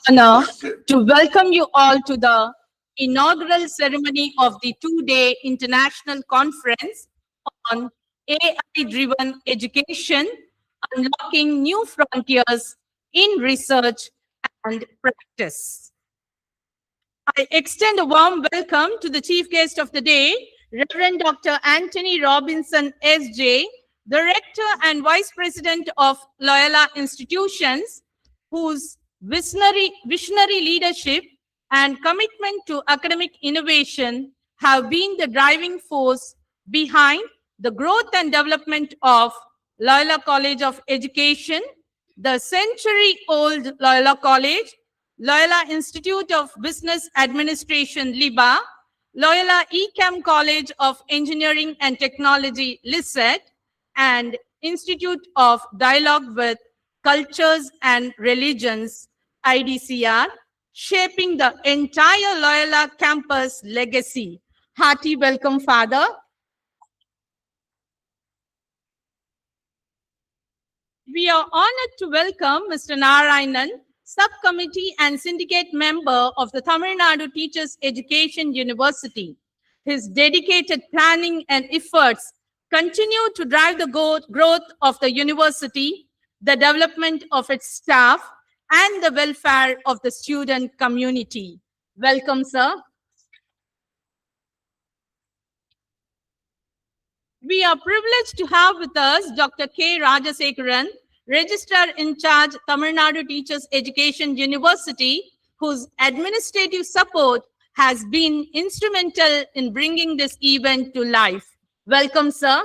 honor to welcome you all to the inaugural ceremony of the two-day international conference on AI-driven education, unlocking new frontiers in research and practice. I extend a warm welcome to the chief guest of the day, Reverend Dr. Anthony Robinson, SJ, Director and Vice President of LOYOLA Institutions, whose visionary leadership and commitment to academic innovation have been the driving force behind the growth and development of Loyola College of Education, the century-old Loyola College, Loyola Institute of Business Administration, LIBA, Loyola ECAM College of Engineering and Technology, LISET, and Institute of Dialogue with Cultures and Religions, IDCR, shaping the entire Loyola campus legacy. Hearty welcome, Father. We are honored to welcome Mr. Narayanan, Subcommittee and Syndicate Member of the Tamil Nadu Teachers Education University. His dedicated planning and efforts continue to drive the growth of the university, the development of its staff, and the welfare of the student community. Welcome, sir. We are privileged to have with us Dr. K. Rajasekaran, Registrar in Charge, Tamil Nadu Teachers Education University, whose administrative support has been instrumental in bringing this event to life. Welcome, sir.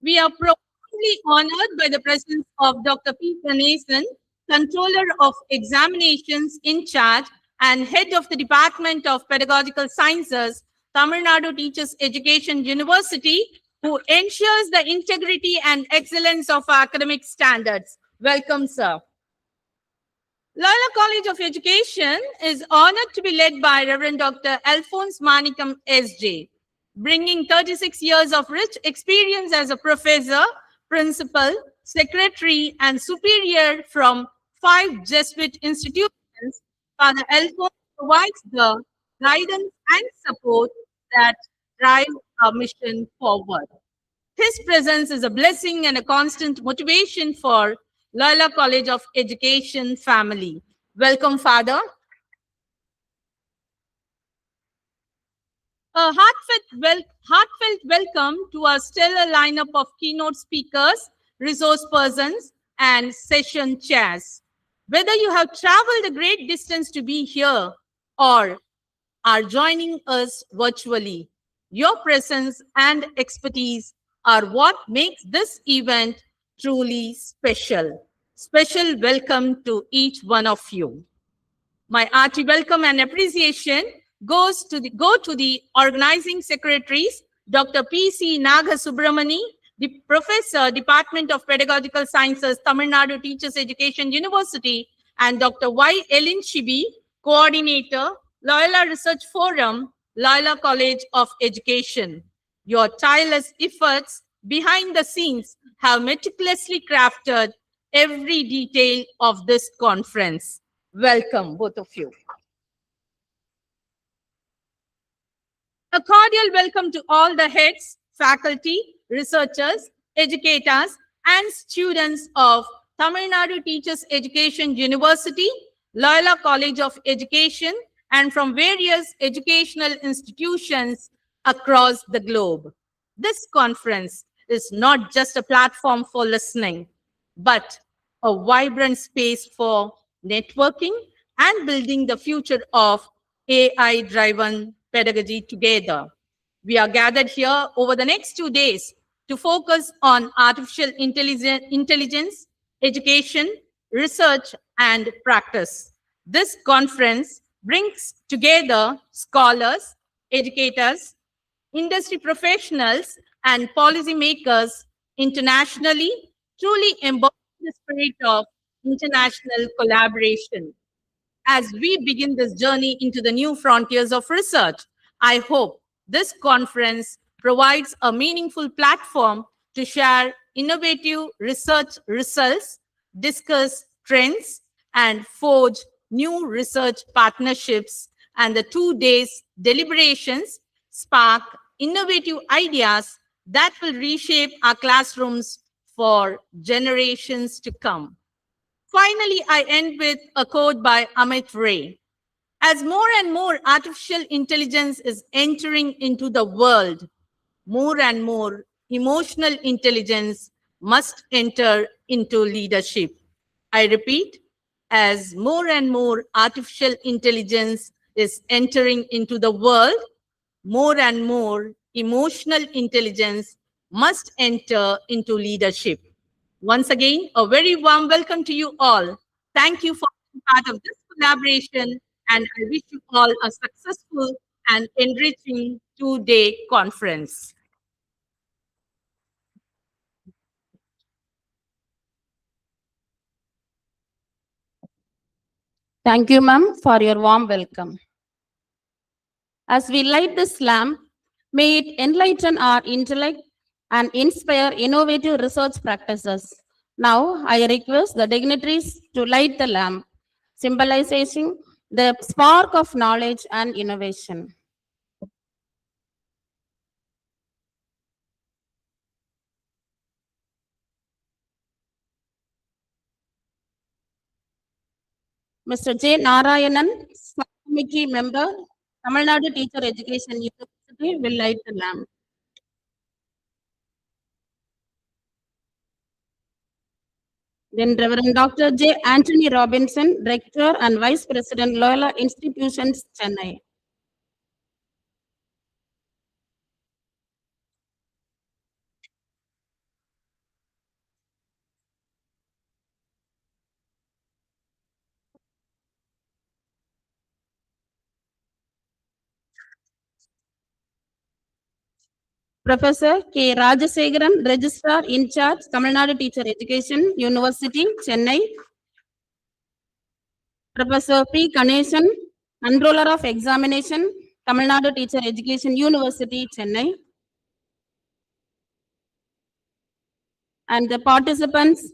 We are profoundly honored by the presence of Dr. P. Ganesan, Controller of Examinations in Charge and Head of the Department of Pedagogical Sciences, Tamil Nadu Teachers Education University, who ensures the integrity and excellence of our academic standards. Welcome, sir. Loyola College of Education is honored to be led by Reverend Dr. Alphonse Manikam, SJ, bringing 36 years of rich experience as a professor, principal, secretary, and superior from 5 Jesuit institutions. Father Alphonse provides the guidance and support that drive our mission forward. His presence is a blessing and a constant motivation for Loyola College of Education family. Welcome, Father. A heartfelt welcome to our stellar lineup of keynote speakers, resource persons, and session chairs. Whether you have traveled a great distance to be here or are joining us virtually, your presence and expertise are what makes this event truly special. Special welcome to each one of you. My hearty welcome and appreciation go to the organizing secretaries, Dr. P.C. Nagasubramani, the Professor, Department of Pedagogical Sciences, Tamil Nadu Teachers Education University, and Dr. Y. Elin Shibi, Coordinator, Loyola Research Forum, Loyola College of Education. Your tireless efforts behind the scenes have meticulously crafted every detail of this conference. Welcome, both of you. A cordial welcome to all the heads, faculty, researchers, educators, and students of Tamil Nadu Teachers Education University, Loyola College of Education, and from various educational institutions across the globe. This conference is not just a platform for listening, but a vibrant space for networking and building the future of AI-driven pedagogy together. We are gathered here over the next 2 days to focus on artificial intelligence, education, research, and practice. This conference brings together scholars, educators, industry professionals, and policymakers internationally, truly embodying the spirit of international collaboration. As we begin this journey into the new frontiers of research, I hope this conference provides a meaningful platform to share innovative research results, discuss trends, and forge new research partnerships. And the 2 days deliberations spark innovative ideas that will reshape our classrooms for generations to come. Finally, I end with a quote by Amit Ray. As more and more artificial intelligence is entering into the world, more and more emotional intelligence must enter into leadership. I repeat, as more and more artificial intelligence is entering into the world, more and more emotional intelligence must enter into leadership. Once again, a very warm welcome to you all. Thank you for being part of this collaboration, and I wish you all a successful and enriching 2 day conference. Thank you, ma'am, for your warm welcome. As we light this lamp, may it enlighten our intellect and inspire innovative research practices. Now, I request the dignitaries to light the lamp, symbolizing the spark of knowledge and innovation. Mr. J. Narayanan, Committee Member, Tamil Nadu Teacher Education University, will light the lamp. Then Reverend Dr. J. Anthony Robinson, Rector and Vice President, Loyola Institutions, Chennai. Professor K. Rajasekharan, Registrar in Charge, Tamil Nadu Teacher Education, University, Chennai. Professor P. Ganesan, Controller of Examination, Tamil Nadu Teacher Education, University, Chennai. And the participants,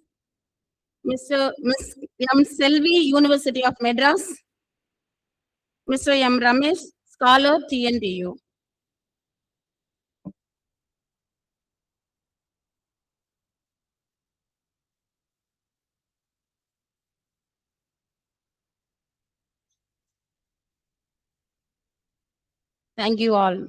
Miss M. Selvi, University of Madras, Mr. M. Ramesh, Scholar, TNTEU. Thank you all.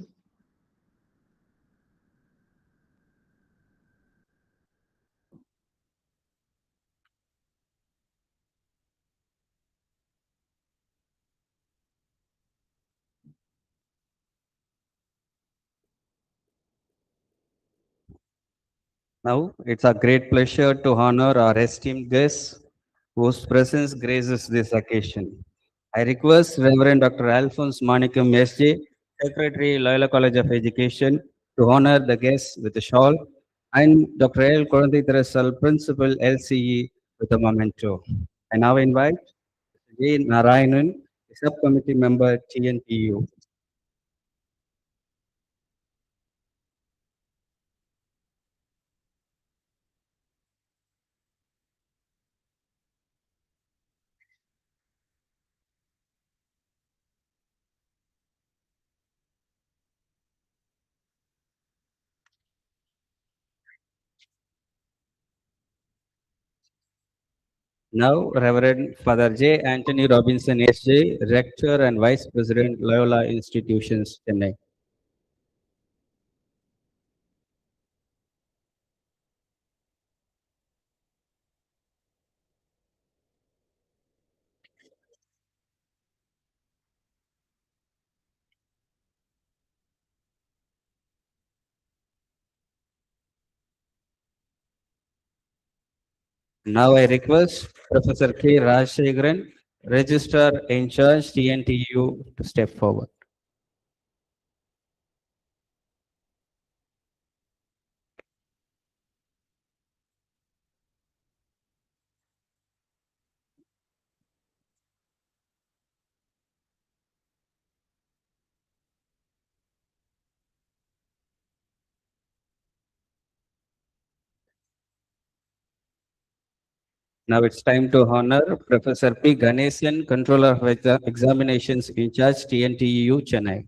Now, it's a great pleasure to honor our esteemed guests whose presence graces this occasion. I request Reverend Dr. Alphonse Manikam SJ, Secretary, Loyola College of Education, to honor the guests with a shawl, and Dr. L. Koranditharasal, Principal, LCE, with a memento. I now invite J. Narayanan, Subcommittee Member, TNTEU. Now, Reverend Father J. Anthony Robinson, SJ, Rector and Vice President, Loyola Institutions, Chennai. Now, I request Professor K. Rajshekharan, Registrar in Charge, TNTU, to step forward. Now it's time to honor Professor P. Ganesan, Controller of Examinations in charge, TNTEU, Chennai.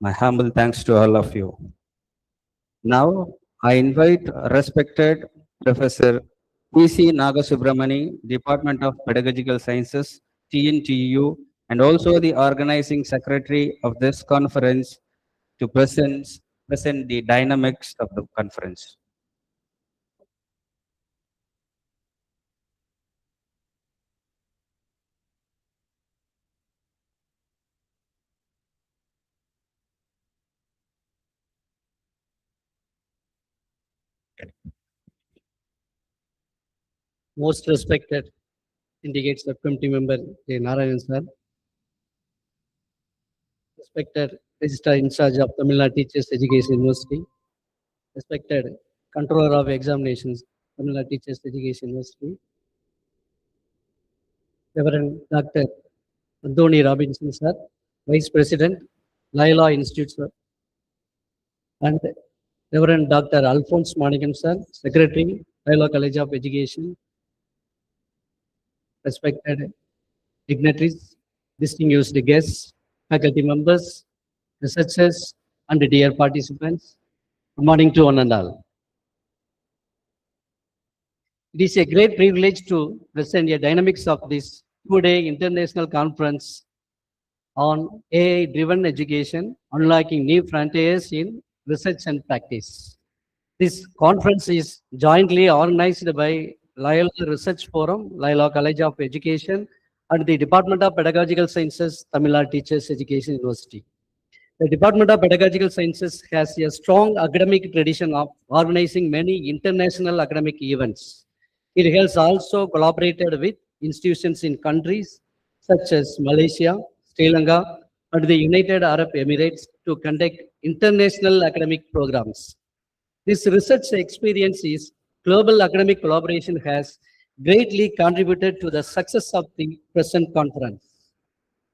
My humble thanks to all of you. Now, I invite respected Professor P.C. Nagasubramani, Department of Pedagogical Sciences, TNTU, and also the organizing secretary of this conference to present the dynamics of the conference. Most respected indicates subcommittee member J. Narayan sir, respected registrar in charge of Tamil Nadu Teachers Education University, respected controller of examinations Tamil Nadu Teachers Education University, Reverend Dr. Adoni Robinson sir, Vice President, LOYOLA Institute sir, and Reverend Dr. Alphonse Manikam sir, Secretary, LOYOLA College of Education, respected dignitaries, distinguished guests, faculty members, researchers, and dear participants. Good morning to one and all. It is a great privilege to present the dynamics of this two-day international conference on AI-driven education, unlocking new frontiers in research and practice. This conference is jointly organized by LOYOLA Research Forum, LOYOLA College of Education, and the Department of Pedagogical Sciences, Tamil Nadu Teachers Education University. The Department of Pedagogical Sciences has a strong academic tradition of organizing many international academic events. It has also collaborated with institutions in countries such as Malaysia, Sri Lanka, and the United Arab Emirates to conduct international academic programs. This research experience is global academic collaboration has greatly contributed to the success of the present conference.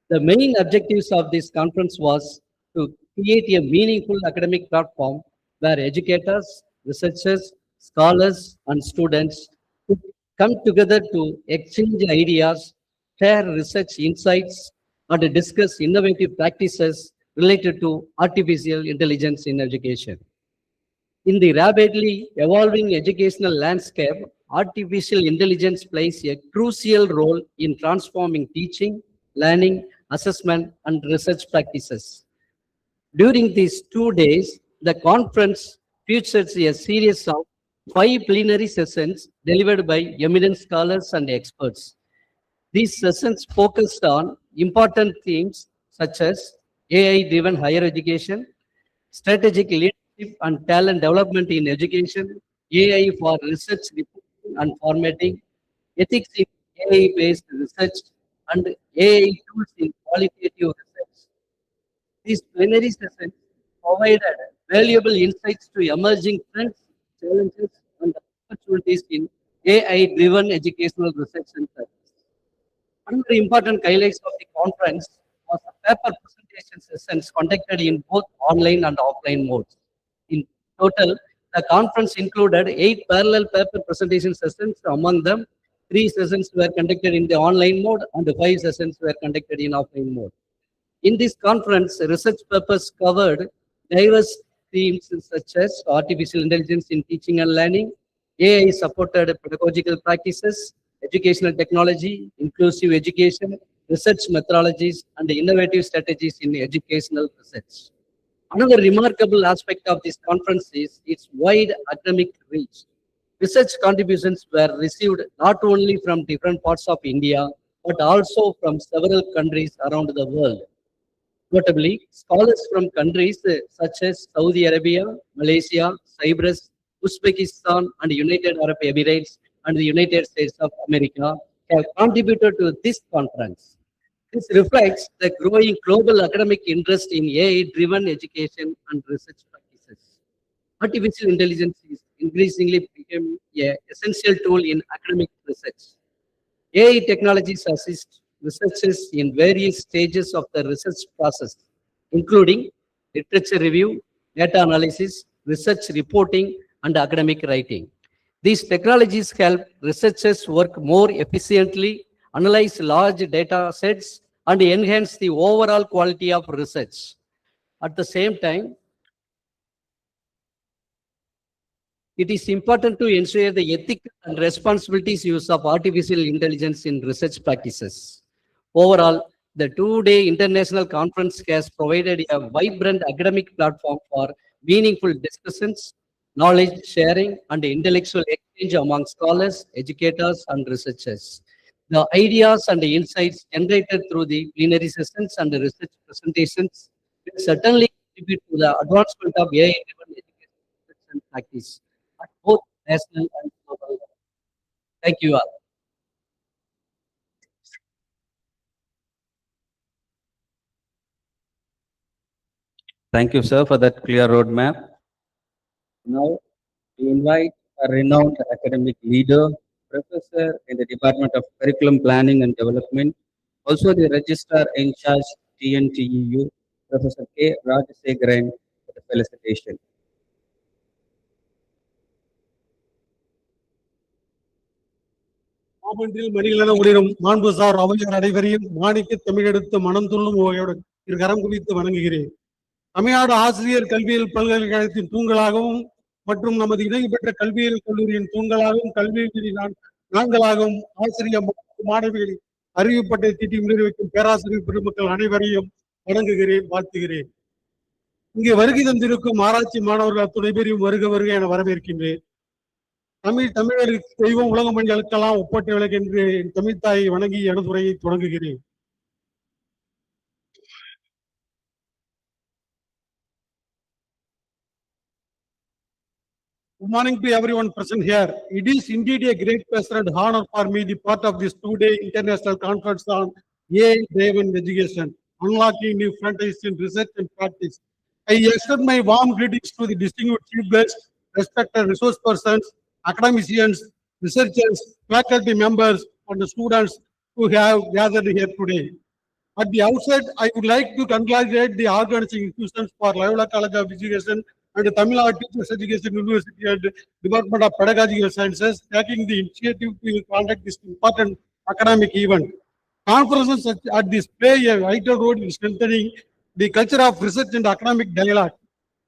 The main objectives of this conference was to create a meaningful academic platform where educators, researchers, scholars, and students could come together to exchange ideas, share research insights, and discuss innovative practices related to artificial intelligence in education. In the rapidly evolving educational landscape, artificial intelligence plays a crucial role in transforming teaching, learning, assessment, and research practices. During these 2 days, the conference features a series of 5 plenary sessions delivered by eminent scholars and experts. These sessions focused on important themes such as AI-driven higher education, strategic leadership and talent development in education, AI for research reporting and formatting, ethics in AI-based research, and AI tools in qualitative research. These plenary sessions provided valuable insights to emerging trends, challenges, and opportunities in AI-driven educational research and practice. Another important highlights of the conference was the paper presentation sessions conducted in both online and offline modes. In total, the conference included 8 parallel paper presentation sessions. Among them, 3 sessions were conducted in the online mode and 5 sessions were conducted in offline mode. In this conference, research papers covered diverse themes such as artificial intelligence in teaching and learning, AI-supported pedagogical practices, educational technology, inclusive education, research methodologies, and innovative strategies in educational research. Another remarkable aspect of this conference is its wide academic reach. Research contributions were received not only from different parts of India, but also from several countries around the world. Notably, scholars from countries such as Saudi Arabia, Malaysia, Cyprus, Uzbekistan, and United Arab Emirates and the United States of America have contributed to this conference. This reflects the growing global academic interest in AI-driven education and research practices. Artificial intelligence is increasingly becoming an essential tool in academic research. AI technologies assist researchers in various stages of the research process, including literature review, data analysis, research reporting, and academic writing. These technologies help researchers work more efficiently, analyze large data sets, and enhance the overall quality of research. At the same time, it is important to ensure the ethical and responsibilities use of artificial intelligence in research practices. Overall, the two-day international conference has provided a vibrant academic platform for meaningful discussions, knowledge sharing, and intellectual exchange among scholars, educators, and researchers. The ideas and the insights generated through the plenary sessions and the research presentations will certainly contribute to the advancement of AI-driven education and practice at both national and global level. Thank you all. Thank you, sir, for that clear roadmap. Now, we invite a renowned academic leader, professor in the Department of Curriculum Planning and Development, also the Registrar in Charge TNTEU, Professor K. Rajasekharan, for the felicitation. மாமன்றில் மணிகளென ஒளிரும் மாண்பு sir அவையோர் அனைவரையும் மாணிக்க தமிழெடுத்து மனம் துள்ளும் ஓயோடு இரு கரம் குவித்து வணங்குகிறேன். தமிழ்நாடு ஆசிரியர் கல்வியியல் பல்கலைக்கழகத்தின் தூண்களாகவும் மற்றும் நமது இணைவு பெற்ற கல்வியியல் கல்லூரியின் தூண்களாகவும் கல்வி நான்களாகவும் ஆசிரியர் மாணவிகளின் அறிவுப்பட்டை தீட்டி நிறைவேற்றும் பேராசிரியர் பெருமக்கள் அனைவரையும் வணங்குகிறேன், வாழ்த்துகிறேன். இங்கே வருகை தந்திருக்கும் ஆராய்ச்சி மாணவர்கள் அத்துணை பேரையும் வருக வருக என வரவேற்கின்றேன். தமிழருக்கு தெய்வம் உலக மொழிகளுக்கெல்லாம் ஒப்பற்ற விளக்கு என்று தமிழ் தாயை வணங்கி எனது உரையை தொடங்குகிறேன். Good morning to everyone present here. It is indeed a great pleasure and honor for me to be part of this two-day international conference on AI-driven education, unlocking new frontiers in research and practice. I extend my warm greetings to the distinguished chief guests, respected resource persons, academicians, researchers, faculty members, and the students who have gathered here today. At the outset, I would like to congratulate the organizing institutions for LOYOLA College of Education and the Tamil Nadu Teachers Education University and Department of Pedagogical Sciences taking the initiative to conduct this important academic event. Conferences such as this play a vital role in strengthening the culture of research and academic dialogue.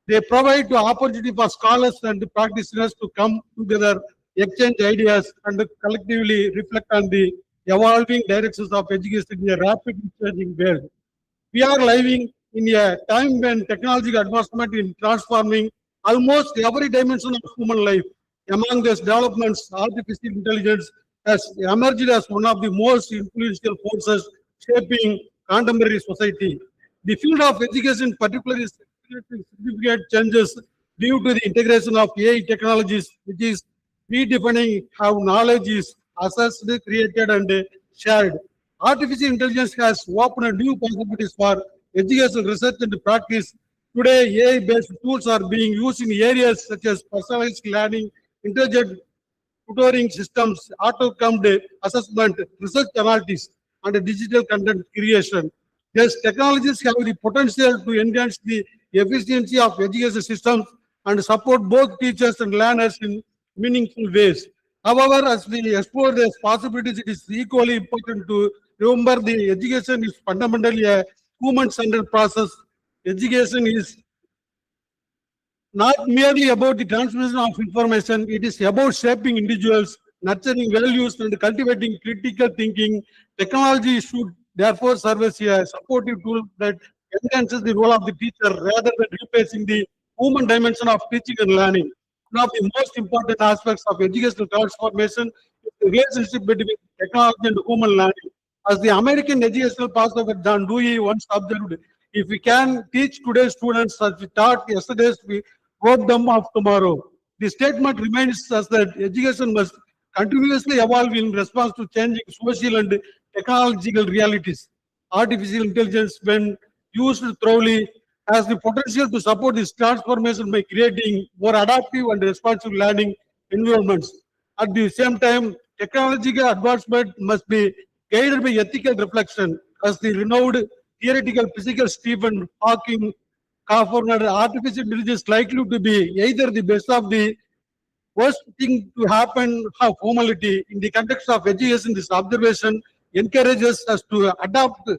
They provide the opportunity for scholars and practitioners to come together, exchange ideas, and collectively reflect on the evolving directions of education in a rapidly changing world. We are living in a time when technological advancement is transforming almost every dimension of human life. Among these developments, artificial intelligence has emerged as one of the most influential forces shaping contemporary society. The field of education particularly is significant changes due to the integration of AI technologies, which is redefining how knowledge is assessed, created, and shared. Artificial intelligence has opened new possibilities for education, research, and practice. Today, AI-based tools are being used in areas such as personalized learning, intelligent tutoring systems, auto-combed assessment, research analytics, and digital content creation. These technologies have the potential to enhance the efficiency of education systems and support both teachers and learners in meaningful ways. However, as we explore these possibilities, it is equally important to remember the education is fundamentally a human-centered process. Education is not merely about the transmission of information, it is about shaping individuals, nurturing values, and cultivating critical thinking. Technology should therefore serve as a supportive tool that enhances the role of the teacher rather than replacing the human dimension of teaching and learning. One of the most important aspects of educational transformation is the relationship between technology and human learning. As the American educational philosopher John Dewey once observed, if we can teach today's students as we taught yesterday's, we rob them of tomorrow. The statement reminds us that education must continuously evolve in response to changing social and technological realities. artificial intelligence, when used thoroughly, has the potential to support this transformation by creating more adaptive and responsive learning environments. At the same time, technological advancement must be guided by ethical reflection, as the renowned theoretical physicist Stephen Hawking cautioned that artificial intelligence is likely to be either the best of the worst thing to happen of humanity. In the context of education, this observation encourages us to adopt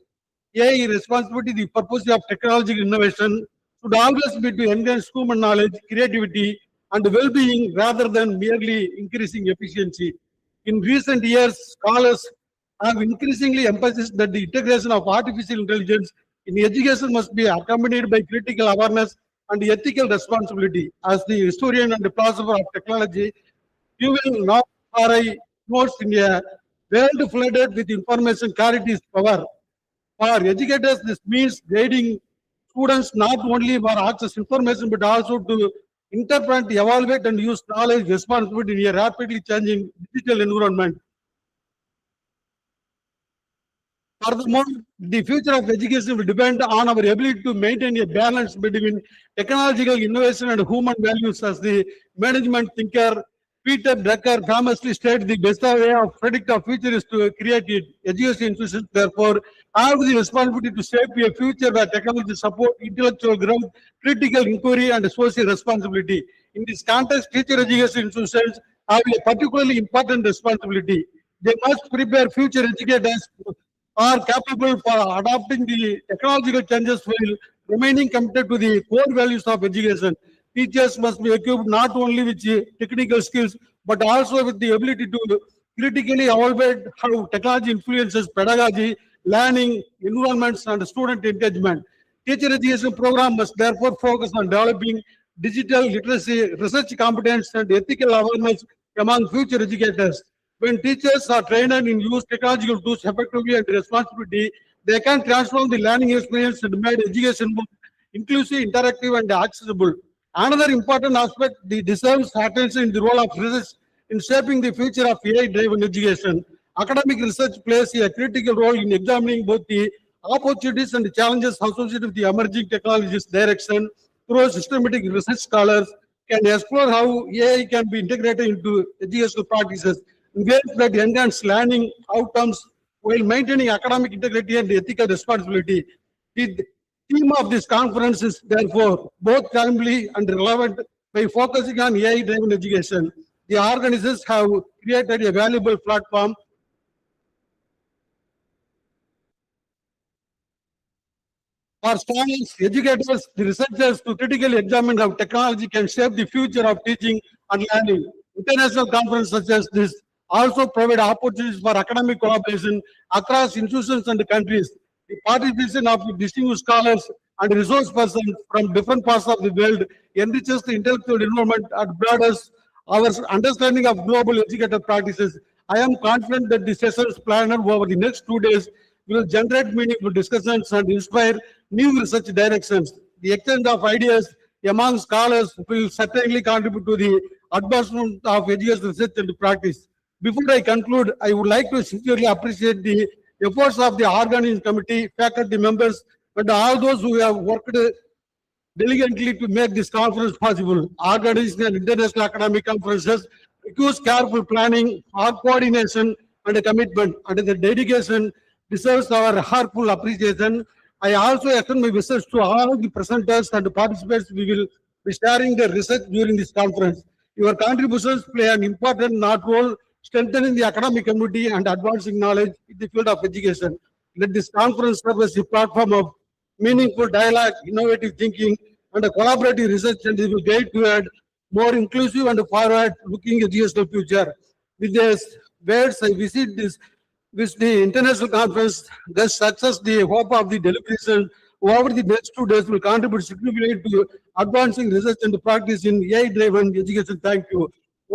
AI responsibility. The purpose of technological innovation should always be to enhance human knowledge, creativity, and well-being rather than merely increasing efficiency. In recent years, scholars have increasingly emphasized that the integration of artificial intelligence in education must be accompanied by critical awareness and ethical responsibility. As the historian and the philosopher of technology, you will not RI notes in a world flooded with information carries its power. For educators, this means guiding students not only for access information but also to interpret, evaluate, and use knowledge responsibly in a rapidly changing digital environment. Furthermore, the future of education will depend on our ability to maintain a balance between technological innovation and human values. As the management thinker Peter Drucker famously stated, the best way of predict our future is to create it. Education institutions, therefore, have the responsibility to shape a future where technology support intellectual growth, critical inquiry, and social responsibility. In this context, teacher education institutions have a particularly important responsibility. They must prepare future educators are capable for adopting the technological changes while remaining committed to the core values of education. Teachers must be equipped not only with technical skills, but also with the ability to critically evaluate how technology influences pedagogy, learning, environments, and student engagement. Teacher education program must therefore focus on developing digital literacy, research competence, and ethical awareness among future educators. When teachers are trained in use technological tools effectively and responsibility, they can transform the learning experience and make education more inclusive, interactive, and accessible. Another important aspect that deserves attention in the role of research in shaping the future of AI-driven education. Academic research plays a critical role in examining both the opportunities and the challenges associated with the emerging technologies direction. Through systematic research, scholars can explore how AI can be integrated into educational practices in ways that enhance learning outcomes while maintaining academic integrity and ethical responsibility. The theme of this conference is therefore both timely and relevant. By focusing on AI-driven education, the organizers have created a valuable platform for scholars, educators, the researchers to critically examine how technology can shape the future of teaching and learning. International conferences such as this also provide opportunities for academic collaboration across institutions and countries. The participation of distinguished scholars and resource persons from different parts of the world enriches the intellectual environment and broadens our understanding of global educator practices. I am confident that the sessions planned over the next 2 days will generate meaningful discussions and inspire new research directions. The exchange of ideas among scholars will certainly contribute to the advancement of education research and practice. Before I conclude, I would like to sincerely appreciate the efforts of the organizing committee, faculty members, and all those who have worked diligently to make this conference possible. Organizing an international academic conferences requires careful planning, hard coordination, and a commitment. And the dedication deserves our heartfelt appreciation. I also extend my wishes to all the presenters and participants. We will be sharing their research during this conference. Your contributions play an important not role strengthening the academic community and advancing knowledge in the field of education. Let this conference serve as a platform of meaningful dialogue, innovative thinking, and a collaborative research, and it will guide toward more inclusive and forward-looking educational future. With this words, I visit this with the international conference, thus success, the hope of the delegation over the next 2 days will contribute significantly to advancing research and practice in AI-driven education. Thank you.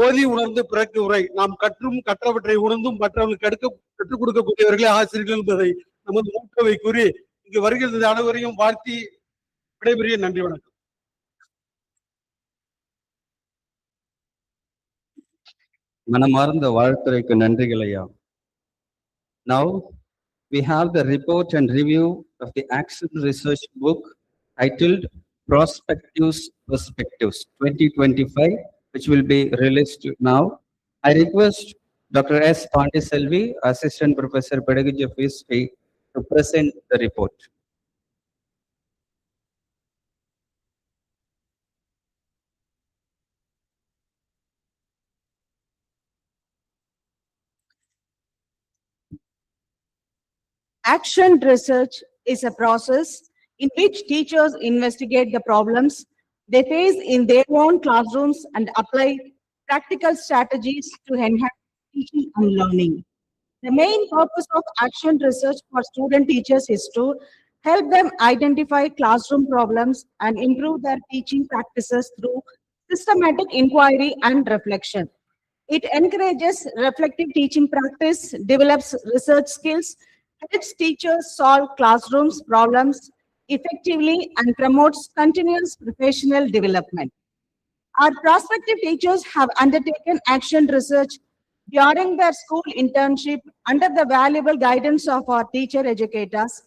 ஓதி உணர்ந்து பிறக்க உரை நாம் கற்றும் கற்றவற்றை உணர்ந்தும் மற்றவர்களுக்கு கற்றுக் கொடுக்கக்கூடியவர்களே ஆசிரியர்கள் என்பதை நமது ஊக்கவை கூறி இங்கு வருகிற அனைவரையும் வாழ்த்தி விடைபெறிய நன்றி வணக்கம். மனமார்ந்த வாழ்த்துரைக்கு நன்றிகள் ஐயா. Now we have the report and review of the action research book titled Prospectives Perspectives 2025, which will be released now. I request Dr. S. Pandiselvi, Assistant Professor, Pedagogy of History, to present the report. Action research is a process in which teachers investigate the problems they face in their own classrooms and apply practical strategies to enhance teaching and learning. The main purpose of action research for student teachers is to help them identify classroom problems and improve their teaching practices through systematic inquiry and reflection. It encourages reflective teaching practice, develops research skills, helps teachers solve classrooms problems effectively, and promotes continuous professional development. Our prospective teachers have undertaken action research during their school internship under the valuable guidance of our teacher educators.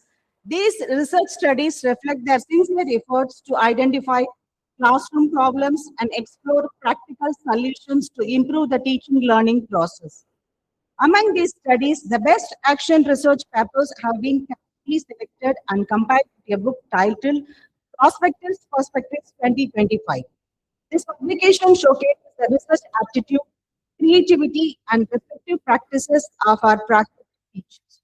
These research studies reflect their sincere efforts to identify classroom problems and explore practical solutions to improve the teaching learning process. Among these studies, the best action research papers have been carefully selected and compiled into a book titled Perspectives 2025. This publication showcases the research aptitude, creativity, and effective practices of our practice teachers.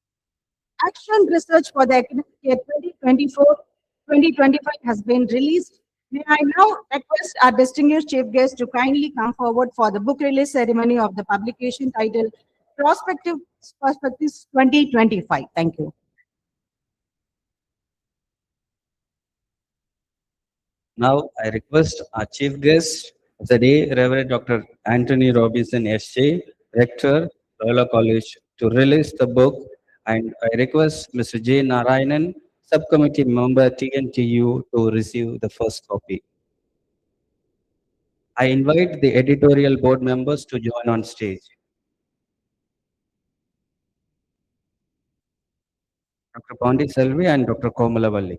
Action research for the academic year 2024-2025 has been released. May I now request our distinguished chief guest to kindly come forward for the book release ceremony of the publication titled Perspectives 2025. Thank you. Now, I request our chief guest of the day, Reverend Dr. Anthony Robinson, S.J., Rector, Loyola College, to release the book. And I request Mr. J. Narayanan, Subcommittee Member, TNTEU, to receive the first copy. I invite the editorial board members to join on stage. Dr. Pondi Selvi and Dr. Komalavalli.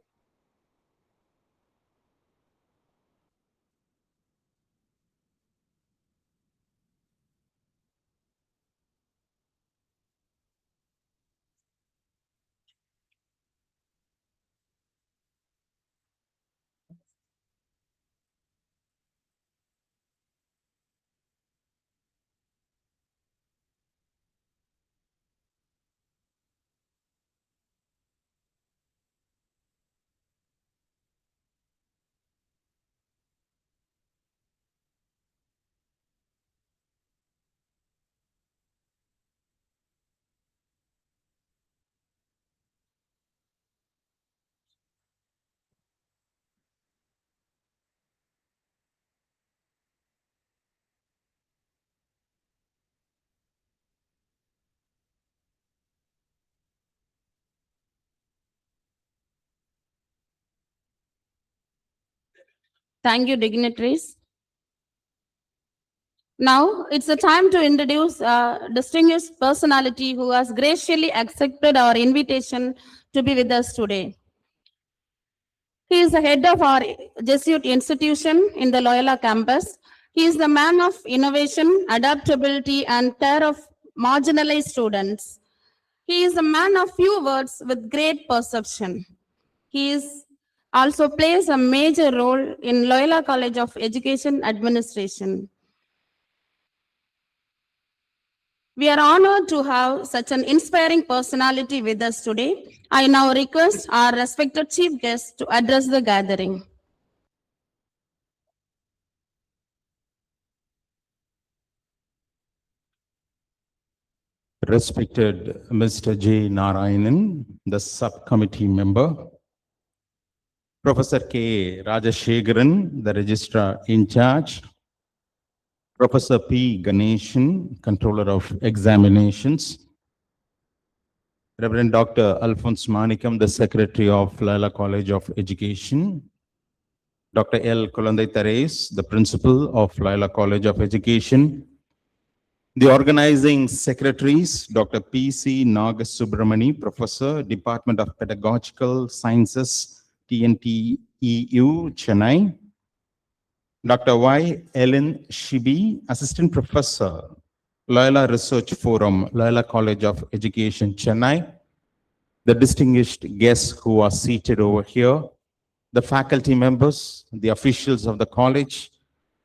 Thank you, dignitaries. Now it's the time to introduce a distinguished personality who has graciously accepted our invitation to be with us today. He is the head of our Jesuit institution in the Loyola campus. He is the man of innovation, adaptability, and care of marginalized students. He is a man of few words with great perception. He also plays a major role in Loyola College of Education Administration. We are honored to have such an inspiring personality with us today. I now request our respected chief guest to address the gathering. Respected Mr. J. Narayanan, the subcommittee member, Professor K. Rajashekharan, the registrar in charge, Professor P. Ganeshan, controller of examinations, Reverend Dr. Alphonse Manikam, the secretary of Loyola College of Education, Dr. L. Kulandai Therese, the principal of Loyola College of Education, The organizing secretaries, Dr. P.C. Nagasubramani, Professor, Department of Pedagogical Sciences, TNTEU, Chennai. Dr. Y. Ellen Shibi, Assistant Professor, LOYOLA Research Forum, LOYOLA College of Education, Chennai. The distinguished guests who are seated over here, the faculty members, the officials of the college,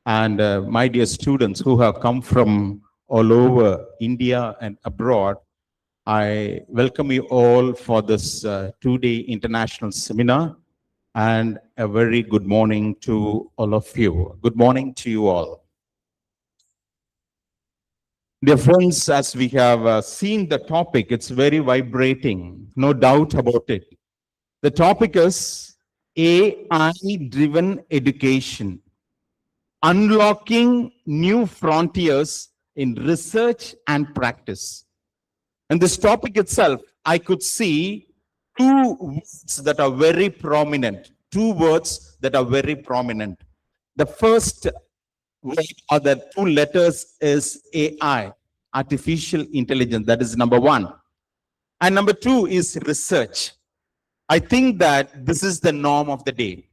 and my dear students who have come from all over India and abroad, I welcome you all for this two-day international seminar, and a very good morning to all of you. Good morning to you all. Dear friends, as we have seen the topic, it's very vibrating, no doubt about it. The topic is AI-driven education, unlocking new frontiers in research and practice. And this topic itself, I could see two words that are very prominent. Two words that are very prominent. The first word or the two letters is AI, artificial intelligence. That is number one. And number two is research. I think that this is the norm of the day.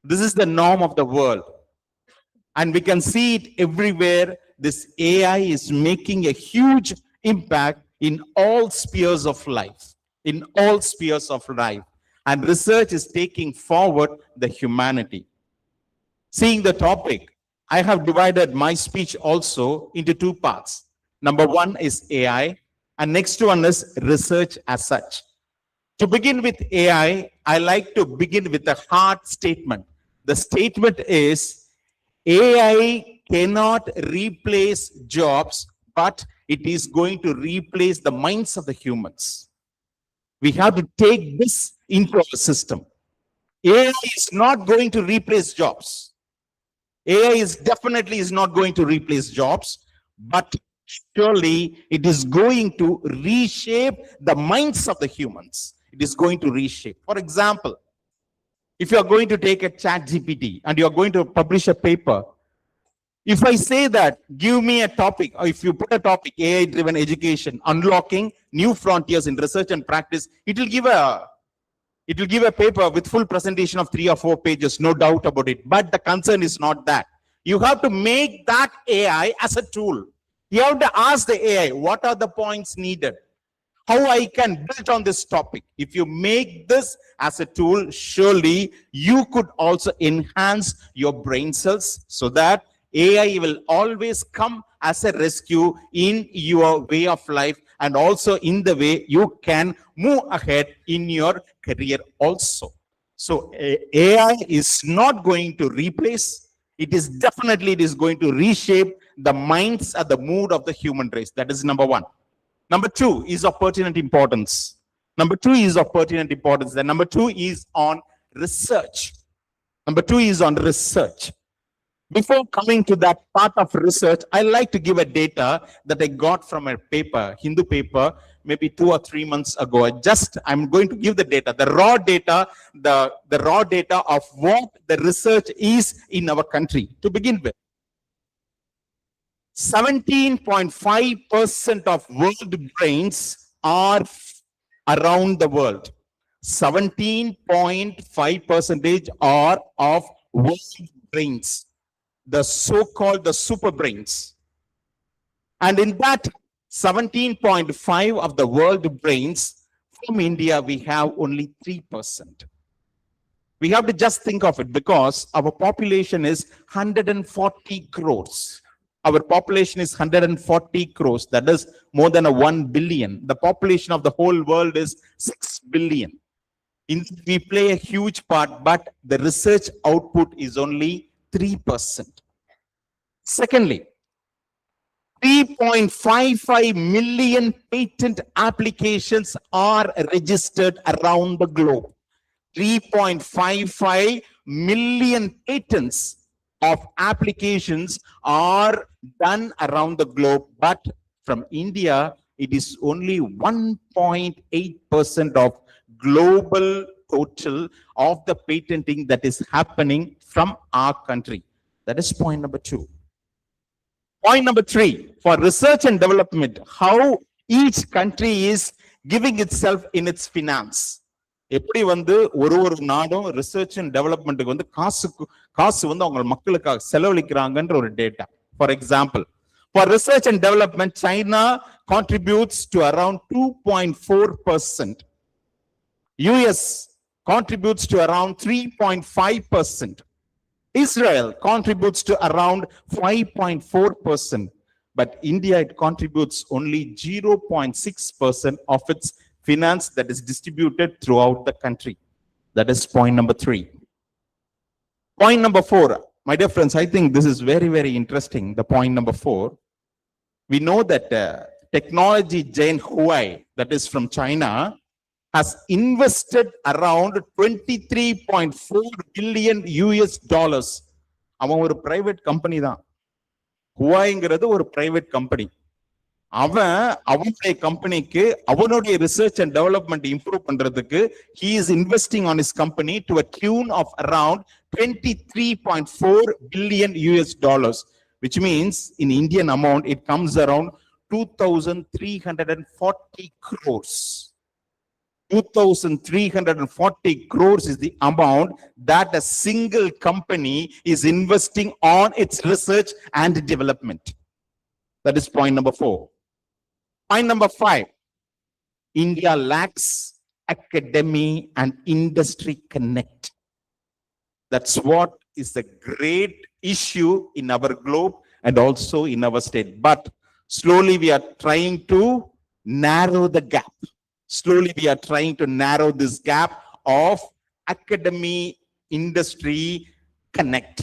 This is the norm of the world. And we can see it everywhere. This AI is making a huge impact in all spheres of life. In all spheres of life. And research is taking forward the humanity. Seeing the topic, I have divided my speech also into two parts. Number one is AI, and next one is research as such. To begin with AI, I like to begin with a hard statement. The statement is, AI cannot replace jobs, but it is going to replace the minds of the humans. We have to take this into our system. AI is not going to replace jobs. AI is definitely not going to replace jobs, but surely it is going to reshape the minds of the humans. It is going to reshape. For example, if you are going to take a ChatGPT and you are going to publish a paper, if I say that, give me a topic, or if you put a topic, AI-driven education, unlocking new frontiers in research and practice, it will give a paper with full presentation of 3 or 4 pages, no doubt about it. But the concern is not that. You have to make that AI as a tool. You have to ask the AI, what are the points needed? How I can build on this topic. If you make this as a tool, surely you could also enhance your brain cells so that AI will always come as a rescue in your way of life and also in the way you can move ahead in your career also. So AI is not going to replace, it is going to reshape the minds and the mood of the human race. That is number one. Number two is of pertinent importance. The number two is on research. Before coming to that part of research, I like to give a data that I got from a paper, Hindu paper, maybe 2 or 3 months ago. I'm going to give the data, the raw data of what the research is in our country. To begin with, 17.5% of world brains are around the world. 17.5% are of world brains, the so-called the super brains. And in that 17.5 of the world brains, from India, we have only 3%. We have to just think of it because our population is 140 crores. Our population is 140 crores. That is more than 1 billion. The population of the whole world is 6 billion. We play a huge part, but the research output is only 3%. Secondly, 3.55 million patent applications are registered around the globe. 3.55 million patents of applications are done around the globe, but from India, it is only 1.8% of global total of the patenting that is happening from our country. That is point number two. Point number 3, for research and development, how each country is giving itself in its finance. எப்படி வந்து ஒரு நாடும் research and டெவலப்மெண்ட்டுக்கு வந்து காசு வந்து அவங்க மக்களுக்காக செலவழிக்கிறாங்கன்ற ஒரு data. For example, for research and development, China contributes to around 2.4%. US contributes to around 3.5%. Israel contributes to around 5.4%. But India, it contributes only 0.6% of its finance that is distributed throughout the country. That is point number 3. Point number 4, my dear friends, I think this is very, very interesting. The point number 4, we know that technology giant Huawei, that is from China, has invested around 23.4 billion US dollars. அவன் ஒரு private company தான். ஹுவாய்ங்கிறது ஒரு private company. அவனுடைய கம்பெனிக்கு அவனுடைய research and development improve பண்றதுக்கு he is investing on his company to a tune of around 23.4 billion US dollars, which means in Indian amount it comes around 2,340 crores. 2,340 crores is the amount that a single company is investing on its research and development. That is point number 4. Point number 5, India lacks academy and industry connect. That's what is the great issue in our globe and also in our state. But slowly we are trying to narrow the gap. Slowly we are trying to narrow this gap of academy industry connect.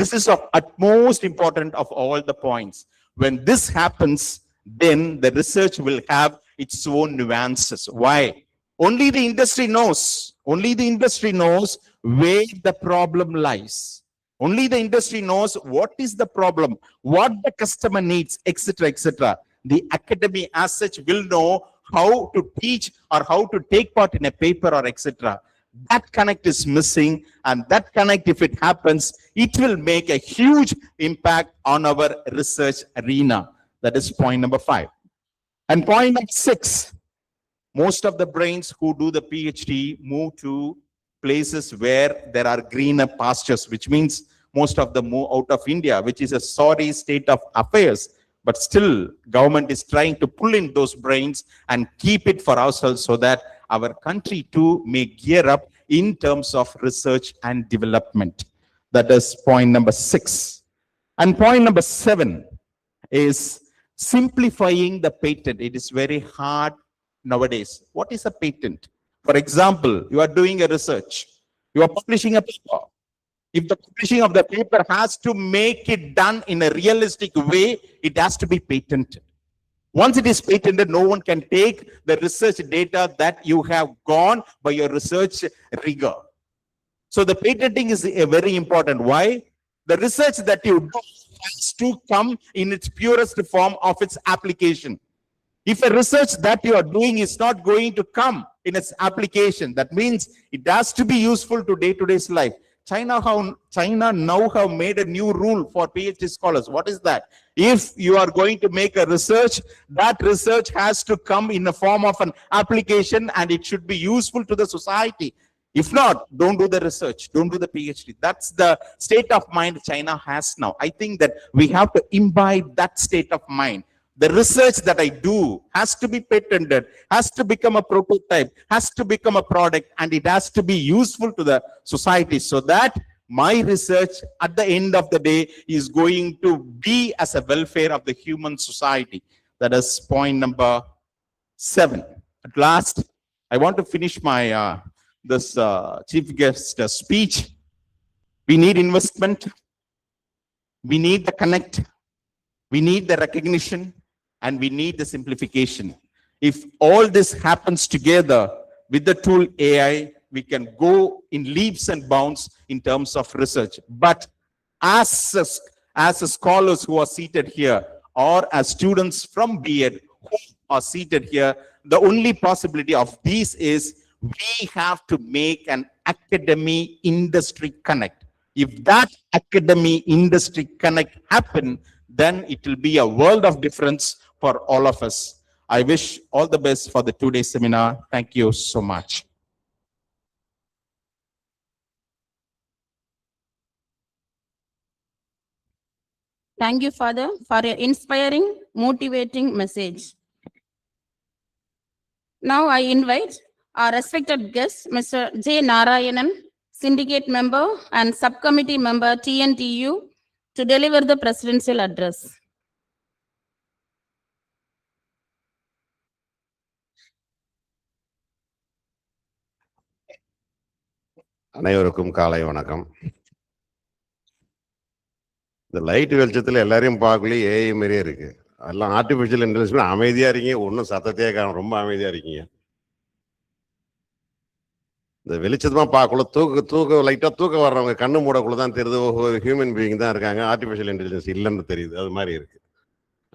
This is of utmost important of all the points. When this happens, then the research will have its own nuances. Why? Only the industry knows. Only the industry knows where the problem lies. Only the industry knows what is the problem, what the customer needs, etc., etc. The academy as such will know how to teach or how to take part in a paper or etc. That connect is missing, and that connect, if it happens, it will make a huge impact on our research arena. That is point number 5. And point number 6, most of the brains who do the PhD move to places where there are greener pastures, which means most of them move out of India, which is a sorry state of affairs. But still, government is trying to pull in those brains and keep it for ourselves so that our country too may gear up in terms of research and development. That is point number 6. And point number 7 is simplifying the patent. It is very hard nowadays. What is a patent? For example, you are doing a research. You are publishing a paper. If the publishing of the paper has to make it done in a realistic way, it has to be patented. Once it is patented, no one can take the research data that you have gone by your research rigor. So the patenting is very important. Why? The research that you do has to come in its purest form of its application. If a research that you are doing is not going to come in its application, that means it has to be useful to day-to-day's life. China now have made a new rule for PhD scholars. What is that? If you are going to make a research, that research has to come in the form of an application and it should be useful to the society. If not, don't do the research, don't do the PhD. That's the state of mind China has now. I think that we have to imbibe that state of mind. The research that I do has to be patented, has to become a prototype, has to become a product, and it has to be useful to the society so that my research at the end of the day is going to be as a welfare of the human society. That is point number 7. At last, I want to finish my this chief guest speech. We need investment. We need the connect. We need the recognition. And we need the simplification. If all this happens together with the tool AI, we can go in leaps and bounds in terms of research. But as scholars who are seated here, or as students from BEd who are seated here, the only possibility of these is we have to make an academy industry connect. If that academy industry connect happen, then it will be a world of difference for all of us. I wish all the best for the 2-day seminar. Thank you so much. Thank you, Father, for your inspiring, motivating message. Now I invite our respected guest, Mr. J. Narayanan, Syndicate Member and Subcommittee Member TNTEU, to deliver the presidential address. அனைவருக்கும் காலை வணக்கம். இந்த light வெளிச்சத்தில் எல்லாரையும் பார்க்கல AI மாதிரியே இருக்கு. எல்லாம் ஆர்டிஃபிஷியல் இன்டெலிஜென்ஸ் அமைதியா இருக்கீங்க, ஒன்றும் சத்தத்தையே காணும், ரொம்ப அமைதியா இருக்கீங்க. இந்த வெளிச்சமா பார்க்கல தூக்க லைட்டா தூக்கம் வர்றவங்க கண்ணு மூடக்குள்ள தான் தெரியுது, ஒரு ஹியூமன் பீயிங் தான் இருக்காங்க, ஆர்டிஃபிஷியல் இன்டெலிஜென்ஸ் இல்லைன்னு தெரியுது. அது மாதிரி இருக்கு.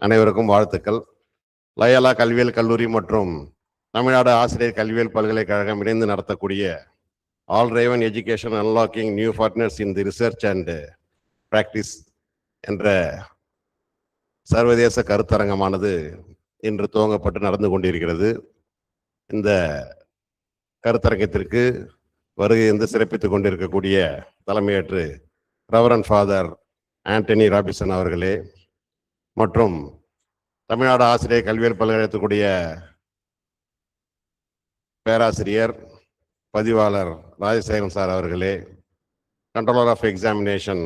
அனைவருக்கும் வாழ்த்துக்கள். லயோலா கல்வியியல் கல்லூரி மற்றும் தமிழ்நாடு ஆசிரியர் கல்வியியல் பல்கலைக்கழகம் இணைந்து நடத்தக்கூடிய all-driven education unlocking new partners in the research and practice என்ற சர்வதேச கருத்தரங்கமானது இன்று துவங்கப்பட்டு நடந்து கொண்டிருக்கிறது. இந்த கருத்தரங்கத்திற்கு வருகை இருந்து சிறப்பித்துக் கொண்டிருக்கக்கூடிய தலைமையேற்று ரெவரண்ட் ஃபாதர் ஆண்டனி ராபின்சன் அவர்களே மற்றும் தமிழ்நாடு ஆசிரியர் கல்வியியல் பல்கலைக்கழகத்துக்குரிய பேராசிரியர் பதிவாளர் ராஜசேகரன் சார் அவர்களே, கண்ட்ரோலர் ஆஃப் எக்ஸாமினேஷன்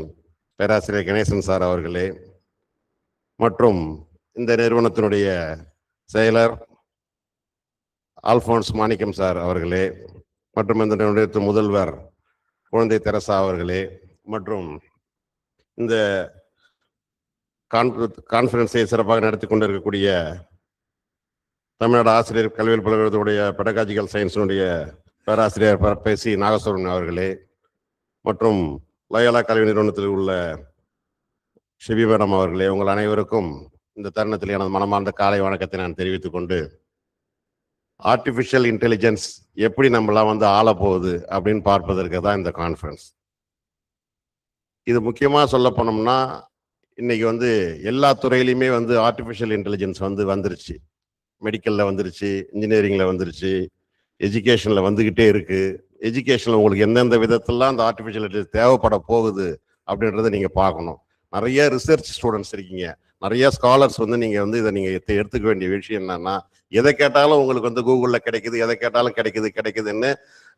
பேராசிரியர் கணேசன் சார் அவர்களே மற்றும் இந்த நிறுவனத்தினுடைய செயலர் அல்போன்ஸ் மாணிக்கம் சார் அவர்களே மற்றும் இந்த நிறுவனத்தின் முதல்வர் குழந்தை தெரசா அவர்களே மற்றும் இந்த கான்ஃபரன்ஸை சிறப்பாக நடத்தி கொண்டிருக்கக்கூடிய தமிழ்நாடு ஆசிரியர் கல்வியியல் பல்கலைக்கழகத்துடைய பெடகாஜிக்கல் சயின்ஸினுடைய பேராசிரியர் பேசி நாகசுவரன் அவர்களே மற்றும் லயோலா கல்வி நிறுவனத்தில் உள்ள ஷிபி மேடம் அவர்களே, உங்கள் அனைவருக்கும் இந்த தருணத்தில் எனது மனமார்ந்த காலை வணக்கத்தை நான் தெரிவித்துக் கொண்டு, ஆர்டிஃபிஷியல் இன்டெலிஜென்ஸ் எப்படி நம்மளாம் ஆள போகுது அப்படின்னு பார்ப்பதற்கு தான் இந்த கான்ஃபரன்ஸ். இது முக்கியமாக சொல்ல போனோம்னா இன்னைக்கு எல்லா துறையிலையுமே ஆர்டிஃபிஷியல் இன்டெலிஜென்ஸ் வந்துருச்சு. மெடிக்கலில் வந்துருச்சு, இன்ஜினியரிங்கில் வந்துருச்சு, எஜுகேஷனில் வந்துக்கிட்டே இருக்கு. எஜுகேஷனில் உங்களுக்கு எந்தெந்த விதத்திலாம் அந்த ஆர்டிஃபிஷியல் இன்டெலிஜென்ஸ் தேவைப்பட போகுது அப்படின்றத நீங்கள் பார்க்கணும். நிறைய ரிசர்ச் ஸ்டூடெண்ட்ஸ் இருக்கீங்க, நிறைய ஸ்காலர்ஸ் நீங்கள் இதை நீங்கள் எடுத்துக்க வேண்டிய விஷயம் என்னன்னா, எதை கேட்டாலும் உங்களுக்கு கூகுளில் கிடைக்குது, எதை கேட்டாலும் கிடைக்குதுன்னு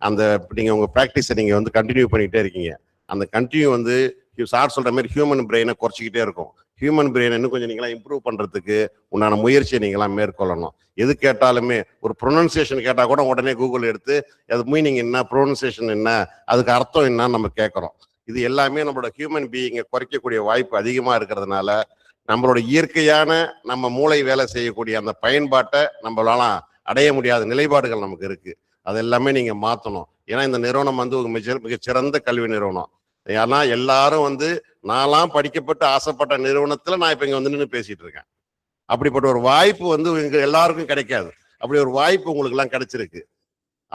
அந்த நீங்கள் உங்கள் ப்ராக்டிஸை நீங்கள் கண்டினியூ பண்ணிகிட்டே இருக்கீங்க. அந்த கண்டினியூ சார் சொல்கிற மாதிரி ஹியூமன் பிரெயினை குறைச்சிக்கிட்டே இருக்கும். ஹியூமன் பிரெயின் இன்னும் கொஞ்சம் நீங்களாம் இம்ப்ரூவ் பண்ணுறதுக்கு உண்டான முயற்சியை நீங்களாம் மேற்கொள்ளணும். எது கேட்டாலுமே ஒரு ப்ரொனன்சியேஷன் கேட்டால் கூட உடனே கூகுள் எடுத்து அது மீனிங் என்ன, ப்ரொனன்சியேஷன் என்ன, அதுக்கு அர்த்தம் என்னன்னு நம்ம கேட்குறோம். இது எல்லாமே நம்மளோட ஹியூமன் பீயிங்கை குறைக்கக்கூடிய வாய்ப்பு அதிகமாக இருக்கிறதுனால நம்மளோட இயற்கையான நம்ம மூளை வேலை செய்யக்கூடிய அந்த பயன்பாட்டை நம்மளால அடைய முடியாத நிலைப்பாடுகள் நமக்கு இருக்கு. அது எல்லாமே நீங்க மாற்றணும். ஏன்னா இந்த நிறுவனம் ஒரு மிகச்சிறந்த கல்வி நிறுவனம். ஏன்னா எல்லாரும் நான்லாம் படிக்கப்பட்டு ஆசைப்பட்ட நிறுவனத்துல நான் இப்ப இங்க நின்று பேசிட்டு இருக்கேன். அப்படிப்பட்ட ஒரு வாய்ப்பு இங்க எல்லாருக்கும் கிடைக்காது. அப்படி ஒரு வாய்ப்பு உங்களுக்கு எல்லாம் கிடைச்சிருக்கு.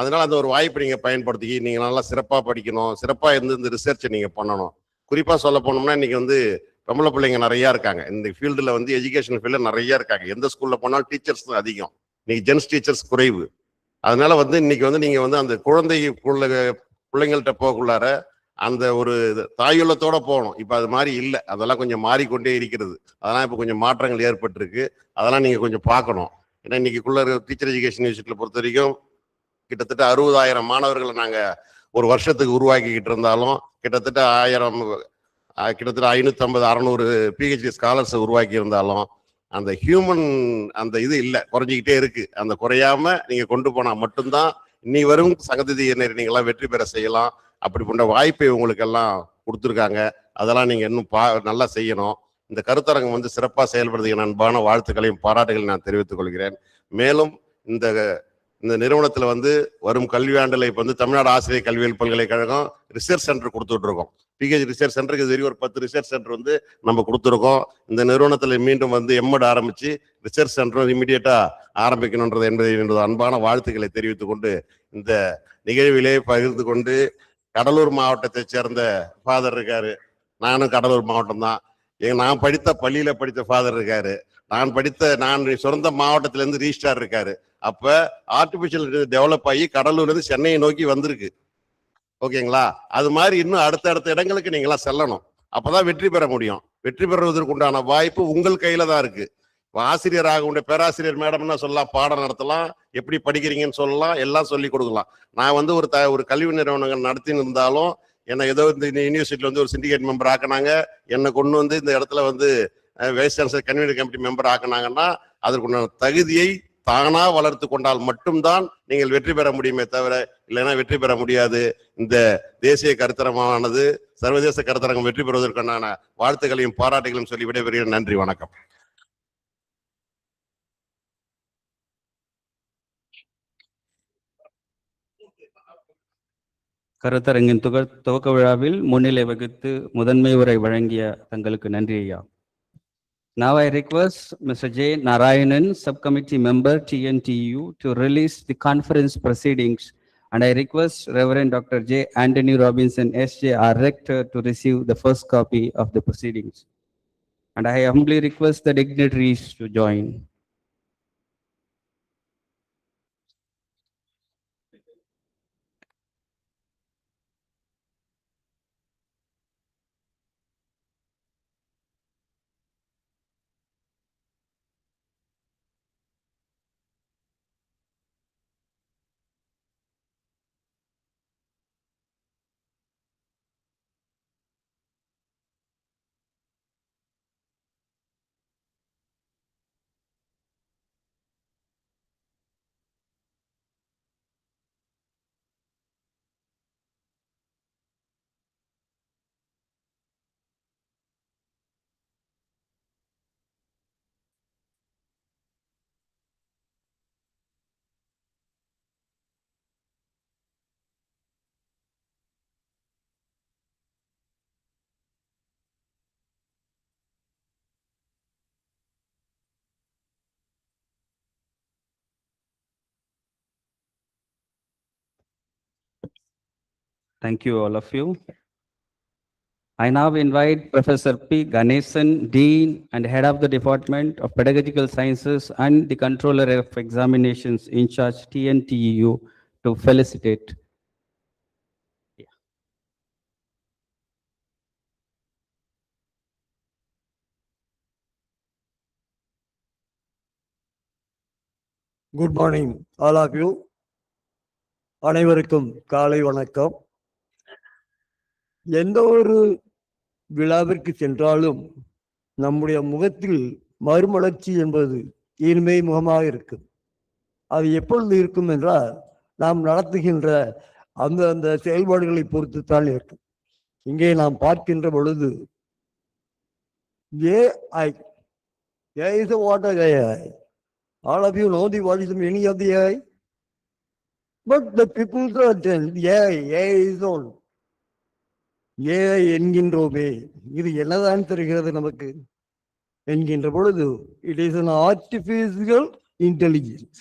அதனால அந்த ஒரு வாய்ப்பை நீங்க பயன்படுத்தி நீங்க நல்லா சிறப்பா படிக்கணும், சிறப்பா இருந்து இந்த ரிசர்ச்சை நீங்க பண்ணணும். குறிப்பா சொல்ல போனோம்னா இன்னைக்கு பொம்பளை பிள்ளைங்க நிறைய இருக்காங்க இந்த ஃபீல்டுல, எஜுகேஷன் ஃபீல்ட்ல நிறைய இருக்காங்க. எந்த ஸ்கூல்ல போனாலும் டீச்சர்ஸ் தான் அதிகம். இன்னைக்கு ஜென்ஸ் டீச்சர்ஸ் குறைவு. அதனால இன்னைக்கு நீங்க அந்த பிள்ளைங்கள்ட்ட போகக்குள்ளார அந்த ஒரு தாயுள்ளத்தோட போகணும். இப்ப அது மாதிரி இல்லை, அதெல்லாம் கொஞ்சம் மாறிக்கொண்டே இருக்கிறது. அதெல்லாம் இப்ப கொஞ்சம் மாற்றங்கள் ஏற்பட்டிருக்கு. அதெல்லாம் நீங்க கொஞ்சம் பார்க்கணும். ஏன்னா இன்னைக்குள்ள டீச்சர் எஜுகேஷன் யூனிவர்சிட்டியில பொறுத்த வரைக்கும் கிட்டத்தட்ட 60,000 மாணவர்களை நாங்க ஒரு வருஷத்துக்கு உருவாக்கிக்கிட்டு இருந்தாலும் கிட்டத்தட்ட 550-600 PhD ஸ்காலர்ஸ் உருவாக்கி இருந்தாலும் அந்த ஹியூமன் அந்த இது இல்லை, குறைஞ்சிக்கிட்டே இருக்கு. அந்த குறையாம நீங்க கொண்டு போனா மட்டும்தான் இனி வரும் சங்கதியினர் நீங்களாம் வெற்றி பெற செய்யலாம். அப்படி போன்ற வாய்ப்பை உங்களுக்கு எல்லாம் கொடுத்துருக்காங்க. அதெல்லாம் நீங்க இன்னும் நல்லா செய்யணும். இந்த கருத்தரங்கம் சிறப்பாக செயல்படுறதுக்கு அன்பான வாழ்த்துக்களையும் பாராட்டுகளையும் நான் தெரிவித்துக் கொள்கிறேன். மேலும் இந்த நிறுவனத்துல வரும் கல்வியாண்டுல இப்ப தமிழ்நாடு ஆசிரியர் கல்வியியல் பல்கலைக்கழகம் ரிசர்ச் சென்டர் கொடுத்துட்டு இருக்கோம். பிஹெச்டி ரிசர்ச் சென்டருக்கு இது ஒரு 10 ரிசர்ச் சென்டர் நம்ம கொடுத்துருக்கோம். இந்த நிறுவனத்துல மீண்டும் எம்எட் ஆரம்பிச்சு ரிசர்ச் சென்டரும் இமிடியேட்டா ஆரம்பிக்கணும்ன்றது என்பதை அன்பான வாழ்த்துக்களை தெரிவித்துக் கொண்டு இந்த நிகழ்விலே பகிர்ந்து கொண்டு கடலூர் மாவட்டத்தை சேர்ந்த ஃபாதர் இருக்காரு. நானும் கடலூர் மாவட்டம் தான். நான் படித்த பள்ளியில படித்த ஃபாதர் இருக்காரு, நான் சொந்த மாவட்டத்துல இருந்து ரீஸ்டார் இருக்காரு. அப்ப ஆர்டிபிஷியல் டெவலப் ஆகி கடலூர்ல இருந்து சென்னையை நோக்கி வந்திருக்கு. ஓகேங்களா? அது மாதிரி இன்னும் அடுத்த இடங்களுக்கு நீங்களாம் செல்லணும். அப்பதான் வெற்றி பெற முடியும். வெற்றி பெறுவதற்கு உண்டான வாய்ப்பு உங்கள் கையில தான் இருக்கு. ஆசிரியராக உண்ட பேராசிரியர் மேடம்னா சொல்லலாம், பாடம் நடத்தலாம், எப்படி படிக்கிறீங்கன்னு சொல்லலாம், எல்லாம் சொல்லி கொடுக்கலாம். நான் வந்து ஒரு கல்வி நிறுவனங்கள் நடத்தி இருந்தாலும் என்னை ஏதோ இந்த யூனிவர்சிட்டியில வந்து ஒரு சிண்டிகேட் மெம்பர் ஆக்கினாங்க, என்னை கொண்டு வந்து இந்த இடத்துல வந்து vice chancellor convener committee member ஆக்கினாங்கன்னா அதற்குண்டான தகுதியை தானா வளர்த்து கொண்டால் மட்டும்தான் நீங்கள் வெற்றி பெற முடியுமே தவிர இல்லைன்னா வெற்றி பெற முடியாது. இந்த தேசிய கருத்தரங்கமானது சர்வதேச கருத்தரங்கம் வெற்றி பெறுவதற்கான வாழ்த்துக்களையும் பாராட்டுகளையும் சொல்லி விடைபெறுகிறேன். நன்றி, வணக்கம். கருத்தரங்கின் துவக்க விழாவில் முன்னிலை வகித்து முதன்மை உரை வழங்கிய தங்களுக்கு நன்றி ஐயா. Now I request Mr. J. Narayanan, subcommittee member TNTEU, to release the conference proceedings, and I request Reverend Dr. J. Anthony Robinson, SJ, our rector, to receive the first copy of the proceedings. And I humbly request the dignitaries to join. Thank you, all of you. I now invite Professor P. Ganesan, Dean and Head of the Department of Pedagogical Sciences and the Controller of Examinations in charge TNTEU to felicitate. Good morning, all of you. அனைவருக்கும் காலை வணக்கம். எந்த ஒரு விழாவிற்கு சென்றாலும் நம்முடைய முகத்தில் மறுமலர்ச்சி என்பது இனிமை முகமாக இருக்கும். அது எப்பொழுது இருக்கும் என்றால் நாம் நடத்துகின்ற அந்த செயல்பாடுகளை பொறுத்துத்தான் இருக்கும். இங்கே நாம் பார்க்கின்ற பொழுது AI is a what AI. All of you know what is the meaning of the AI? But the people are telling AI is on. AI என்கின்றோமே, இது என்னதான் தெரிகிறது நமக்கு என்கின்ற பொழுது it is an artificial intelligence.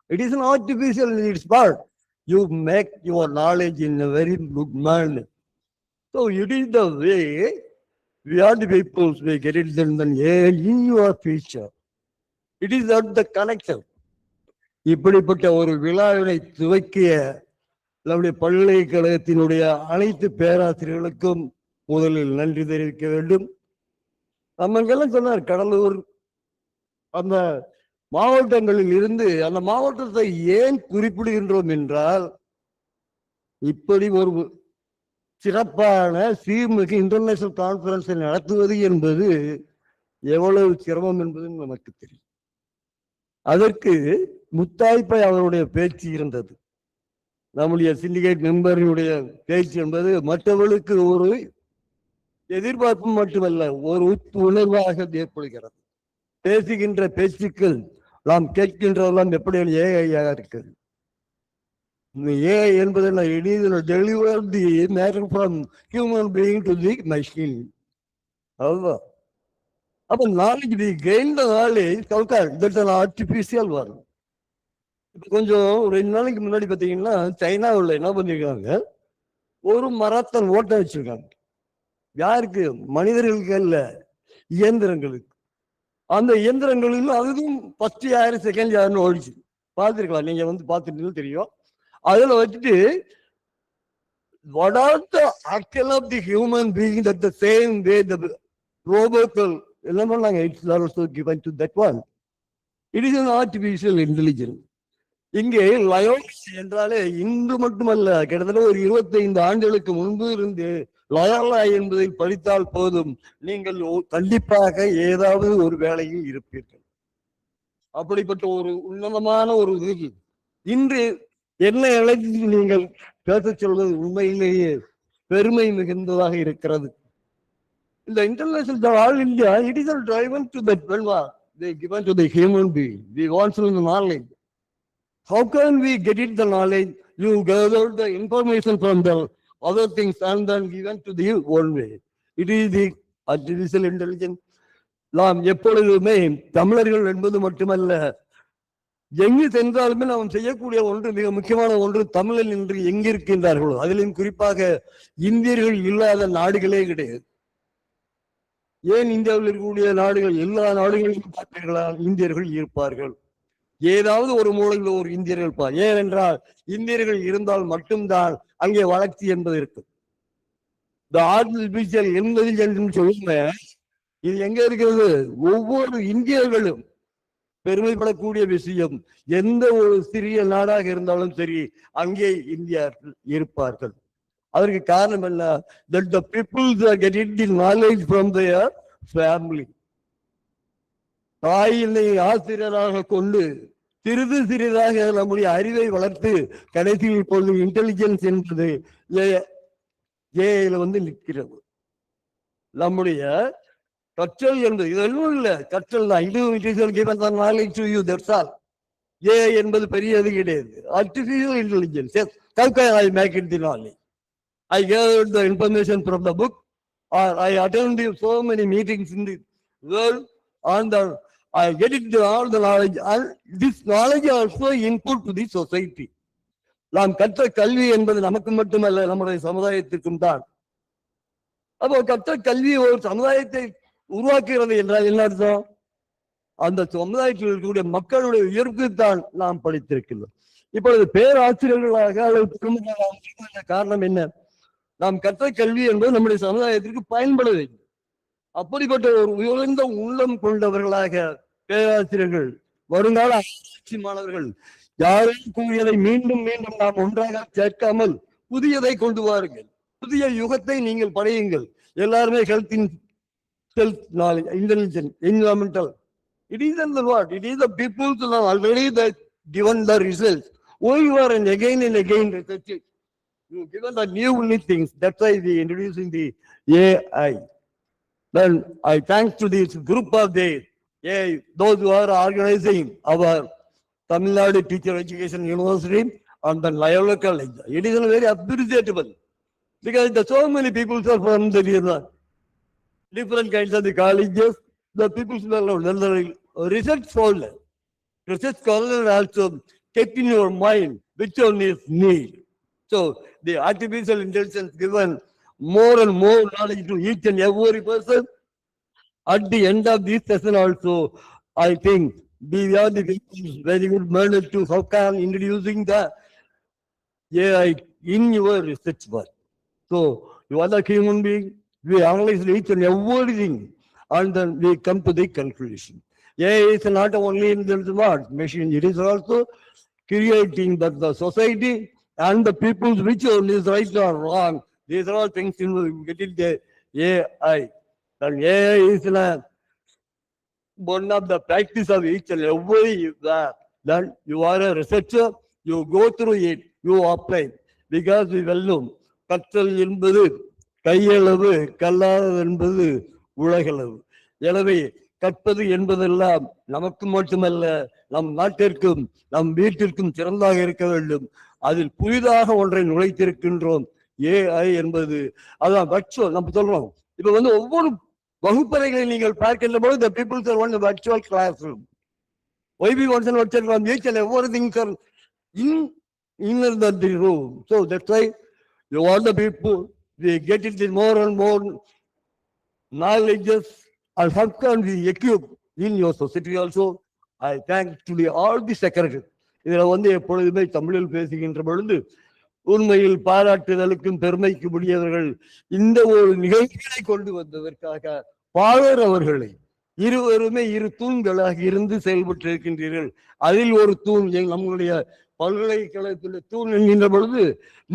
It is an artificial in its part. You make your knowledge in a very good manner. So it is the way we are the people, we get it then AI in your future. It is not the connection. இப்படிப்பட்ட ஒரு விழாவினை துவக்கிய நம்முடைய பல்கலைக்கழகத்தினுடைய அனைத்து பேராசிரியர்களுக்கும் முதலில் நன்றி தெரிவிக்க வேண்டும். நம்மெல்லாம் சொன்னார் கடலூர் அந்த மாவட்டங்களில் இருந்து அந்த மாவட்டத்தை ஏன் குறிப்பிடுகின்றோம் என்றால் இப்படி ஒரு சிறப்பான சீர்மிகு இன்டர்நேஷனல் கான்ஃபரன்ஸை நடத்துவது என்பது எவ்வளவு சிரமம் என்பது நமக்கு தெரியும். அதற்கு முத்தாய்ப்பை அவருடைய பேச்சு இருந்தது. நம்முடைய சிண்டிகேட் மெம்பருடைய பேச்சு என்பது மற்றவர்களுக்கு ஒரு எதிர்பார்ப்பு மட்டுமல்ல, ஒரு உணர்வாக ஏற்படுகிறது. பேசுகின்ற பேச்சுக்கள் நாம் கேட்கின்றதெல்லாம் எப்படி ஏஐயாக இருக்குது. ஏஐ என்பது deliver the matter from human being to the machine. அதுதான். அப்ப நாளைக்கு the gain the knowledge that an artificial வரும். இப்போ கொஞ்சம் 2 நாளைக்கு முன்னாடி பார்த்தீங்கன்னா சைனாவில் என்ன பண்ணிருக்காங்க, ஒரு மராத்தான் ஓட்டம் வச்சிருக்காங்க. யாருக்கு? மனிதர்களுக்கு அல்ல, இயந்திரங்களுக்கு. அந்த இயந்திரங்களிலும் அதுவும் ஃபர்ஸ்ட் யாரு செகண்ட் யாருன்னு ஓடிச்சு. பார்த்துருக்கலாம், நீங்க வந்து பார்த்துட்டு தெரியும். அதுல வச்சுட்டு what are the actual of the human being that the same way the robocal எல்லாம் பண்ணாங்க. It's also given to that one. It is an artificial intelligence. இங்கே லயோலா என்றாலே இன்று மட்டுமல்ல, கிட்டத்தட்ட ஒரு 25 ஆண்டுகளுக்கு முன்பு இருந்து லயோலா என்பதை படித்தால் போதும், நீங்கள் கண்டிப்பாக ஏதாவது ஒரு வேலையில் இருப்பீர்கள். அப்படிப்பட்ட ஒரு உன்னதமான ஒரு இது இன்று என்ன அழைத்து நீங்கள் பேசச் சொல்வது உண்மையிலேயே பெருமை மிகுந்ததாக இருக்கிறது. இந்த international all India it is driven to that welfare they given to the human being. We want to know knowledge. How can we get it the knowledge? You gather the information from the other things and then given to the one way. It is the artificial intelligence. நாம் எப்பொழுதுமே தமிழர்கள் என்பது மட்டுமல்ல, எங்கு சென்றாலுமே நாம் செய்யக்கூடிய ஒன்று, மிக முக்கியமான ஒன்று, தமிழன் என்று எங்கிருக்கின்றார்களோ அதிலும் குறிப்பாக இந்தியர்கள் இல்லாத நாடுகளே கிடையாது. ஏன் இந்தியாவில் இருக்கக்கூடிய நாடுகள், எல்லா நாடுகளிலும் பார்த்தீர்களா இந்தியர்கள் இருப்பார்கள். ஏதாவது ஒரு மூலையில் ஒரு இந்தியர்கள் இருப்பார். ஏனென்றால் இந்தியர்கள் இருந்தால் மட்டும்தான் அங்கே வளர்ச்சி என்பது இருக்கு. இந்த ஆர்டிபிஷியல் இன்டெலிஜென்ஸ் சொல்லுங்க, இது எங்க இருக்கிறது? ஒவ்வொரு இந்தியர்களும் பெருமைப்படக்கூடிய விஷயம். எந்த ஒரு சிறிய நாடாக இருந்தாலும் சரி, அங்கே இந்தியர்கள் இருப்பார்கள். அதற்கு காரணம் என்ன? That the people are getting the knowledge from their family. தாயினை ஆசிரியராக கொண்டு சிறிது சிறிதாக நம்முடைய அறிவை வளர்த்து கடைசியில் இப்பொழுது இன்டெலிஜென்ஸ் என்பது ஏஐல வந்து நிற்கிறது. நம்முடைய கற்றல் என்பது இதெல்லாம் இல்ல, கற்றல் தான். ஏஐ என்பது பெரியது கிடையாது. Artificial intelligence. How can I make it the knowledge? I gathered the information from the book, or I attended so many meetings in the world, and I get it all the knowledge, and this knowledge also input to the society. நாம் கற்ற கல்வி என்பது நமக்கு மட்டுமல்ல, நம்முடைய சமுதாயத்திற்கும் தான். அப்போ கற்ற கல்வி ஒரு சமுதாயத்தை உருவாக்குகிறது என்றால் என்ன அர்த்தம்? அந்த சமுதாயத்தில் இருக்கக்கூடிய மக்களுடைய உயர்வுக்கு தான் நாம் படித்திருக்கிறோம். இப்பொழுது பேராசிரியர்களாக அல்லது காரணம் என்ன? நாம் கற்ற கல்வி என்பது நம்முடைய சமுதாயத்திற்கு பயன்பட வேண்டும். அப்படிப்பட்ட ஒரு உயர்ந்த உள்ளம் கொண்டவர்களாக பேராசிரியர்கள், வருங்கால ஆராய்ச்சி மாணவர்கள் யாரும் கூறியதை மீண்டும் மீண்டும் நாம் ஒன்றாக சேர்க்காமல் புதியதை கொண்டு வாருங்கள். புதிய யுகத்தை நீங்கள் படையுங்கள். எல்லாருமே self knowledge, intelligence, environmental. It is the what? It is the people who are already given the results. Over and again research it. You given the new things. That's why we introducing the AI. Then I thanks to this group of the AI, those who are organizing our Tamil Nadu Teacher Education University and the LOYOLA College. It is very appreciable because so many people are from the different kinds of the colleges. The people are research folder. Research scholar also kept in your mind which one is need. So the artificial intelligence given more and more knowledge to each and every person. At the end of this session also, I think we are the very good manner to how can introducing the AI in your research work. So you are the human being, we analyze each and everything, and then we come to the conclusion. AI is not only in the smart machine, it is also creating that the society and the people which one is right or wrong. These are all things in getting the AI. And AI is one of the practice of each and every then you are a researcher, you go through it, you apply. Because we well know, கற்றல் என்பது கையளவு, கல்லாதது என்பது உலகளவு. எனவே கற்பது என்பதெல்லாம் நமக்கு மட்டுமல்ல, நம் நாட்டிற்கும் நம் வீட்டிற்கும் சிறந்தாக இருக்க வேண்டும். அதில் புதிதாக ஒன்றை நுழைத்திருக்கின்றோம். AI என்பது அதான் வர்ச்சுவல். நம்ம சொல்றோம், இப்ப வந்து ஒவ்வொரு வகுப்பறைகளை நீங்கள் பார்க்கின்ற போது the people are on the virtual classroom. Why we want to virtual classroom? Each and everything are in the room. So that's why you are the people. We get it more and more knowledges and how can we equip in your society also. I thank to all the secretary. இதுல எப்பொழுதுமே தமிழில் பேசுகின்ற பொழுது உண்மையில் பாராட்டுதலுக்கும் பெருமைக்கு உரியவர்கள் இந்த ஒரு நிகழ்ச்சியை கொண்டு வந்ததற்காக பாலர் அவர்களை இருவருமே இரு தூண்களாக இருந்து செயல்பட்டு இருக்கின்றீர்கள். அதில் ஒரு தூண் நம்முடைய பல்கலைக்கழகத்தில் தூண் என்கின்ற பொழுது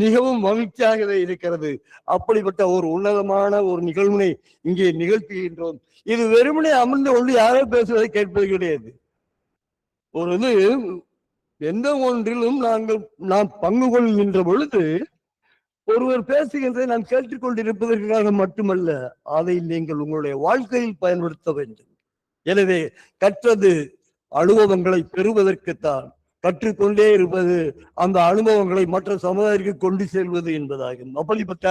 மிகவும் மகிழ்ச்சியாகவே இருக்கிறது. அப்படிப்பட்ட ஒரு உன்னதமான ஒரு நிகழ்வினை இங்கே நிகழ்த்துகின்றோம். இது வெறுமனே அமர்ந்து கொண்டு யாரோ பேசுவதை கேட்பது கிடையாது. ஒரு எந்த ஒன்றிலும் நாம் பங்கு கொள்கின்ற பொழுது ஒருவர் பேசுகின்றதை நாம் கேட்டுக்கொண்டிருப்பதற்காக மட்டுமல்ல, அதை நீங்கள் உங்களுடைய வாழ்க்கையில் பயன்படுத்த வேண்டும். எனவே கற்றது அனுபவங்களை பெறுவதற்குத்தான். கற்றுக்கொண்டே இருப்பது அந்த அனுபவங்களை மற்ற சமுதாயத்திற்கு கொண்டு செல்வது என்பதாகும். அப்படிப்பட்ட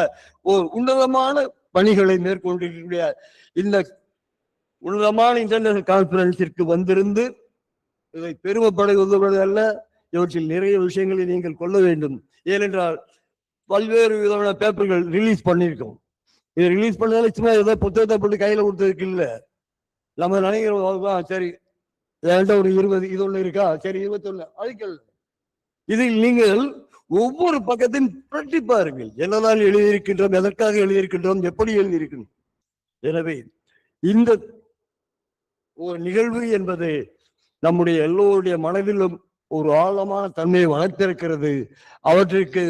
ஒரு உன்னதமான பணிகளை மேற்கொண்டிருக்கக்கூடிய இந்த உன்னதமான இன்டர்நேஷனல் கான்ஃபரன்ஸிற்கு வந்திருந்து இதை பெருமைப்படுவது அல்ல, இவற்றில் நிறைய விஷயங்களை நீங்கள் கொள்ள வேண்டும். ஏனென்றால் பல்வேறு விதமான பேப்பர்கள் ரிலீஸ் பண்ணியிருக்கோம். இதை ரிலீஸ் பண்ணதால சும்மா ஏதோ புத்தகத்தை போட்டு கையில கொடுத்ததுக்கு இல்லை. நம்ம நினைக்கிறோம் சரி என்கிட்ட ஒரு 20 இது ஒண்ணு இருக்கா, சரி 21 அதுக்கு இதில் நீங்கள் ஒவ்வொரு பக்கத்தையும் புரட்டி பாருங்கள். என்னதான் எழுதியிருக்கின்றோம், எதற்காக எழுதியிருக்கின்றோம், எப்படி எழுதியிருக்கின்றோம். எனவே இந்த ஒரு நிகழ்வு என்பது நம்முடைய எல்லோருடைய மனதிலும் ஒரு ஆழமான தன்மையை வளர்த்திருக்கிறது. அவற்றிற்கு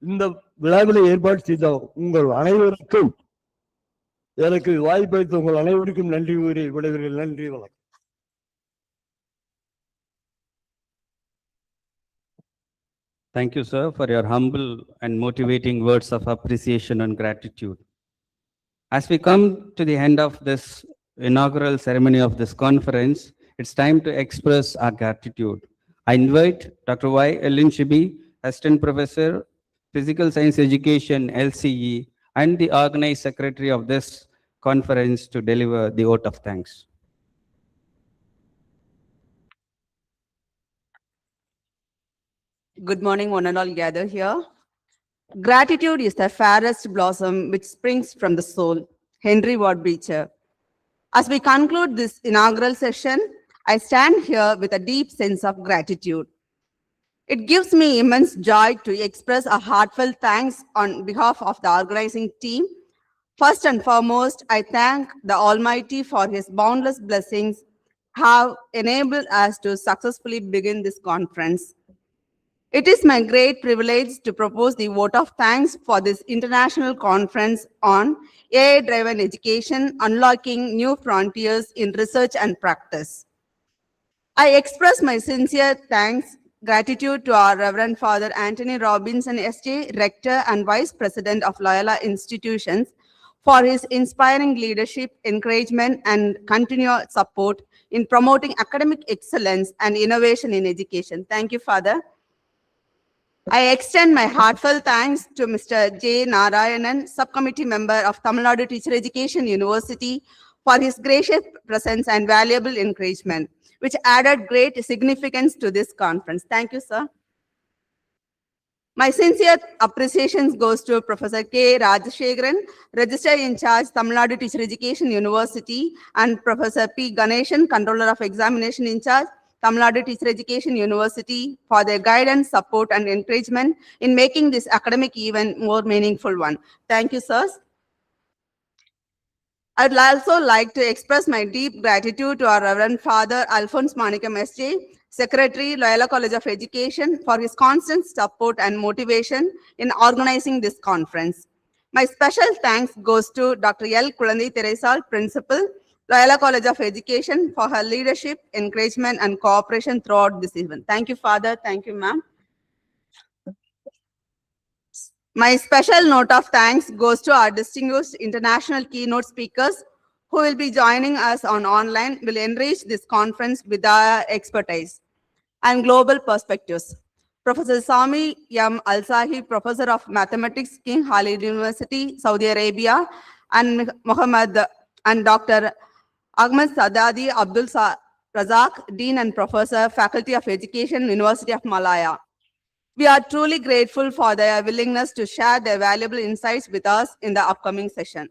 இந்த விழாவினை ஏற்பாடு செய்த உங்கள் அனைவருக்கும், எனக்கு வாய்ப்பளித்த உங்கள் அனைவருக்கும் நன்றி கூறி விடைபெறுகிறேன். நன்றி, வணக்கம். Thank you, sir, for your humble and motivating words of appreciation and gratitude. As we come to the end of this inaugural ceremony of this conference, it's time to express our gratitude. I invite Dr. Y. Ellen Shibi, Assistant Professor, Physical Science Education, LCE, and the organized secretary of this conference to deliver the vote of thanks. Good morning, one and all gathered here. Gratitude is the fairest blossom which springs from the soul. Henry Ward Beecher. As we conclude this inaugural session, I stand here with a deep sense of gratitude. It gives me immense joy to express a heartfelt thanks on behalf of the organizing team. First and foremost, I thank the Almighty for His boundless blessings have enabled us to successfully begin this conference. It is my great privilege to propose the vote of thanks for this international conference on AI-driven education, unlocking new frontiers in research and practice. I express my sincere gratitude to our Reverend Father Anthony Robinson, SJ, Rector and Vice President of LOYOLA Institutions, for his inspiring leadership, encouragement, and continued support in promoting academic excellence and innovation in education. Thank you, Father. I extend my heartfelt thanks to Mr. J. Narayanan, subcommittee member of Tamil Nadu Teacher Education University, for his gracious presence and valuable encouragement, which added great significance to this conference. Thank you, sir. My sincere appreciations goes to Professor K. Rajashekharan, Registrar in Charge, Tamil Nadu Teacher Education University, and Professor P. Ganeshan, Controller of Examination in Charge, Tamil Nadu Teacher Education University, for their guidance, support, and encouragement in making this academic event more meaningful one. Thank you, sirs. I'd also like to express my deep gratitude to our Reverend Father Alphonse Manikam, SJ, Secretary, Loyola College of Education, for his constant support and motivation in organizing this conference. My special thanks goes to Dr. L. Kulandi Teresal, Principal, Loyola College of Education, for her leadership, encouragement, and cooperation throughout this event. Thank you, Father. Thank you, ma'am. My special note of thanks goes to our distinguished international keynote speakers who will be joining us online, will enrich this conference with their expertise and global perspectives. Professor Sami M. Al-Sahib, Professor of Mathematics, King Khalid University, Saudi Arabia, and Muhammad and Dr. Ahmed Sadadi Abdul Razak, Dean and Professor, Faculty of Education, University of Malaya. We are truly grateful for their willingness to share their valuable insights with us in the upcoming session.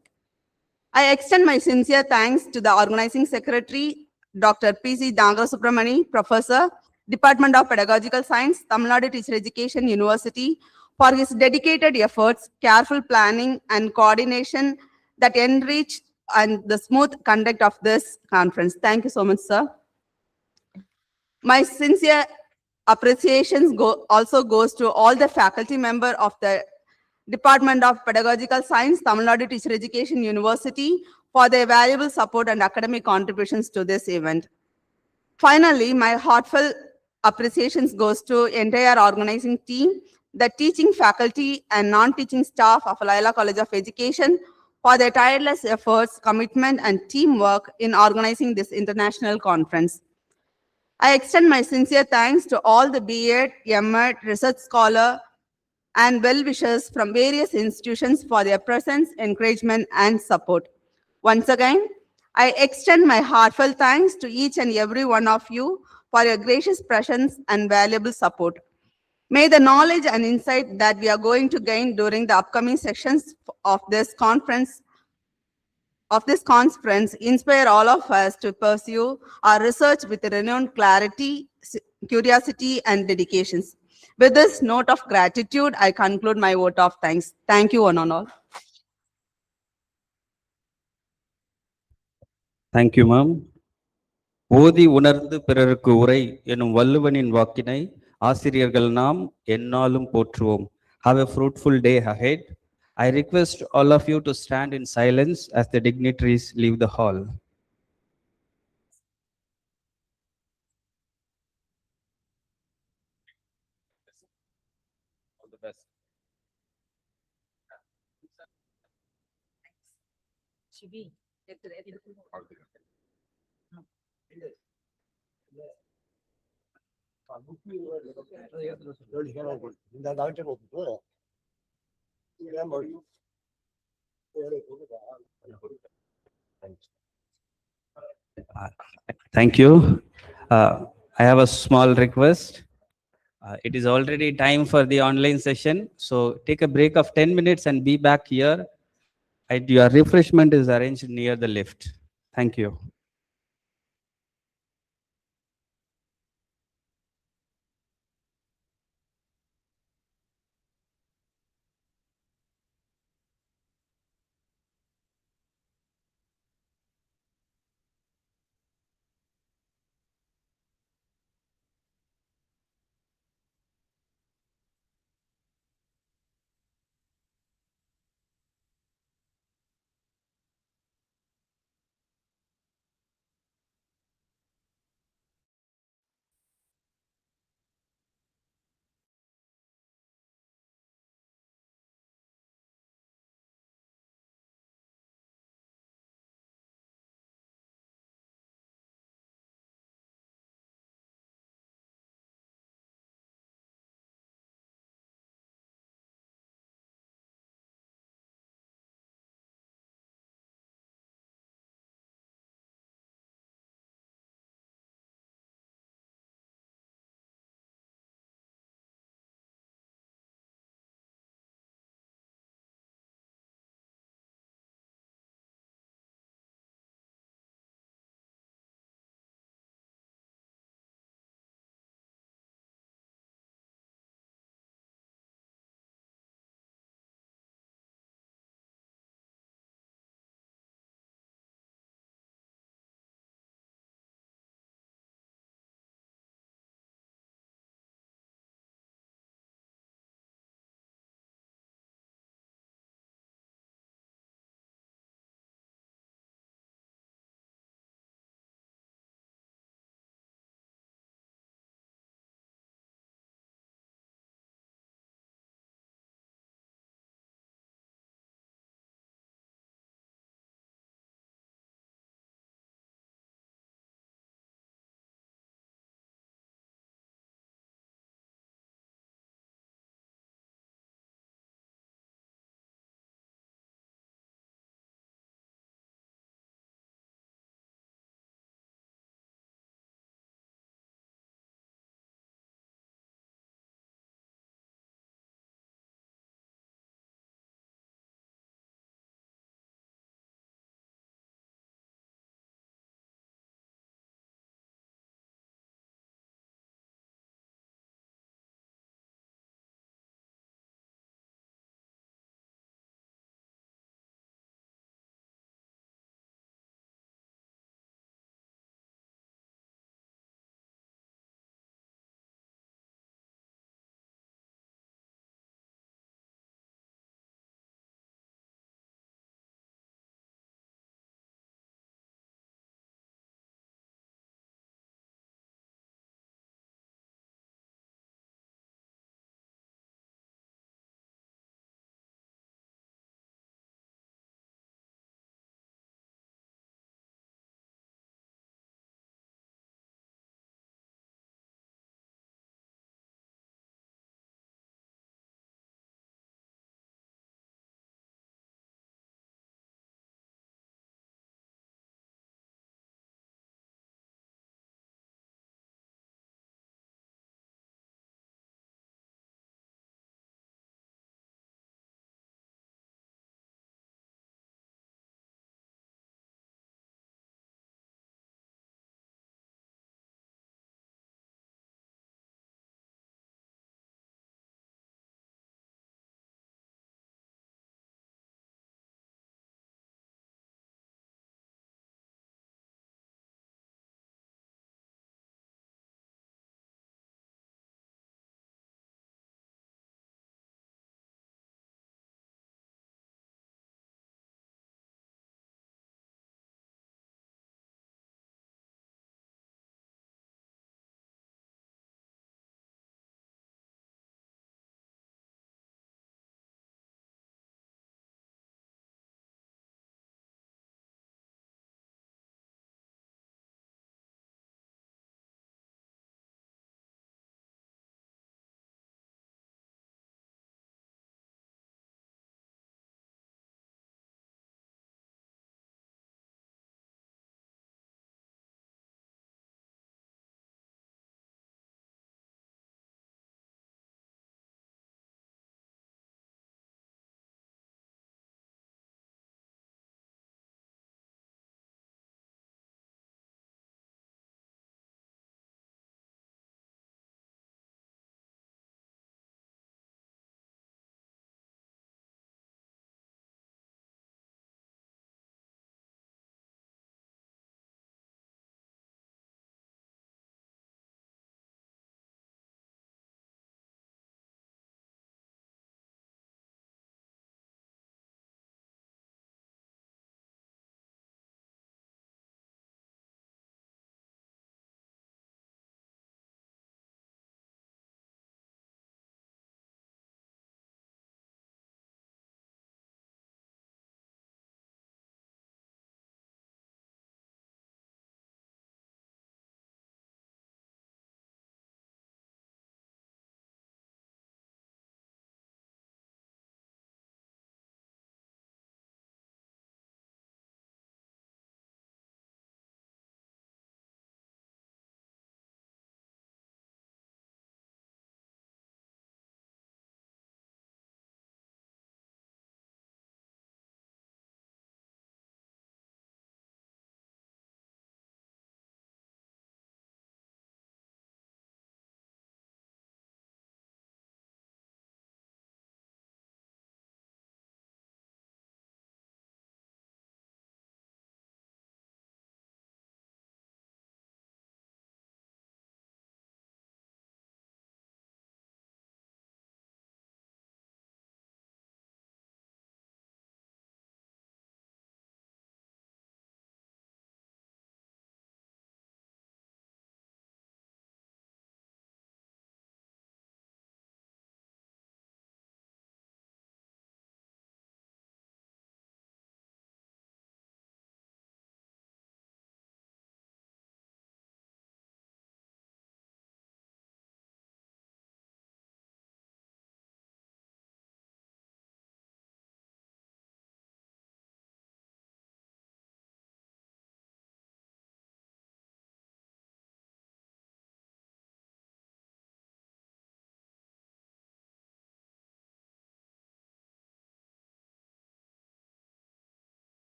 I extend my sincere thanks to the organizing secretary, Dr. P.C. Dangasubramani, Professor, Department of Pedagogical Science, Tamil Nadu Teacher Education University, for his dedicated efforts, careful planning, and coordination that enrich and the smooth conduct of this conference. Thank you so much, sir. My sincere appreciations also goes to all the faculty member of the Department of Pedagogical Science, Tamil Nadu Teacher Education University, for their valuable support and academic contributions to this event. Finally, my heartfelt appreciations goes to entire organizing team, the teaching faculty and non-teaching staff of LOYOLA College of Education for their tireless efforts, commitment, and teamwork in organizing this international conference. I extend my sincere thanks to all the B.Ed, M.Ed, research scholar, and well-wishers from various institutions for their presence, encouragement, and support. Once again, I extend my heartfelt thanks to each and every one of you for your gracious presence and valuable support. May the knowledge and insight that we are going to gain during the upcoming sessions of this conference inspire all of us to pursue our research with renowned clarity, curiosity, and dedications. With this note of gratitude, I conclude my vote of thanks. Thank you, one and all. Thank you, ma'am. ஓதி உணர்ந்து பிறருக்கு உரை எனும் வள்ளுவனின் வாக்கினை ஆசிரியர்கள் நாம் எந்நாளும் போற்றுவோம். Have a fruitful day ahead. I request all of you to stand in silence as the dignitaries leave the hall. All the best. Thank you. I have a small request. It is already time for the online session. So take a break of 10 minutes and be back here. And your refreshment is arranged near the lift. Thank you.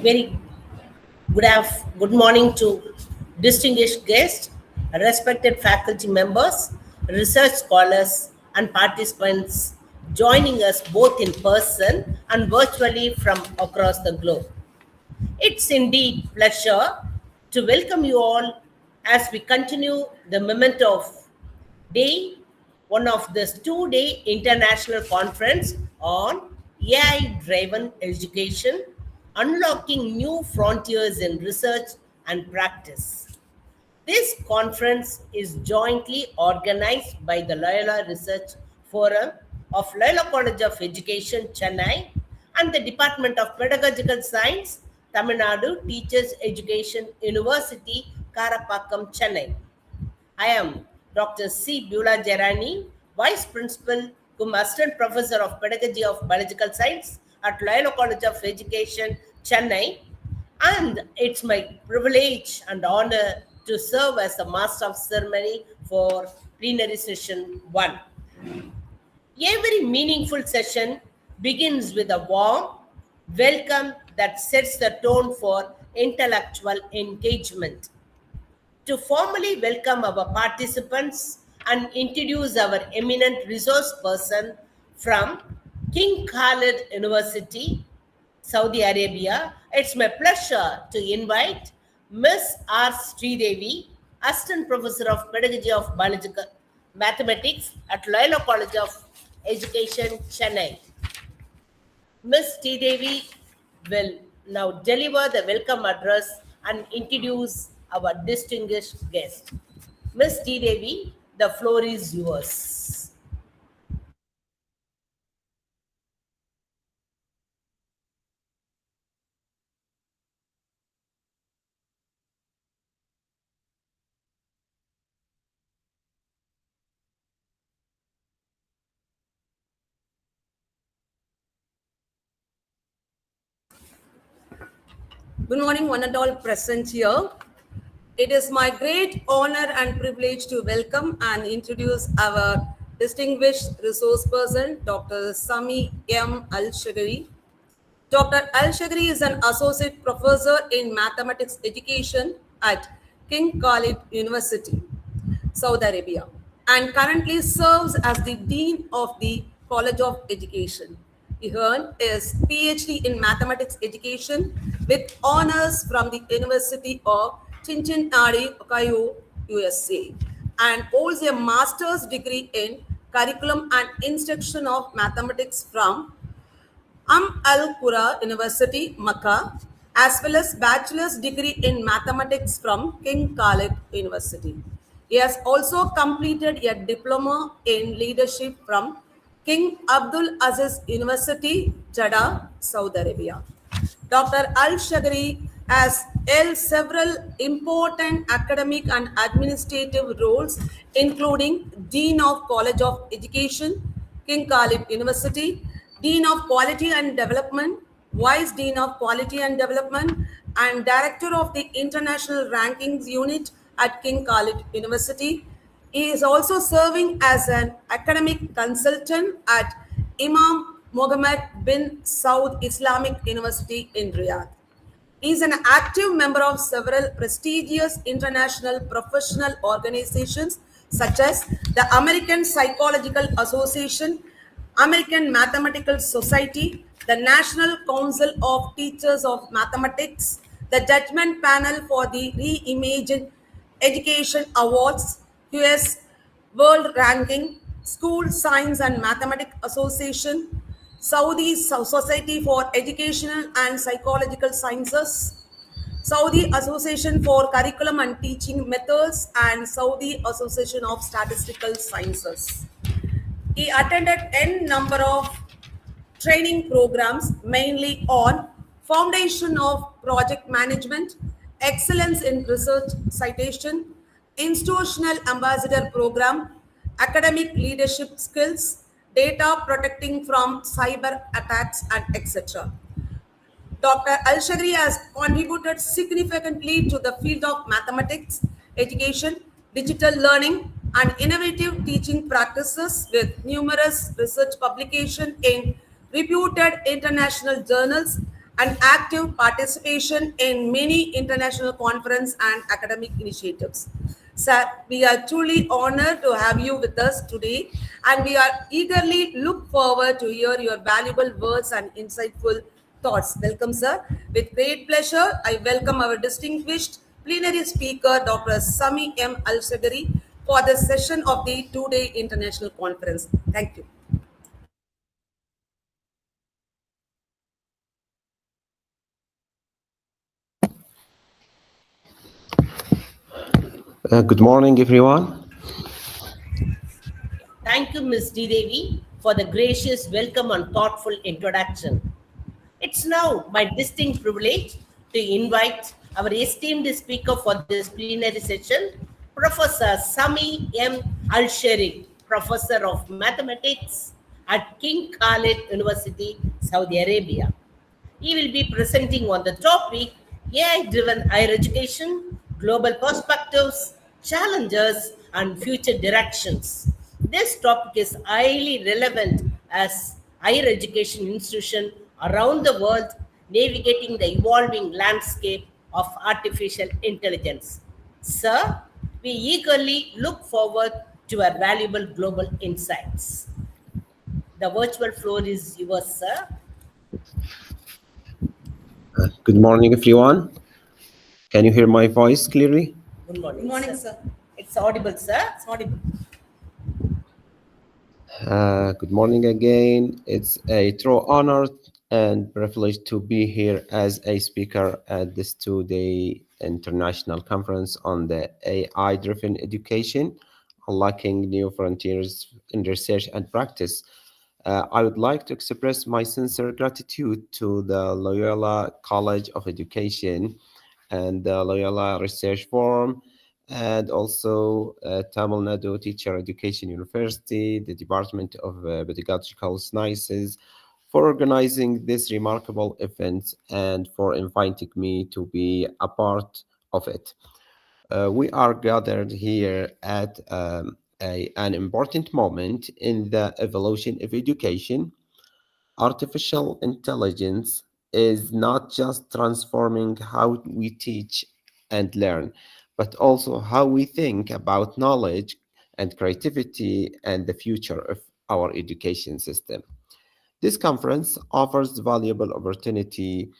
Very good morning to distinguished guests, respected faculty members, research scholars, and participants joining us both in person and virtually from across the globe. It's indeed pleasure to welcome you all as we continue the memento of day one of this two-day international conference on AI-driven education, unlocking new frontiers in research and practice. This conference is jointly organized by the Loyola Research Forum of Loyola College of Education, Chennai, and the Department of Pedagogical Science, Tamil Nadu Teachers Education University, Karapakkam, Chennai. I am Dr. C. Beulah Jerani, Vice Principal, cum Assistant Professor of Pedagogy of Biological Science at Loyola College of Education, Chennai. And it's my privilege and honor to serve as the Master of Ceremony for Plenary Session 1. Every meaningful session begins with a warm welcome that sets the tone for intellectual engagement. To formally welcome our participants and introduce our eminent resource person from King Khalid University, Saudi Arabia, it's my pleasure to invite Ms. R. Sridevi, Assistant Professor of Pedagogy of Biological Mathematics at Loyola College of Education, Chennai. Ms. Sridevi will now deliver the welcome address and introduce our distinguished guest. Ms. Sridevi, the floor is yours. Good morning, one and all present here. It is my great honor and privilege to welcome and introduce our distinguished resource person, Dr. Sami M. Al-Shagari. Dr. Al-Shagari is an associate professor in mathematics education at King Khalid University, Saudi Arabia, and currently serves as the Dean of the College of Education. He earned his PhD in mathematics education with honors from the University of Cincinnati, Ohio, USA, and holds a master's degree in curriculum and instruction of mathematics from Al-Qura University, Makkah, as well as bachelor's degree in mathematics from King Khalid University. He has also completed a diploma in leadership from King Abdul Aziz University, Jeddah, Saudi Arabia. Dr. Al-Shagari has held several important academic and administrative roles, including Dean of College of Education, King Khalid University, Dean of Quality and Development, Vice Dean of Quality and Development, and Director of the International Rankings Unit at King Khalid University. He is also serving as an academic consultant at Imam Mohammed bin Saud Islamic University in Riyadh. He is an active member of several prestigious international professional organizations such as the American Psychological Association, American Mathematical Society, the National Council of Teachers of Mathematics, the Judgment Panel for the Reimagined Education Awards, US World Ranking, School Science and Mathematics Association, Saudi Society for Educational and Psychological Sciences, Saudi Association for Curriculum and Teaching Methods, and Saudi Association of Statistical Sciences. He attended n number of training programs, mainly on foundation of project management, excellence in research citation, institutional ambassador program, academic leadership skills, data protecting from cyber attacks, and etc. Dr. Al-Shagari has contributed significantly to the field of mathematics, education, digital learning, and innovative teaching practices with numerous research publications in reputed international journals and active participation in many international conference and academic initiatives. Sir, we are truly honored to have you with us today, and we are eagerly look forward to hear your valuable words and insightful thoughts. Welcome, sir. With great pleasure, I welcome our distinguished plenary speaker, Dr. Sami M. Al-Shagari, for the session of the two-day international conference. Thank you. Good morning, everyone. Thank you, Ms. D. Devi, for the gracious welcome and thoughtful introduction. It's now my distinct privilege to invite our esteemed speaker for this plenary session, Professor Sami M. Al-Sharif, Professor of Mathematics at King Khalid University, Saudi Arabia. He will be presenting on the topic AI-driven higher education, global perspectives, challenges, and future directions. This topic is highly relevant as higher education institutions around the world navigating the evolving landscape of artificial intelligence. Sir, we eagerly look forward to our valuable global insights. The virtual floor is yours, sir. Good morning, everyone. Can you hear my voice clearly? Good morning. Good morning, sir. It's audible, sir. It's audible. Good morning again. It's a true honor and privilege to be here as a speaker at this two-day international conference on the AI-driven education, unlocking new frontiers in research and practice. I would like to express my sincere gratitude to the Loyola College of Education and the Loyola Research Forum, and also Tamil Nadu Teacher Education University, the Department of Pedagogical Sciences, for organizing this remarkable event and for inviting me to be a part of it. We are gathered here at an important moment in the evolution of education. Artificial intelligence is not just transforming how we teach and learn, but also how we think about knowledge and creativity and the future of our education system. This conference offers valuable opportunity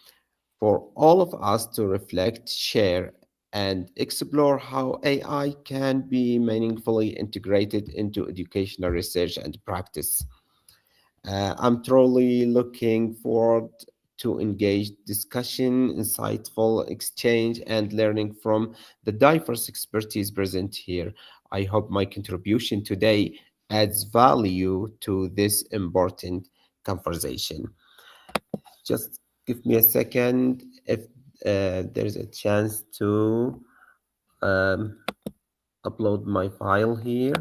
for all of us to reflect, share, and explore how AI can be meaningfully integrated into educational research and practice. I'm truly looking forward to engage discussion, insightful exchange, and learning from the diverse expertise present here. I hope my contribution today adds value to this important conversation. Just give me a second if there's a chance to upload my file here.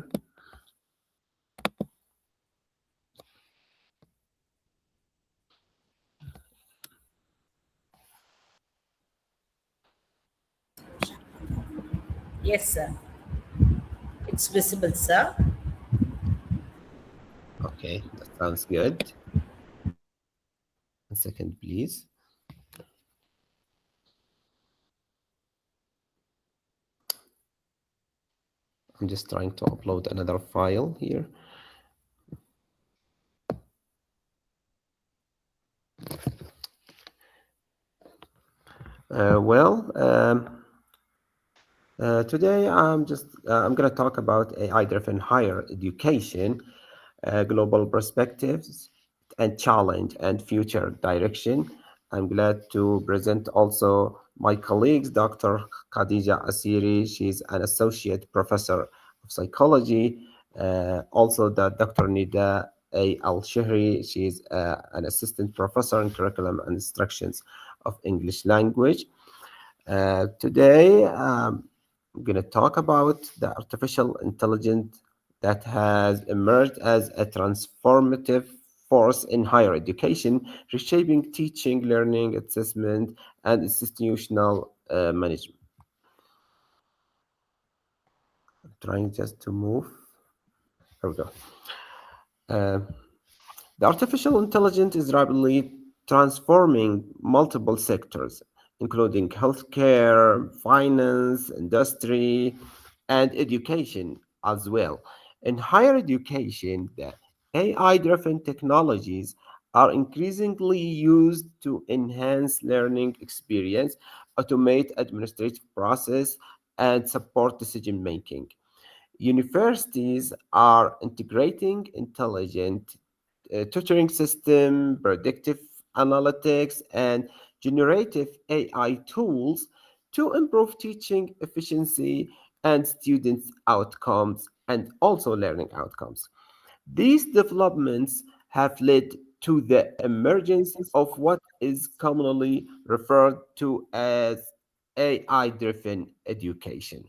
Yes, sir. It's visible, sir. Okay, that sounds good. A second, please. I'm just trying to upload another file here. Today I'm going to talk about AI-driven higher education, global perspectives and challenge and future direction. I'm glad to present also my colleagues, Dr. Khadija Asiri. She's an associate professor of psychology. Also, Dr. Nida A. Al-Shahri. She's an assistant professor in curriculum and instructions of English language. Today, I'm going to talk about the artificial intelligence that has emerged as a transformative force in higher education, reshaping teaching, learning, assessment, and institutional management. I'm trying just to move. Here we go. The artificial intelligence is rapidly transforming multiple sectors, including healthcare, finance, industry, and education as well. In higher education, the AI-driven technologies are increasingly used to enhance learning experience, automate administrative process, and support decision making. Universities are integrating intelligent tutoring system, predictive analytics, and generative AI tools to improve teaching efficiency and students' outcomes and also learning outcomes. These developments have led to the emergence of what is commonly referred to as AI-driven education.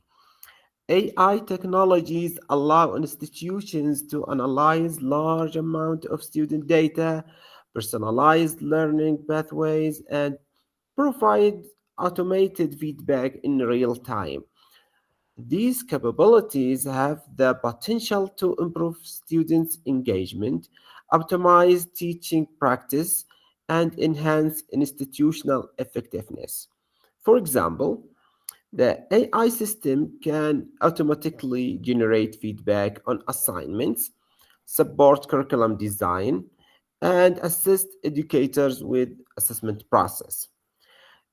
AI technologies allow institutions to analyze large amount of student data, personalized learning pathways, and provide automated feedback in real time. These capabilities have the potential to improve students' engagement, optimize teaching practice, and enhance institutional effectiveness. For example, the AI system can automatically generate feedback on assignments, support curriculum design, and assist educators with assessment process.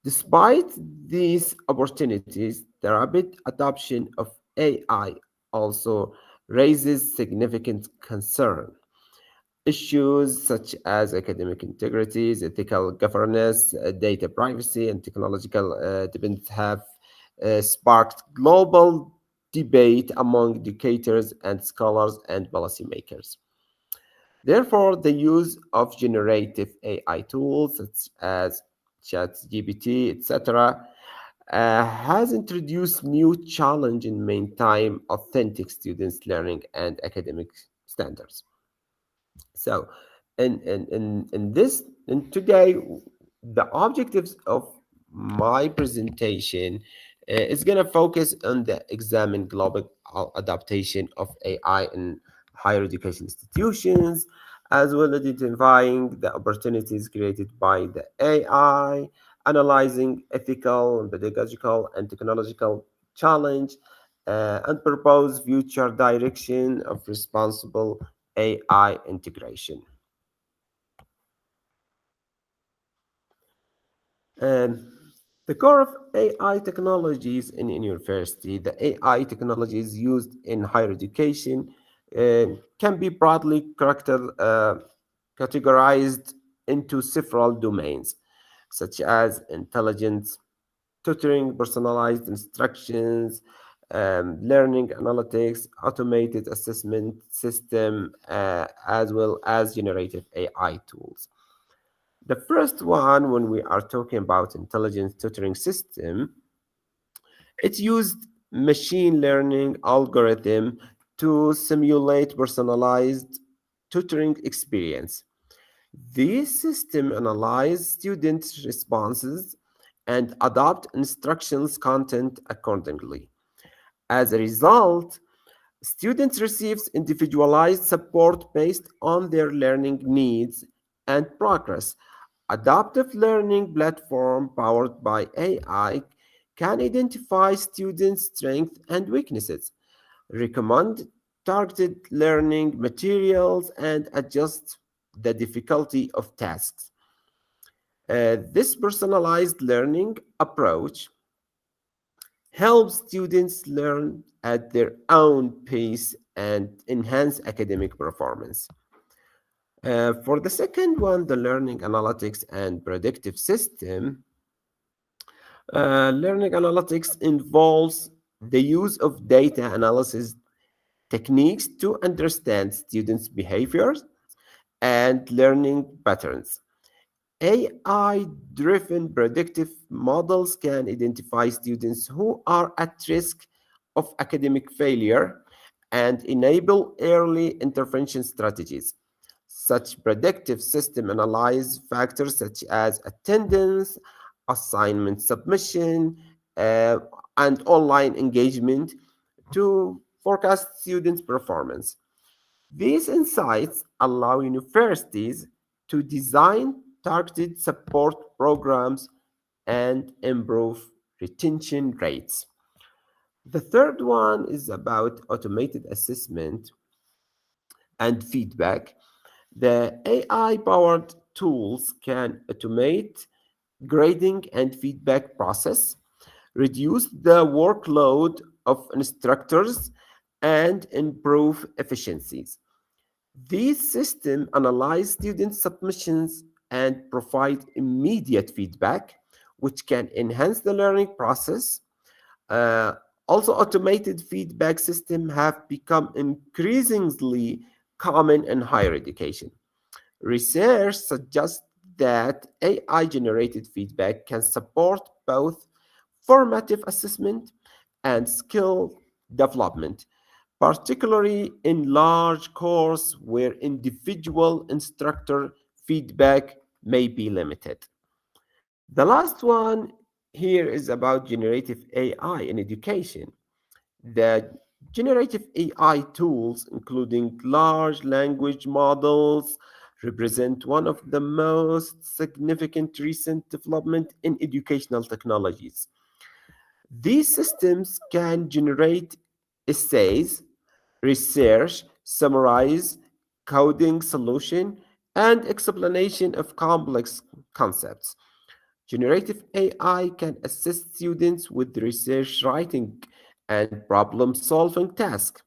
Despite these opportunities, the rapid adoption of AI also raises significant concern. Issues such as academic integrity, ethical governance, data privacy, and technological dependence have sparked global debate among educators and scholars and policymakers. Therefore, the use of generative AI tools such as ChatGPT, etc., has introduced new challenge in maintain authentic students' learning and academic standards. So, in today, the objectives of my presentation is going to focus on the examine global adaptation of AI in higher education institutions, as well as identifying the opportunities created by the AI, analyzing ethical, pedagogical, and technological challenge, and propose future direction of responsible AI integration. And the core of AI technologies in university, the AI technologies used in higher education can be broadly categorized into several domains, such as intelligence, tutoring, personalized instructions, learning analytics, automated assessment system, as well as generative AI tools. The first one, when we are talking about intelligence tutoring system, it used machine learning algorithm to simulate personalized tutoring experience. This system analyzes students' responses and adapt instructions content accordingly. As a result, students receive individualized support based on their learning needs and progress. Adaptive learning platform powered by AI can identify students' strengths and weaknesses, recommend targeted learning materials, and adjust the difficulty of tasks. This personalized learning approach helps students learn at their own pace and enhance academic performance. For the second one, the learning analytics and predictive system, learning analytics involves the use of data analysis techniques to understand students' behaviors and learning patterns. AI-driven predictive models can identify students who are at risk of academic failure and enable early intervention strategies. Such predictive system analyze factors such as attendance, assignment submission, and online engagement to forecast students' performance. These insights allow universities to design targeted support programs and improve retention rates. The third one is about automated assessment and feedback. The AI-powered tools can automate grading and feedback process, reduce the workload of instructors, and improve efficiencies. These systems analyze student submissions and provide immediate feedback, which can enhance the learning process. Uh, Also, automated feedback systems have become increasingly common in higher education. Research suggests that AI-generated feedback can support both formative assessment and skill development, particularly in large courses where individual instructor feedback may be limited. The last one here is about generative AI in education. The generative AI tools, including large language models, represent one of the most significant recent development in educational technologies. These systems can generate essays, research, summarize, coding solution, and explanation of complex concepts. Generative AI can assist students with research writing and problem-solving tasks.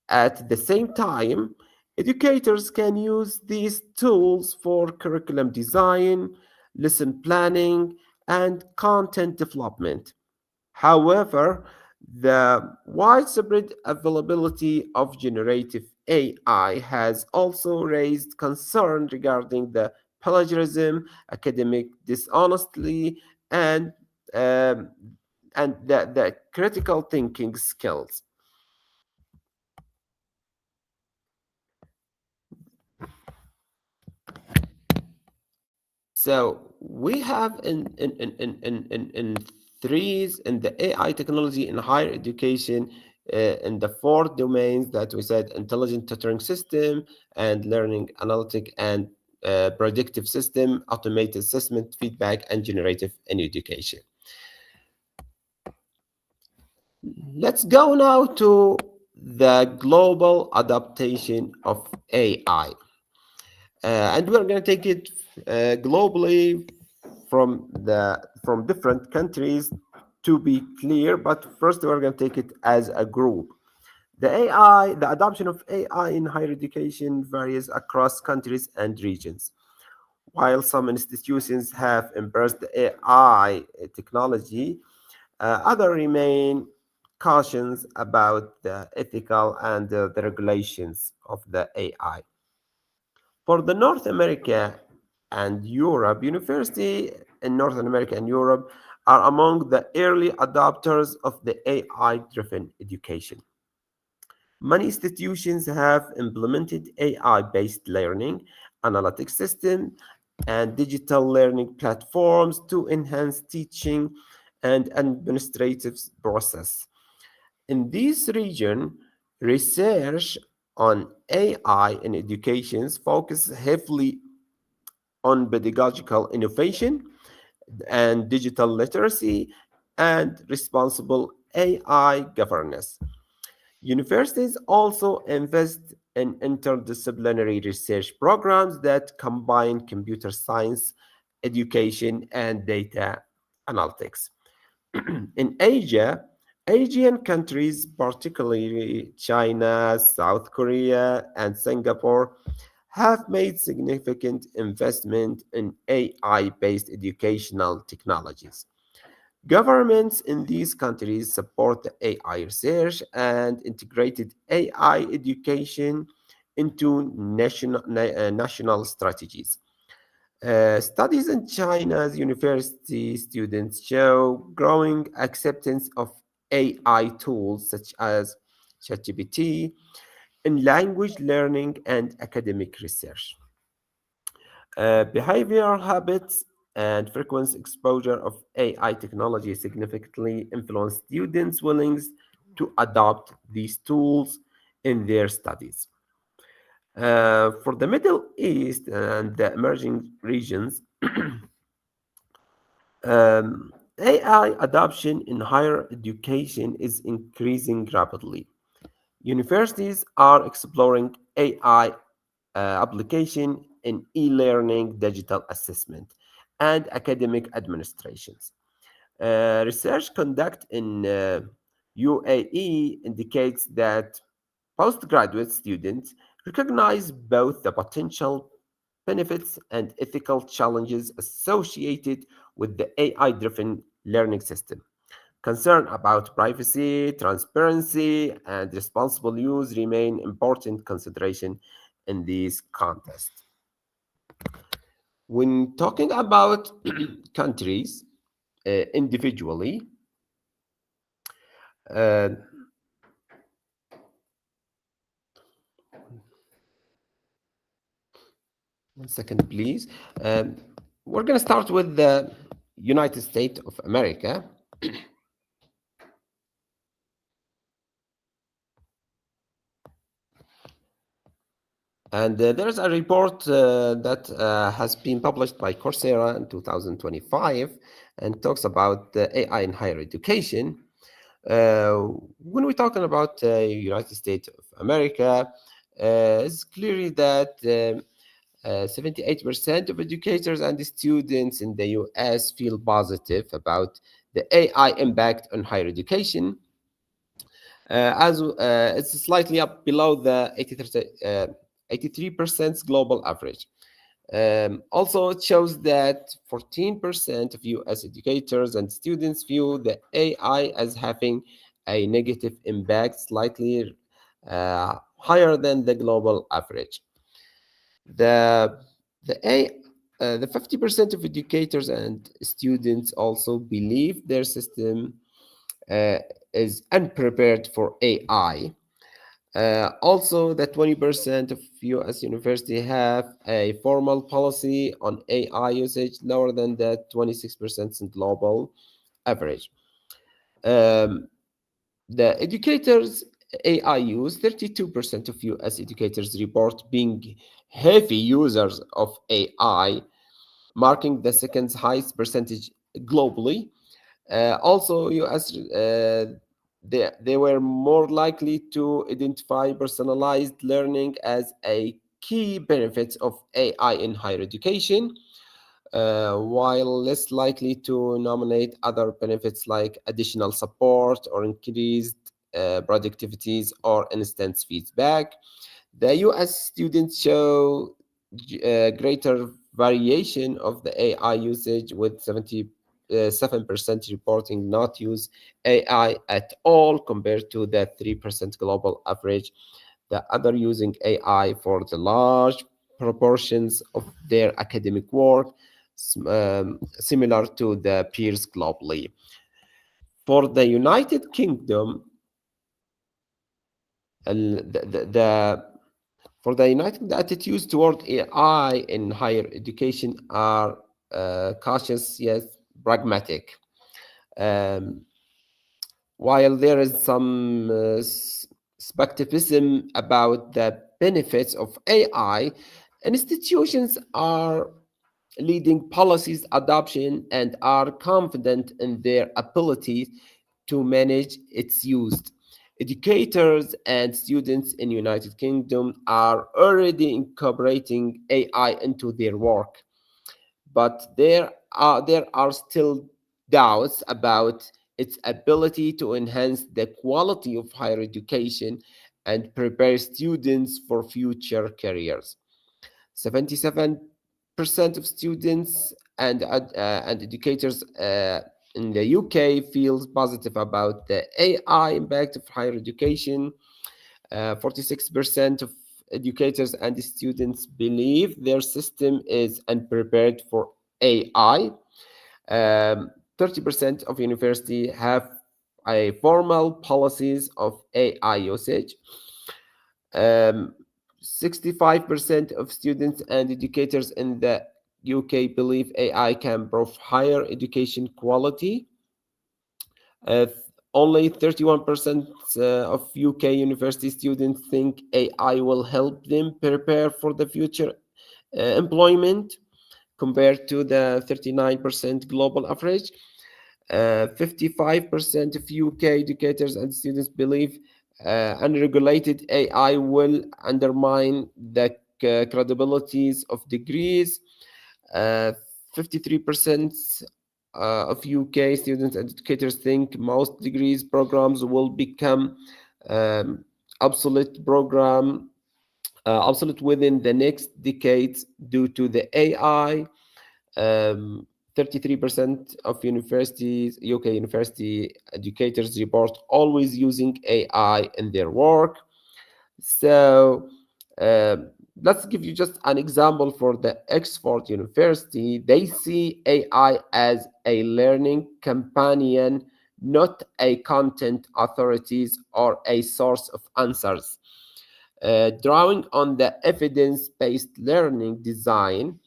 At the same time, educators can use these tools for curriculum design, lesson planning, and content development. However, the widespread availability of generative AI has also raised concern regarding the plagiarism, academic dishonesty, and um, the critical thinking skills. So we have in threes in the AI technology in higher education in the four domains that we said: intelligent tutoring system and learning analytic and predictive system, automated assessment, feedback, and generative in education. Let's go now to the global adaptation of AI. And we're going to take it globally from different countries to be clear, but first we're going to take it as a group. The adoption of AI in higher education varies across countries and regions. While some institutions have embraced the AI technology, others remain cautious about the ethical and the regulations of the AI. For the North America and Europe, university in North America and Europe are among the early adopters of the AI-driven education. Many institutions have implemented AI-based learning, analytic systems, and digital learning platforms to enhance teaching and administrative process. In this region, research on AI in education focus heavily on pedagogical innovation and digital literacy and responsible AI governance. Universities also invest in interdisciplinary research programs that combine computer science, education, and data analytics. In Asia, Asian countries, particularly China, South Korea, and Singapore, have made significant investment in AI-based educational technologies. Governments in these countries support the AI research and integrated AI education into national strategies. Studies in China's university students show growing acceptance of AI tools such as ChatGPT in language learning and academic research. Behavioral habits and frequent exposure of AI technology significantly influence students' willingness to adopt these tools in their studies. For the Middle East and the emerging regions, AI adoption in higher education is increasing rapidly. Universities are exploring AI application in e-learning, digital assessment, and academic administrations. Research conduct in UAE indicates that postgraduate students recognize both the potential benefits and ethical challenges associated with the AI-driven learning system. Concern about privacy, transparency, and responsible use remain important consideration in this context. When talking about countries individually, uh, one second, please. We're going to start with the United States of America. And there's a report that has been published by Coursera in 2025 and talks about AI in higher education. When we're talking about United States of America, it's clearly that 78% of educators and students in the US feel positive about the AI impact on higher education, as it's slightly up below the 83% global average. Also, it shows that 14% of US educators and students view the AI as having a negative impact, slightly higher than the global average. The 50% of educators and students also believe their system is unprepared for AI. Also, the 20% of US universities have a formal policy on AI usage, lower than the 26% in global average. The educators' AI use, 32% of US educators report being heavy users of AI, marking the second highest percentage globally. Also, US they were more likely to identify personalized learning as a key benefit of AI in higher education, while less likely to nominate other benefits like additional support or increased productivities or instant feedback. The US students show greater variation of the AI usage, with 7% reporting not use AI at all compared to the 3% global average. The other using AI for the large proportions of their academic work, similar to the peers globally. For the United Kingdom, for the United, the attitudes toward AI in higher education are cautious yet pragmatic. While there is some skepticism about the benefits of AI, institutions are leading policies adoption and are confident in their ability to manage its use. Educators and students in United Kingdom are already incorporating AI into their work, but there are still doubts about its ability to enhance the quality of higher education and prepare students for future careers. 77% of students and educators in the UK feels positive about the AI impact of higher education. 46% of educators and students believe their system is unprepared for AI. 30% of universities have a formal policies of AI usage. 65% of students and educators in the UK believe AI can improve higher education quality. only 31% of UK university students think AI will help them prepare for the future employment, compared to the 39% global average. 55% of UK educators and students believe unregulated AI will undermine the credibilities of degrees. 53% of UK students and educators think most degrees programs will become obsolete within the next decade due to the AI. 33% of UK university educators report always using AI in their work. So let's give you just an example for the Oxford University. They see AI as a learning companion, not a content authorities or a source of answers. Drawing on the evidence-based learning design,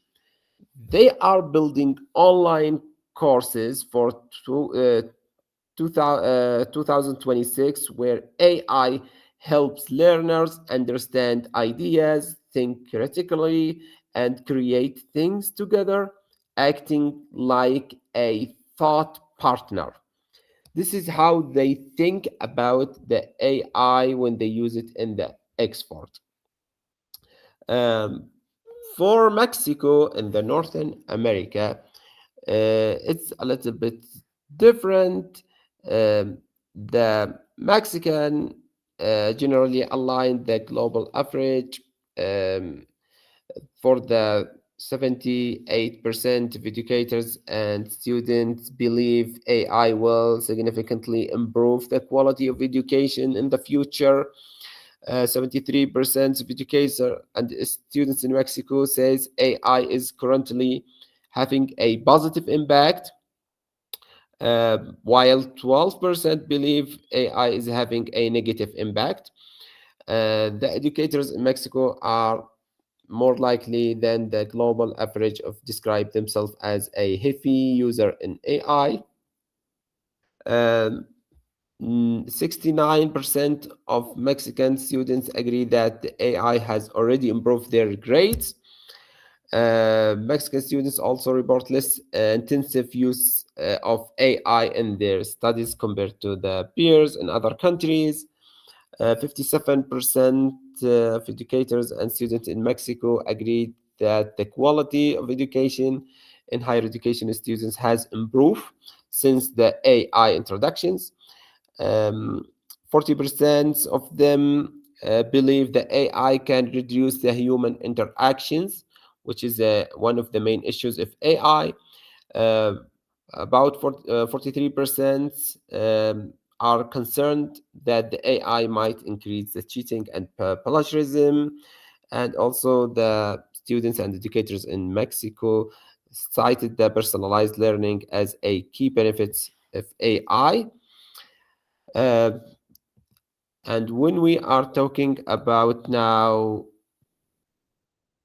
they are building online courses for 2026 where AI helps learners understand ideas, think critically, and create things together, acting like a thought partner. This is how they think about the AI when they use it in the export. For Mexico and the Northern America, it's a little bit different. The Mexican generally align the global average. For the 78% of educators and students believe AI will significantly improve the quality of education in the future. 73% of educators and students in Mexico says AI is currently having a positive impact, while 12% believe AI is having a negative impact. The educators in Mexico are more likely than the global average of describe themselves as a heavy user in AI. 69% of Mexican students agree that the AI has already improved their grades. Mexican students also report less intensive use of AI in their studies compared to the peers in other countries. 57% of educators and students in Mexico agreed that the quality of education in higher education students has improved since the AI introductions. 40% of them believe that AI can reduce the human interactions, which is one of the main issues of AI. About 43% are concerned that the AI might increase the cheating and plagiarism. And also the students and educators in Mexico cited the personalized learning as a key benefit of AI. And when we are talking about now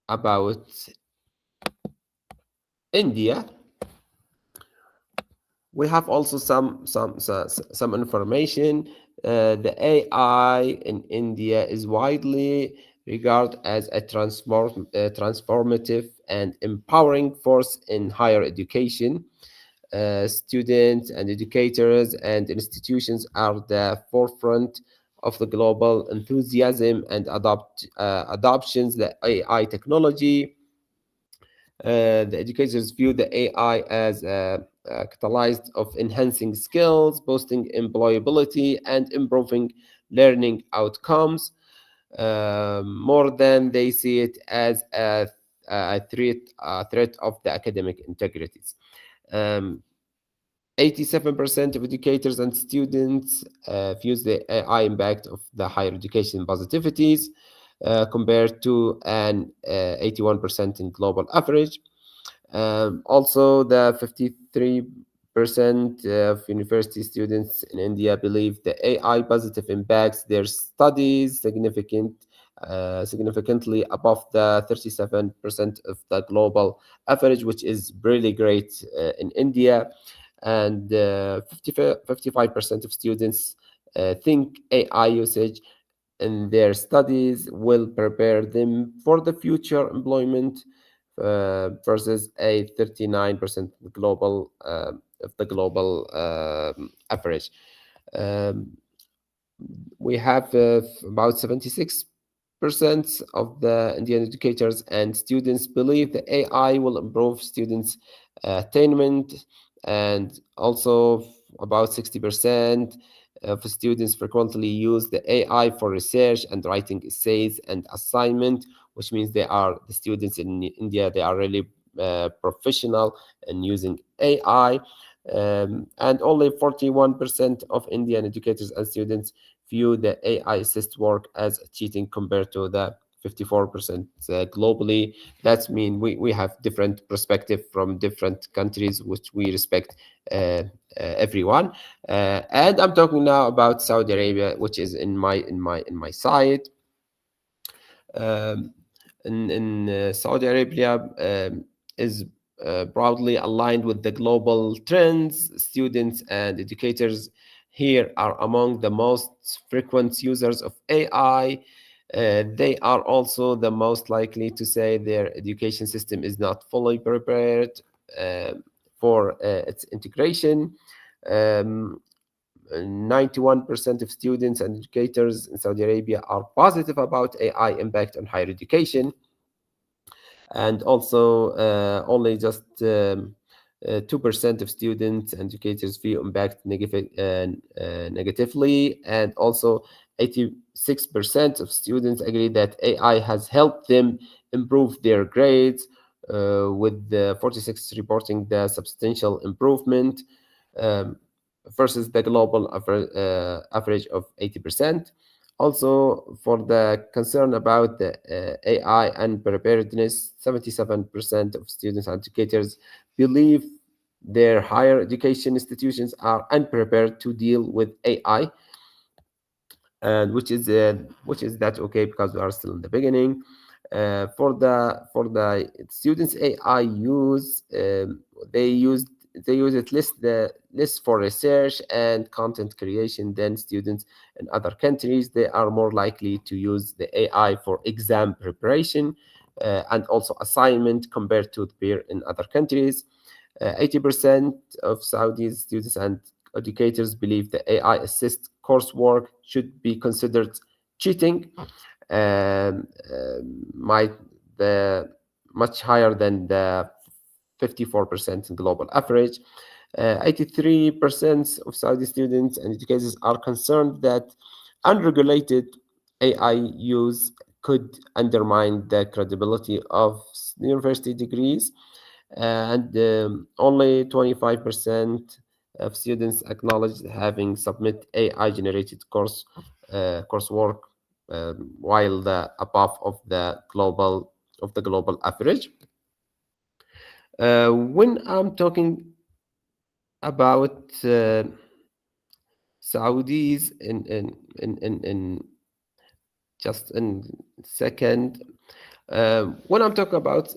about India, we have also some information. The AI in India is widely regarded as a transformative and empowering force in higher education. Students and educators and institutions are the forefront of the global enthusiasm and adoptions the AI technology. The educators view the AI as a catalyst of enhancing skills, boosting employability, and improving learning outcomes, more than they see it as a threat of the academic integrities. 87% of educators and students view the AI impact of the higher education positivities, compared to an 81% in global average. Also, the 53% of university students in India believe the AI positive impacts their studies significantly above the 37% of the global average, which is really great in India. and 55% of students think AI usage in their studies will prepare them for the future employment, versus a 39% global of the global average. Um, we have about 76% of the Indian educators and students believe that AI will improve students' attainment, and also about 60% of students frequently use the AI for research and writing essays and assignment, which means the students in India, they are really professional in using AI. And only 41% of Indian educators and students view the AI assist work as cheating compared to the 54% globally. That's mean we have different perspective from different countries, which we respect everyone. And I'm talking now about Saudi Arabia, which is in my side. In Saudi Arabia is broadly aligned with the global trends. Students and educators here are among the most frequent users of AI. They are also the most likely to say their education system is not fully prepared for its integration. 91% of students and educators in Saudi Arabia are positive about AI impact on higher education. And also only just 2% of students and educators view impact negatively. And also 86% of students agree that AI has helped them improve their grades, with the 46 reporting the substantial improvement versus the global average of 80%. Also, for the concern about the AI unpreparedness, 77% of students and educators believe their higher education institutions are unprepared to deal with AI, and which is that okay, because we are still in the beginning. For the students AI use, they use it less for research and content creation than students in other countries. They are more likely to use the AI for exam preparation and also assignment compared to the peer in other countries. 80% of Saudi students and educators believe the AI assist coursework should be considered cheating, might the much higher than the 54% global average. 83% of Saudi students and educators are concerned that unregulated AI use could undermine the credibility of university degrees, and only 25% of students acknowledge having submit AI-generated coursework, while the above of the global average. When I'm talking about Saudis in just in second, when I'm talking about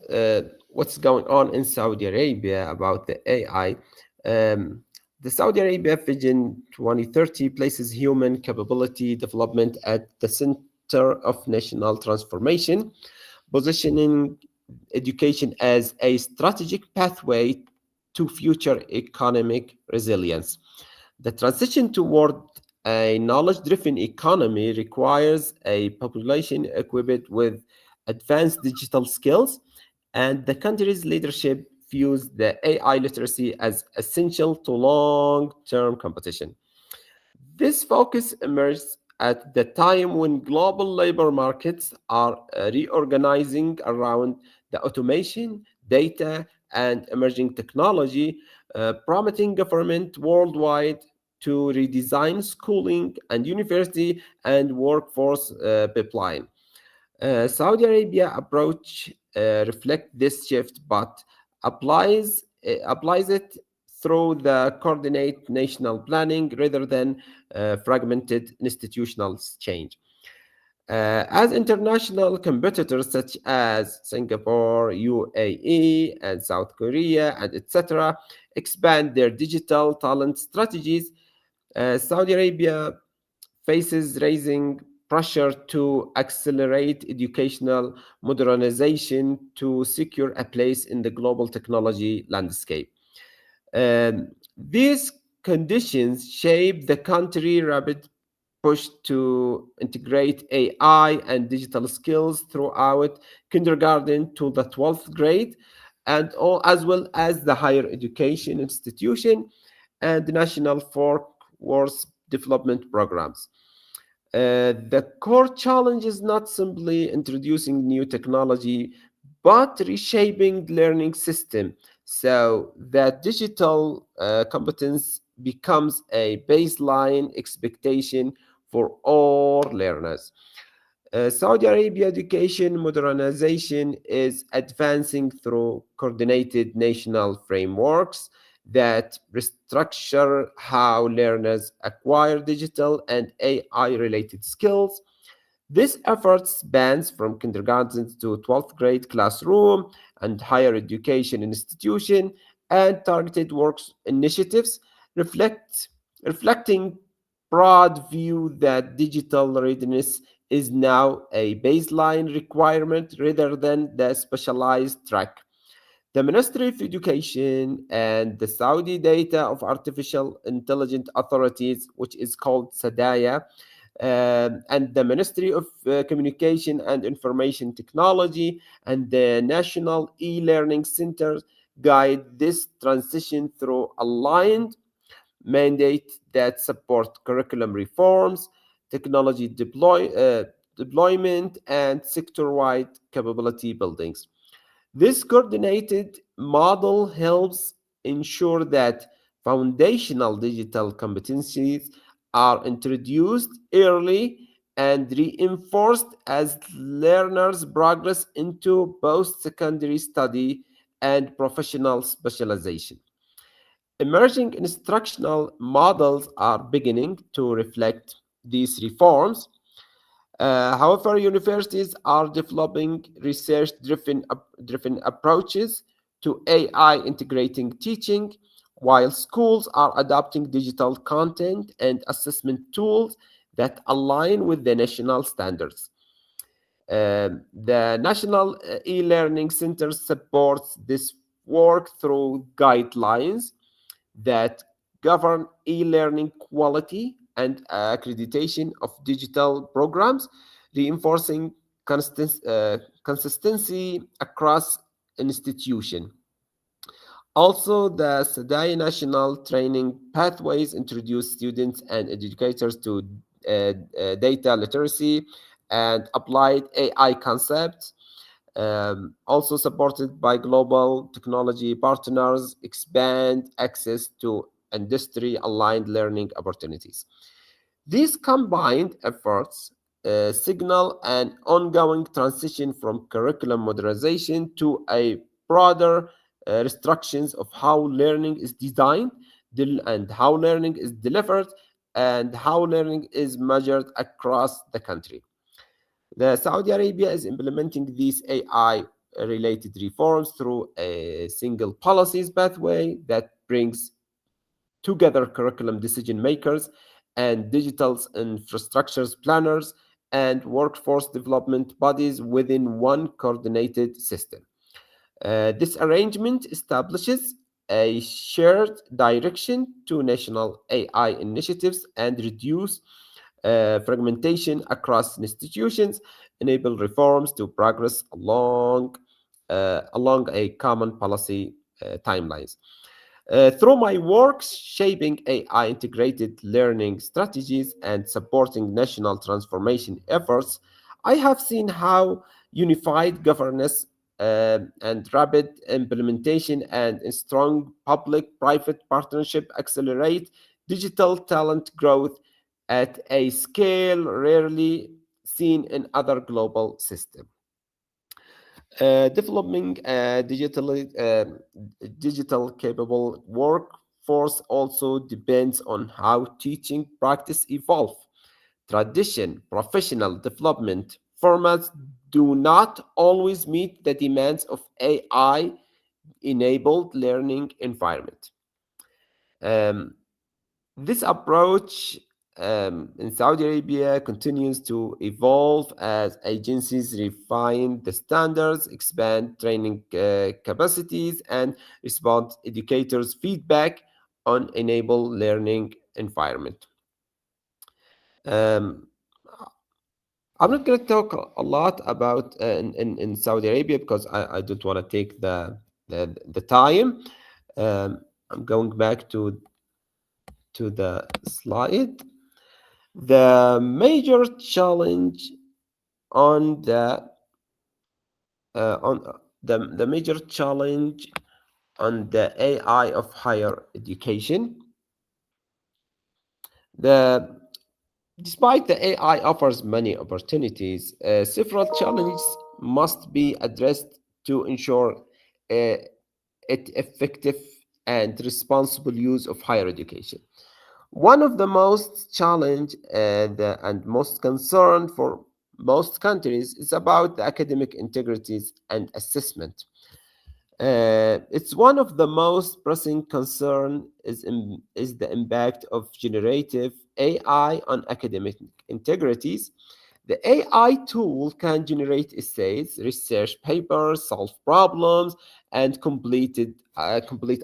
what's going on in Saudi Arabia about the AI, the Saudi Arabia Vision 2030 places human capability development at the center of national transformation, positioning education as a strategic pathway to future economic resilience. The transition toward a knowledge-driven economy requires a population equipped with advanced digital skills, and the country's leadership views the AI literacy as essential to long-term competition. This focus emerged at the time when global labor markets are reorganizing around the automation, data, and emerging technology, prompting government worldwide to redesign schooling and university and workforce pipeline. Saudi Arabia approach reflect this shift, but applies it through the coordinate national planning rather than fragmented institutional change. As international competitors such as Singapore, UAE, and South Korea, and etc., expand their digital talent strategies, Saudi Arabia faces rising pressure to accelerate educational modernization to secure a place in the global technology landscape. These conditions shape the country's rapid push to integrate AI and digital skills throughout kindergarten to the 12th grade, and all, as well as the higher education institution and the national workforce development programs. The core challenge is not simply introducing new technology, but reshaping learning system so that digital competence becomes a baseline expectation for all learners. Saudi Arabia education modernization is advancing through coordinated national frameworks that restructure how learners acquire digital and AI related skills. This effort spans from kindergarten to 12th grade classroom and higher education institution and targeted works initiatives reflecting broad view that digital readiness is now a baseline requirement rather than the specialized track. The Ministry of Education and the Saudi Data of Artificial Intelligence Authorities, which is called SADAYA, and the Ministry of Communication and Information Technology and the National E-Learning Center guide this transition through aligned mandate that support curriculum reforms, technology deployment, and sector-wide capability buildings. This coordinated model helps ensure that foundational digital competencies are introduced early and reinforced as learners progress into post secondary study and professional specialization. Emerging instructional models are beginning to reflect these reforms. However, universities are developing research driven approaches to AI integrating teaching, while schools are adopting digital content and assessment tools that align with the national standards. The National E-Learning Center supports this work through guidelines that govern e-learning quality and accreditation of digital programs, reinforcing consistency across institution. Also, the SADAI National Training Pathways introduce students and educators to data literacy and applied AI concepts, also supported by global technology partners, expand access to industry-aligned learning opportunities. These combined efforts signal an ongoing transition from curriculum modernization to a broader restrictions of how learning is designed and how learning is delivered and how learning is measured across the country. The Saudi Arabia is implementing these AI related reforms through a single policies pathway that brings together curriculum decision makers and digital infrastructures planners and workforce development bodies within one coordinated system. This arrangement establishes a shared direction to national AI initiatives and reduce fragmentation across institutions, enable reforms to progress along a common policy timelines. Through my work shaping AI integrated learning strategies and supporting national transformation efforts, I have seen how unified governance and rapid implementation and a strong public-private partnership accelerate digital talent growth at a scale rarely seen in other global systems. Developing a digital capable workforce also depends on how teaching practice evolve. traditional professional development formats do not always meet the demands of AI-enabled learning environment. This approach in Saudi Arabia continues to evolve as agencies refine the standards, expand training capacities, and respond educators' feedback on enable learning environment. I'm not going to talk a lot about in Saudi Arabia because I don't want to take the time. I'm going back to the slide. The major challenge on the major challenge on the AI of higher education. Despite the AI offers many opportunities, several challenges must be addressed to ensure its effective and responsible use of higher education. One of the most challenge and most concern for most countries is about the academic integrities and assessment. It's one of the most pressing concern is the impact of generative AI on academic integrities. The AI tool can generate essays, research papers, solve problems, and complete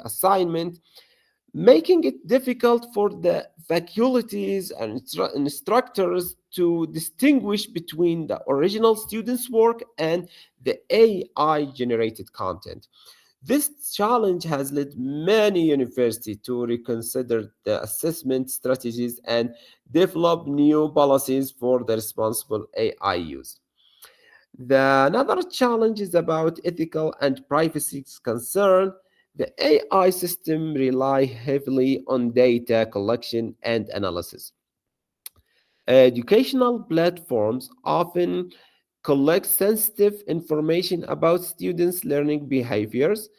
assignment, making it difficult for the faculties and instructors to distinguish between the original students' work and the AI-generated content. This challenge has led many universities to reconsider the assessment strategies and develop new policies for the responsible AI use. Another challenge is about ethical and privacy concern. The AI system rely heavily on data collection and analysis. Educational platforms often collect sensitive information about students' learning behaviors,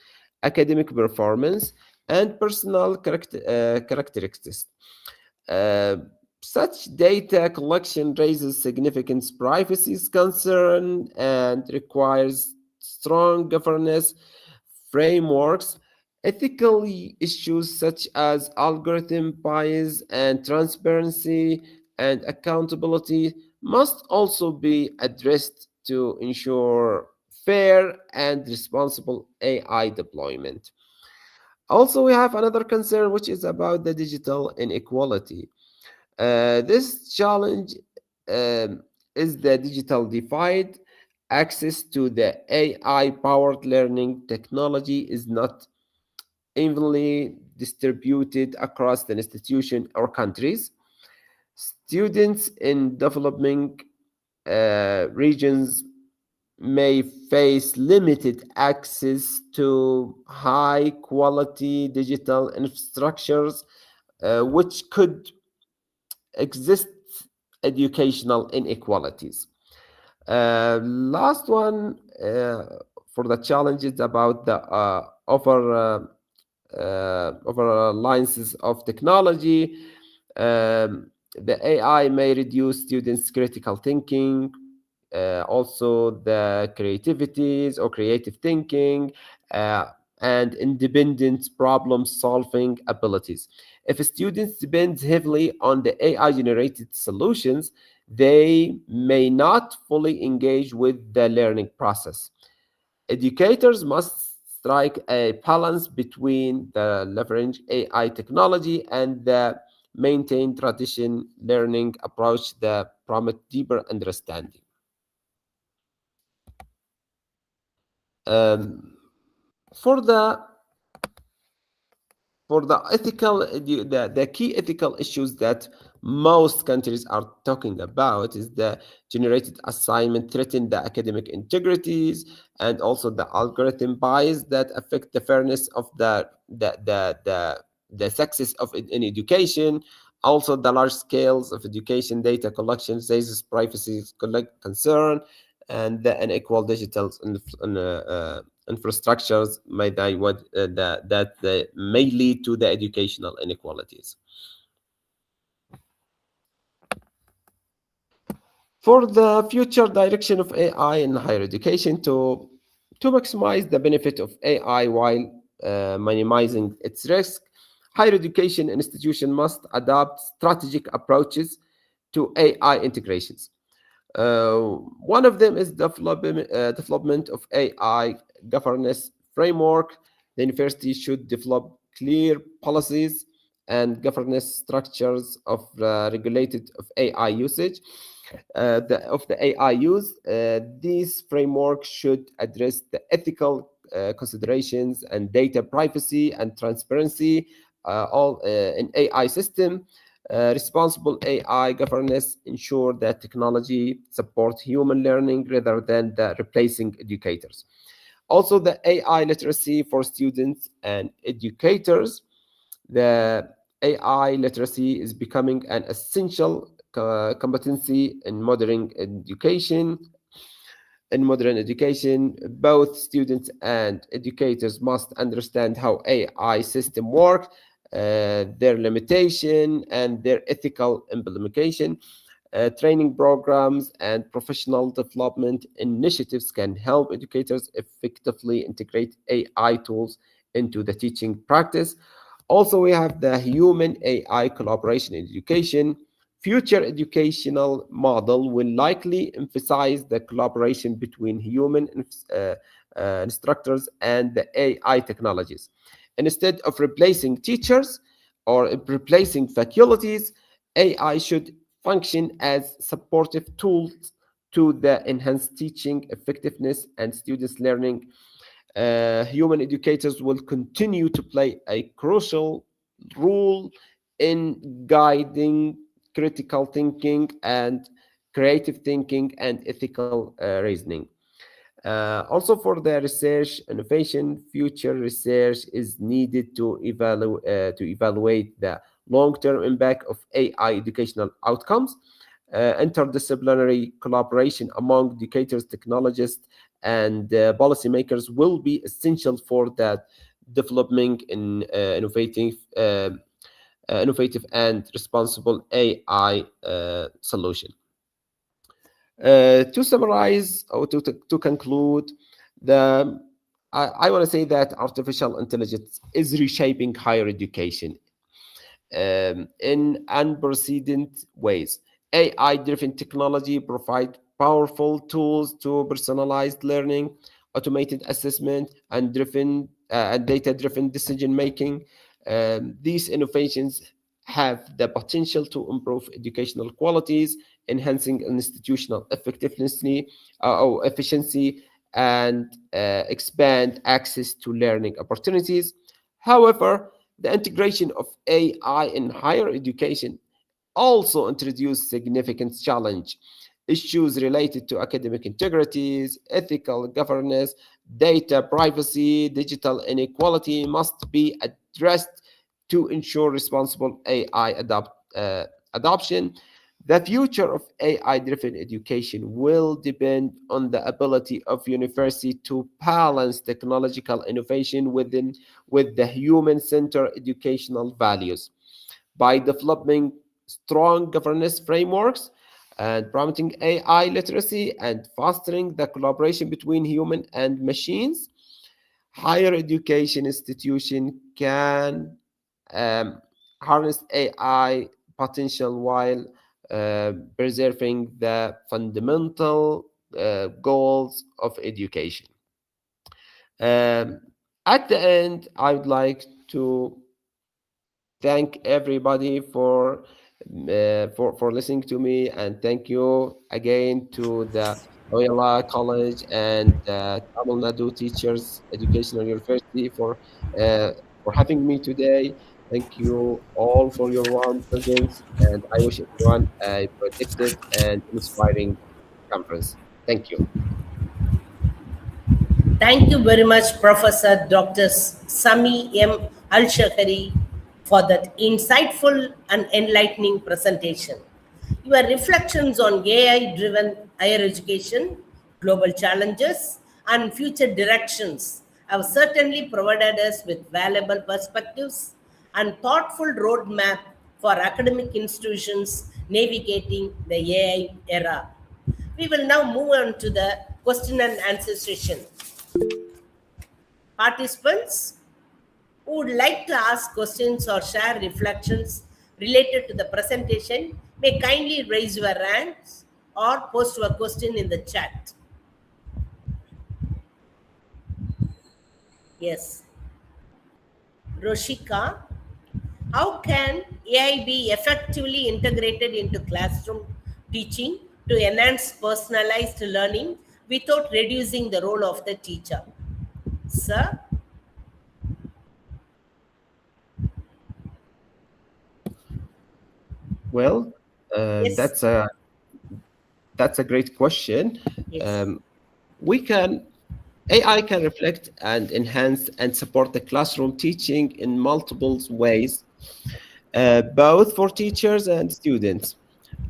academic performance, and personal characteristics. Such data collection raises significant privacy concern and requires strong governance frameworks. Ethical issues such as algorithm bias and transparency and accountability must also be addressed to ensure fair and responsible AI deployment. Also, we have another concern, which is about the digital inequality. This challenge is the digital divide. Access to the AI-powered learning technology is not evenly distributed across the institution or countries. Students in developing regions may face limited access to high-quality digital infrastructures, which could exist educational inequalities. Last one for the challenges about the alliances of technology. The AI may reduce students' critical thinking, also the creativities or creative thinking, and independent problem-solving abilities. If students depend heavily on the AI-generated solutions, they may not fully engage with the learning process. Educators must strike a balance between the leverage AI technology and the maintain tradition learning approach that promote deeper understanding. For the ethical, the key ethical issues that most countries are talking about is the generated assignment threaten the academic integrities, and also the algorithm bias that affect the fairness of the success of in education. Also, the large scales of education data collection raises privacy concern, and the unequal digital infrastructures may may lead to the educational inequalities. For the future direction of AI in higher education, to maximize the benefit of AI while minimizing its risk, higher education institution must adopt strategic approaches to AI integrations. One of them is development of AI governance framework. The university should develop clear policies and governance structures of regulated of AI usage. Of the AI use, these frameworks should address the ethical considerations and data privacy and transparency all in AI system. Responsible AI governance ensure that technology supports human learning rather than the replacing educators. Also, the AI literacy for students and educators. The AI literacy is becoming an essential competency in modern education. In modern education, both students and educators must understand how AI system work, their limitation, and their ethical implementation. Training programs and professional development initiatives can help educators effectively integrate AI tools into the teaching practice. Also, we have the human AI collaboration in education. Future educational model will likely emphasize the collaboration between human instructors and the AI technologies. Instead of replacing teachers or replacing faculties, AI should function as supportive tools to the enhanced teaching effectiveness and students' learning. Human educators will continue to play a crucial role in guiding critical thinking and creative thinking and ethical reasoning. Also, for the research innovation, future research is needed to evaluate the long-term impact of AI educational outcomes. Interdisciplinary collaboration among educators, technologists, and policymakers will be essential for that developing in innovative and responsible AI solution. To summarize or to conclude, I want to say that artificial intelligence is reshaping higher education in unprecedented ways. AI-driven technology provide powerful tools to personalized learning, automated assessment, and data-driven decision making. These innovations have the potential to improve educational qualities, enhancing institutional or efficiency, and expand access to learning opportunities. However, the integration of AI in higher education also introduce significant challenge. Issues related to academic integrities, ethical governance, data privacy, digital inequality must be addressed to ensure responsible AI adoption. The future of AI-driven education will depend on the ability of university to balance technological innovation with the human-centered educational values. By developing strong governance frameworks and promoting AI literacy and fostering the collaboration between human and machines, higher education institution can harness AI potential while preserving the fundamental goals of education. At the end, I would like to thank everybody for listening to me, and thank you again to the LOYOLA College and Tamil Nadu Teachers Educational University for having me today. Thank you all for your warm presence, and I wish everyone a productive and inspiring conference. Thank you. Thank you very much, Professor Dr. Sami M. Al-Shakhari, for that insightful and enlightening presentation. Your reflections on AI-driven higher education, global challenges, and future directions have certainly provided us with valuable perspectives and thoughtful roadmap for academic institutions navigating the AI era. We will now move on to the question and answer session. Participants who would like to ask questions or share reflections related to the presentation may kindly raise your hands or post your question in the chat. Yes. Roshika, how can AI be effectively integrated into classroom teaching to enhance personalized learning without reducing the role of the teacher? Sir? Well, Yes. that's a great question. Yes. We can AI can reflect and enhance and support the classroom teaching in multiple ways, both for teachers and students.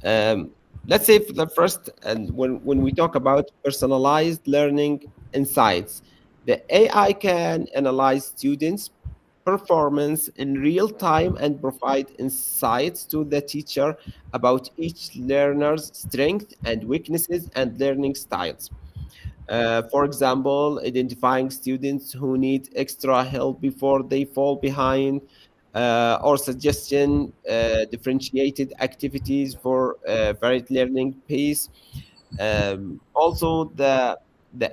Um, let's say for the first, and when we talk about personalized learning insights, the AI can analyze students' performance in real time and provide insights to the teacher about each learner's strengths and weaknesses and learning styles. For example, identifying students who need extra help before they fall behind, or suggestion differentiated activities for varied learning pace. Also, the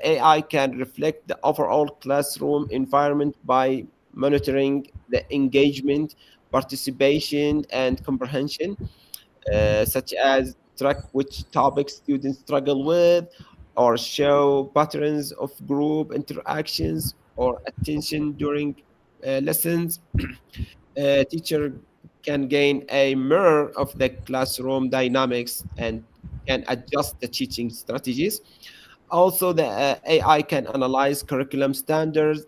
AI can reflect the overall classroom environment by monitoring the engagement, participation, and comprehension, such as track which topics students struggle with, or show patterns of group interactions or attention during lessons. Teacher can gain a mirror of the classroom dynamics and can adjust the teaching strategies. Also, the AI can analyze curriculum standards,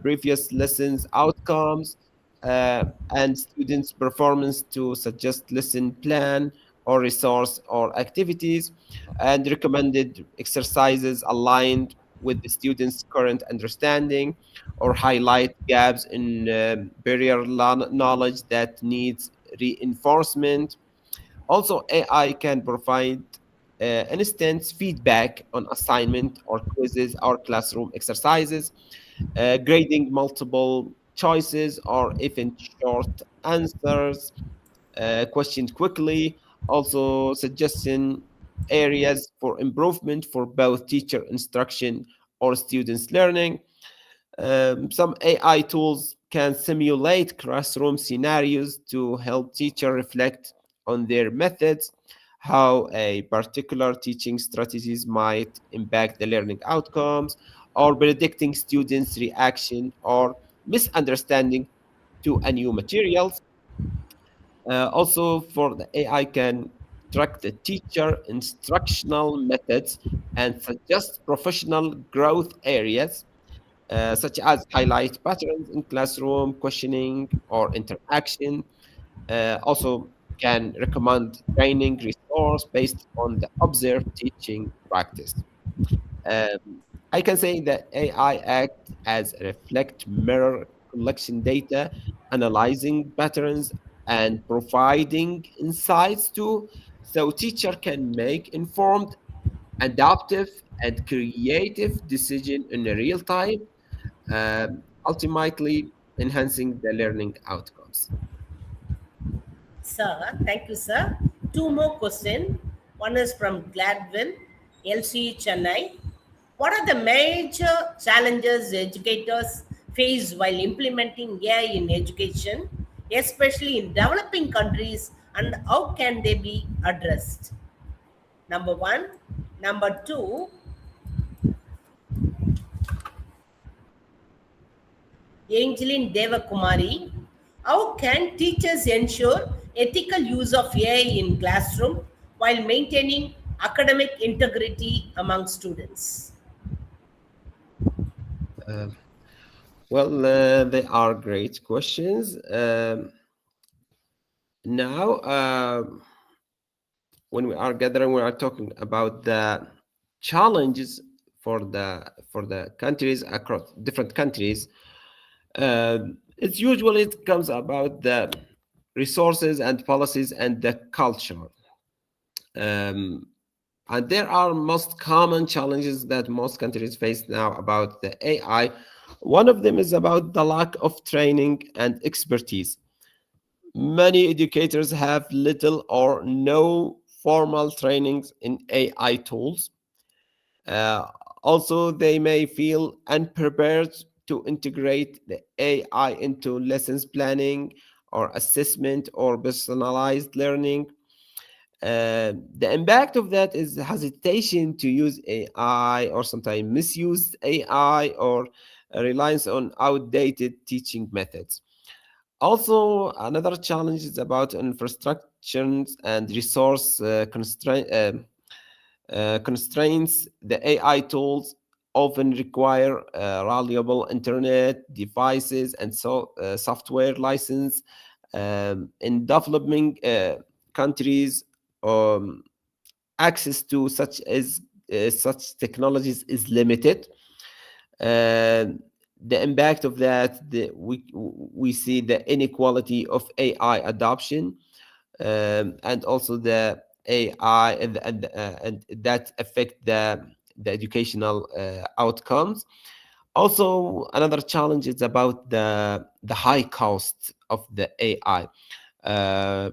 previous lessons outcomes, and students' performance to suggest lesson plan or resource or activities, and recommended exercises aligned with the students' current understanding, or highlight gaps in barrier knowledge that needs reinforcement. Also, AI can provide instant feedback on assignment or quizzes or classroom exercises, grading multiple choices or even short answers, questioned quickly, also suggesting areas for improvement for both teacher instruction or students learning. Some AI tools can simulate classroom scenarios to help teachers reflect on their methods, how a particular teaching strategies might impact the learning outcomes, or predicting students' reaction or misunderstanding to a new materials. Also, for the AI can track the teacher instructional methods and suggest professional growth areas, such as highlight patterns in classroom questioning or interaction. Also, can recommend training resource based on the observed teaching practice. Um, I can say that AI acts as a reflect mirror collection data, analyzing patterns and providing insights to so teacher can make informed, adaptive, and creative decision in a real time, ultimately enhancing the learning outcomes. Sir, thank you, sir. Two more questions. One is from Gladwin, LC Chennai. What are the major challenges educators face while implementing AI in education, especially in developing countries, and how can they be addressed? Number one. Number two, Angeline Devakumari, how can teachers ensure ethical use of AI in classroom while maintaining academic integrity among students? Uh, they are great questions. Now, when we are gathering, we are talking about the challenges for the countries across different countries. It's usually it comes about the resources and policies and the culture. Um, And there are most common challenges that most countries face now about the AI. One of them is about the lack of training and expertise. Many educators have little or no formal trainings in AI tools. Uh, Also, they may feel unprepared to integrate the AI into lessons planning or assessment or personalized learning. The impact of that is hesitation to use AI or sometimes misuse AI or a reliance on outdated teaching methods. Also, another challenge is about infrastructures and resource constraints. The AI tools often require reliable internet devices and software license. In developing countries, um, access to such technologies is limited. And the impact of that, we see the inequality of AI adoption, and also the AI and that affect the educational outcomes. Also, another challenge is about the high cost of the AI. Uh,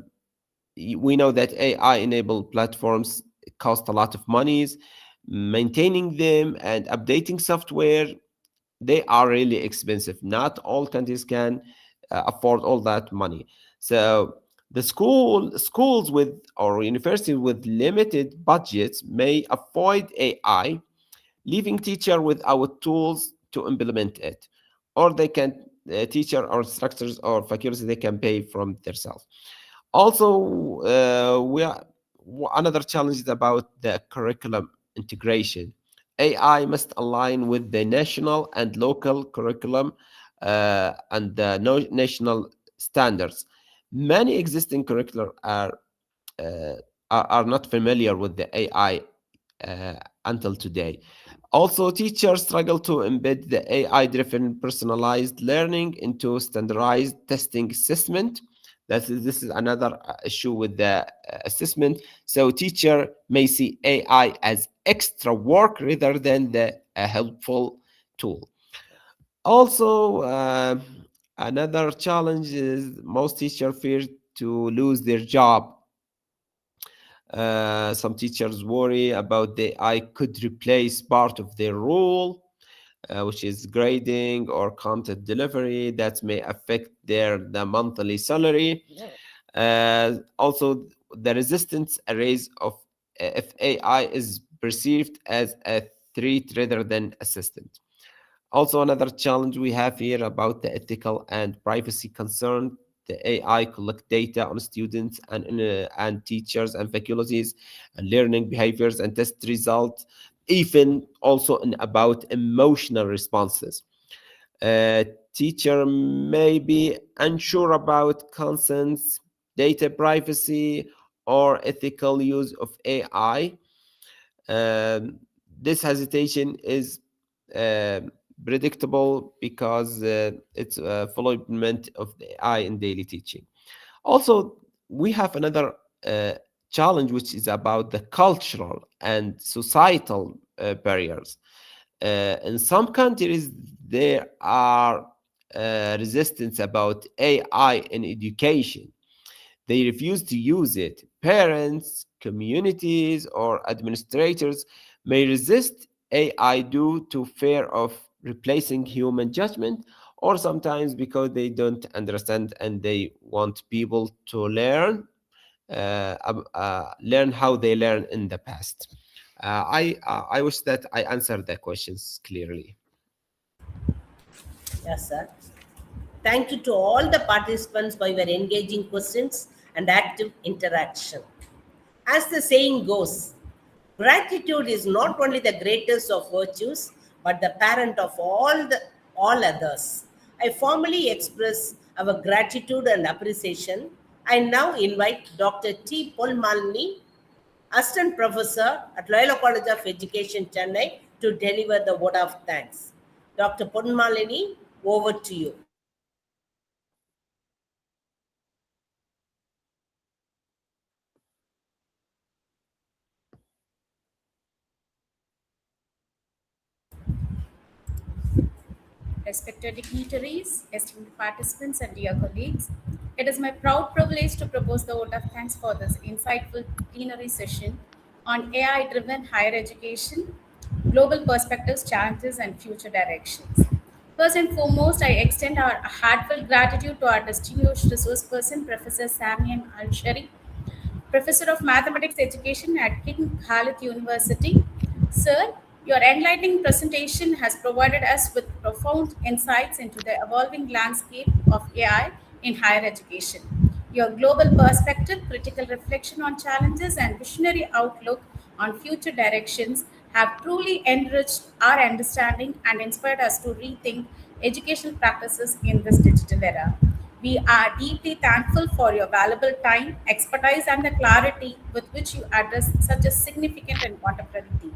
we know that AI-enabled platforms cost a lot of monies. Maintaining them and updating software, they are really expensive. Not all countries can afford all that money. So the schools with or universities with limited budgets may avoid AI, leaving teacher without tools to implement it, or they can teacher or instructors or faculty they can pay from themselves. Also, another challenge is about the curriculum integration. AI must align with the national and local curriculum and the national standards. Many existing curricula uh, are not familiar with the AI until today. Also, teachers struggle to embed the AI-driven personalized learning into standardized testing assessment. This is another issue with the assessment. So teacher may see AI as extra work rather than a helpful tool. Also, another challenge is most teachers fear to lose their job. Some teachers worry about the AI could replace part of their role, which is grading or content delivery, that may affect the monthly salary. Also, the resistance arrays of if AI is perceived as a threat rather than assistant. Also, another challenge we have here about the ethical and privacy concern. The AI collect data on students and teachers and faculties and learning behaviors and test results, even also about emotional responses. Teacher may be unsure about consents, data privacy, or ethical use of AI. This hesitation is predictable because it's a full implement of the AI in daily teaching. Also, we have another challenge, which is about the cultural and societal barriers. In some countries, there are resistance about AI in education. They refuse to use it. Parents, communities, or administrators may resist AI due to fear of replacing human judgment, or sometimes because they don't understand and they want people to learn how they learned in the past. I wish that I answered the questions clearly. Yes, sir. Thank you to all the participants for your engaging questions and active interaction. As the saying goes, gratitude is not only the greatest of virtues, but the parent of all others. I formally express our gratitude and appreciation. I now invite Dr. T. Polmalni, Assistant Professor at Loyola College of Education, Chennai, to deliver the word of thanks. Dr. Polmalini, over to you. respected dignitaries, esteemed participants, and dear colleagues. It is my proud privilege to propose the vote of thanks for this insightful plenary session on AI-driven higher education, global perspectives, challenges, and future directions. First and foremost, I extend our heartfelt gratitude to our distinguished resource person, Professor Sami M. Al-Shari, Professor of Mathematics Education at King Khalid University. Sir, your enlightening presentation has provided us with profound insights into the evolving landscape of AI in higher education. Your global perspective, critical reflection on challenges, and visionary outlook on future directions have truly enriched our understanding and inspired us to rethink educational practices in this digital era. We are deeply thankful for your valuable time, expertise, and the clarity with which you address such a significant and contemporary theme.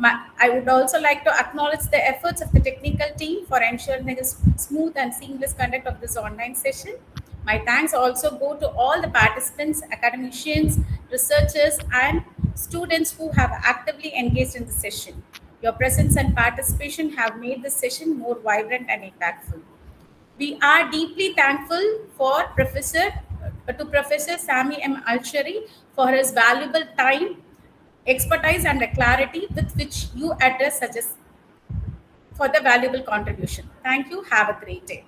I would also like to acknowledge the efforts of the technical team for ensuring the smooth and seamless conduct of this online session. My thanks also go to all the participants, academicians, researchers, and students who have actively engaged in the session. Your presence and participation have made this session more vibrant and impactful. We are deeply thankful for Professor Sami M. Alshari for his valuable time, expertise, and the clarity with which you address such as for the valuable contribution. Thank you. Have a great day.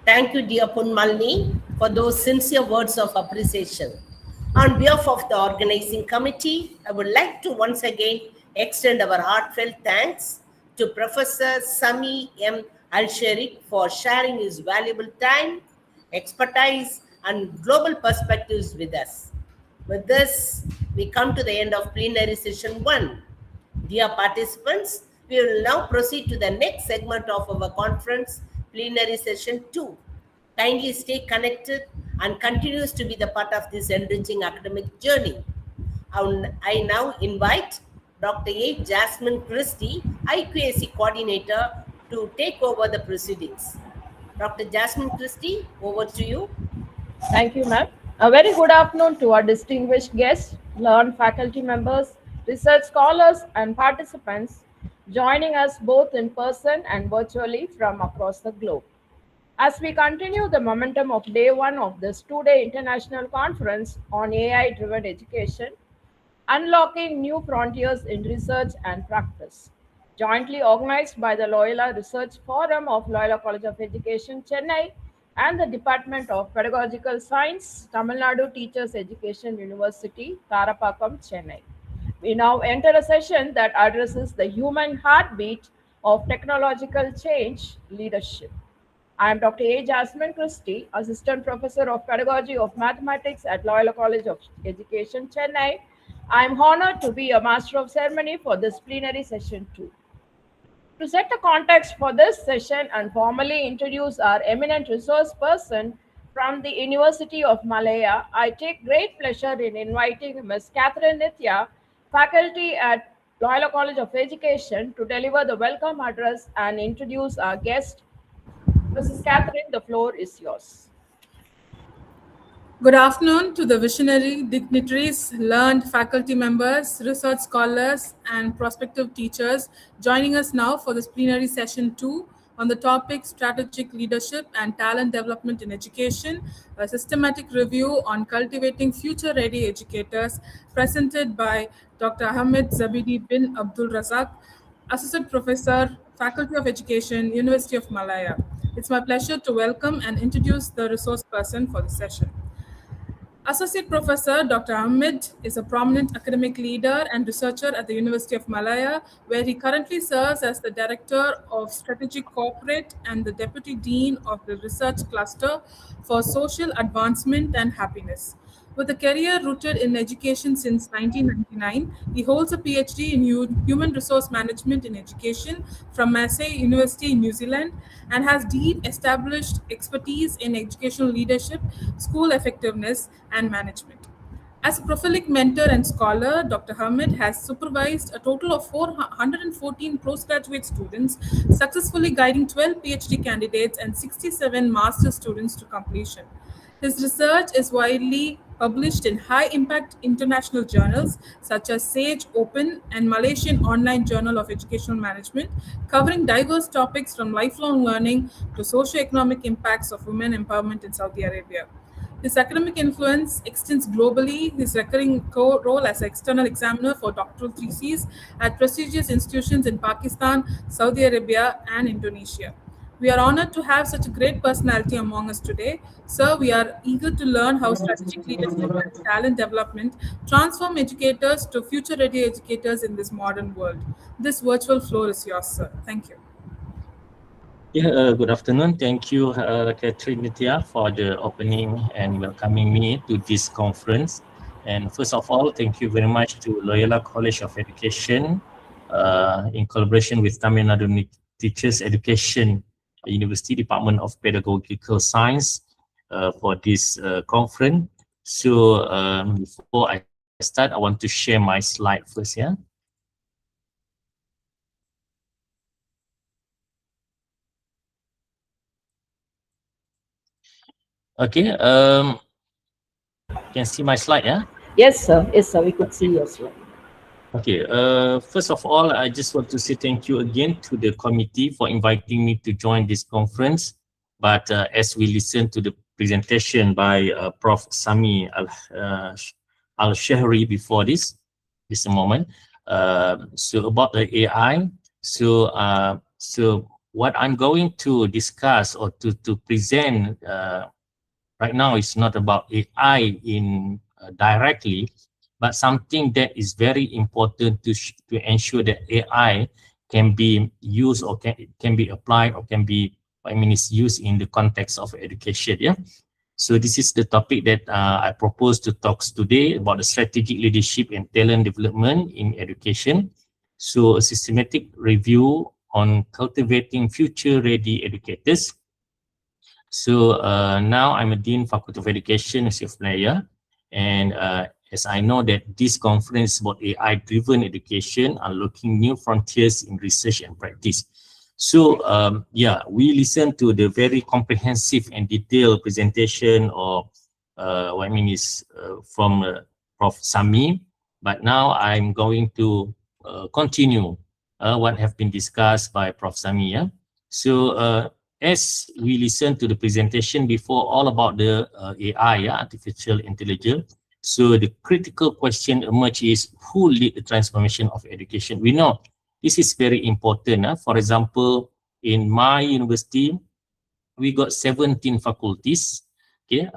Thank you, dear Punmalni, for those sincere words of appreciation. On behalf of the organizing committee, I would like to once again extend our heartfelt thanks to Professor Sami M. Al-Sherik for sharing his valuable time, expertise, and global perspectives with us. With this, we come to the end of plenary session 1. Dear participants, we will now proceed to the next segment of our conference, plenary session 2. Kindly stay connected and continues to be the part of this enriching academic journey. I now invite Dr. A. Jasmine Christie, IQAC coordinator, to take over the proceedings. Dr. Jasmine Christie, over to you. Thank you, ma'am. A very good afternoon to our distinguished guests, learned faculty members, research scholars, and participants joining us both in person and virtually from across the globe. As we continue the momentum of day 1 of this 2-day international conference on AI-driven education, unlocking new frontiers in research and practice, jointly organized by the LOYOLA Research Forum of Loyola College of Education, Chennai, and the Department of Pedagogical Science, Tamil Nadu Teachers Education University, Tarapakkam, Chennai. We now enter a session that addresses the human heartbeat of technological change leadership. I am Dr. A. Jasmine Christie, Assistant Professor of Pedagogy of Mathematics at Loyola College of Education, Chennai. I am honored to be a Master of Ceremony for this plenary session 2. To set the context for this session and formally introduce our eminent resource person from the University of Malaya, I take great pleasure in inviting Ms. Catherine Nithya, faculty at Loyola College of Education, to deliver the welcome address and introduce our guest. Mrs. Catherine, the floor is yours. Good afternoon to the visionary dignitaries, learned faculty members, research scholars, and prospective teachers joining us now for this plenary session 2 on the topic Strategic Leadership and Talent Development in Education, a systematic review on cultivating future-ready educators, presented by Dr. Ahmed Zabidi bin Abdul Razak, Assistant Professor, Faculty of Education, University of Malaya. It's my pleasure to welcome and introduce the resource person for the session. Associate Professor Dr. Ahmed is a prominent academic leader and researcher at the University of Malaya, where he currently serves as the Director of Strategic Corporate and the Deputy Dean of the Research Cluster for Social Advancement and Happiness. With a career rooted in education since 1999, he holds a PhD in Human Resource Management in Education from Massey University in New Zealand and has deep established expertise in educational leadership, school effectiveness, and management. As a prolific mentor and scholar, Dr. Hamid has supervised a total of 414 postgraduate students, successfully guiding 12 PhD candidates and 67 master's students to completion. His research is widely published in high-impact international journals such as Sage Open and Malaysian Online Journal of Educational Management, covering diverse topics from lifelong learning to socio-economic impacts of women empowerment in Saudi Arabia. His academic influence extends globally. His recurring role as external examiner for doctoral theses at prestigious institutions in Pakistan, Saudi Arabia, and Indonesia. We are honored to have such a great personality among us today. Sir, we are eager to learn how strategic leadership and talent development transform educators to future-ready educators in this modern world. This virtual floor is yours, sir. Thank you. Yeah, good afternoon. Thank you, Catherine Nitya, for the opening and welcoming me to this conference. And first of all, thank you very much to Loyola College of Education in collaboration with Tamil Nadu Teachers Education University Department of Pedagogical Science for this conference. So before I start, I want to share my slide first, yeah. Okay, can see my slide, yeah? Yes, sir. Yes, sir. We could see your slide. Okay, first of all, I just want to say thank you again to the committee for inviting me to join this conference. But as we listen to the presentation by Prof. Sami Al-Shahri before this moment, so about the AI, so what I'm going to discuss or to present right now is not about AI in directly, but something that is very important to ensure that AI can be used or can be applied or can be, is used in the context of education. Yeah. So this is the topic that I propose to talk today about the strategic leadership and talent development in education. So a systematic review on cultivating future-ready educators. So now I'm a Dean Faculty of Education, of Malaya, and as I know that this conference is about AI-driven education, unlocking new frontiers in research and practice. So yeah, we listened to the very comprehensive and detailed presentation of from Prof. Sami, but now I'm going to continue what have been discussed by Prof. Sami. Yeah? So as we listened to the presentation before all about the AI, artificial intelligence, so the critical question emerged is who lead the transformation of education? We know this is very important. For example, in my university, we got 17 faculties. Okay,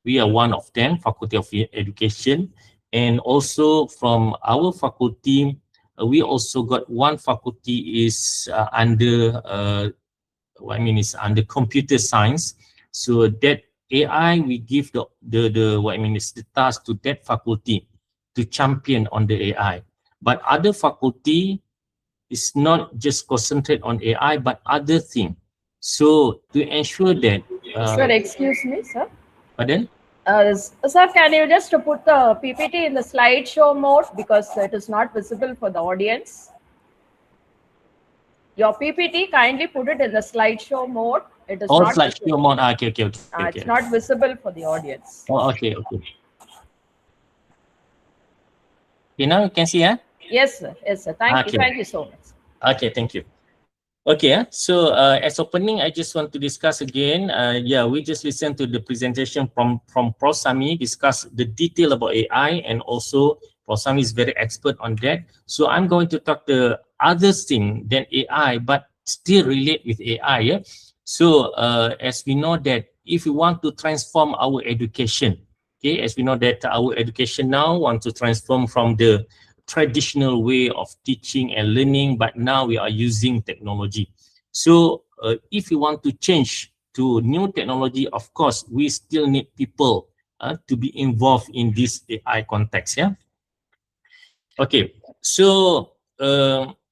we are one of them, Faculty of Education. And also from our faculty, we also got one faculty is under under computer science. So that AI, we give the task to that faculty to champion on the AI. But other faculty is not just concentrate on AI, but other thing. So to ensure that Sir, excuse me, sir. Pardon? Sir, can you just put the PPT in the slideshow mode because it is not visible for the audience? Your PPT, kindly put it in the slideshow mode. It is not slideshow mode. Okay. It's not visible for the audience. Oh, okay. Okay, now you can see, yeah? Yes, sir. Yes, sir. Thank you. Thank you so much. Okay, thank you. Okay, so as opening, I just want to discuss again. Yeah, we just listened to the presentation from Prof. Sami, discuss the detail about AI, and also Prof. Sami is very expert on that. So I'm going to talk the other thing than AI, but still relate with AI. Yeah? So as we know that if we want to transform our education, okay, as we know that our education now wants to transform from the traditional way of teaching and learning, but now we are using technology. So if you want to change to new technology, of course, we still need people to be involved in this AI context. Yeah. Okay. So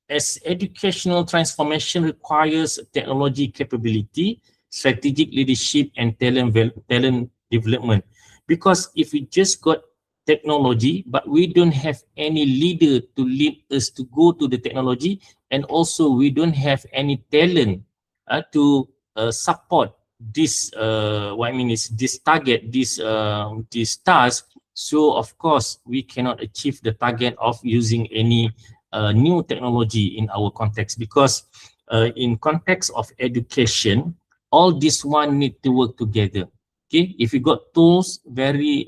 as educational transformation requires technology capability, strategic leadership, and talent development. Because if we just got technology, but we don't have any leader to lead us to go to the technology, and also we don't have any talent to support this. What I mean is this target, this task. So of course we cannot achieve the target of using any new technology in our context, because in context of education, all this one need to work together. Okay, if you got tools, very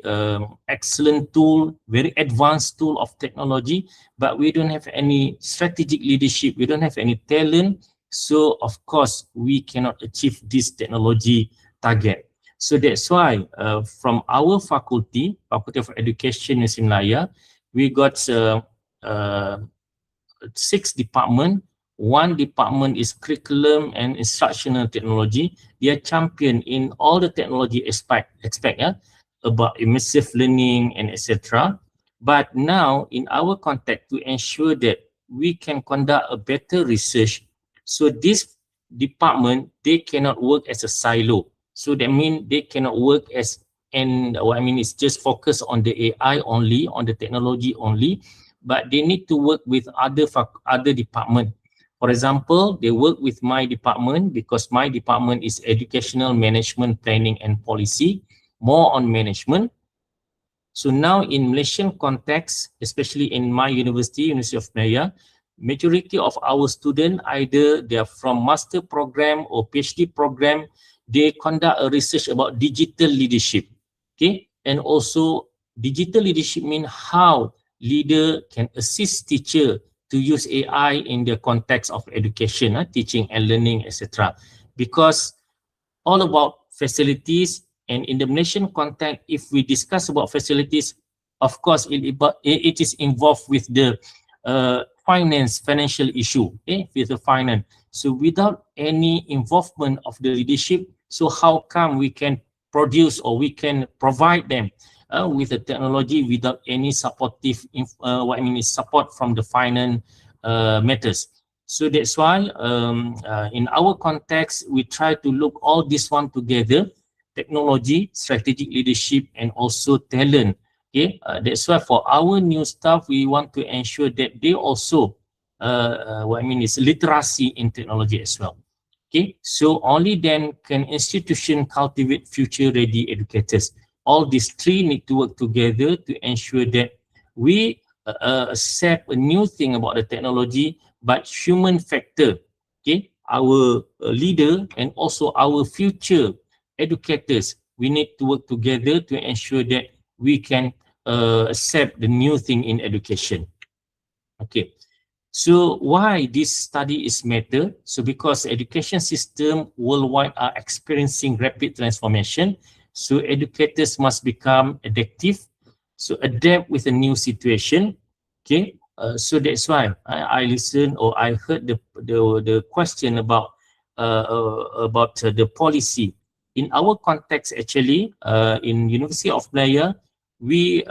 excellent tool, very advanced tool of technology, but we don't have any strategic leadership, we don't have any talent, so of course we cannot achieve this technology target. So that's why from our faculty of Education in Malaya, we got 6 departments. One department is curriculum and instructional technology. They are champion in all the technology aspect about immersive learning and etc. But now in our context, to ensure that we can conduct a better research, so this department, they cannot work as a silo. So that means they cannot work as, and what I mean is just focus on the AI only, on the technology only, but they need to work with other department. For example, they work with my department because my department is educational management, planning and policy, more on management. So now in Malaysian context, especially in my university, University of Malaya, majority of our students, either they are from master program or PhD program, they conduct a research about digital leadership. Okay, and also digital leadership means how leader can assist teacher to use AI in the context of education, teaching and learning, etc. Because all about facilities, and in the Malaysian context, if we discuss about facilities, of course, it is involved with the financial issue, with the finance. So without any involvement of the leadership, so how come we can produce or we can provide them with the technology without any supportive, what I mean is support from the finance matters. So that's why in our context, we try to look all this one together, technology, strategic leadership, and also talent. Okay, that's why for our new staff, we want to ensure that they also, what I mean is literacy in technology as well. Okay, so only then can institution cultivate future-ready educators. All these three need to work together to ensure that we accept a new thing about the technology, but human factor, okay, our leader and also our future educators, we need to work together to ensure that we can accept the new thing in education. Okay, so why this study is matter? So because education system worldwide are experiencing rapid transformation, so educators must become adaptive, so adapt with a new situation. Okay, so that's why I listened or I heard the question about the policy. In our context, actually, in University of Malaya, we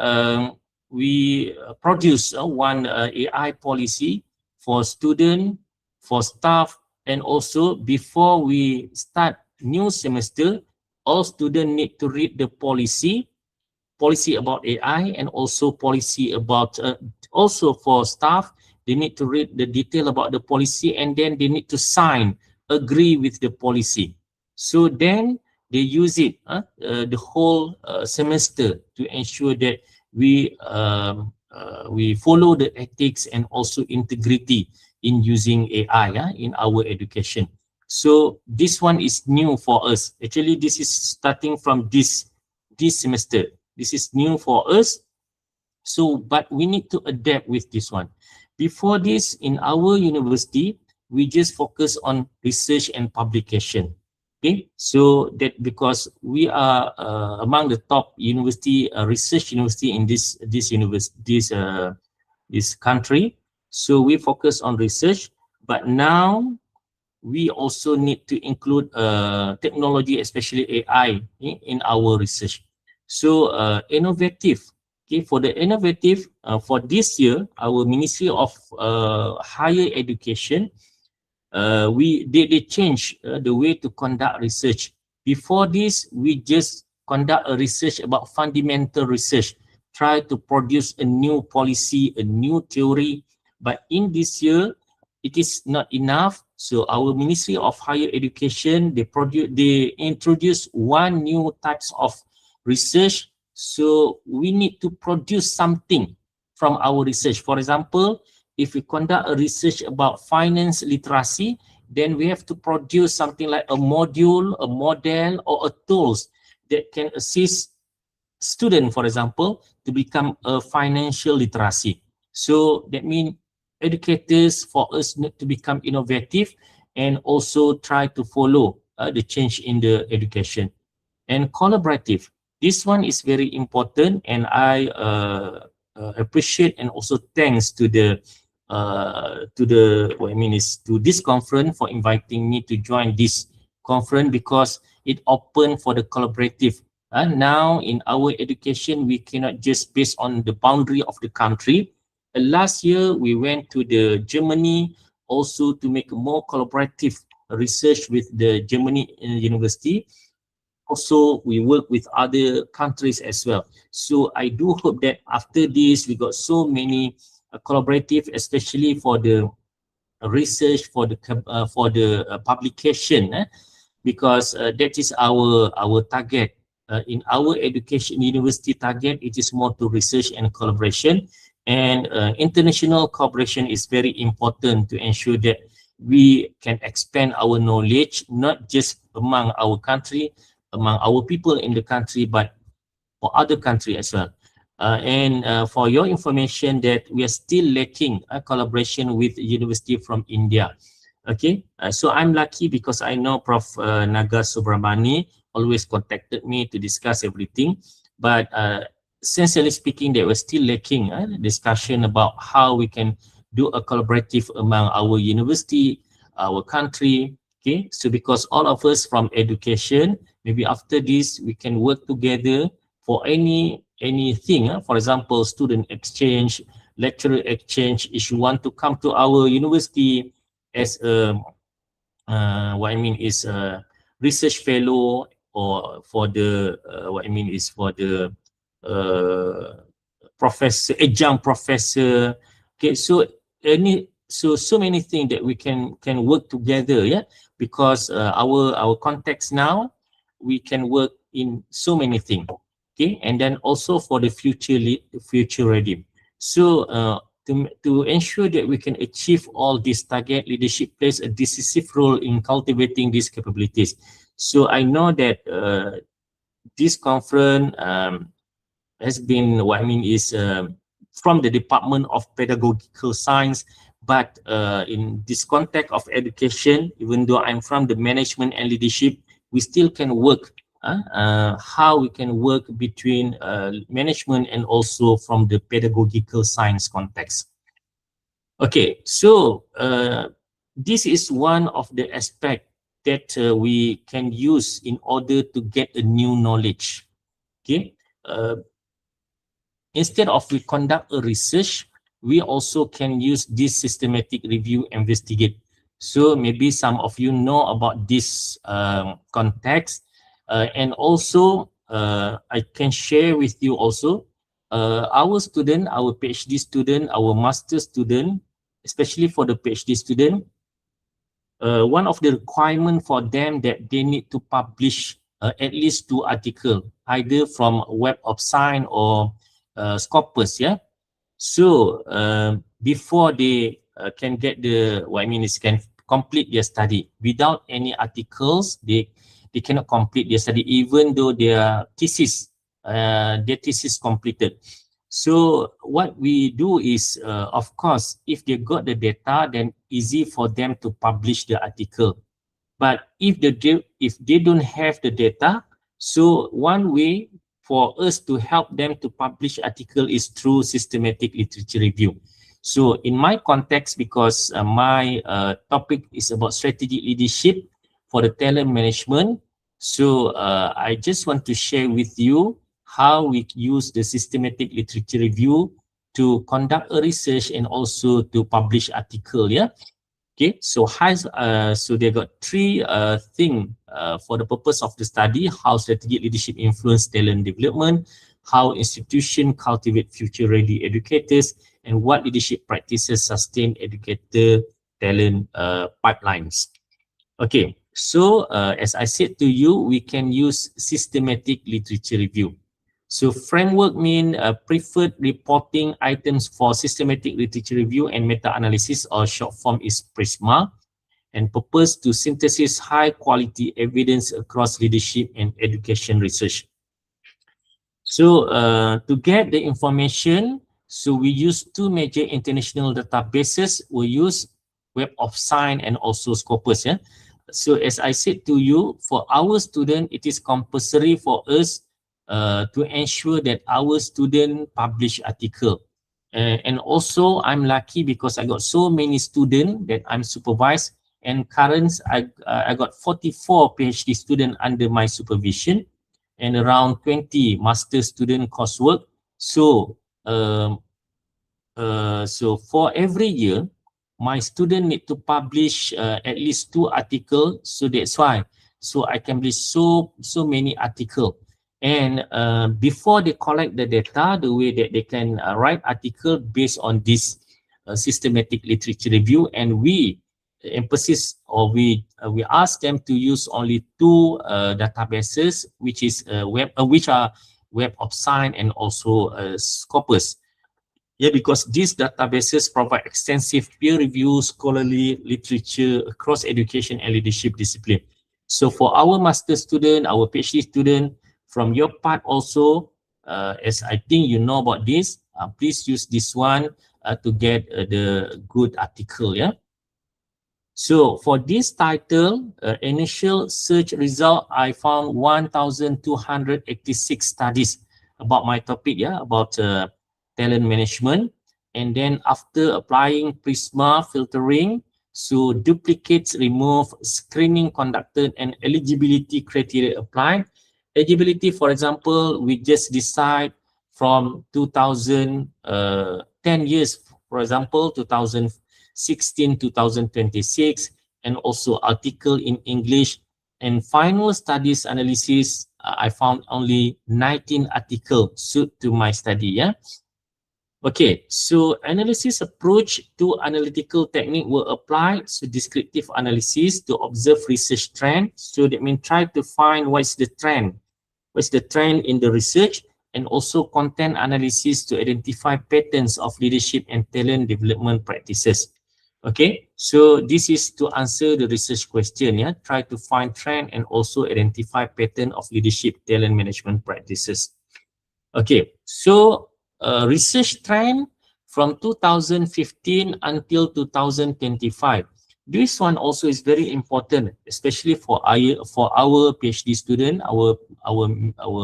produce one AI policy for student, for staff, and also before we start new semester, all students need to read the policy about AI, and also policy about, also for staff, they need to read the detail about the policy, and then they need to sign, agree with the policy. So then they use it the whole semester to ensure that we follow the ethics and also integrity in using AI in our education. So this one is new for us. Actually, this is starting from this semester. This is new for us. So, but we need to adapt with this one. Before this, in our university, we just focus on research and publication. Okay, so that because we are among the top university, research university in this country, so we focus on research. But now we also need to include technology, especially AI, in our research. So innovative. Okay, for the innovative, for this year, our Ministry of Higher Education, they change the way to conduct research. Before this, we just conduct a research about fundamental research. try to produce a new policy, a new theory. But in this year, it is not enough. So our Ministry of Higher Education, they introduce one new types of research. So we need to produce something from our research. For example, if we conduct a research about finance literacy, then we have to produce something like a module, a model, or a tools that can assist student, for example, to become a financial literacy. So that means educators for us need to become innovative and also try to follow the change in the education. And collaborative, this one is very important, and I appreciate and also thanks to the what I mean is to this conference for inviting me to join this conference, because it open for the collaborative. Now in our education, we cannot just based on the boundary of the country. Last year, we went to the Germany also to make more collaborative research with the Germany university. Also, we work with other countries as well. So I do hope that after this, we got so many collaborative, especially for the research, for the publication, because that is our target. In our education university target, it is more to research and collaboration, and international cooperation is very important to ensure that we can expand our knowledge, not just among our country, among our people in the country, but for other countries as well. And for your information, that we are still lacking a collaboration with university from India. Okay, so I'm lucky because I know Prof. Naga Subramani always contacted me to discuss everything. But sincerely speaking, they were still lacking discussion about how we can do a collaborative among our university, our country. Okay, so because all of us from education, maybe after this we can work together for anything. For example, student exchange, lecturer exchange. If you want to come to our university as a what I mean is a research fellow, or for the what I mean is for the professor, adjunct professor. Okay, so so many things that we can work together, yeah, because our context now, we can work in so many things. Okay, and then also for the future ready. So to ensure that we can achieve all these target, leadership plays a decisive role in cultivating these capabilities. So I know that this conference has been, what I mean is from the Department of Pedagogical Science, but in this context of education, even though I'm from the management and leadership, we still can work how we can work between management and also from the pedagogical science context. Okay, so this is one of the aspects that we can use in order to get a new knowledge. Okay, instead of we conduct a research, we also can use this systematic review investigate. So maybe some of you know about this context. And also, I can share with you also, our student, our PhD student, our master student, especially for the PhD student, one of the requirements for them that they need to publish at least 2 articles, either from Web of Science or Scopus, yeah. So before they can get the, what I mean is can complete their study, without any articles, they cannot complete their study, even though their thesis completed. So what we do is, of course, if they got the data, then easy for them to publish the article. But if they don't have the data, so one way for us to help them to publish article is through systematic literature review. So in my context, because my topic is about strategic leadership for the talent management, so I just want to share with you how we use the systematic literature review to conduct a research and also to publish article, yeah. Okay, so so they got 3 things for the purpose of the study: how strategic leadership influence talent development, how institutions cultivate future-ready educators, and what leadership practices sustain educator talent pipelines. Okay, so as I said to you, we can use systematic literature review. So framework mean preferred reporting items for systematic literature review and meta-analysis, or short form is PRISMA, and purpose to synthesize high quality evidence across leadership and education research. So to get the information, so we use two major international databases. We use Web of Science and also Scopus. Yeah. So as I said to you, for our student, it is compulsory for us to ensure that our student publish article. And also I'm lucky because I got so many students that I'm supervised, and current I got 44 PhD students under my supervision and around 20 master student coursework. So so for every year, my student need to publish at least 2 articles. So that's why, so I can publish so many articles. And before they collect the data, the way that they can write article based on this systematic literature review, and we emphasis, or we ask them to use only 2 databases, which is which are Web of Science and also Scopus. Yeah, because these databases provide extensive peer-reviewed scholarly literature across education and leadership discipline. So for our master student, our PhD student, from your part also, as I think you know about this, please use this one to get the good article. Yeah. So for this title, initial search result, I found 1,286 studies about my topic, yeah, about talent management. And then after applying Prisma filtering, so duplicates removed, screening conducted, and eligibility criteria applied. Eligibility, for example, we just decide from 2010 years, for example, 2016, 2026, and also article in English. And final studies analysis, I found only 19 articles suit to my study. Yeah. Okay, so analysis approach to analytical technique were applied. So descriptive analysis to observe research trend. So that means try to find what's the trend in the research, and also content analysis to identify patterns of leadership and talent development practices. Okay, so this is to answer the research question. Yeah, try to find trend and also identify pattern of leadership talent management practices. Okay, so research trend from 2015 until 2025. This one also is very important, especially for our PhD student, our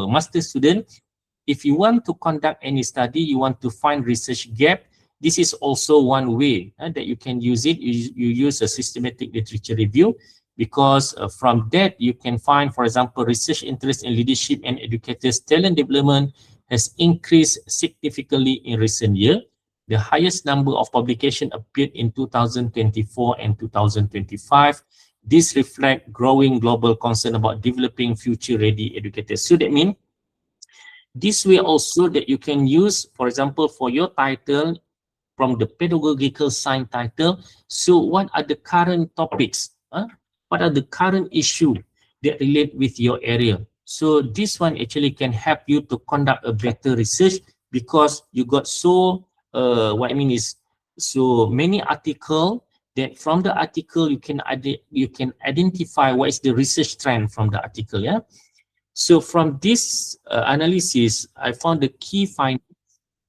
master student. If you want to conduct any study, you want to find research gap, this is also one way that you can use it. You use a systematic literature review, because from that you can find, for example, research interest in leadership and educators' talent development has increased significantly in recent years. The highest number of publications appeared in 2024 and 2025. This reflects growing global concern about developing future-ready educators. So that means this way also that you can use, for example, for your title, from the pedagogical science title. So what are the current topics? What are the current issues that relate with your area? So this one actually can help you to conduct a better research, because you got so what I mean is so many articles that from the article you can identify what is the research trend from the article. Yeah. So from this analysis, I found the key findings.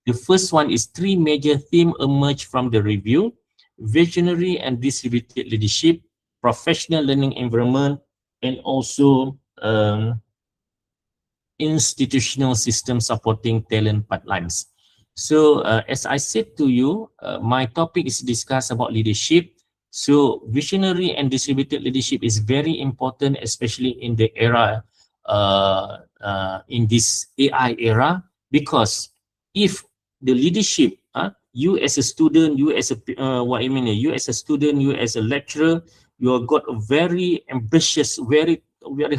The first one is 3 major themes emerge from the review: visionary and distributed leadership, professional learning environment, and also institutional system supporting talent pipelines. So as I said to you, my topic is discuss about leadership. So visionary and distributed leadership is very important, especially in the era, in this AI era, because if the leadership, you as a student, you as a you as a student, you as a lecturer, you have got a very ambitious, very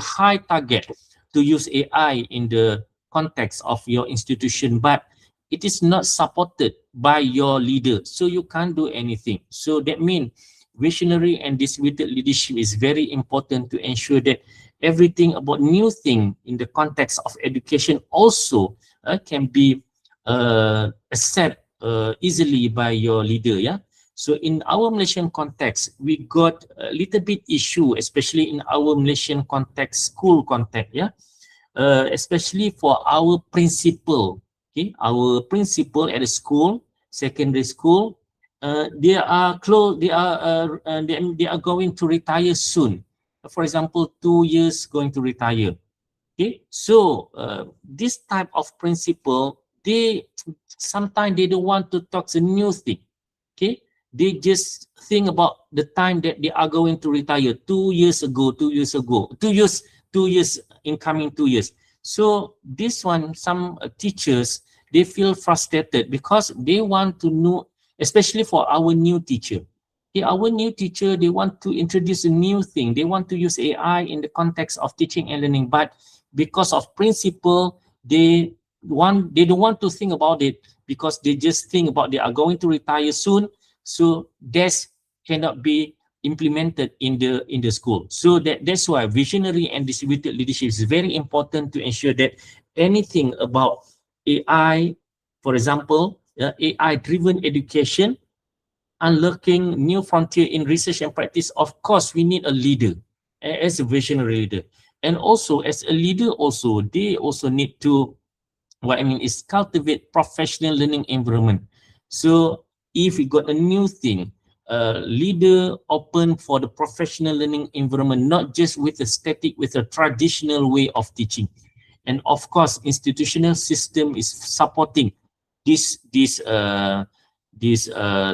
high target to use AI in the context of your institution, but it is not supported by your leader, so you can't do anything. So that means visionary and distributed leadership is very important to ensure that everything about new thing in the context of education also can be accepted easily by your leader. Yeah. So in our Malaysian context, we got a little bit issue, especially in our Malaysian context, school context. Yeah. Especially for our principal. Okay, our principal at the school, secondary school, they are close. They are going to retire soon. For example, 2 years going to retire. Okay, so this type of principal, they sometimes they don't want to talk the new thing. Okay, they just think about the time that they are going to retire 2 years ago, 2 years ago, 2 years in coming 2 years. So this one, some teachers, they feel frustrated because they want to know, especially for our new teacher. Okay, our new teacher, they want to introduce a new thing. They want to use AI in the context of teaching and learning, but because of principle, they don't want to think about it because they just think about they are going to retire soon. So this cannot be implemented in the school. So that's why visionary and distributed leadership is very important to ensure that anything about AI, for example, AI-driven education, unlocking new frontier in research and practice, of course, we need a leader as a visionary leader. And also as a leader also, they also need to, what I mean is cultivate professional learning environment. So if we got a new thing, leader open for the professional learning environment, not just with a static, with a traditional way of teaching. And of course, institutional system is supporting this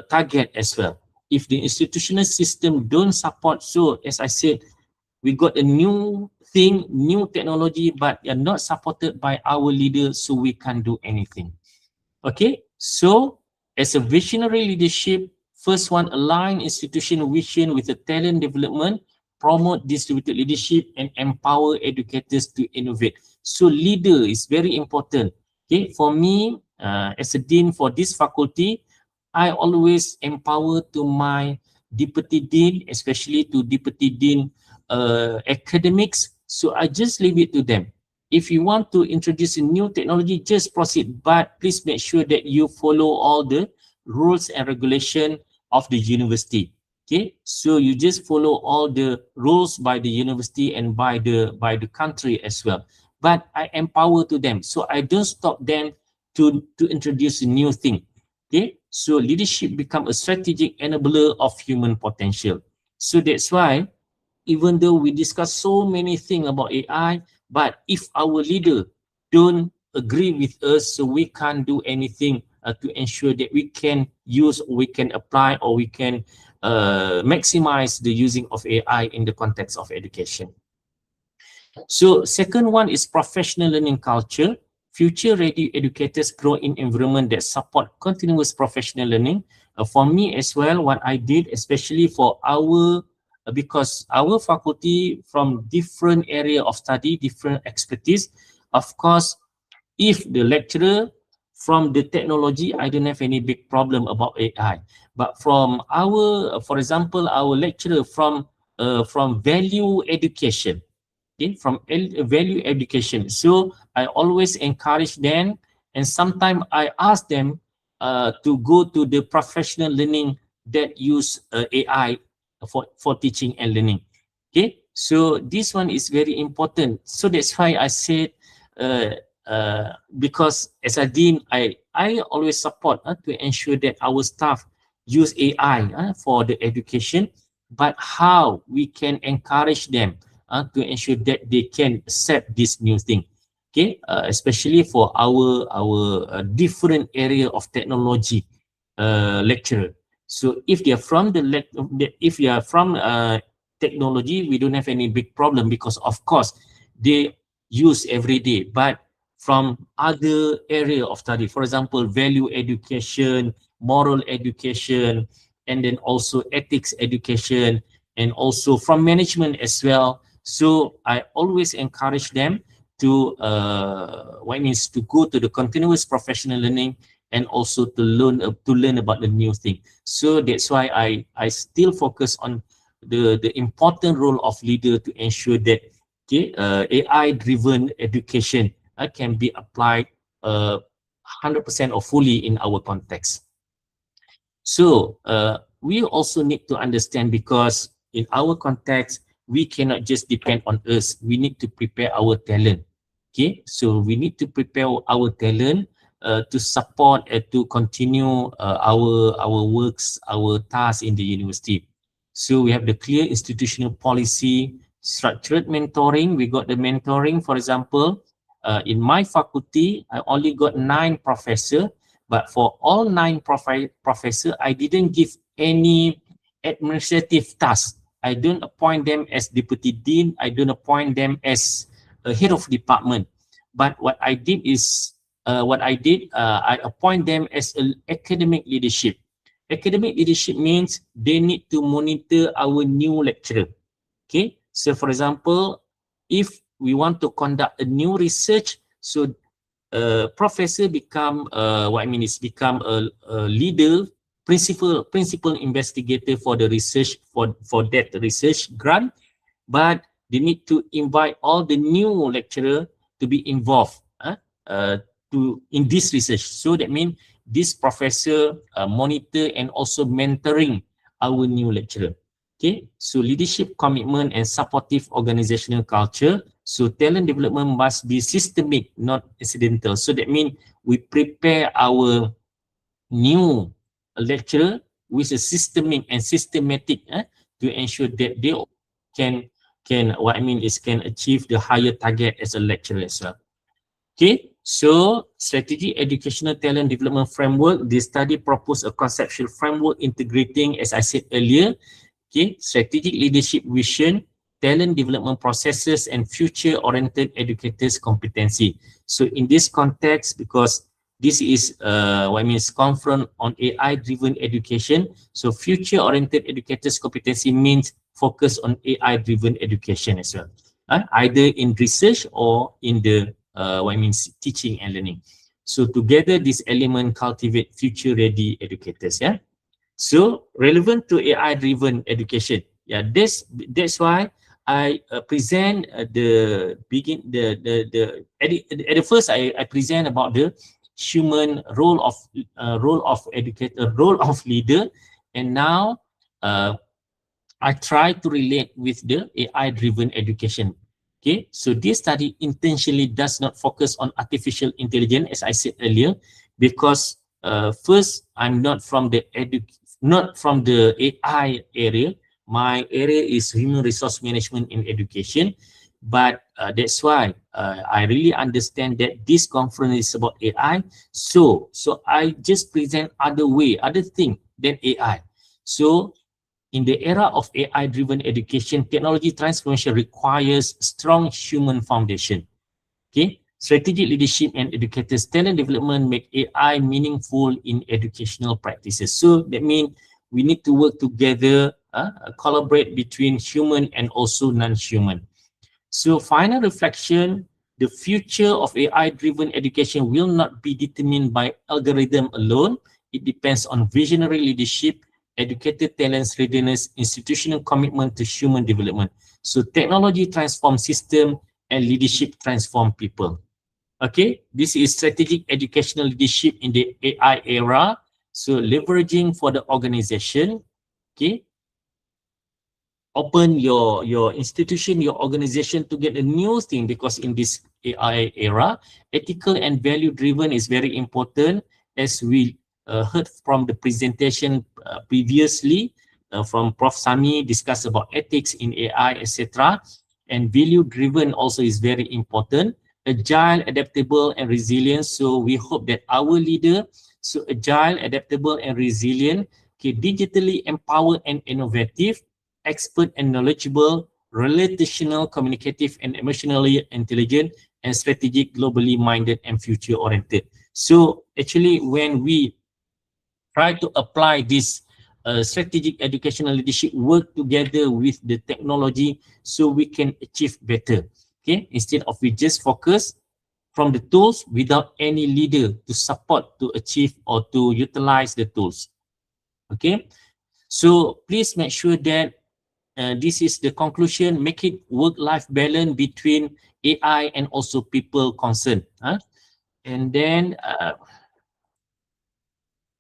target as well. If the institutional system don't support, so as I said, we got a new thing, new technology, but they are not supported by our leaders, so we can't do anything. Okay, so as a visionary leadership, first one, align institutional vision with the talent development, promote distributed leadership, and empower educators to innovate. So leader is very important. Okay, for me, as a dean for this faculty, I always empower to my deputy dean, especially to deputy dean academics. So I just leave it to them. If you want to introduce a new technology, just proceed, but please make sure that you follow all the rules and regulation of the university. Okay, so you just follow all the rules by the university and by the country as well. But I empower to them, so I don't stop them to introduce a new thing. Okay, so leadership become a strategic enabler of human potential. So that's why, even though we discuss so many things about AI, but if our leader don't agree with us, so we can't do anything to ensure that we can use, we can apply, or we can maximize the using of AI in the context of education. So second one is professional learning culture. Future-ready educators grow in environment that support continuous professional learning. For me as well, what I did, especially for our, because our faculty from different area of study, different expertise, of course, if the lecturer from the technology, I don't have any big problem about AI. But from our, for example, our lecturer from value education, okay, from value education. So I always encourage them, and sometimes I ask them to go to the professional learning that use AI for teaching and learning. Okay, so this one is very important. So that's why I said, because as a dean, I always support to ensure that our staff use AI for the education, but how we can encourage them to ensure that they can accept this new thing. Okay, especially for our different area of technology lecturer. So if they are from if you are from technology, we don't have any big problem, because of course they use every day. But from other area of study, for example, value education, moral education, and then also ethics education, and also from management as well. So I always encourage them to what it means to go to the continuous professional learning and also to learn about the new thing. So that's why I still focus on the important role of leader to ensure that AI-driven education can be applied 100% or fully in our context. So we also need to understand, because in our context, we cannot just depend on us. We need to prepare our talent. Okay, so we need to prepare our talent to support and to continue our works, our tasks in the university. So we have the clear institutional policy, structured mentoring. We got the mentoring, for example, in my faculty, I only got 9 professors, but for all 9 professors, I didn't give any administrative tasks. I don't appoint them as deputy dean. I don't appoint them as a head of department. But what I did is, I appoint them as an academic leadership. Academic leadership means they need to monitor our new lecturer. Okay, so for example, if we want to conduct a new research, so professor become become a leader, principal investigator for the research, for that research grant, but they need to invite all the new lecturer to be involved in this research. So that means this professor monitor and also mentoring our new lecturer. Okay, so leadership commitment and supportive organizational culture. So talent development must be systemic, not accidental. So that means we prepare our new lecturer with a systemic to ensure that they can achieve the higher target as a lecturer as well. Okay, so strategic educational talent development framework. This study proposed a conceptual framework integrating, as I said earlier, strategic leadership vision, talent development processes, and future-oriented educators' competency. So in this context, because this is conference on AI-driven education, so future-oriented educators' competency means focus on AI-driven education as well, either in research or in the teaching and learning. So together, this element cultivate future-ready educators. Yeah. So relevant to AI-driven education. Yeah, that's why I present at the first I present about the human role of educator, role of leader, and now I try to relate with the AI-driven education. Okay, so this study intentionally does not focus on artificial intelligence, as I said earlier, because first, I'm not from the AI area. My area is human resource management in education, but that's why I really understand that this conference is about AI. So I just present other thing than AI. So in the era of AI-driven education, technology transformation requires strong human foundation. Okay, strategic leadership and educators' talent development make AI meaningful in educational practices. So that means we need to work together, collaborate between human and also non-human. So final reflection, the future of AI-driven education will not be determined by algorithm alone. It depends on visionary leadership, educated talents, readiness, institutional commitment to human development. So technology transforms system and leadership transform people. Okay, this is strategic educational leadership in the AI era. So leveraging for the organization. Okay, open your institution, your organization to get a new thing, because in this AI era, ethical and value driven is very important, as we heard from the presentation previously from Prof. Sami, discussed about ethics in AI, etc. And value driven also is very important. Agile, adaptable, and resilient. So we hope that our leader, so agile, adaptable, and resilient, okay, digitally empowered and innovative, expert and knowledgeable, relational, communicative, and emotionally intelligent, and strategic, globally minded, and future oriented. So actually, when we try to apply this strategic educational leadership, work together with the technology, so we can achieve better. Okay, instead of we just focus from the tools without any leader to support to achieve or to utilize the tools. Okay, so please make sure that this is the conclusion. Make it work-life balance between AI and also people concerned. And then,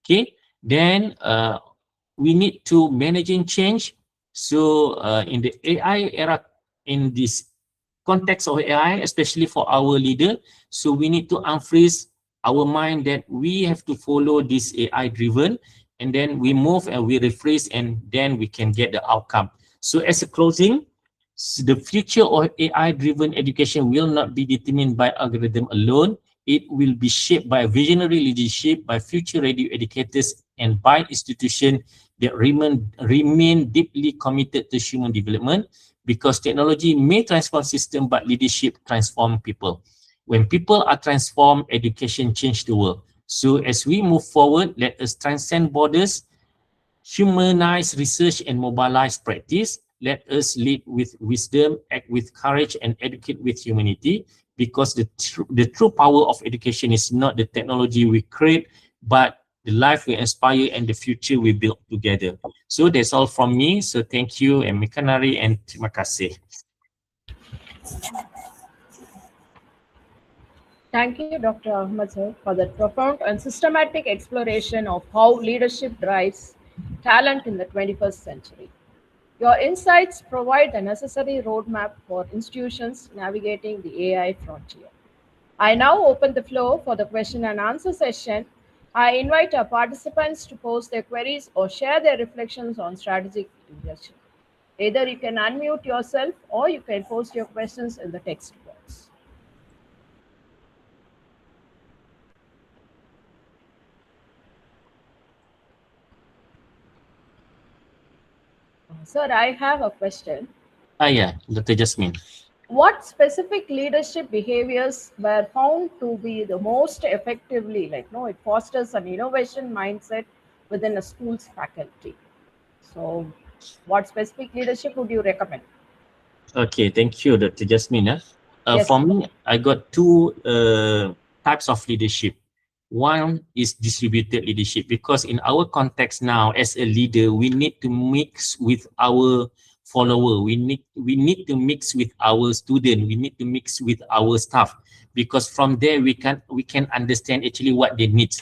okay, then we need to managing change. So in the AI era, in this context of AI, especially for our leader, so we need to unfreeze our mind that we have to follow this AI-driven, and then we move and we rephrase, and then we can get the outcome. So as a closing, the future of AI-driven education will not be determined by algorithm alone. It will be shaped by visionary leadership, by future-ready educators, and by institutions that remain deeply committed to human development, because technology may transform system, but leadership transform people. When people are transformed, education changes the world. So as we move forward, let us transcend borders, humanize research, and mobilize practice. Let us lead with wisdom, act with courage, and educate with humanity, because the true power of education is not the technology we create, but the life we inspire and the future we build together. So that's all from me. So thank you, and mikanari, and terima kasih. Thank you, Dr. Ahmed sir, for that profound and systematic exploration of how leadership drives talent in the 21st century. Your insights provide the necessary roadmap for institutions navigating the AI frontier. I now open the floor for the question and answer session. I invite our participants to post their queries or share their reflections on strategic leadership. Either you can unmute yourself or you can post your questions in the text box. Sir, I have a question. Yeah, Dr. Jasmine. What specific leadership behaviors were found to be the most effectively, it fosters an innovation mindset within a school's faculty? So what specific leadership would you recommend? Okay, thank you, Dr. Jasmine. Yes. For me, I got two types of leadership. One is distributed leadership, because in our context now, as a leader, we need to mix with our follower. We need to mix with our student. We need to mix with our staff, because from there we can understand actually what they need.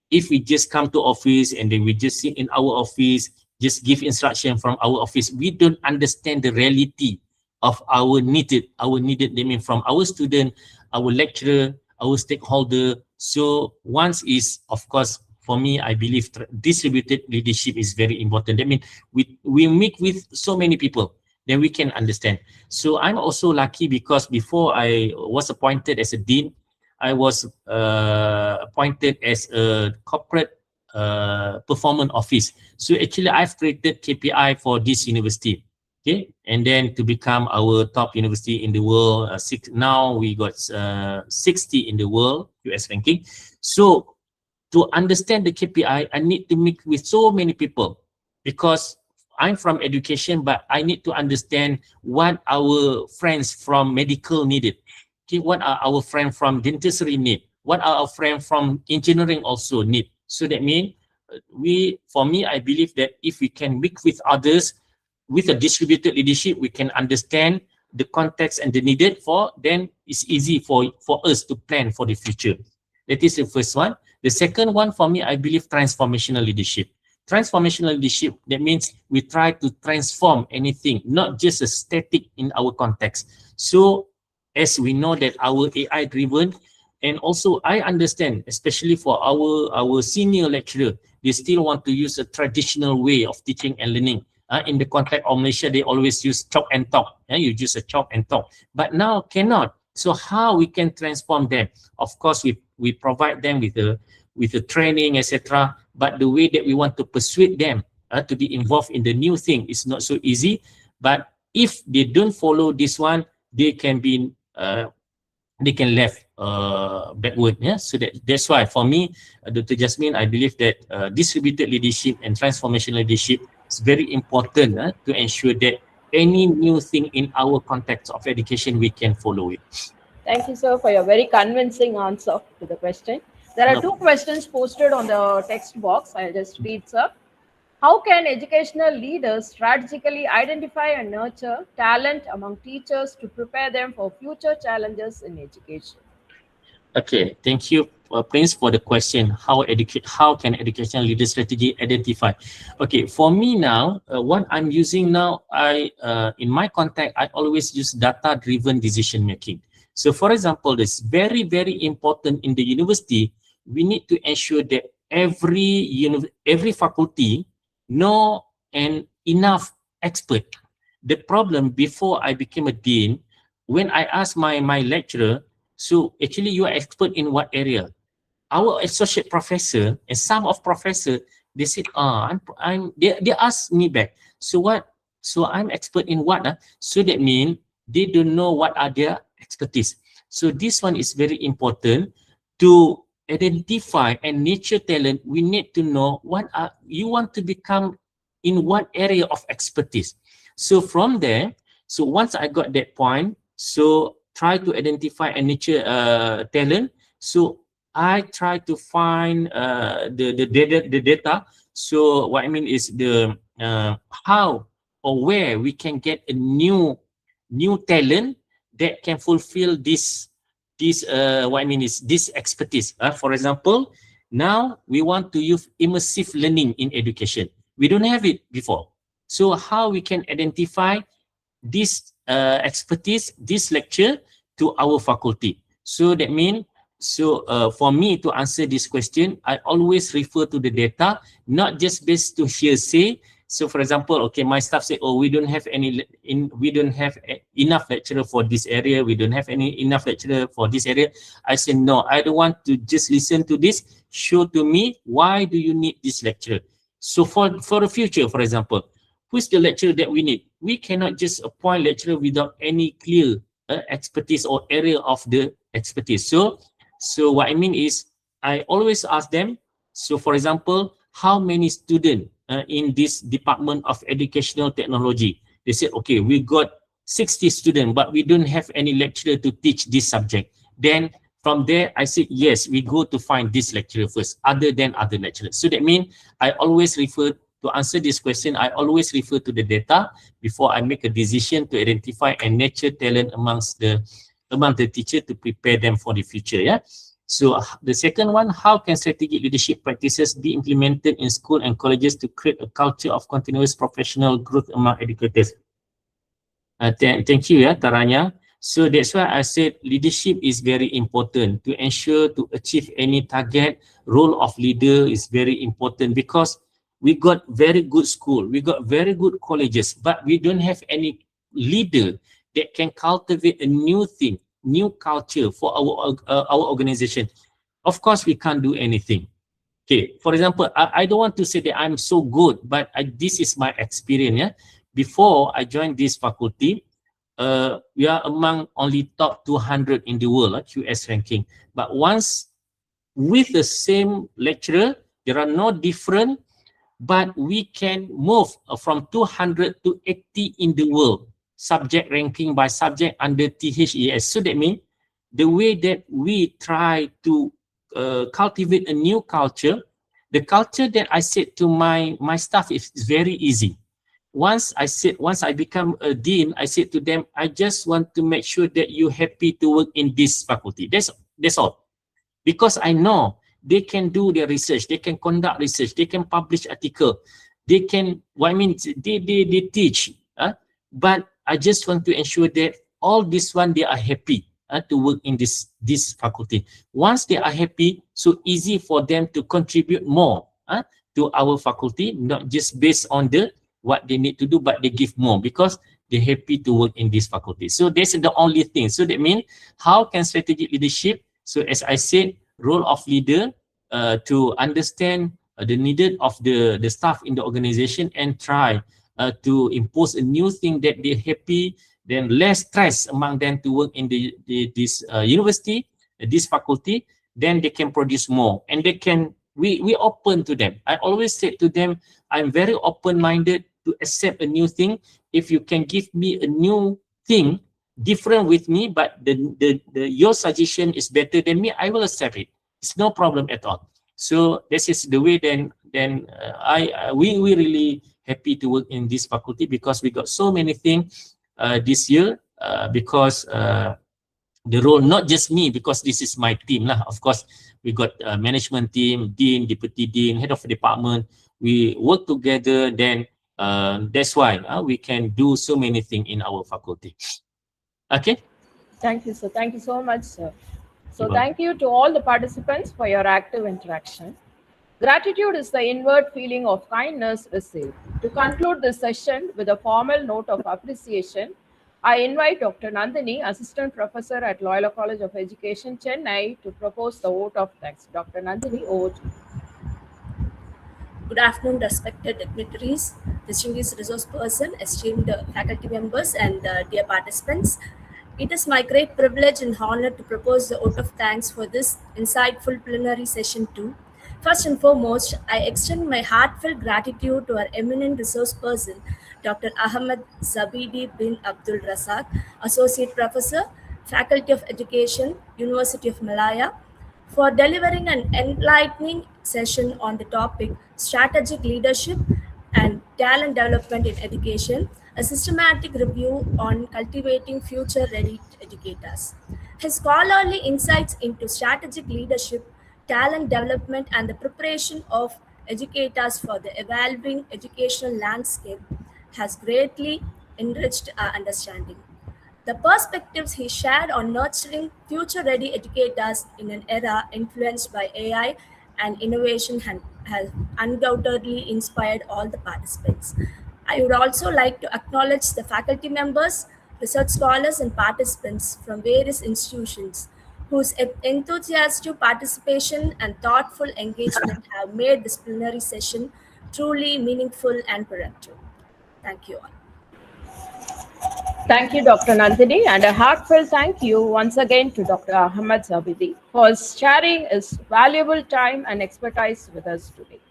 If we just come to office and then we just sit in our office, just give instruction from our office, we don't understand the reality of our needed, they mean from our student, our lecturer, our stakeholder. So once is, of course, for me, I believe distributed leadership is very important. That means we meet with so many people, then we can understand. So I'm also lucky, because before I was appointed as a dean, I was appointed as a corporate performance office. So actually, I've created KPI for this university. Okay, and then to become our top university in the world. Now we got 60 in the world US ranking. So to understand the KPI, I need to meet with so many people, because I'm from education, but I need to understand what our friends from medical needed. Okay, what are our friends from dentistry need? What are our friends from engineering also need? So that means for me, I believe that if we can mix with others, with a distributed leadership, we can understand the context and the needed for, then it's easy for us to plan for the future. That is the first one. The second one for me, I believe transformational leadership. Transformational leadership, that means we try to transform anything, not just a static in our context. So as we know that our AI driven, and also I understand, especially for our senior lecturer, they still want to use a traditional way of teaching and learning. In the context of Malaysia, they always use chalk and talk. You use a chalk and talk. But now cannot. So how we can transform them? Of course, we provide them with the training, etc. But the way that we want to persuade them to be involved in the new thing is not so easy. But if they don't follow this one, they can be they can left backward. Yeah, so that's why for me, Dr. Jasmine, I believe that distributed leadership and transformational leadership is very important to ensure that any new thing in our context of education, we can follow it. Thank you, sir, for your very convincing answer to the question. There are No two questions posted on the text box. I'll just read, sir. How can educational leaders strategically identify and nurture talent among teachers to prepare them for future challenges in education? Okay, thank you, Prince, for the question. How can educational leader strategy identify? Okay, for me now, what I'm using now, in my context, I always use data-driven decision making. So, for example, this very, very important in the university. We need to ensure that every faculty know enough expert. The problem before I became a dean, when I asked my lecturer, so actually you are expert in what area? Our associate professor and some of professor, they said, they asked me back. So what? So I'm expert in what? So that means they don't know what are their expertise. So this one is very important to identify and nurture talent. We need to know what you want to become in what area of expertise. So from there, so once I got that point, so try to identify and nurture talent. So I try to find the data. So what I mean is the how or where we can get a new talent that can fulfill this what I mean is this expertise. For example, now we want to use immersive learning in education. We don't have it before. So how we can identify this expertise, this lecture to our faculty. So that means, for me to answer this question, I always refer to the data, not just based to hearsay. So for example, okay, my staff say, oh, we don't have enough lecturer for this area. We don't have enough lecturer for this area. I say, no, I don't want to just listen to this. Show to me, why do you need this lecturer? So for the future, for example, who's the lecturer that we need? We cannot just appoint lecturer without any clear expertise or area of the expertise. So what I mean is, I always ask them, so for example, how many students in this department of educational technology? They said, okay, we got 60 students, but we don't have any lecturer to teach this subject. Then from there, I said, yes, we go to find this lecturer first, other than other lecturers. So that means I always refer to answer this question, I always refer to the data before I make a decision to identify and nurture talent among the teacher to prepare them for the future. Yeah. So the second one, how can strategic leadership practices be implemented in school and colleges to create a culture of continuous professional growth among educators? Thank you, Taranya. So that's why I said leadership is very important to ensure to achieve any target. Role of leader is very important because we got very good school, we got very good colleges, but we don't have any leader that can cultivate a new thing, new culture for our organization. Of course, we can't do anything. Okay, for example, I don't want to say that I'm so good, but this is my experience. Yeah? Before I joined this faculty, we are among only top 200 in the world, QS ranking. But once with the same lecturer, there are no different, but we can move from 200 to 80 in the world, subject ranking by subject under THES. So that means the way that we try to cultivate a new culture, the culture that I said to my staff is very easy. Once I become a dean, I said to them, I just want to make sure that you're happy to work in this faculty. That's all. Because I know they can do their research, they can conduct research, they can publish article, they can, they teach. But I just want to ensure that all this one, they are happy to work in this faculty. Once they are happy, so easy for them to contribute more to our faculty, not just based on what they need to do, but they give more because they're happy to work in this faculty. So that's the only thing. So that means, how can strategic leadership, so as I said, role of leader to understand the needed of the staff in the organization and try to impose a new thing that they're happy, then less stress among them to work in this university, this faculty, then they can produce more and they can, we open to them. I always say to them, I'm very open-minded to accept a new thing if you can give me a new thing, different with me, but your suggestion is better than me, I will accept it. It's no problem at all. So this is the way. Then we really happy to work in this faculty because we got so many things this year because the role, not just me, because this is my team lah. Of course, we got management team, dean, deputy dean, head of department. We work together. Then that's why we can do so many things in our faculty. Okay. Thank you, sir. Thank you so much, sir. So You're thank you to all the participants for your active interaction. Gratitude is the inward feeling of kindness received. To conclude this session with a formal note of appreciation, I invite Dr. Nandini, Assistant Professor at Loyola College of Education, Chennai, to propose the vote of thanks. Dr. Nandini, over to you. Good afternoon, respected dignitaries, distinguished resource person, esteemed faculty members, and dear participants. It is my great privilege and honor to propose the vote of thanks for this insightful plenary session 2. First and foremost, I extend my heartfelt gratitude to our eminent resource person, Dr. Ahmed Zabidi bin Abdul Razak, Associate Professor, Faculty of Education, University of Malaya, for delivering an enlightening session on the topic Strategic Leadership and Talent Development in Education, a systematic review on cultivating future-ready educators. His scholarly insights into strategic leadership, talent development, and the preparation of educators for the evolving educational landscape has greatly enriched our understanding. The perspectives he shared on nurturing future-ready educators in an era influenced by AI and innovation has undoubtedly inspired all the participants. I would also like to acknowledge the faculty members, research scholars, and participants from various institutions whose enthusiastic participation and thoughtful engagement have made this plenary session truly meaningful and productive. Thank you all. Thank you, Dr. Nandini, and a heartfelt thank you once again to Dr. Ahmed Zabidi for sharing his valuable time and expertise with us today.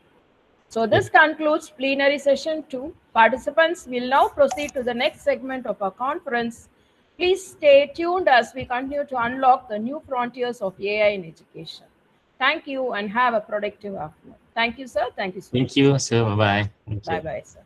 So this concludes plenary session 2. Participants will now proceed to the next segment of our conference. Please stay tuned as we continue to unlock the new frontiers of AI in education. Thank you and have a productive afternoon. Thank you, sir. Thank you so much. Thank you, sir. Bye-bye. Bye-bye, sir.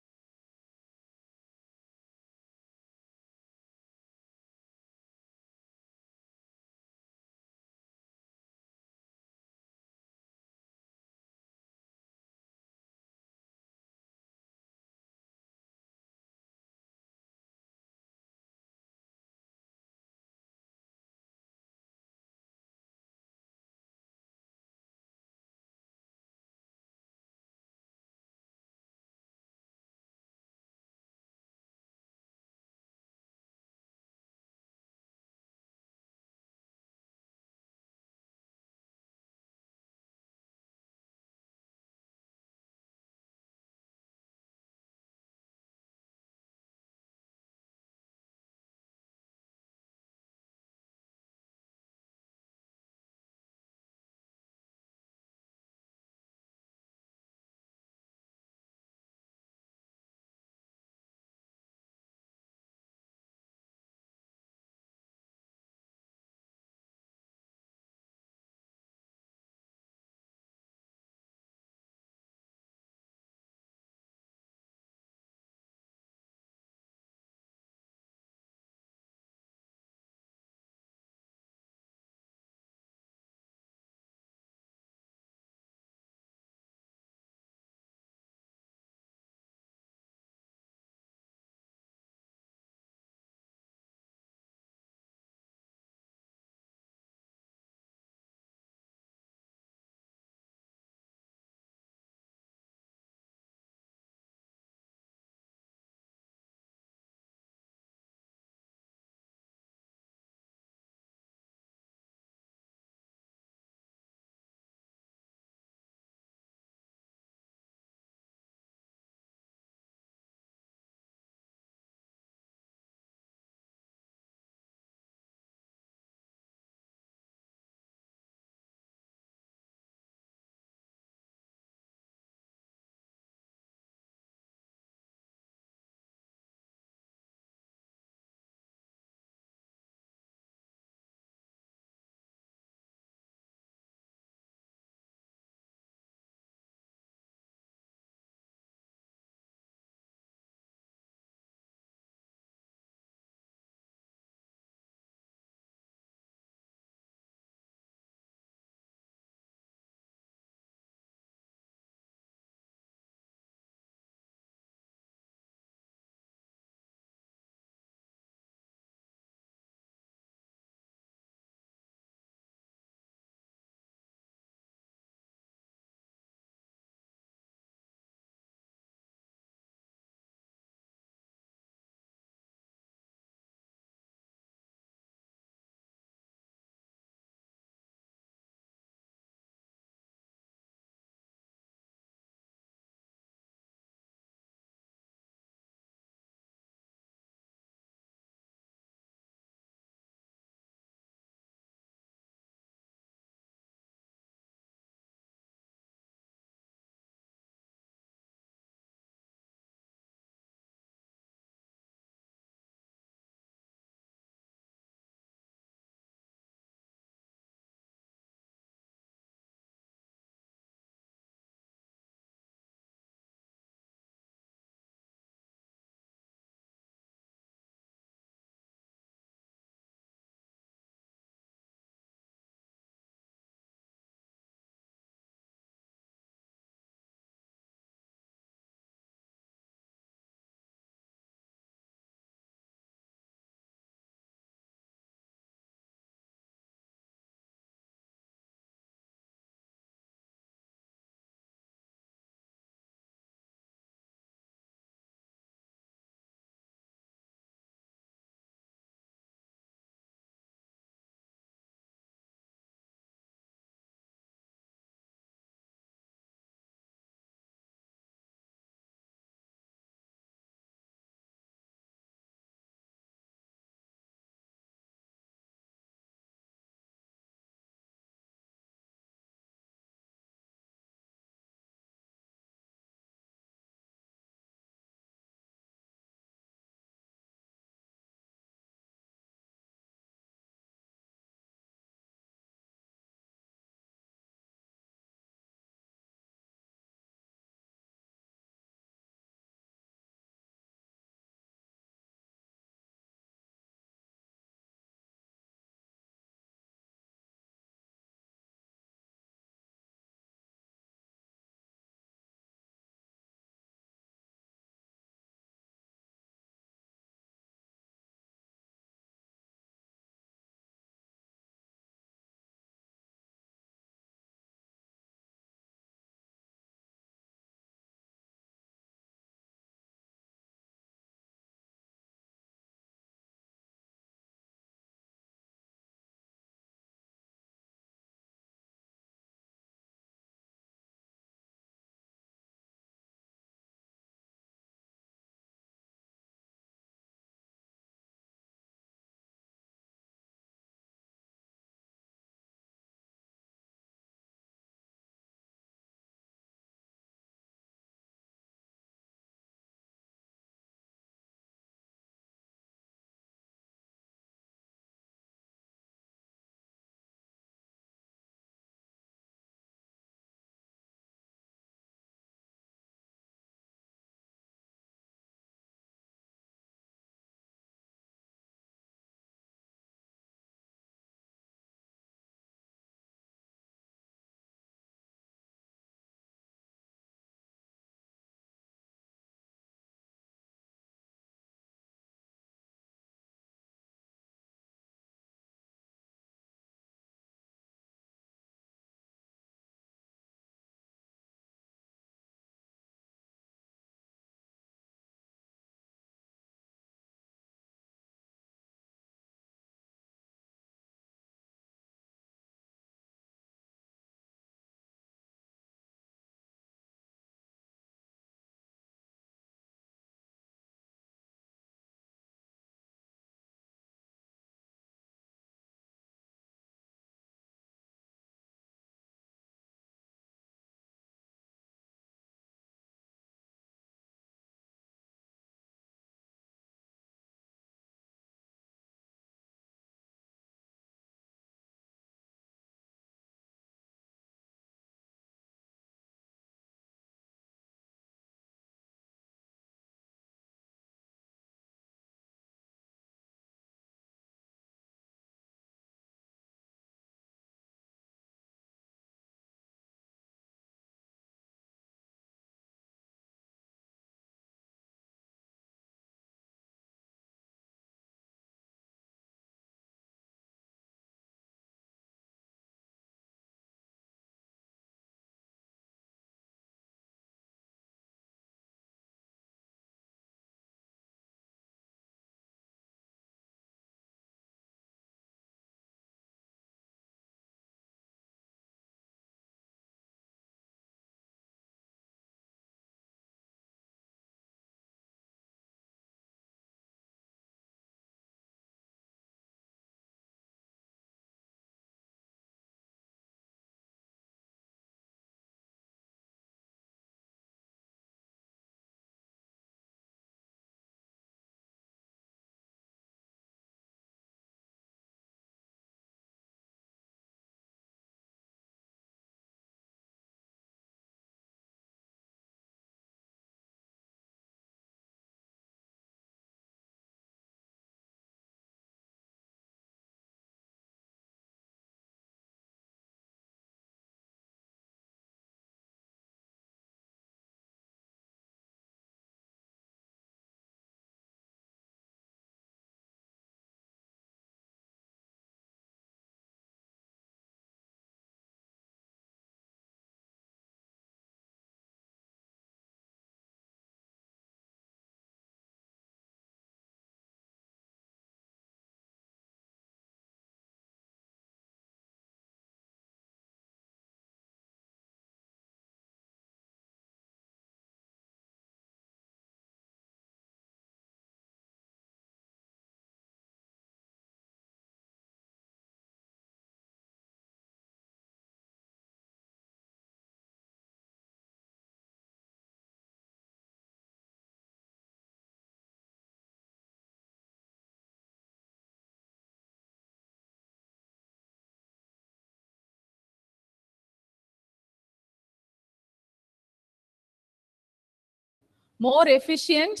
more efficient.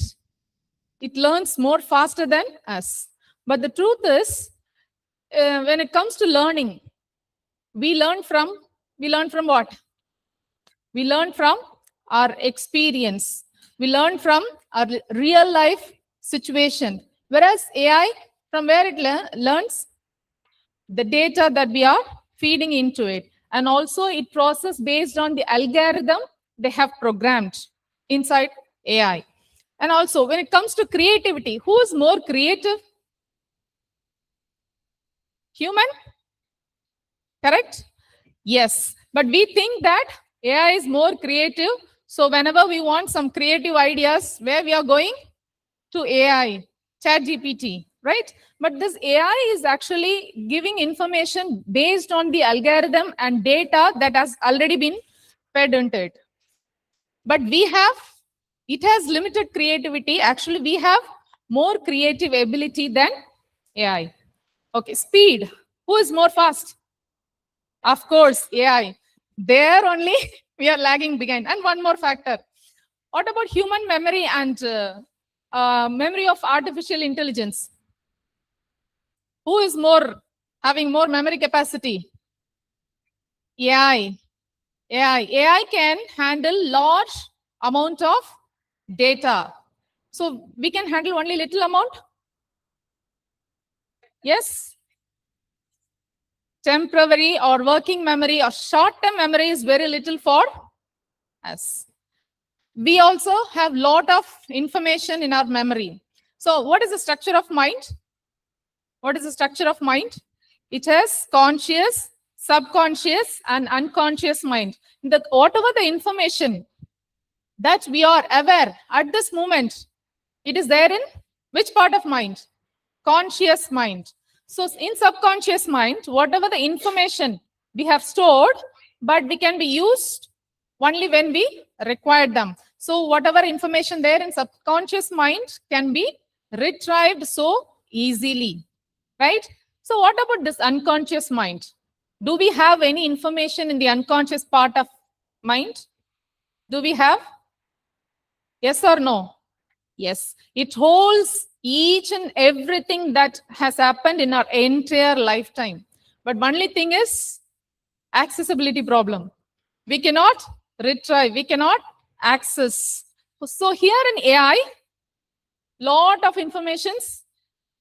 It learns more faster than us. But the truth is, when it comes to learning, we learn from what? We learn from our experience. We learn from our real life situation. Whereas AI, from where it learns? The data that we are feeding into it. And also it processes based on the algorithm they have programmed inside AI. And also when it comes to creativity, who is more creative? Human? Correct? Yes. But we think that AI is more creative. So whenever we want some creative ideas, where we are going? To AI, ChatGPT, right? But this AI is actually giving information based on the algorithm and data that has already been fed into it. But it has limited creativity. Actually, we have more creative ability than AI. Okay, speed. Who is more fast? Of course, AI. There only we are lagging behind. And one more factor. What about human memory and memory of artificial intelligence? Who is having more memory capacity? AI. AI can handle large amount of data. So we can handle only little amount? Yes. Temporary or working memory or short-term memory is very little for us. We also have lot of information in our memory. So what is the structure of mind? What is the structure of mind? It has conscious, subconscious, and unconscious mind. Whatever the information that we are aware at this moment, it is there in which part of mind? Conscious mind. So in subconscious mind, whatever the information we have stored, but we can be used only when we require them. So whatever information there in subconscious mind can be retrieved so easily, right? So what about this unconscious mind? Do we have any information in the unconscious part of mind? Do we have? Yes or no? Yes. It holds each and everything that has happened in our entire lifetime. But only thing is accessibility problem. We cannot retrieve, we cannot access. So here in AI, lot of informations,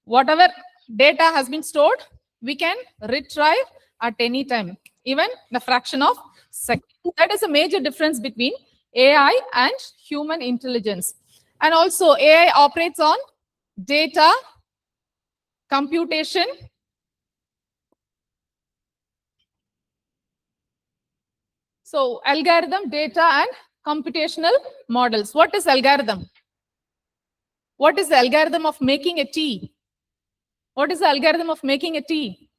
whatever data has been stored, we can retrieve at any time, even the fraction of second. That is a major difference between AI and human intelligence. And also AI operates on data, computation, so algorithm, data, and computational models. What is algorithm? What is the algorithm of making a tea? What is the algorithm of making a tea?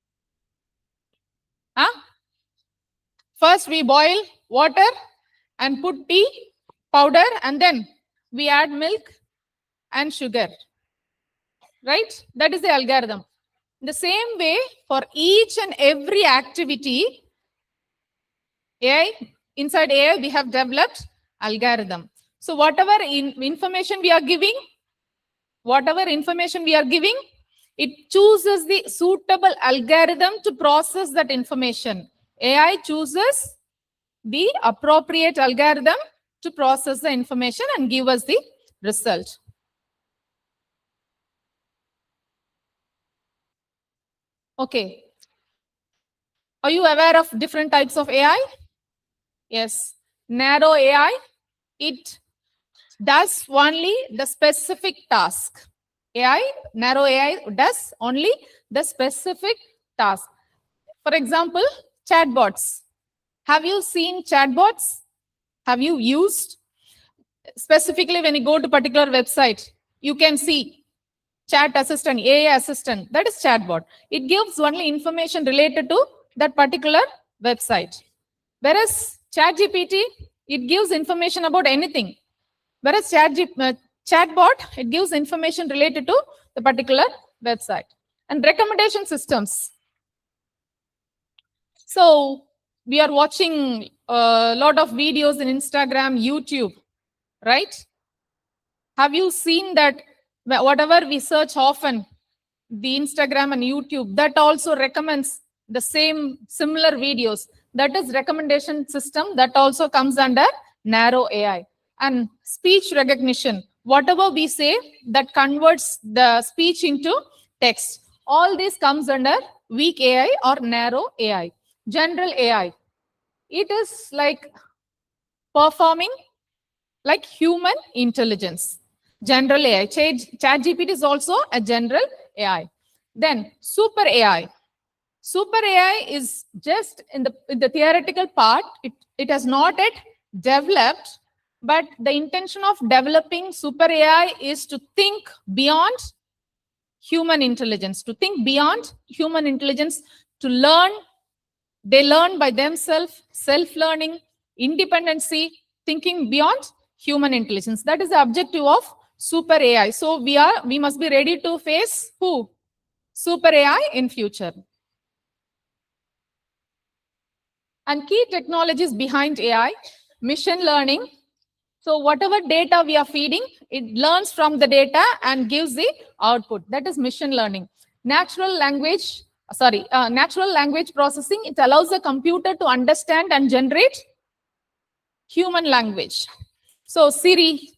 Huh? First, we boil water and put tea powder, and then we add milk and sugar. Right? That is the algorithm. In the same way, for each and every activity, inside AI, we have developed algorithm. So whatever information we are giving, it chooses the suitable algorithm to process that information. AI chooses the appropriate algorithm to process the information and give us the result. Okay. Are you aware of different types of AI? Yes. Narrow AI, it does only the specific task. Narrow AI does only the specific task. For example, chatbots. Have you seen chatbots? Have you used? Specifically, when you go to particular website, you can see chat assistant, AI assistant. That is chatbot. It gives only information related to that particular website. Whereas ChatGPT, it gives information about anything. Whereas chatbot, it gives information related to the particular website. And recommendation systems. So we are watching a lot of videos in Instagram, YouTube, right? Have you seen that whatever we search often, the Instagram and YouTube, that also recommends the same similar videos? That is recommendation system that also comes under narrow AI. And speech recognition, whatever we say, that converts the speech into text. All this comes under weak AI or narrow AI. General AI, it is like performing like human intelligence. General AI, ChatGPT is also a general AI. Then super AI. Super AI is just in the theoretical part. It has not yet developed, but the intention of developing super AI is to think beyond human intelligence, to think beyond human intelligence, to learn. They learn by themselves, self-learning, independency, thinking beyond human intelligence. That is the objective of super AI. So we must be ready to face who? Super AI in future. And key technologies behind AI, machine learning. So whatever data we are feeding, it learns from the data and gives the output. That is machine learning. Natural language processing. It allows the computer to understand and generate human language. So Siri,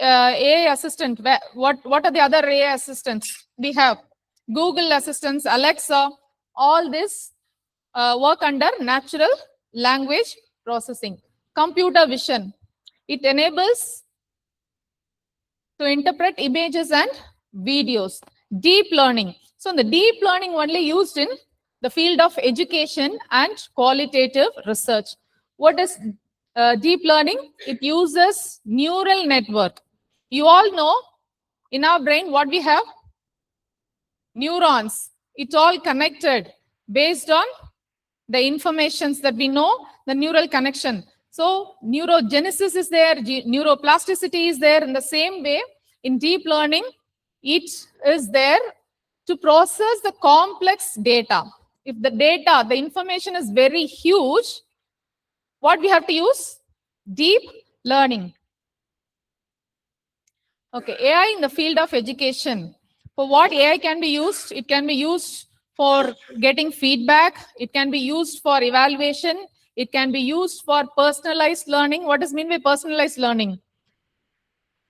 AI assistant. What are the other AI assistants we have? Google assistants, Alexa. All this work under natural language processing. Computer vision. It enables to interpret images and videos. Deep learning. So the deep learning only used in the field of education and qualitative research. What is deep learning? It uses neural network. You all know in our brain what we have? Neurons. It's all connected based on the informations that we know, the neural connection. So neurogenesis is there, neuroplasticity is there. In the same way, in deep learning, it is there to process the complex data. If the data, the information is very huge, what we have to use? Deep learning. Okay, AI in the field of education. For what AI can be used? It can be used for getting feedback. It can be used for evaluation. It can be used for personalized learning. What does mean by personalized learning?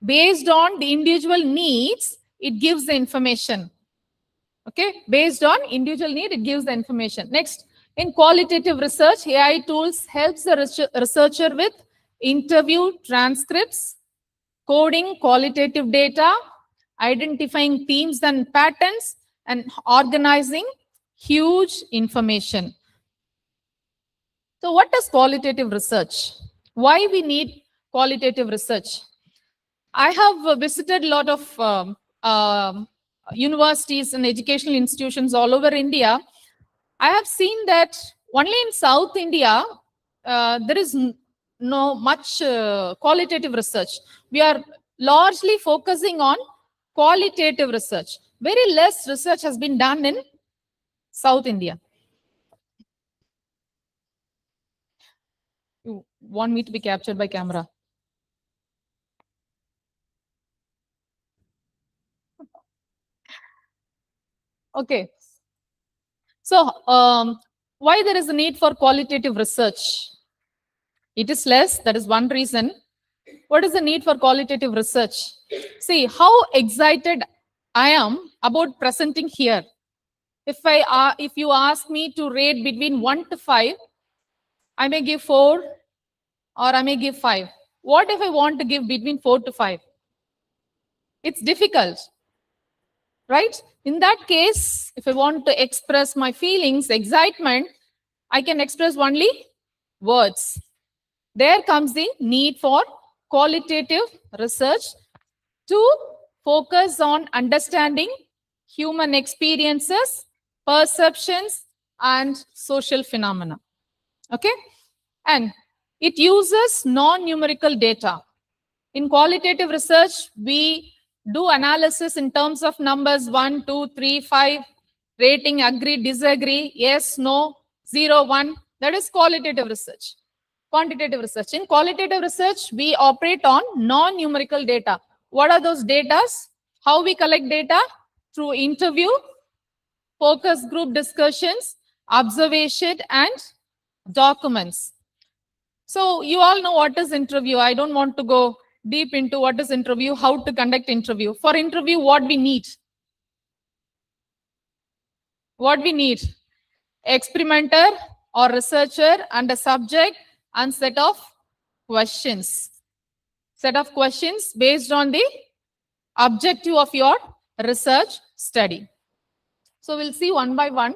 Based on the individual needs, it gives the information. Okay, based on individual need, it gives the information. Next, in qualitative research, AI tools helps the researcher with interview transcripts, coding qualitative data, identifying themes and patterns, and organizing huge information. So what is qualitative research? Why we need qualitative research? I have visited a lot of universities and educational institutions all over India. I have seen that only in South India, there is no much qualitative research. We are largely focusing on qualitative research. Very less research has been done in South India. You want me to be captured by camera? Okay. So why there is a need for qualitative research? It is less. That is one reason. What is the need for qualitative research? See how excited I am about presenting here. If you ask me to rate between 1 to 5, I may give 4 or I may give 5. What if I want to give between 4 to 5? It's difficult, right? In that case, if I want to express my feelings, excitement, I can express only words. There comes the need for qualitative research to focus on understanding human experiences, perceptions, and social phenomena. Okay? And it uses non-numerical data. In qualitative research, we do analysis in terms of numbers 1, 2, 3, 5, rating, agree, disagree, yes, no, 0, 1. That is qualitative research. quantitative research. In qualitative research, we operate on non-numerical data. What are those data? How we collect data? Through interview, focus group discussions, observation, and documents. So you all know what is interview. I don't want to go deep into what is interview, how to conduct interview. For interview, what we need? What we need? Experimenter or researcher and a subject and set of questions. Set of questions based on the objective of your research study. So we'll see one by one.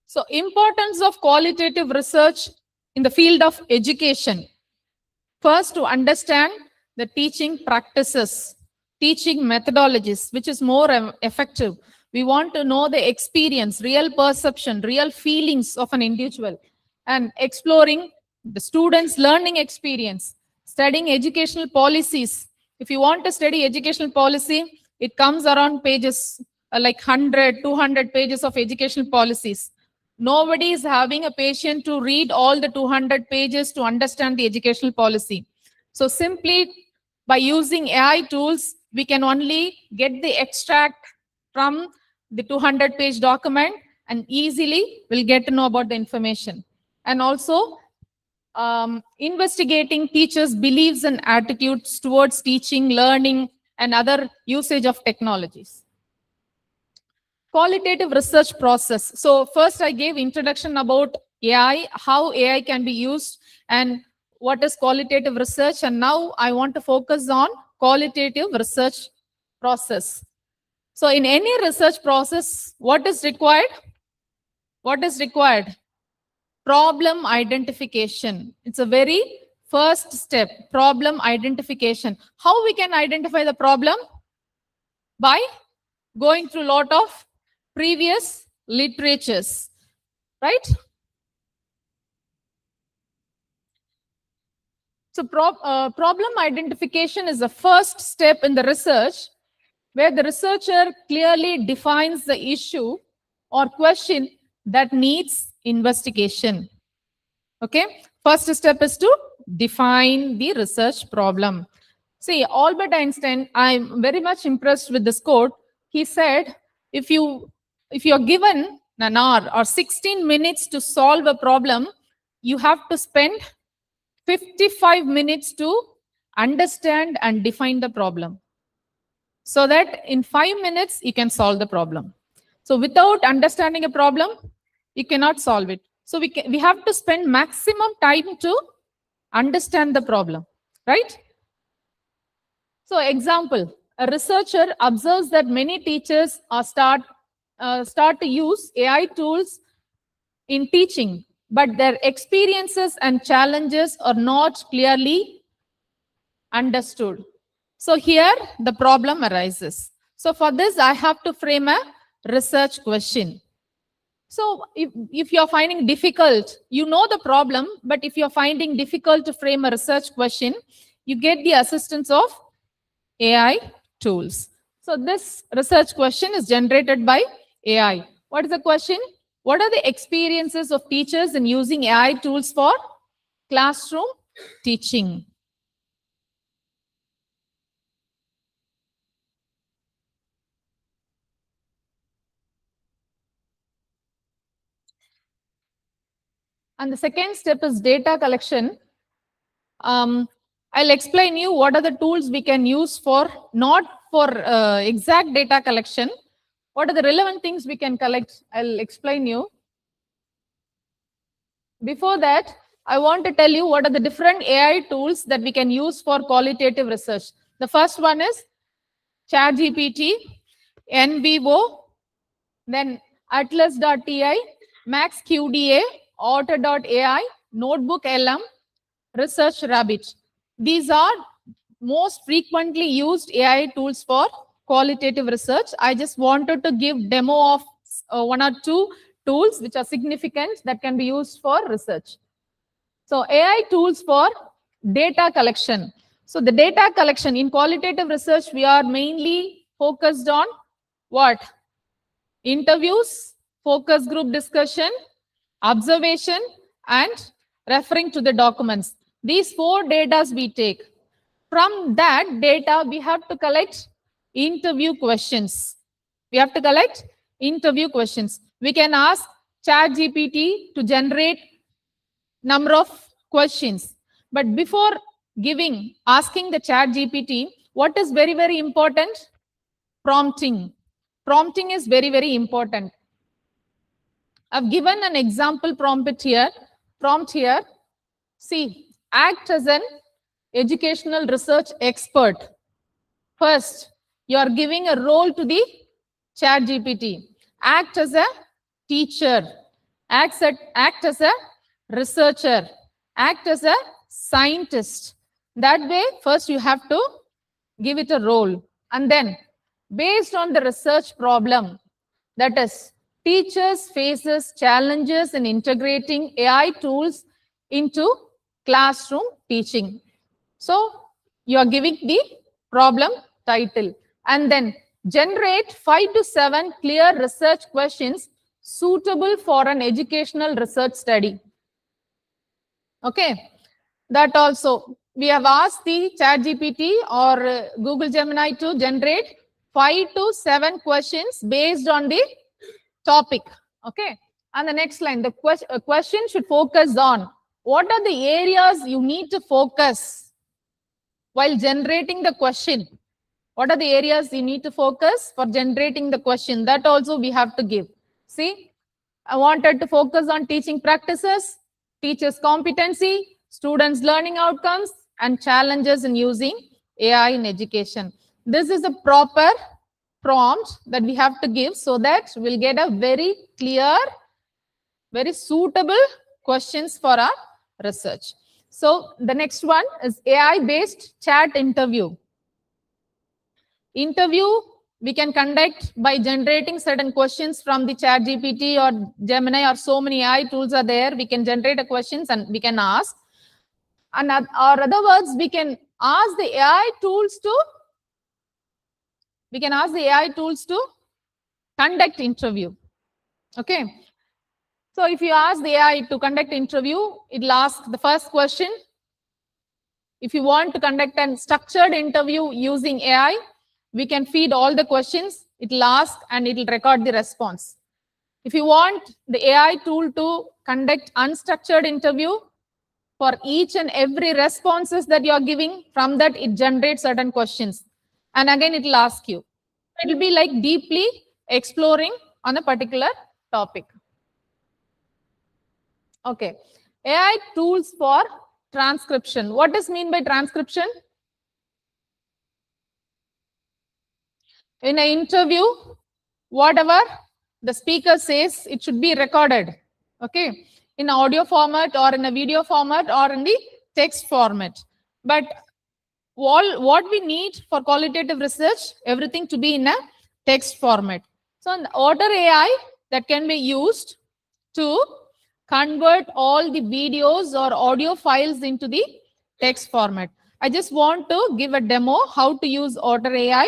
So importance of qualitative research in the field of education. First, to understand the teaching practices, teaching methodologies, which is more effective. We want to know the experience, real perception, real feelings of an individual, and exploring the students' learning experience, studying educational policies. If you want to study educational policy, it comes around pages like 100, 200 pages of educational policies. Nobody is having a patience to read all the 200 pages to understand the educational policy. So simply by using AI tools, we can only get the extract from the 200-page document and easily will get to know about the information. And also investigating teachers' beliefs and attitudes towards teaching, learning, and other usage of technologies. Qualitative research process. So first I gave introduction about AI, how AI can be used, and what is qualitative research. And now I want to focus on qualitative research process. So in any research process, what is required? What is required? Problem identification. It's a very first step, problem identification. How we can identify the problem? By going through a lot of previous literatures, right? So problem identification is the first step in the research, where the researcher clearly defines the issue or question that needs investigation. Okay, first step is to define the research problem. See, Albert Einstein, I'm very much impressed with this quote. He said, if you're given an hour or 16 minutes to solve a problem, you have to spend 55 minutes to understand and define the problem, so that in 5 minutes you can solve the problem. So without understanding a problem, you cannot solve it. So we have to spend maximum time to understand the problem, right? So example, a researcher observes that many teachers are start to use AI tools in teaching, but their experiences and challenges are not clearly understood. So here the problem arises. So for this, I have to frame a research question. So if you're finding difficult, you know the problem, but if you're finding difficult to frame a research question, you get the assistance of AI tools. So this research question is generated by AI. What is the question? What are the experiences of teachers in using AI tools for classroom teaching? And the second step is data collection. I'll explain you what are the tools we can use for, not for exact data collection. What are the relevant things we can collect? I'll explain you. Before that, I want to tell you what are the different AI tools that we can use for qualitative research. The first one is ChatGPT, NVO, then Atlas.ti, MaxQDA, Otter.ai, Notebook LM, Research Rabbit. These are most frequently used AI tools for qualitative research. I just wanted to give demo of one or two tools which are significant that can be used for research. So AI tools for data collection. So the data collection in qualitative research, we are mainly focused on what? Interviews, focus group discussion, observation, and referring to the documents. These 4 data we take. From that data, we have to collect interview questions. We have to collect interview questions. We can ask ChatGPT to generate number of questions. But before asking the ChatGPT, what is very, very important? Prompting. Prompting is very, very important. I've given an example prompt here. See, act as an educational research expert. First, you are giving a role to the ChatGPT. Act as a teacher. Act as a researcher. Act as a scientist. That way, first you have to give it a role. And then, based on the research problem, that is, teachers faces challenges in integrating AI tools into classroom teaching. So, you are giving the problem title and then generate 5 to 7 clear research questions suitable for an educational research study. Okay, that also we have asked the ChatGPT or Google Gemini to generate 5 to 7 questions based on the topic. Okay, and the next line, the question should focus on what are the areas you need to focus while generating the question. What are the areas you need to focus for generating the question? That also we have to give. See, I wanted to focus on teaching practices, teachers' competency, students' learning outcomes, and challenges in using AI in education. This is a proper prompt that we have to give so that we'll get a very clear, very suitable questions for our research. So the next one is AI-based chat interview. Interview we can conduct by generating certain questions from the ChatGPT or Gemini, or so many AI tools are there. We can generate a questions and we can ask. And or other words, we can ask the AI tools to conduct interview. Okay. So if you ask the AI to conduct interview, it'll ask the first question. If you want to conduct a structured interview using AI, we can feed all the questions, it'll ask and it'll record the response. If you want the AI tool to conduct unstructured interview, for each and every responses that you're giving, from that it generates certain questions. And again, it'll ask you. It'll be like deeply exploring on a particular topic. Okay. AI tools for transcription. What is mean by transcription? In an interview, whatever the speaker says, it should be recorded. Okay. In audio format or in a video format or in the text format. But what we need for qualitative research, everything to be in a text format. So in the Otter AI that can be used to convert all the videos or audio files into the text format. I just want to give a demo how to use Otter AI.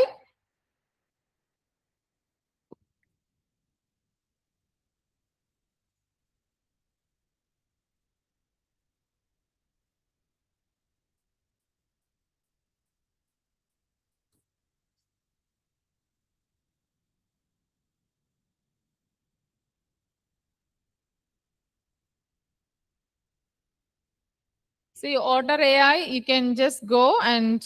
See, Otter AI, you can just go and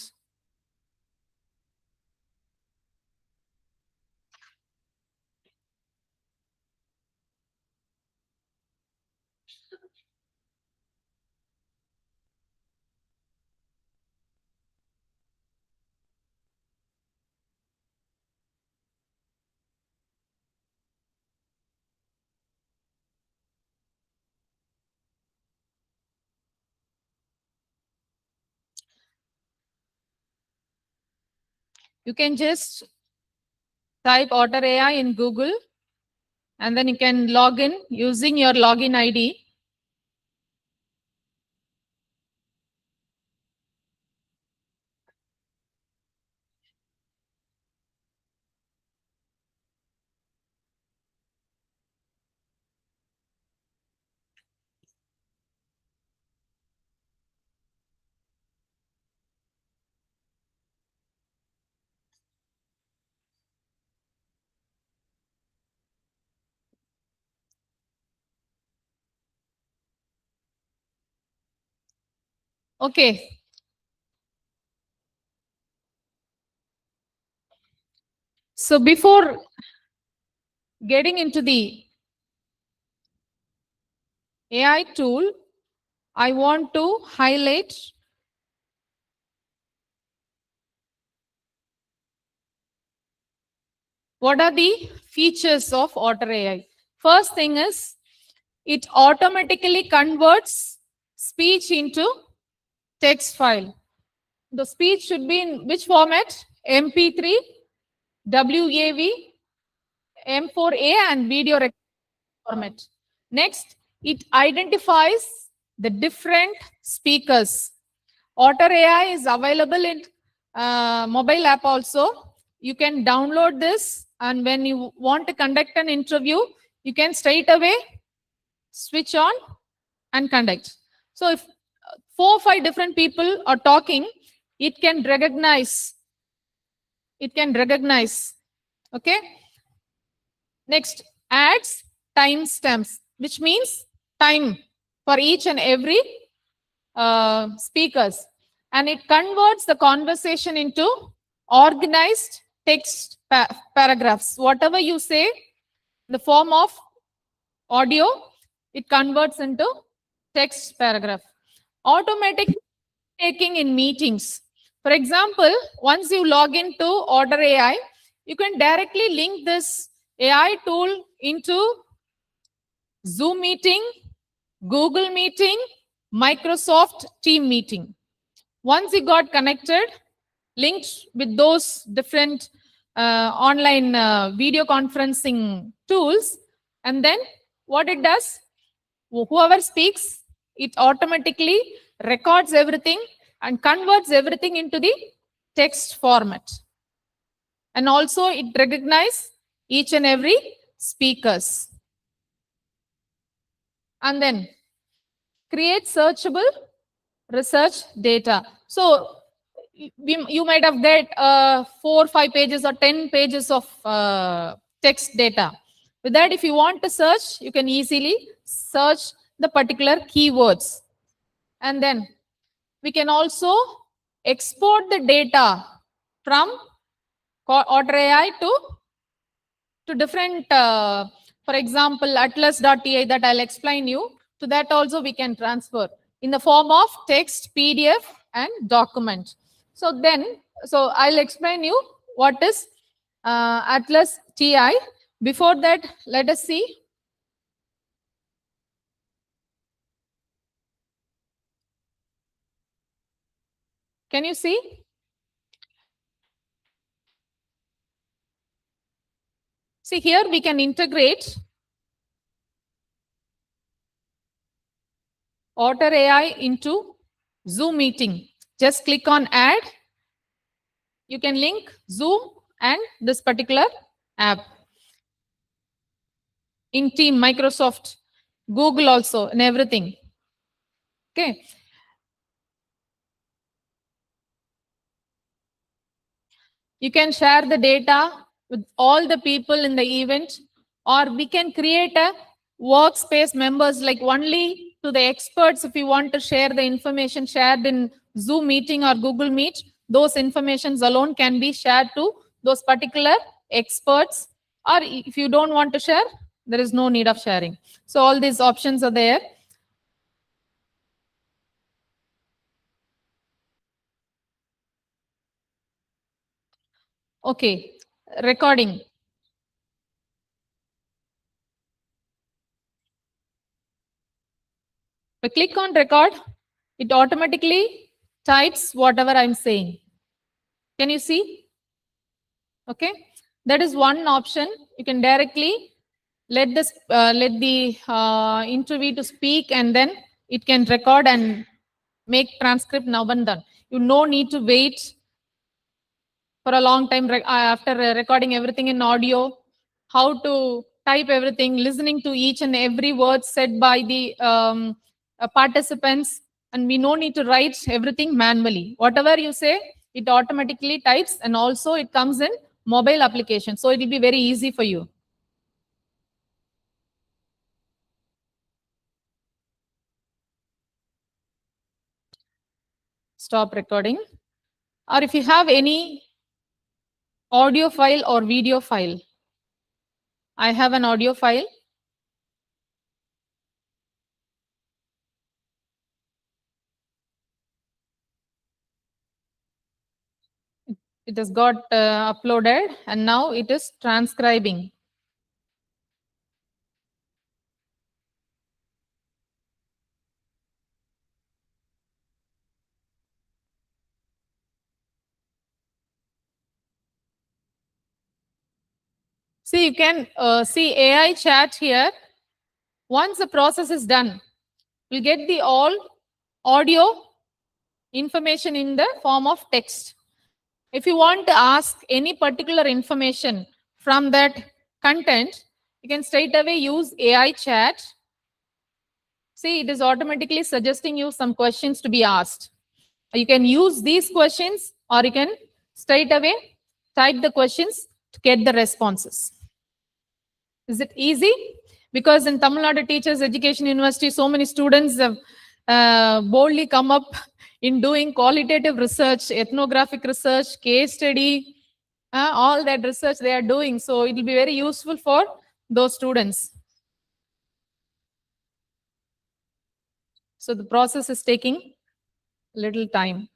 you can just type Otter AI in Google and then you can log in using your login ID. Okay. So before getting into the AI tool, I want to highlight what are the features of Otter AI. First thing is, it automatically converts speech into text file. The speech should be in which format? MP3, WAV, M4A, and video format. Next, it identifies the different speakers. Otter AI is available in mobile app also. You can download this, and when you want to conduct an interview, you can straight away switch on and conduct. So if 4 or 5 different people are talking, it can recognize. Okay. Next, adds timestamps, which means time for each and every speakers, and it converts the conversation into organized text paragraphs. Whatever you say, the form of audio, it converts into text paragraph. Automatic taking in meetings. For example, once you log into Otter AI, you can directly link this AI tool into Zoom meeting, Google meeting, Microsoft team meeting. Once you got connected, linked with those different online video conferencing tools, and then what it does, whoever speaks, it automatically records everything and converts everything into the text format. And also it recognizes each and every speakers. And then create searchable research data. So you might have get 4 or 5 pages or 10 pages of text data. With that, if you want to search, you can easily search the particular keywords. And then we can also export the data from Otter AI to different, for example, atlas.ti that I'll explain you. To that also we can transfer in the form of text, PDF, and document. So I'll explain you what is Atlas TI. Before that, let us see. Can you see? See, here we can integrate Otter AI into Zoom meeting. Just click on add. You can link Zoom and this particular app in Team, Microsoft, Google also, and everything. Okay. You can share the data with all the people in the event, or we can create a workspace members, like only to the experts. If you want to share the information shared in Zoom meeting or Google Meet, those informations alone can be shared to those particular experts. Or if you don't want to share, there is no need of sharing. So all these options are there. Okay, recording. If I click on record, it automatically types whatever I'm saying. Can you see? Okay, that is one option. You can directly let the interview to speak, and then it can record and make transcript now and done. You no need to wait for a long time after recording everything in audio, how to type everything, listening to each and every word said by the participants, and we no need to write everything manually. Whatever you say, it automatically types, and also it comes in mobile application, so it will be very easy for you. Stop recording. Or if you have any audio file or video file, I have an audio file. It has got uploaded, and now it is transcribing. See, you can see AI chat here. Once the process is done, we'll get the all audio information in the form of text. If you want to ask any particular information from that content, you can straight away use AI chat. See, it is automatically suggesting you some questions to be asked. You can use these questions, or you can straight away type the questions to get the responses. Is it easy? Because in Tamil Nadu Teachers Education University, so many students have boldly come up in doing qualitative research, ethnographic research, case study, all that research they are doing. So it will be very useful for those students. So the process is taking a little time.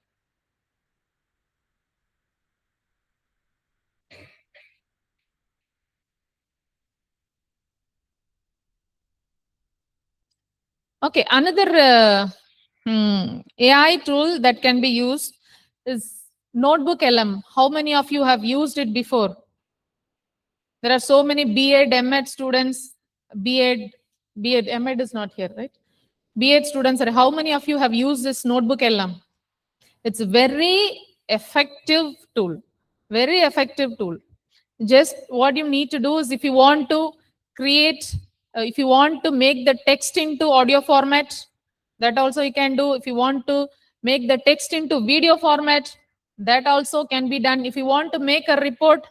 Okay, another AI tool that can be used is Notebook LM. How many of you have used it before? There are so many B.Ed, M.Ed students. B.Ed, M.Ed is not here, right? B.Ed students, how many of you have used this Notebook LM? It's a very effective tool. Very effective tool. Just what you need to do is, if you want to create, if you want to make the text into audio format, that also you can do. If you want to make the text into video format, that also can be done. If you want to make a report,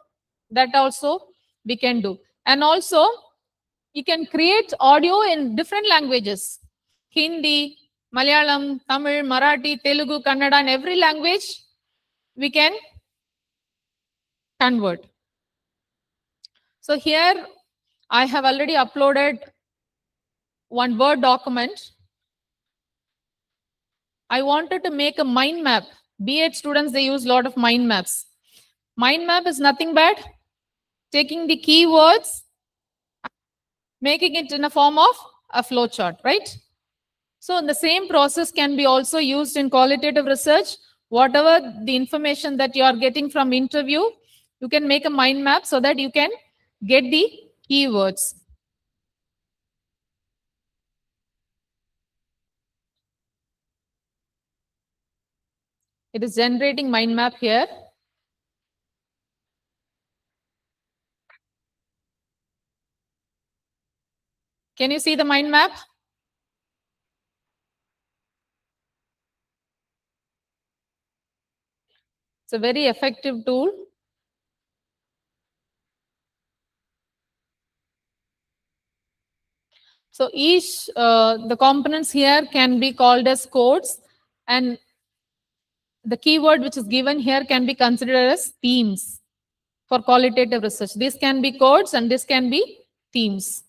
that also we can do. And also, you can create audio in different languages. Hindi, Malayalam, Tamil, Marathi, Telugu, Kannada, and every language we can convert. So here I have already uploaded one Word document. I wanted to make a mind map. B.Ed students, they use a lot of mind maps. Mind map is nothing but taking the keywords, making it in a form of a flow chart, right? So the same process can be also used in qualitative research. Whatever the information that you are getting from interview, you can make a mind map so that you can get the keywords. It is generating mind map here. Can you see the mind map? It's a very effective tool. So each, the components here can be called as codes, and the keyword which is given here can be considered as themes for qualitative research. This can be codes and this can be themes.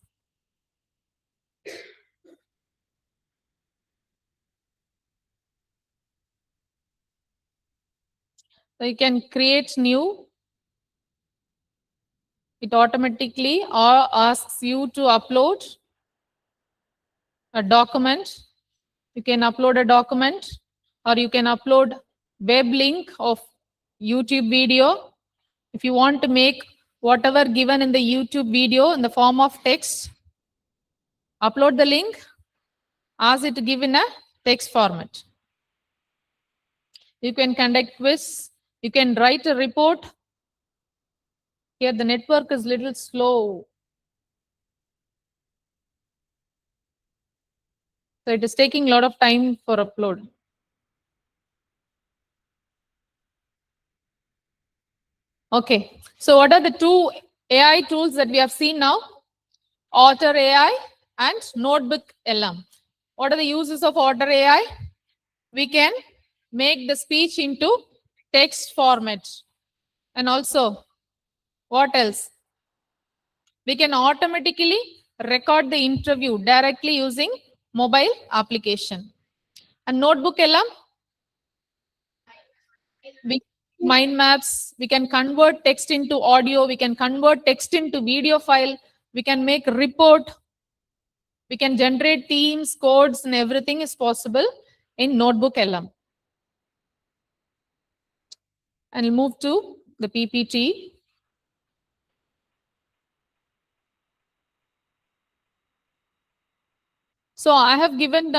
So you can create new. It automatically asks you to upload a document. You can upload a document, or you can upload web link of YouTube video. If you want to make whatever given in the YouTube video in the form of text, upload the link, ask it to give in a text format. You can conduct quiz, you can write a report. Here the network is little slow. So it is taking a lot of time for upload. Okay, so what are the two AI tools that we have seen now? Otter AI and Notebook LM. What are the uses of Otter AI? We can make the speech into text format. And also, what else? We can automatically record the interview directly using mobile application. And Notebook LM, mind maps, we can convert text into audio, we can convert text into video file, we can make report, we can generate themes, codes, and everything is possible in Notebook LM. And we'll move to the PPT. So I have given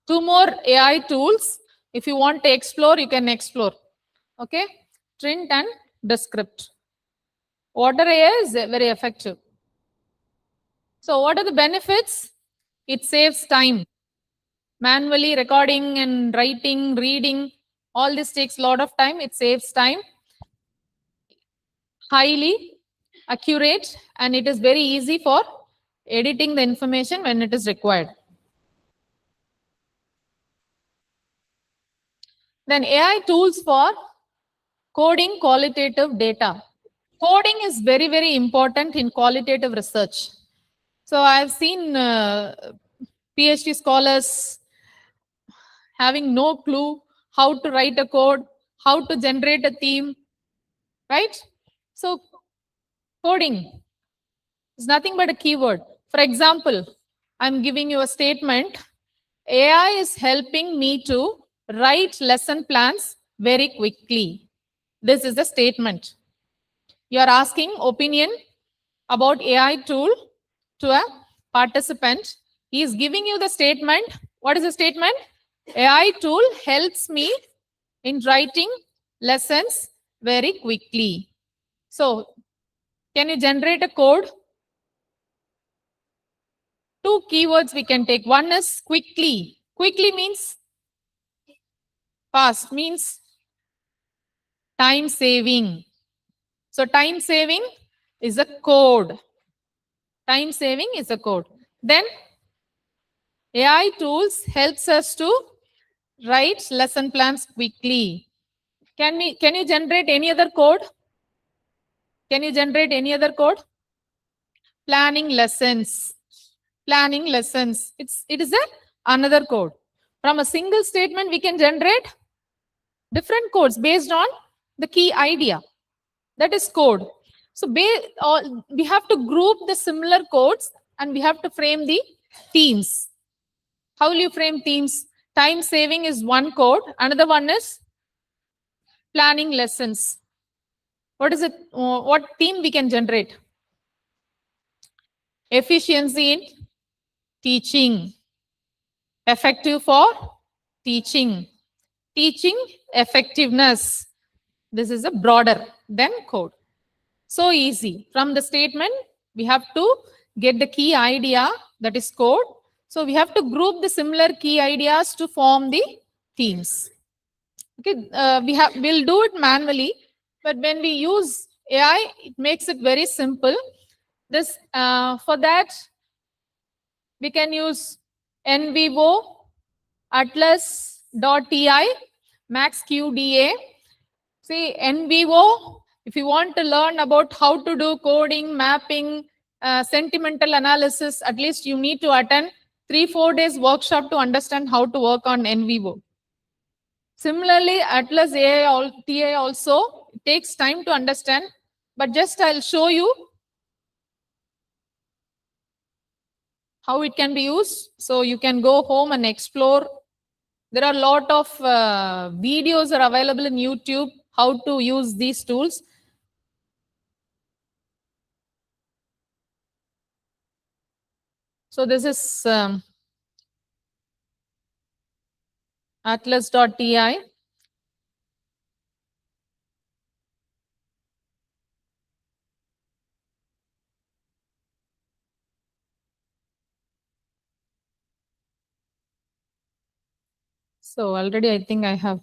two more AI tools. If you want to explore, you can explore. Okay, Trint and Descript. Otter AI is very effective. So what are the benefits? It saves time. Manually recording and writing, reading, all this takes a lot of time. It saves time. Highly accurate, and it is very easy for editing the information when it is required. Then AI tools for coding qualitative data. Coding is very, very important in qualitative research. So I've seen PhD scholars having no clue how to write a code, how to generate a theme, right? So coding is nothing but a keyword. For example, I'm giving you a statement. AI is helping me to write lesson plans very quickly. This is the statement. You are asking opinion about AI tool to a participant. He is giving you the statement. What is the statement? AI tool helps me in writing lessons very quickly. So, can you generate a code? Two keywords we can take. One is quickly. Quickly means fast, means time saving. So time saving is a code. Time saving is a code. Then AI tools helps us to write lesson plans quickly. Can you generate any other code? Can you generate any other code? Planning lessons. Planning lessons. It is another code. From a single statement, we can generate different codes based on the key idea. That is code. So we have to group the similar codes and we have to frame the themes. How will you frame themes? Time saving is one code. Another one is planning lessons. What is it? What theme we can generate? Efficiency in teaching. Effective for teaching. Teaching effectiveness. This is a broader than code. So easy. From the statement, we have to get the key idea, that is code. So we have to group the similar key ideas to form the themes. Okay, we'll do it manually, but when we use AI, it makes it very simple. This for that, we can use NVivo, Atlas.ti, MaxQDA. See, NVivo, if you want to learn about how to do coding, mapping, sentimental analysis, at least you need to attend 3-4 days workshop to understand how to work on NVivo. Similarly, Atlas AI-TI also takes time to understand, but just I'll show you how it can be used. So you can go home and explore. There are a lot of videos are available in YouTube how to use these tools. So this is atlas.ti. So already I think I have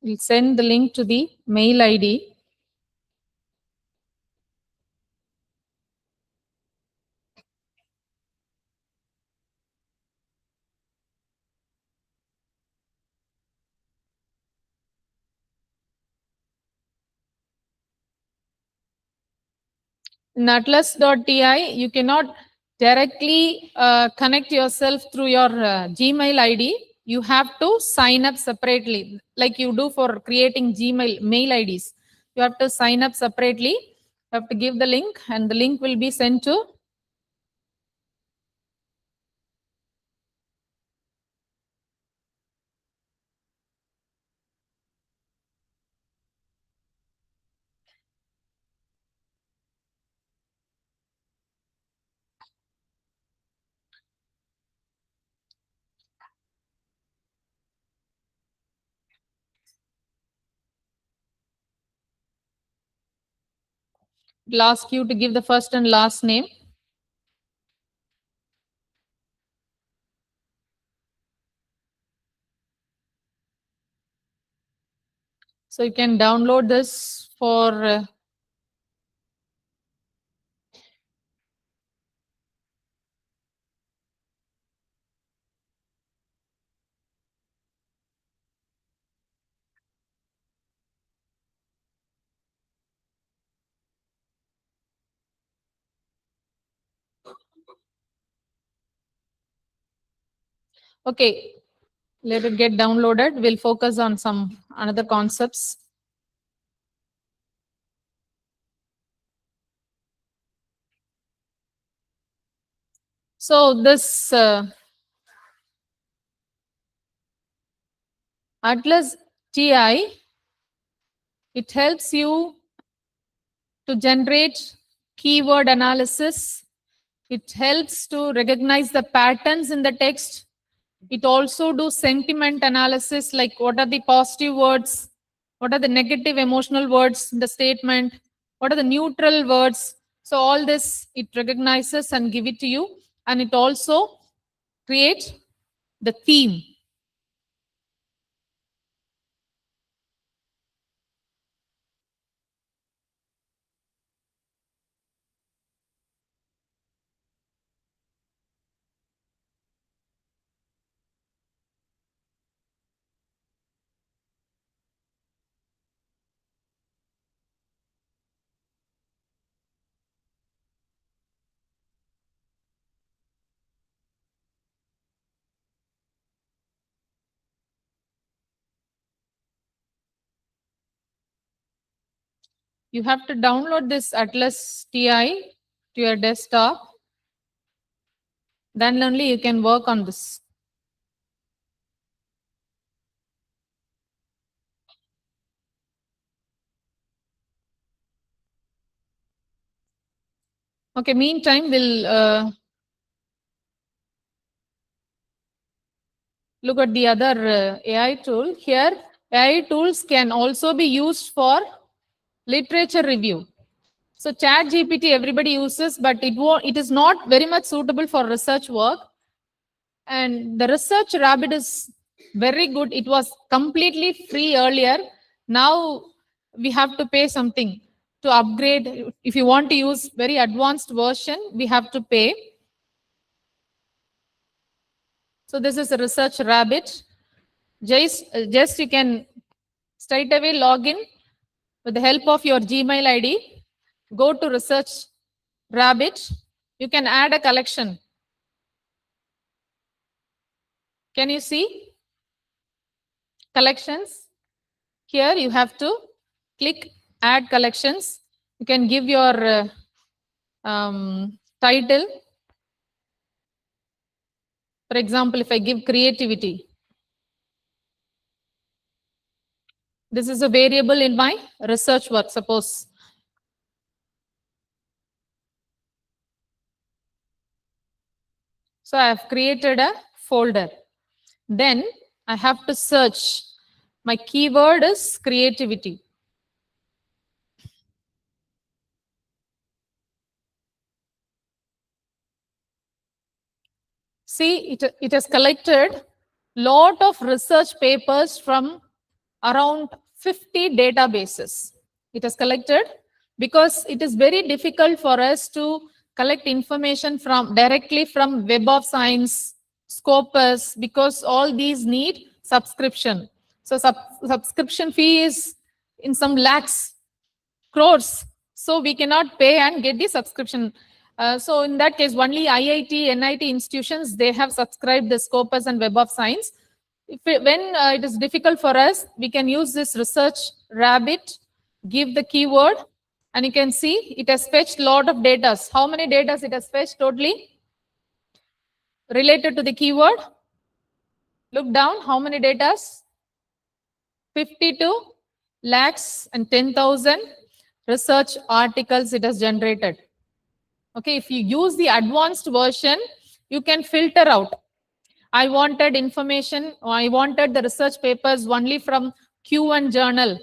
we'll send the link to the mail ID. In atlas.ti, you cannot directly connect yourself through your Gmail ID. You have to sign up separately, like you do for creating Gmail mail IDs. You have to sign up separately. You have to give the link, and the link will be sent to it'll ask you to give the first and last name. So you can download this for okay, let it get downloaded. We'll focus on some another concepts. So this Atlas TI, it helps you to generate keyword analysis. It helps to recognize the patterns in the text. It also do sentiment analysis, like what are the positive words, what are the negative emotional words in the statement, what are the neutral words. So all this it recognizes and give it to you, and it also creates the theme. You have to download this Atlas TI to your desktop. Then only you can work on this. Okay, meantime, we'll look at the other AI tool. Here, AI tools can also be used for literature review. So ChatGPT everybody uses, but it is not very much suitable for research work. And the Research Rabbit is very good. It was completely free earlier. Now we have to pay something to upgrade. If you want to use very advanced version, we have to pay. So this is a Research Rabbit. Just you can straight away log in with the help of your Gmail ID. Go to Research Rabbit. You can add a collection. Can you see? Collections. Here you have to click Add Collections. You can give your title. For example, if I give creativity, this is a variable in my research work, suppose. So I have created a folder. Then I have to search. My keyword is creativity. See, it has collected lot of research papers from around 50 databases. It has collected because it is very difficult for us to collect information directly from Web of Science, Scopus, because all these need subscription. So subscription fee is in some lakhs, crores. So we cannot pay and get the subscription. So in that case, only IIT, NIT institutions, they have subscribed the Scopus and Web of Science. When it is difficult for us, we can use this research rabbit, give the keyword, and you can see it has fetched lot of data. How many data it has fetched totally related to the keyword? Look down, how many data? 52 lakhs and 10,000 research articles it has generated. Okay, if you use the advanced version, you can filter out. I wanted information, or I wanted the research papers only from Q1 journal,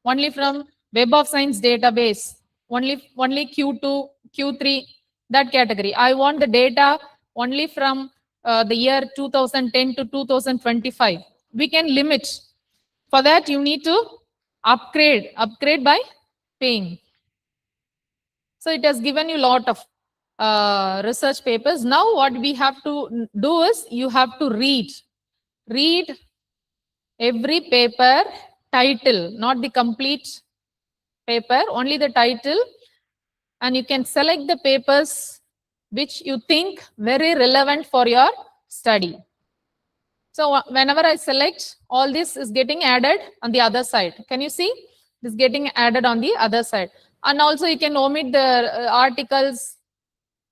only from Web of Science database, only Q2, Q3, that category. I want the data only from the year 2010 to 2025. We can limit. For that, you need to upgrade by paying. So it has given you a lot of research papers. Now what we have to do is you have to read every paper title, not the complete paper, only the title, and you can select the papers which you think very relevant for your study. So whenever I select, all this is getting added on the other side. Can you see? This getting added on the other side. And also you can omit the articles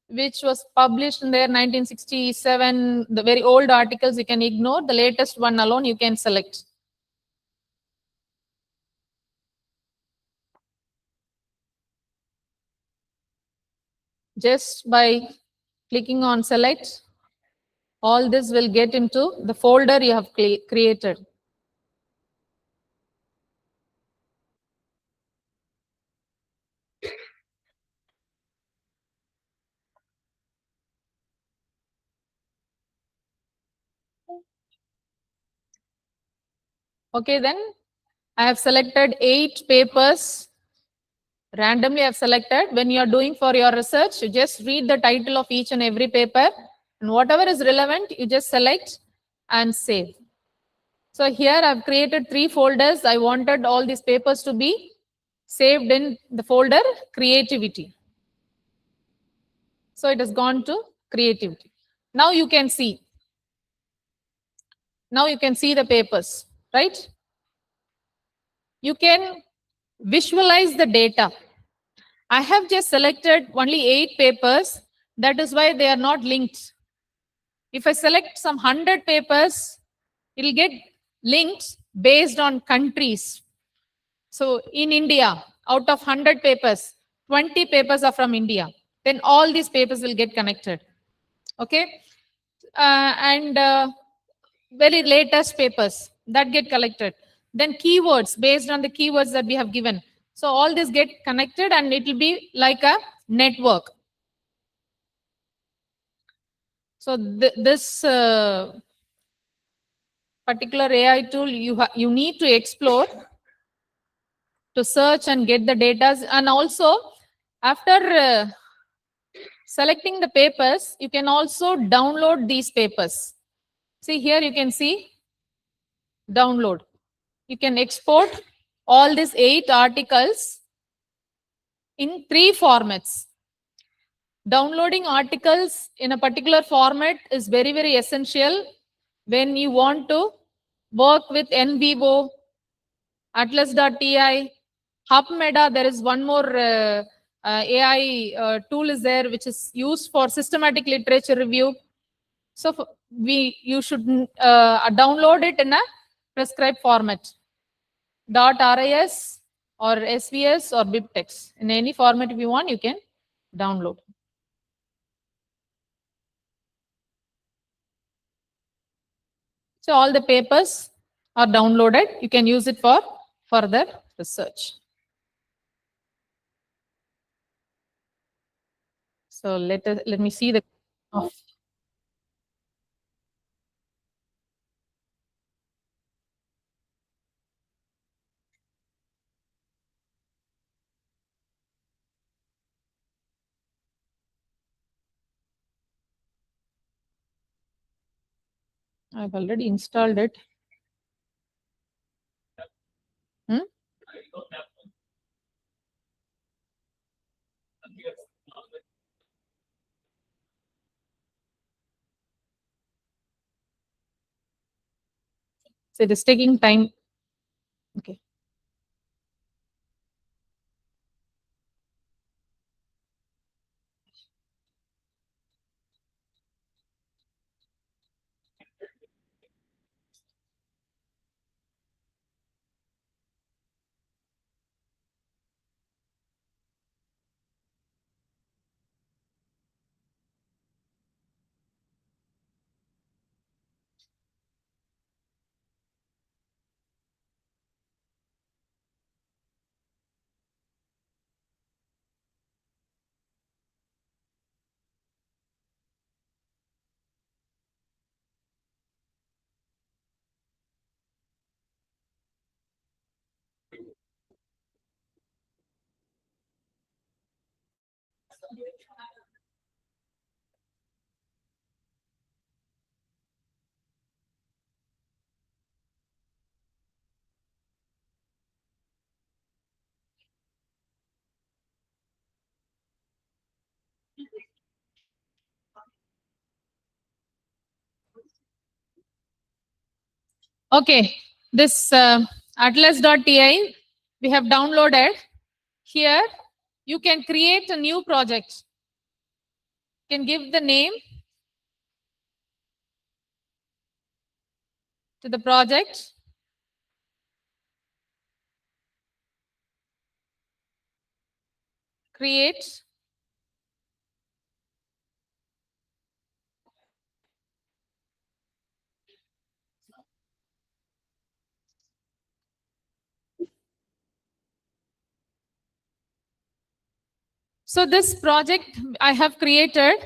which was published in there 1967, the very old articles you can ignore, the latest one alone you can select. Just by clicking on select, all this will get into the folder you have created. Okay, then I have selected 8 papers. Randomly I have selected. When you are doing for your research, you just read the title of each and every paper, and whatever is relevant, you just select and save. So here I've created 3 folders. I wanted all these papers to be saved in the folder creativity. So it has gone to creativity. Now you can see. Now you can see the papers, right? You can visualize the data. I have just selected only 8 papers. That is why they are not linked. If I select some 100 papers, it will get linked based on countries. So in India, out of 100 papers, 20 papers are from India. Then all these papers will get connected. Okay. Very latest papers that get collected. Then keywords based on the keywords that we have given. So all this get connected and it will be like a network. So this particular AI tool you need to explore to search and get the data. And also after selecting the papers, you can also download these papers. See here you can see download. You can export all these 8 articles in 3 formats. Downloading articles in a particular format is very, very essential when you want to work with NVivo, Atlas.ti, HubMeta. There is one more AI tool is there which is used for systematic literature review. So you should download it in a prescribed format. .ris or svs or bibtex. In any format if you want, you can download. So all the papers are downloaded. You can use it for further research. So let me see the. Oh. I've already installed it. Hmm? So it is taking time. Okay. Okay, this atlas.ti we have downloaded. Here you can create a new project. You can give the name to the project. Create. So this project I have created,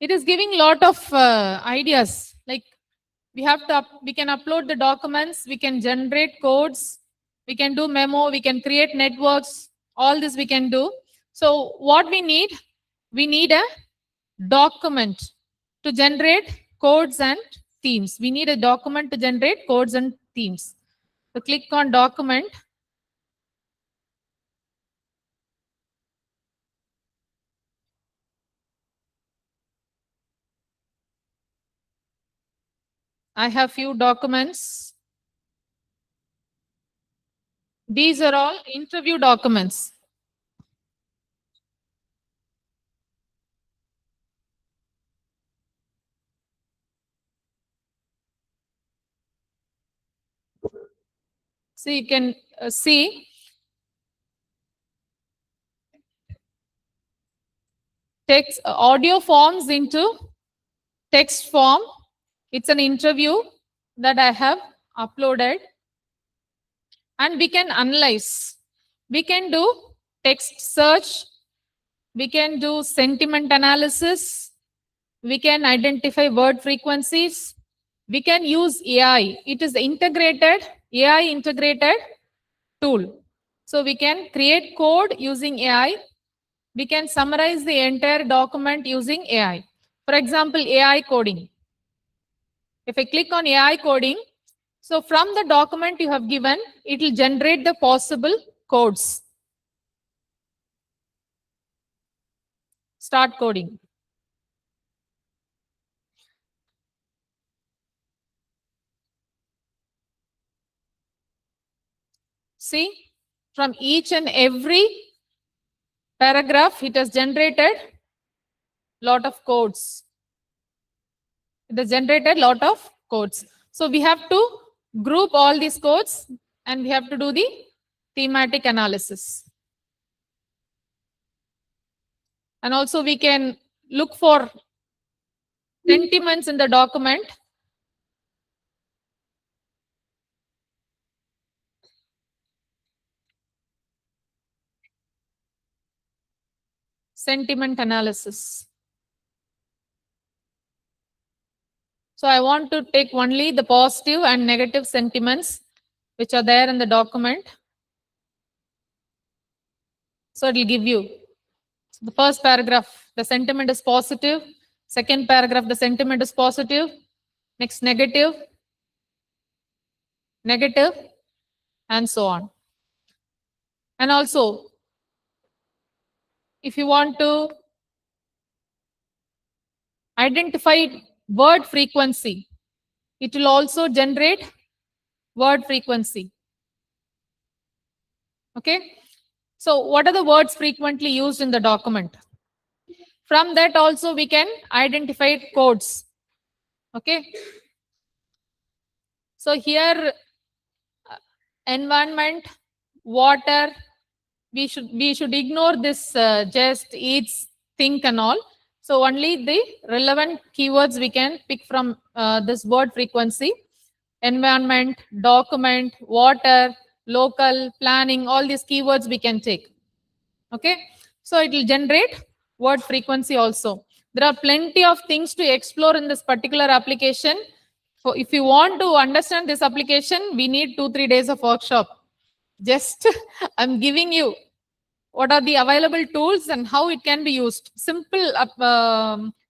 it is giving lot of ideas. Like we can upload the documents, we can generate codes, we can do memo, we can create networks, all this we can do. So what we need a document to generate codes and themes. We need a document to generate codes and themes. So click on document. I have few documents. These are all interview documents. So you can see text audio forms into text form. It's an interview that I have uploaded, and we can analyze. We can do text search. We can do sentiment analysis. We can identify word frequencies. We can use AI. It is integrated, AI integrated tool. So we can create code using AI. We can summarize the entire document using AI. For example, AI coding. If I click on AI coding, so from the document you have given, it will generate the possible codes. Start coding. See, from each and every paragraph, it has generated lot of codes. It has generated lot of codes. So we have to group all these codes and we have to do the thematic analysis. And also we can look for sentiments in the document. Sentiment analysis. So I want to take only the positive and negative sentiments which are there in the document. So it will give you. So the first paragraph, the sentiment is positive. Second paragraph, the sentiment is positive. Next, negative, negative, and so on. And also, if you want to identify word frequency, it will also generate word frequency. Okay. So what are the words frequently used in the document? From that also we can identify codes. Okay. So here, environment, water, we should ignore this just, eats, think and all. So only the relevant keywords we can pick from this word frequency. Environment, document, water, local, planning, all these keywords we can take. Okay. So it will generate word frequency also. There are plenty of things to explore in this particular application. So if you want to understand this application, we need 2-3 days of workshop. Just I'm giving you what are the available tools and how it can be used. Simple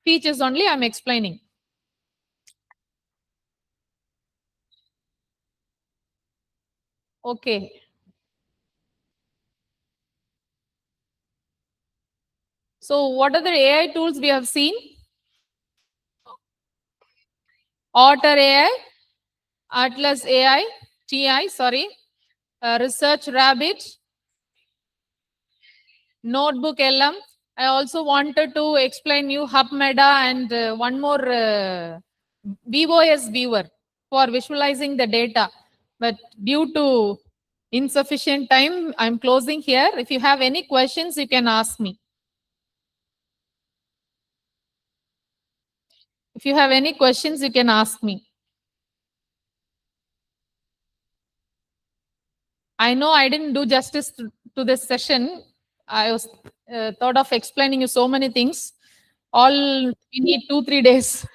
features only I'm explaining. Okay. So what are the AI tools we have seen? Otter AI, Atlas AI, TI, sorry, Research Rabbit, Notebook LM. I also wanted to explain you HubMeta and one more VOS viewer for visualizing the data. But due to insufficient time, I'm closing here. If you have any questions, you can ask me. If you have any questions, you can ask me. I know I didn't do justice to this session. I was thought of explaining you so many things. All we need 2-3 days.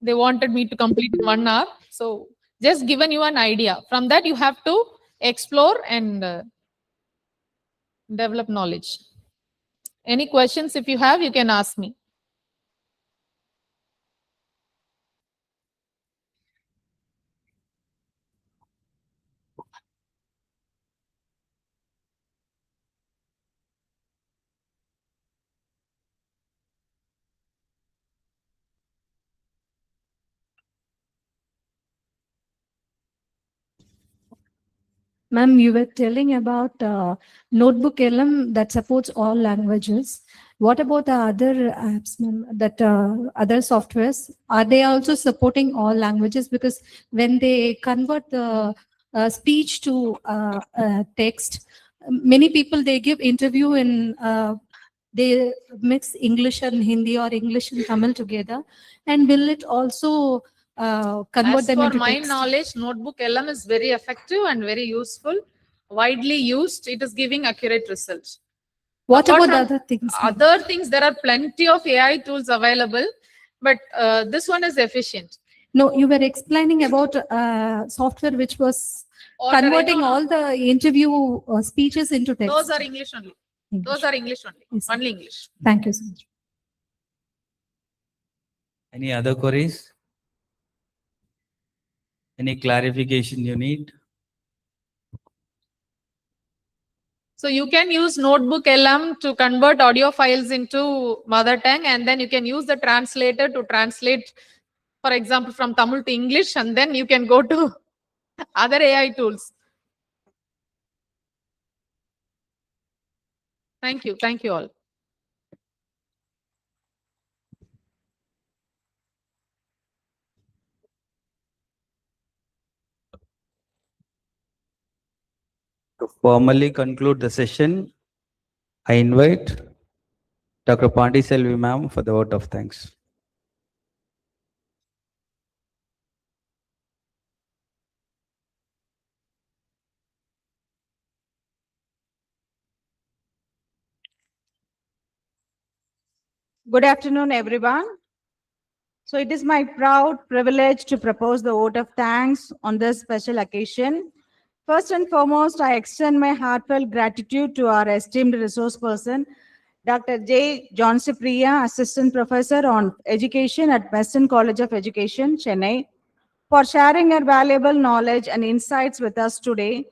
They wanted me to complete in 1 hour. So just given you an idea. From that, you have to explore and develop knowledge. Any questions, if you have, you can ask me. Ma'am, you were telling about Notebook LM that supports all languages. What about the other apps, ma'am, that other softwares? Are they also supporting all languages? Because when they convert the speech to text, many people, they give interview in, they mix English and Hindi or English and Tamil together. And will it also convert As them for into my text? knowledge, Notebook LM is very effective and very useful, widely used. It is giving accurate results. What Apart about from other things, ma'am? Other things, there are plenty of AI tools available, but this one is efficient. No, you were explaining about software which was Otter, converting no, no. all the interview speeches into text. Those are English only. Those are English only. Yes, Only English. Thank you so much. Any other queries? Any clarification you need? So you can use Notebook LM to convert audio files into mother tongue, and then you can use the translator to translate, for example, from Tamil to English, and then you can go to other AI tools. Thank you. Thank you all. To formally conclude the session, I invite Dr. Pandiselvi ma'am for the vote of thanks. Good afternoon, everyone. So it is my proud privilege to propose the vote of thanks on this special occasion. First and foremost, I extend my heartfelt gratitude to our esteemed resource person, Dr. J. John Priya, Assistant Professor on Education at Western College of Education, Chennai, for sharing her valuable knowledge and insights with us today.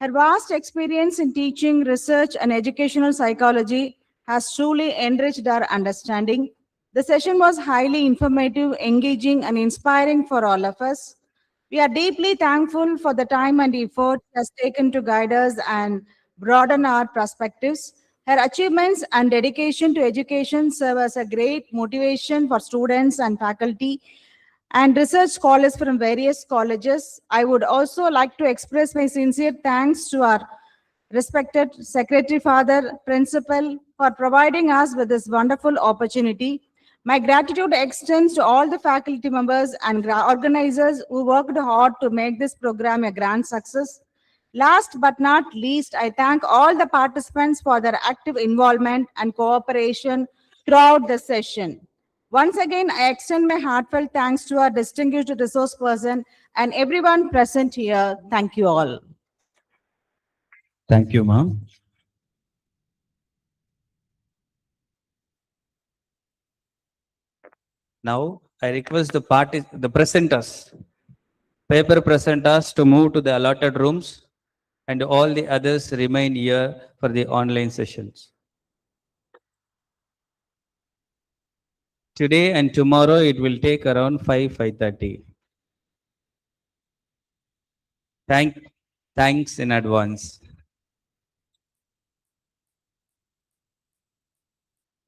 Her vast experience in teaching, research, and educational psychology has truly enriched our understanding. The session was highly informative, engaging, and inspiring for all of us. We are deeply thankful for the time and effort she has taken to guide us and broaden our perspectives. Her achievements and dedication to education serve as a great motivation for students and faculty and research scholars from various colleges. I would also like to express my sincere thanks to our respected Secretary Father, Principal, for providing us with this wonderful opportunity. My gratitude extends to all the faculty members and organizers who worked hard to make this program a grand success. Last but not least, I thank all the participants for their active involvement and cooperation throughout the session. Once again, I extend my heartfelt thanks to our distinguished resource person and everyone present here. Thank you all. Thank you, ma'am. Now, I request the presenters, paper presenters to move to the allotted rooms and all the others remain here for the online sessions. Today and tomorrow, it will take around 5:30. Thanks in advance.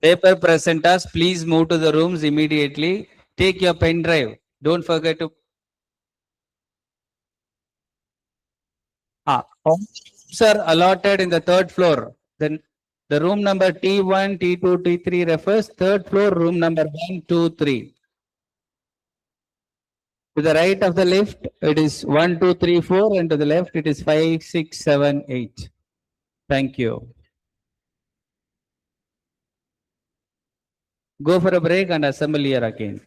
Paper presenters, please move to the rooms immediately. Take your pen drive. Don't forget to. Rooms are allotted in the third floor. Then the room number T1, T2, T3 refers third floor, room number 1, 2, 3. To the right of the lift, it is 1, 2, 3, 4, and to the left, it is 5, 6, 7, 8. Thank you. Go for a break and assemble here again.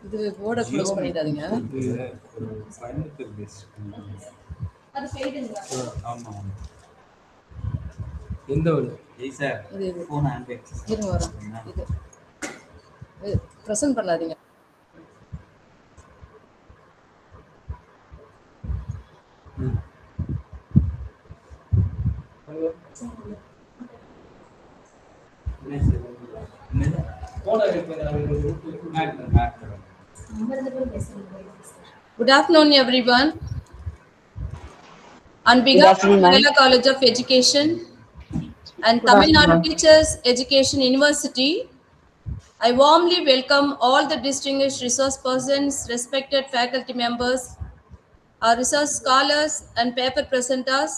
இது போர்டை close பண்ணிடாதீங்க. அது செய்துங்களா? ஆமா எந்த ஒரு sir இது phone hand இருங்க வரேன். இது ப்ரெசென்ட் பண்ணாதீங்க. Good afternoon, everyone. On behalf of LOYOLA College of Education and Tamil Nadu Teachers Education University, I warmly welcome all the distinguished resource persons, respected faculty members, our research scholars and paper presenters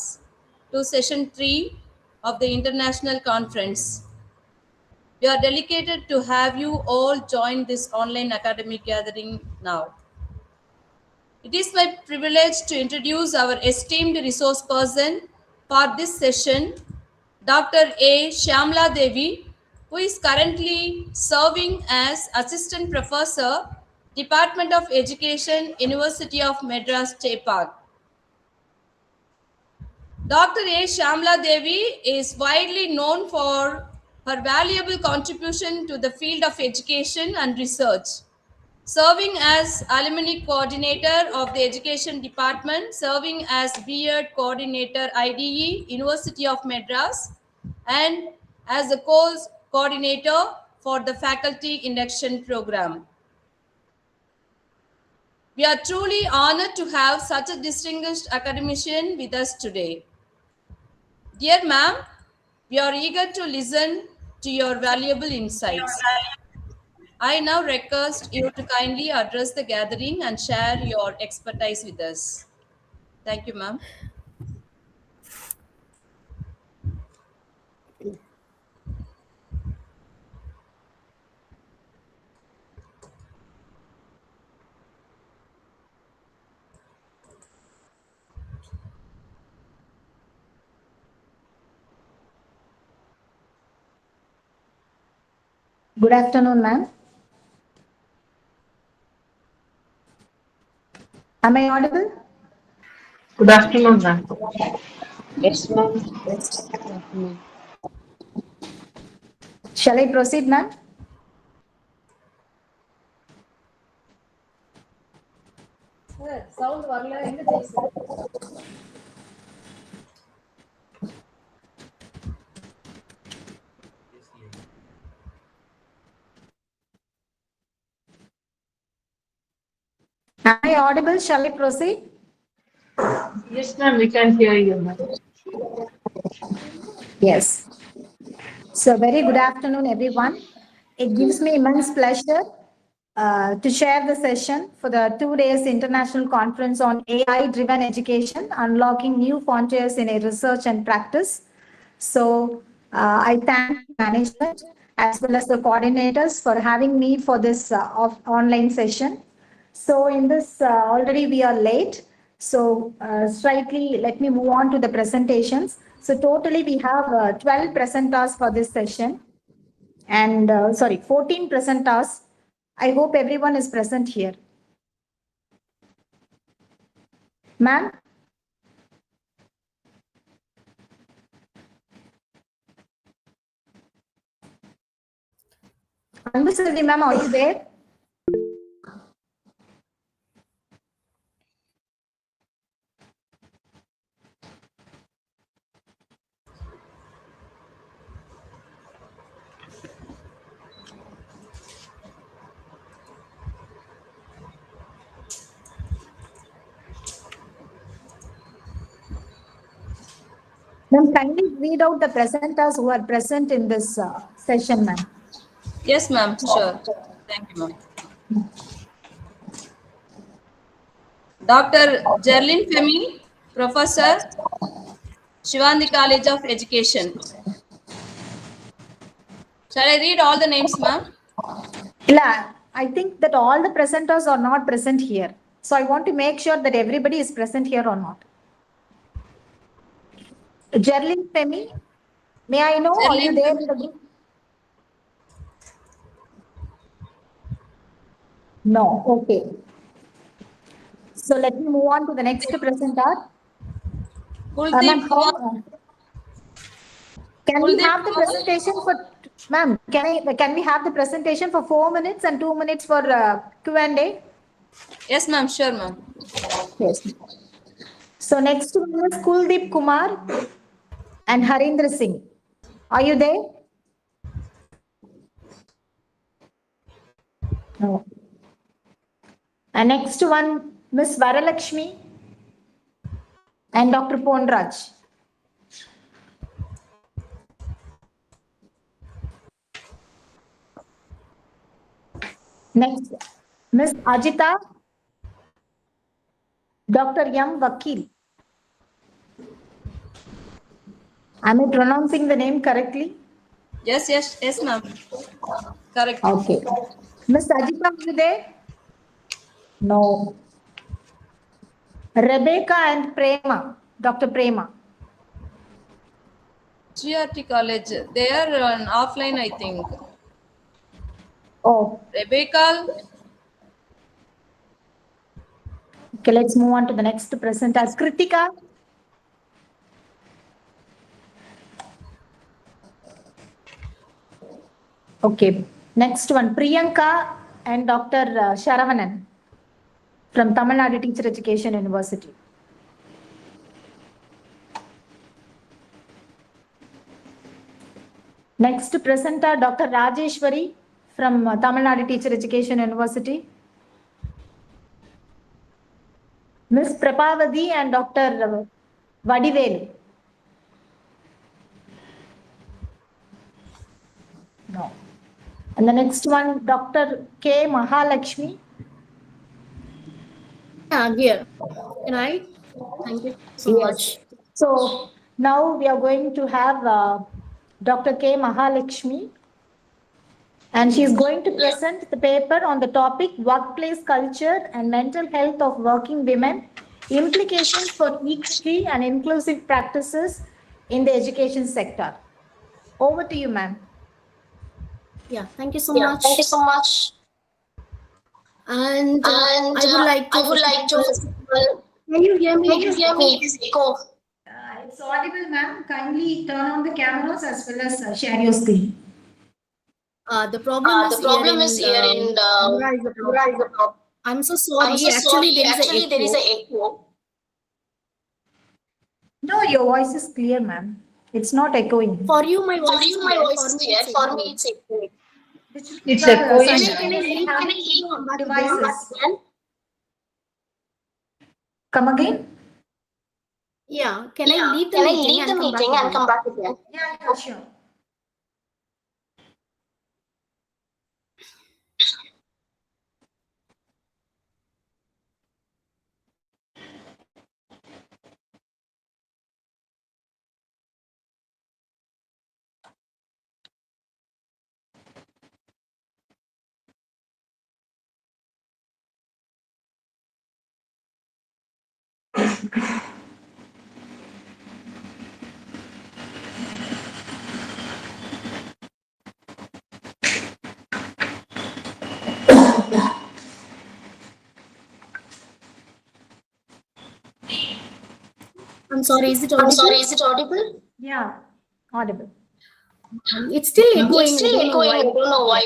to session 3 of the international conference. We are delighted to have you all join this online academic gathering now. It is my privilege to introduce our esteemed resource person for this session, Dr. A. Shyamla Devi, who is currently serving as Assistant Professor, Department of Education, University of Madras, Chepauk. Dr. A. Shyamla Devi is widely known for her valuable contribution to the field of education and research, serving as alumni coordinator of the education department, serving as B.Ed coordinator IDE, University of Madras, and as the course coordinator for the faculty induction program. We are truly honored to have such a distinguished academician with us today. Dear ma'am, we are eager to listen to your valuable insights. I now request you to kindly address the gathering and share your expertise with us. Thank you, ma'am. Good afternoon, ma'am. Am I audible? Good afternoon, ma'am. Yes, ma'am. Shall I proceed, ma'am? Sound வரல எங்க ஜெயிச்சு? Am I audible? Shall I proceed? Yes, ma'am, we can hear you, ma'am. Yes. So very good afternoon, everyone. It gives me immense pleasure to share the session for the 2 days international conference on AI-driven education, unlocking new frontiers in research and practice. So I thank management as well as the coordinators for having me for this online session. So in this, already we are late. So slightly, let me move on to the presentations. So totally we have 12 presenters for this session and 14 presenters. I hope everyone is present here. Ma'am? Anbusari ma'am, are you there? Ma'am, kindly read out the presenters who are present in this session, ma'am. Yes, ma'am. Sure. Thank you, ma'am. Dr. Jerlin Femi, Professor, Shivandi College of Education. Shall I read all the names, ma'am? Yeah, I think that all the presenters are not present here. So I want to make sure that everybody is present here or not. Jerlin Femi, may I know, are you there in the group? No, okay. So let me move on to the next presenter. Ma'am, can we have the presentation for, ma'am, can we have the presentation for 4 minutes and 2 minutes for Q&A? Yes, ma'am. Sure, ma'am. Yes. So next one is Kuldeep Kumar and Harindra Singh. Are you there? No. And next one, Miss Varalakshmi and Dr. Ponraj. Next, Miss Ajita, Dr. M. Vakil. Am I pronouncing the name correctly? Yes, ma'am. Correct. Okay. Miss Ajita, are you there? No. Rebecca and Prema, Dr. Prema. GRT College. They are on offline, I think. Oh. Rebecca. Okay, let's move on to the next presenter. Kritika. Okay. Next one, Priyanka and Dr. Sharavanan from Tamil Nadu Teacher Education University. Next presenter, Dr. Rajeshwari from Tamil Nadu Teacher Education University. Miss Prabhavati and Dr. Vadivel. No. And the next one, Dr. K. Mahalakshmi. Yeah, dear. Can I? Thank you so much. So now we are going to have Dr. K. Mahalakshmi, and she is going to present the paper on the topic Workplace Culture and Mental Health of Working Women, Implications for Equity and Inclusive Practices in the Education Sector. Over to you, ma'am. Yeah, thank you so much. Thank you so much. And I would like to. Can you hear me? Can you hear me? It is echo. It's audible, ma'am. Kindly turn on the cameras as well as share your screen. The problem is here in the. I'm so sorry. Actually, there is an echo. No, your voice is clear, ma'am. It's not echoing. For you, my voice is clear. For me, it's echoing. It's echoing. Can I leave Devices. Come again? Yeah. Can I leave the meeting and come back again? Yeah, sure. I'm sorry, is it audible? Yeah, audible. It's still echoing. It's still echoing. I don't know why.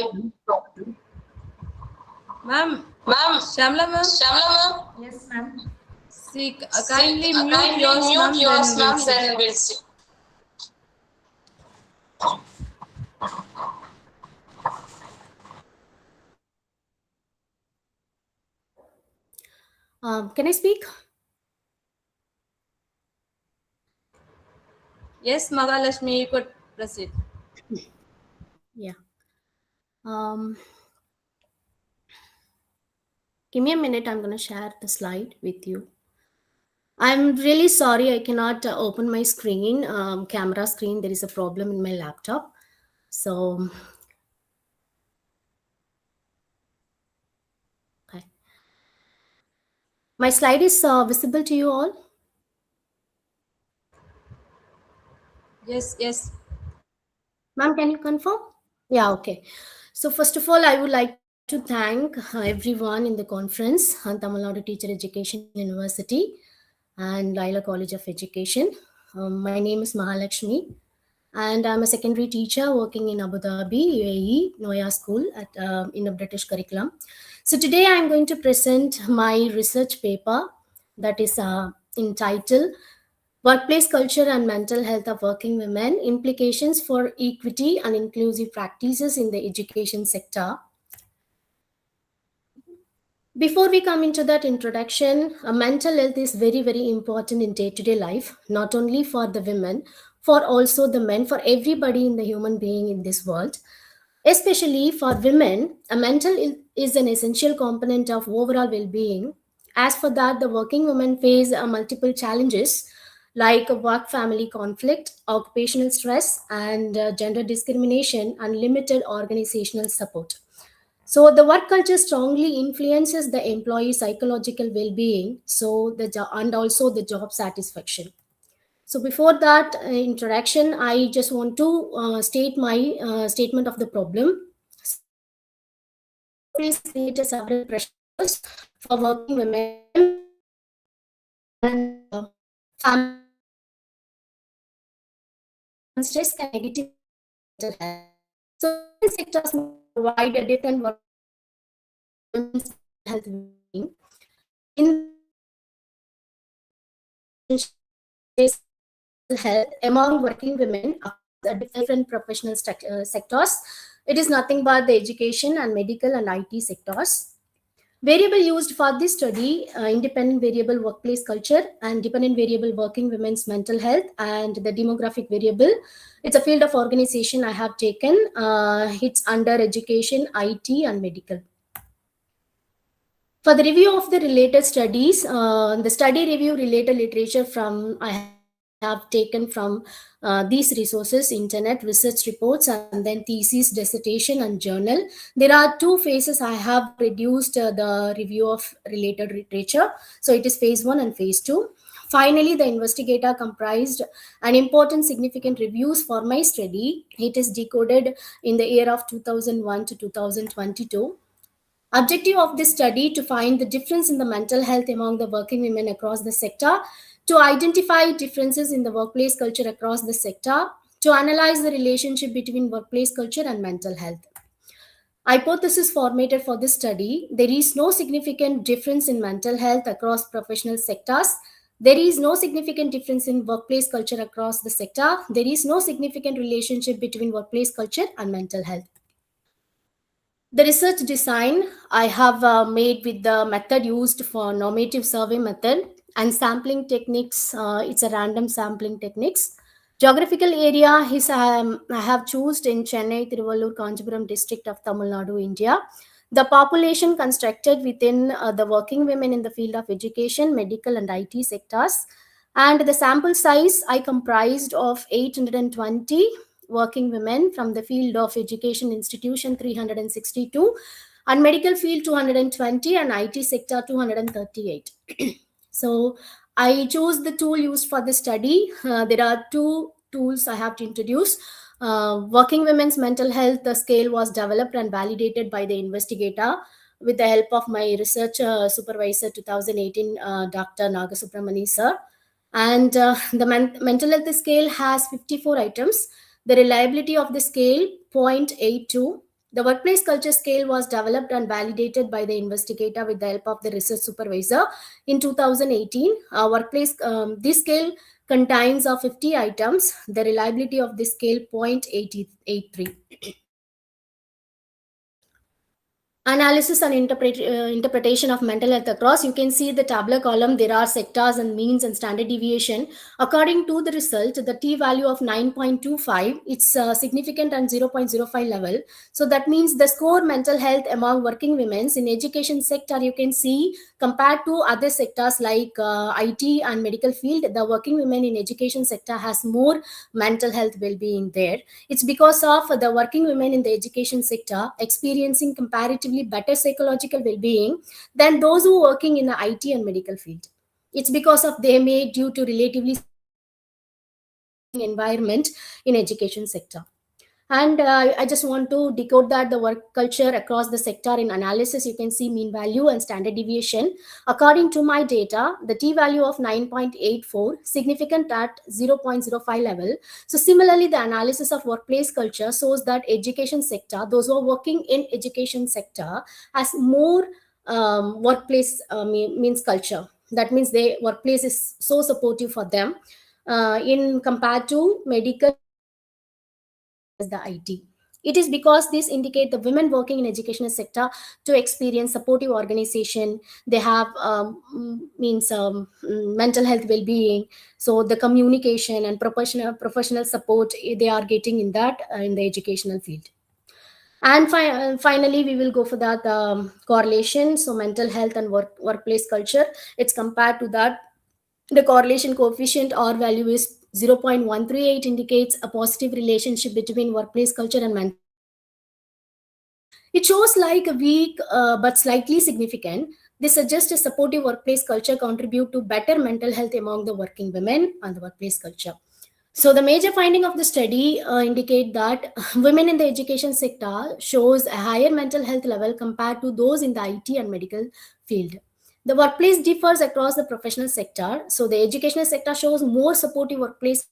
Ma'am, Shamla ma'am. Yes, ma'am. See, kindly mute yours, ma'am, then we'll see. Can I speak? Yes, Mahalakshmi, you could proceed. Yeah. Give me a minute. I'm going to share the slide with you. I'm really sorry I cannot open my screen, camera screen. There is a problem in my laptop. So, okay. My slide is visible to you all? Yes. Ma'am, can you confirm? Yeah, okay. So first of all, I would like To thank everyone in the conference, Tamil Nadu Teacher Education University and LOYOLA College of Education. My name is Mahalakshmi, and I'm a secondary teacher working in Abu Dhabi, UAE, Noya School in a British curriculum. So today I'm going to present my research paper that is entitled Workplace Culture and Mental Health of Working Women, Implications for Equity and Inclusive Practices in the Education Sector. Before we come into that introduction, mental health is very, very important in day-to-day life, not only for the women, for also the men, for everybody in the human being in this world. Especially for women, a is an essential component of overall well-being. As for that, the working women face multiple challenges like work-family conflict, occupational stress, and gender discrimination, and limited organizational support. So the work culture strongly influences the employee's psychological well-being, and also the job satisfaction. So before that introduction, I just want to state my statement of the problem. Please create several pressures for working women and family stress can negative mental health. So sectors provide a different work health being. In health among working women across the different professional sectors. It is nothing but the education and medical and IT sectors. Variable used for this study, independent variable workplace culture and dependent variable working women's mental health and the demographic variable. It's a field of organization I have taken. It's under education, IT and medical. For the review of the related studies, the study review related literature I have taken from these resources, internet, research reports, and then thesis, dissertation, and journal. There are two phases I have reduced the review of related literature. So it is phase 1 and phase 2. Finally, the investigator comprised an important significant reviews for my study. It is decoded in the year of 2001 to 2022. Objective of this study to find the difference in the mental health among the working women across the sector, to identify differences in the workplace culture across the sector, to analyze the relationship between workplace culture and mental health. Hypothesis formatted for this study: there is no significant difference in mental health across professional sectors. There is no significant difference in workplace culture across the sector. There is no significant relationship between workplace culture and mental health. The research design I have made with the method used for normative survey method and sampling techniques. It's a random sampling techniques. Geographical area is I have chosen in Chennai, Tiruvallur, Kanchipuram district of Tamil Nadu, India. The population constructed within the working women in the field of education, medical and IT sectors. And the sample size I comprised of 820 working women from the field of education institution 362 and medical field 220 and IT sector 238. So I chose the tool used for the study. There are two tools I have to introduce. Working women's mental health, the scale was developed and validated by the investigator with the help of my research supervisor 2018, Dr. Nagasubramani sir. And the mental health scale has 54 items. The reliability of the scale 0.82. The workplace culture scale was developed and validated by the investigator with the help of the research supervisor in 2018. This scale contains 50 items. The reliability of this scale 0.83. Analysis and interpretation of mental health across. You can see the tabular column. There are sectors and means and standard deviation. According to the result, the t-value of 9.25, it's significant and 0.05 level. So that means the score mental health among working women in education sector, you can see compared to other sectors like IT and medical field, the working women in education sector has more mental health well-being there. It's because of the working women in the education sector experiencing comparatively better psychological well-being than those who are working in the IT and medical field. It's because of they may due to relatively environment in education sector. And I just want to decode that the work culture across the sector in analysis, you can see mean value and standard deviation. According to my data, the t value of 9.84, significant at 0.05 level. So similarly, the analysis of workplace culture shows that education sector, those who are working in education sector, has more workplace means culture. That means their workplace is so supportive for them in compared to medical as the IT. It is because this indicate the women working in educational sector to experience supportive organization. They have mental health well-being. So the communication and professional support they are getting in that in the educational field. And finally, we will go for that correlation. So mental health and workplace culture. It's compared to that. The correlation coefficient R value is 0.138, indicates a positive relationship between workplace culture and mental. It shows like a weak but slightly significant. This suggests a supportive workplace culture contribute to better mental health among the working women and the workplace culture. So the major finding of the study indicate that women in the education sector shows a higher mental health level compared to those in the IT and medical field. The workplace differs across the professional sector. So the educational sector shows more supportive workplace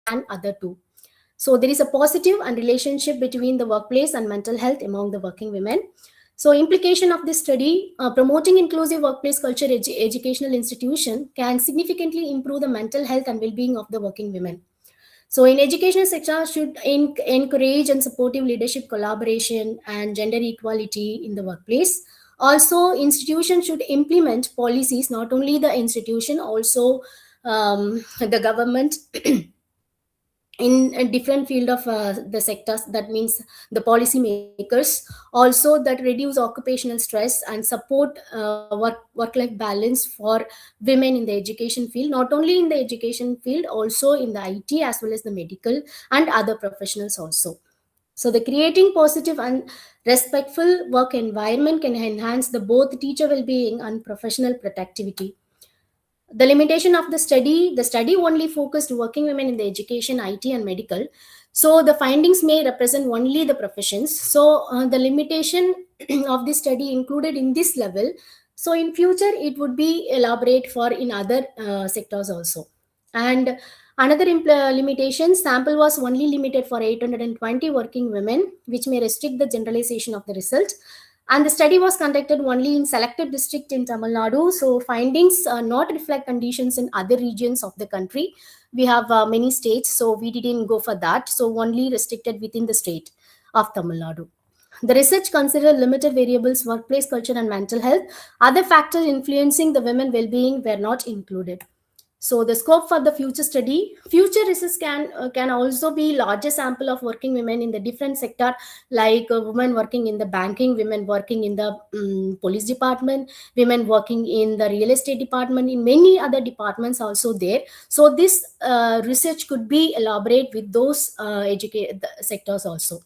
than other two. So there is a positive and relationship between the workplace and mental health among the working women. So implication of this study, promoting inclusive workplace culture educational institution can significantly improve the mental health and well-being of the working women. So in educational sector should encourage and supportive leadership collaboration and gender equality in the workplace. Also, institution should implement policies, not only the institution, also the government in a different field of the sectors. That means the policy makers also that reduce occupational stress and support work life balance for women in the education field, not only in the education field, also in the IT as well as the medical and other professionals also. So the creating positive and respectful work environment can enhance the both teacher well-being and professional productivity. The limitation of the study only focused working women in the education, IT and medical. So the findings may represent only the professions. So the limitation of this study included in this level. So in future it would be elaborate for in other sectors also. And another limitation, sample was only limited for 820 working women, which may restrict the generalization of the result. And the study was conducted only in selected district in Tamil Nadu. So findings not reflect conditions in other regions of the country. We have many states, so we didn't go for that. So only restricted within the state of Tamil Nadu. The research considered limited variables, workplace culture and mental health. Other factors influencing the women well-being were not included. So the scope for the future study, future research can also be larger sample of working women in the different sector, like women working in the banking, women working in the police department, women working in the real estate department, in many other departments also there. So this research could be elaborate with those sectors also.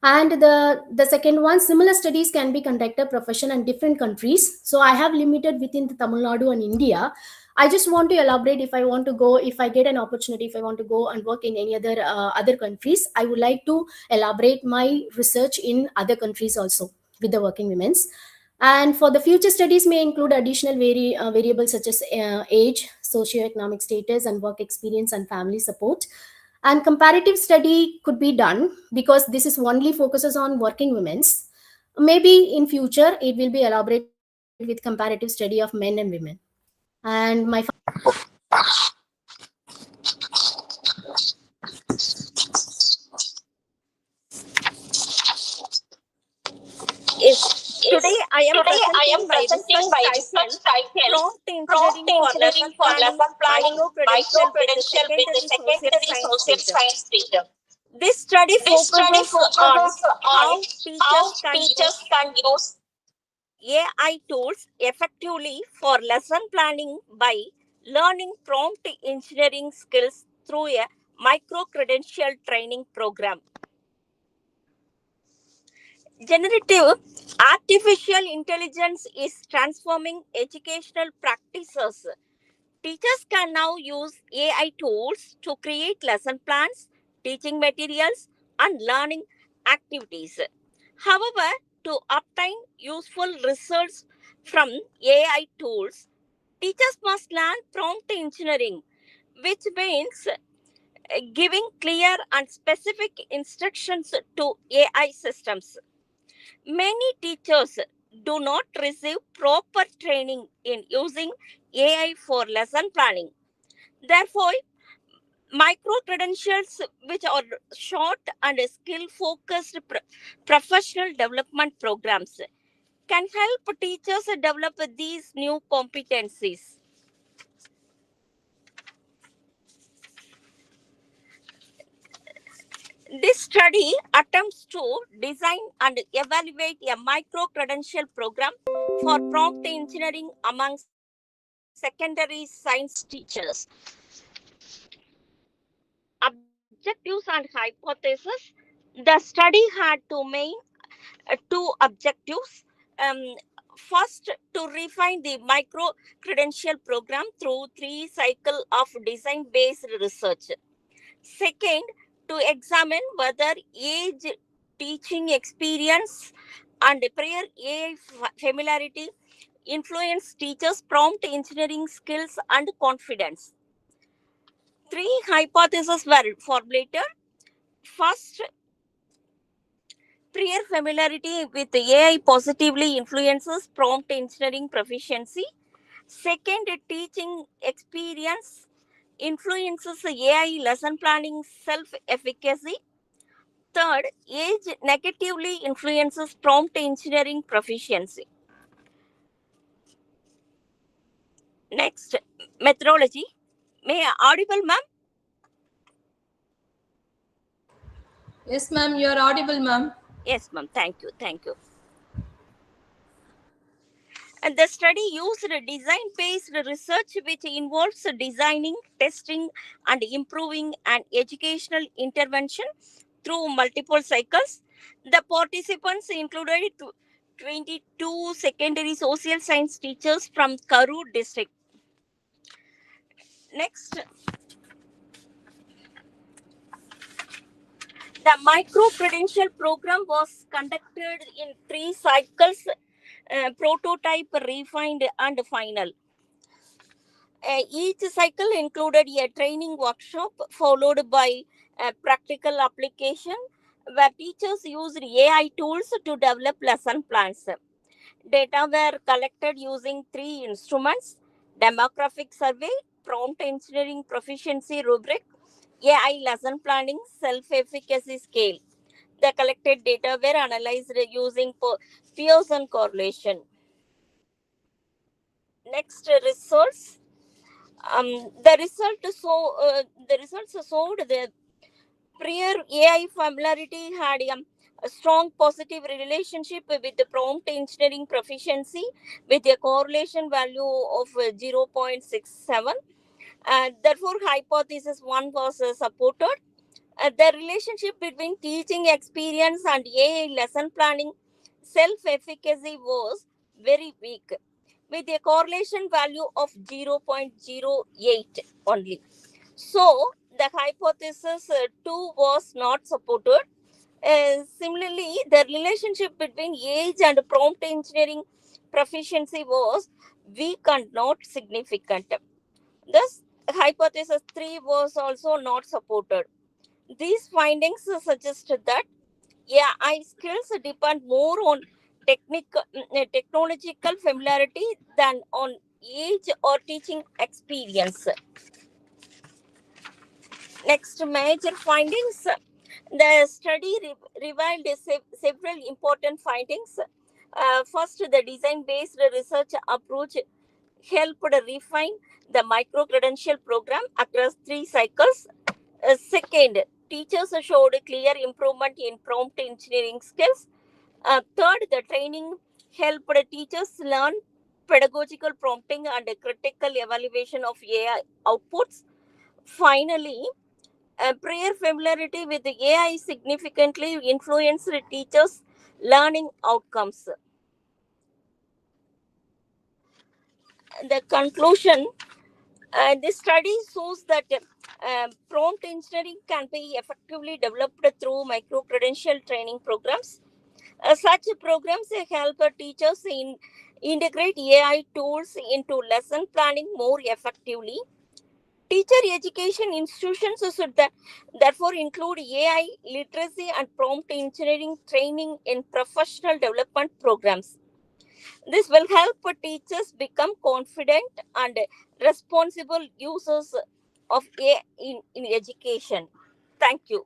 And the second one, similar studies can be conducted profession in different countries. So I have limited within the Tamil Nadu and India. I just want to elaborate if I want to go, if I get an opportunity, if I want to go and work in any other countries, I would like to elaborate my research in other countries also with the working women's. And for the future studies may include additional variables such as age, socioeconomic status, and work experience and family support. And comparative study could be done because this is only focuses on working women's. Maybe in future it will be elaborated with comparative study of men and women. And my Today I am presenting my research title Prompt Engineering for Lesson Planning Micro-Credential with the Secondary Social Science Stream. This study focuses on how teachers can use AI tools effectively for lesson planning by learning prompt engineering skills through a micro-credential training program. Generative artificial intelligence is transforming educational practices. Teachers can now use AI tools to create lesson plans, teaching materials, and learning activities. However, to obtain useful results from AI tools, teachers must learn prompt engineering, which means giving clear and specific instructions to AI systems. Many teachers do not receive proper training in using AI for lesson planning. Therefore, micro credentials, which are short and skill focused professional development programs, can help teachers develop these new competencies. This study attempts to design and evaluate a micro credential program for prompt engineering among secondary science teachers. Objectives and hypothesis. The study had two objectives. First, to refine the micro credential program through 3 cycles of design based research. Second, to examine whether age, teaching experience, and prior AI familiarity influence teachers' prompt engineering skills and confidence. 3 hypotheses were formulated. First, prior familiarity with AI positively influences prompt engineering proficiency. Second, teaching experience influences AI lesson planning self-efficacy. Third, age negatively influences prompt engineering proficiency. Next, methodology. May I audible, ma'am? Yes, ma'am, you are audible, ma'am. Yes, ma'am. Thank you. Thank you. And the study used design-based research, which involves designing, testing, and improving an educational intervention through multiple cycles. The participants included 22 secondary social science teachers from Karur district. Next, the micro-credential program was conducted in 3 cycles, prototype, refined, and final. Each cycle included a training workshop followed by a practical application where teachers used AI tools to develop lesson plans. Data were collected using 3 instruments: demographic survey, prompt engineering proficiency rubric, AI lesson planning self-efficacy scale. The collected data were analyzed using Pearson correlation. Next, results. The results showed the prior AI familiarity had a strong positive relationship with the prompt engineering proficiency with a correlation value of 0.67. Therefore, hypothesis 1 was supported. The relationship between teaching experience and AI lesson planning self-efficacy was very weak, with a correlation value of 0.08 only. So, the hypothesis 2 was not supported. Similarly, the relationship between age and prompt engineering proficiency was weak and not significant. Thus, hypothesis 3 was also not supported. These findings suggested that AI skills depend more on technological familiarity than on age or teaching experience. Next, major findings. The study revealed several important findings. First, the design-based research approach helped refine the micro-credential program across 3 cycles. Second, teachers showed clear improvement in prompt engineering skills. Third, the training helped teachers learn pedagogical prompting and critical evaluation of AI outputs. Finally, prior familiarity with AI significantly influenced teachers' learning outcomes. The conclusion, this study shows that Prompt engineering can be effectively developed through micro-credential training programs. Such programs help teachers integrate AI tools into lesson planning more effectively. Teacher education institutions should therefore include AI literacy and prompt engineering training in professional development programs. This will help teachers become confident and responsible users of AI in education. Thank you.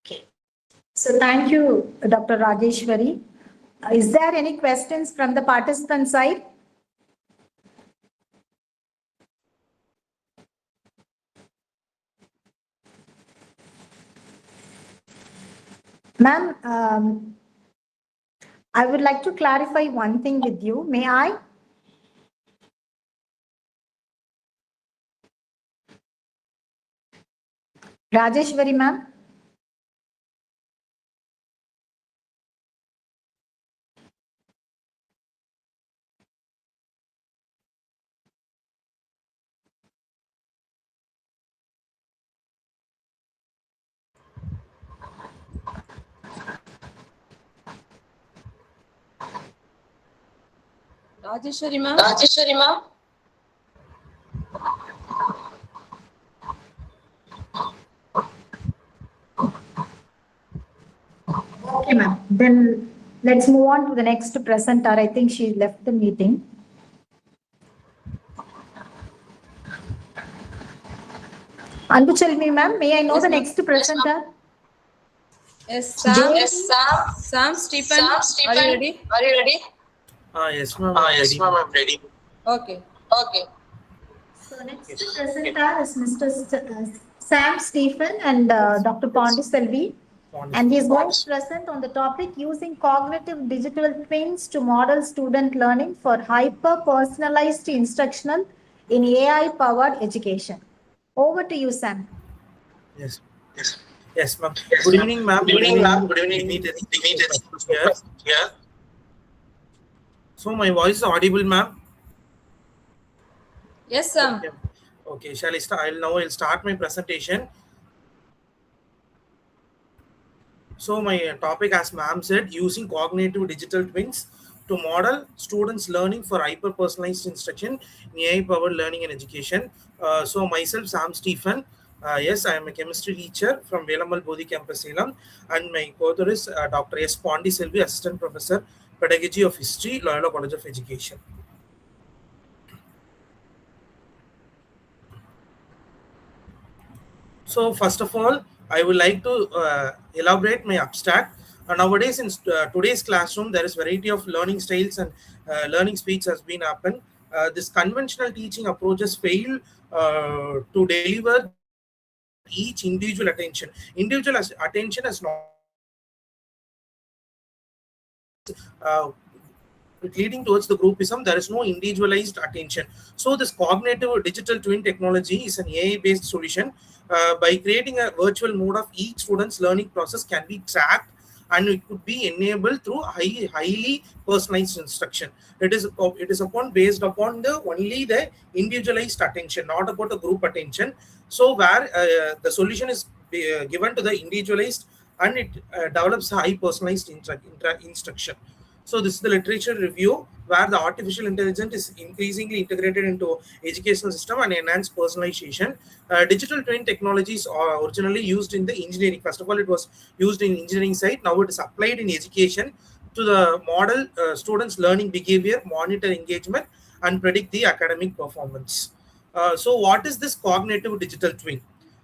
Okay. So thank you, Dr. Rajeshwari. Is there any questions from the participant side? Ma'am, I would like to clarify one thing with you. May I? Rajeshwari, ma'am. Rajeshwari ma'am. Rajeshwari, ma'am. Okay, ma'am. Then let's move on to the next presenter. I think she left the meeting. Anbuchalmi, ma'am, may I know Yes, the ma'am. next presenter? Yes, Sam. Yes, Sam. Sam Stephen. Sam, Stephen, Are you ready? Are you ready? Yes, ma'am. Yes, ma'am, I'm ready. Okay. Okay. So next presenter is Mr. Sam Stephen and Dr. Pondiselvi. And he is going to present on the topic using cognitive digital twins to model student learning for hyper-personalized instructional in AI-powered education. Over to you, Sam. Yes. Yes, ma'am. Good evening, ma'am. Good evening, ma'am. Good evening, dignitaries. dignitaries. Here. So my voice is audible, ma'am. Yes, Sam. Okay. Shall I start? I'll start my presentation. So my topic, as ma'am said, using cognitive digital twins to model students' learning for hyper-personalized instruction in AI-powered learning and education. So myself, Sam Stephen. Yes, I am a chemistry teacher from Velamal Bodhi Campus, Salem, and my co-author is Dr. S. Pondiselvi, Assistant Professor, Pedagogy of History, Loyola College of Education. So first of all, I would like to elaborate my abstract. Nowadays, in today's classroom, there is variety of learning styles and learning speeds has been happened. This conventional teaching approaches fail to deliver each individual attention. Individual attention is not leading towards the groupism. There is no individualized attention. So this cognitive digital twin technology is an AI-based solution. By creating a virtual mode of each student's learning process can be tracked, and it could be enabled through highly personalized instruction. It is based upon only the individualized attention, not about the group attention. So where the solution is given to the individualized, and it develops a high personalized instruction. So this is the literature review where the artificial intelligence is increasingly integrated into educational system and enhanced personalization. Digital twin technologies are originally used in the engineering. First of all, it was used in engineering side. Now it is applied in education to the model students' learning behavior, monitor engagement, and predict the academic performance. So what is this cognitive digital twin?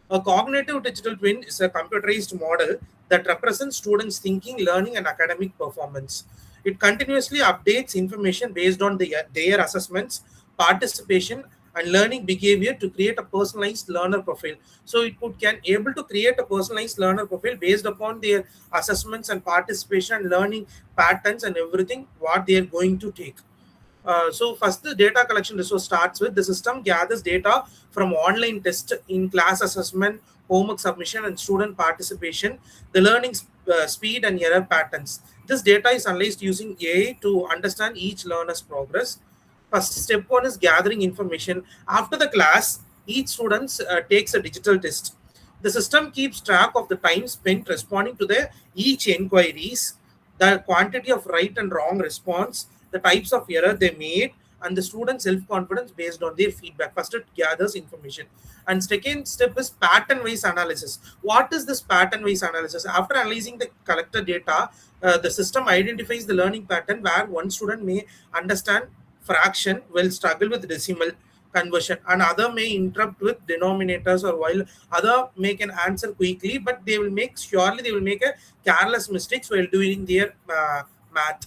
A cognitive digital twin is a computerized model that represents students' thinking, learning, and academic performance. It continuously updates information based on their assessments, participation, and learning behavior to create a personalized learner profile. So it can able to create a personalized learner profile based upon their assessments and participation and learning patterns and everything what they are going to take. So first, the data collection resource starts with the system gathers data from online tests, in class assessment, homework submission, and student participation. The learning speed and error patterns. This data is analyzed using AI to understand each learner's progress. First step one is gathering information. After the class, each student takes a digital test. The system keeps track of the time spent responding to the each inquiries, the quantity of right and wrong response, the types of error they made, and the student self-confidence based on their feedback. First, it gathers information. And second step is pattern-wise analysis. What is this pattern-wise analysis? After analyzing the collected data, the system identifies the learning pattern where one student may understand fraction will struggle with decimal conversion, and other may interrupt with denominators, or while other may can answer quickly, but they will make a careless mistakes while doing their math.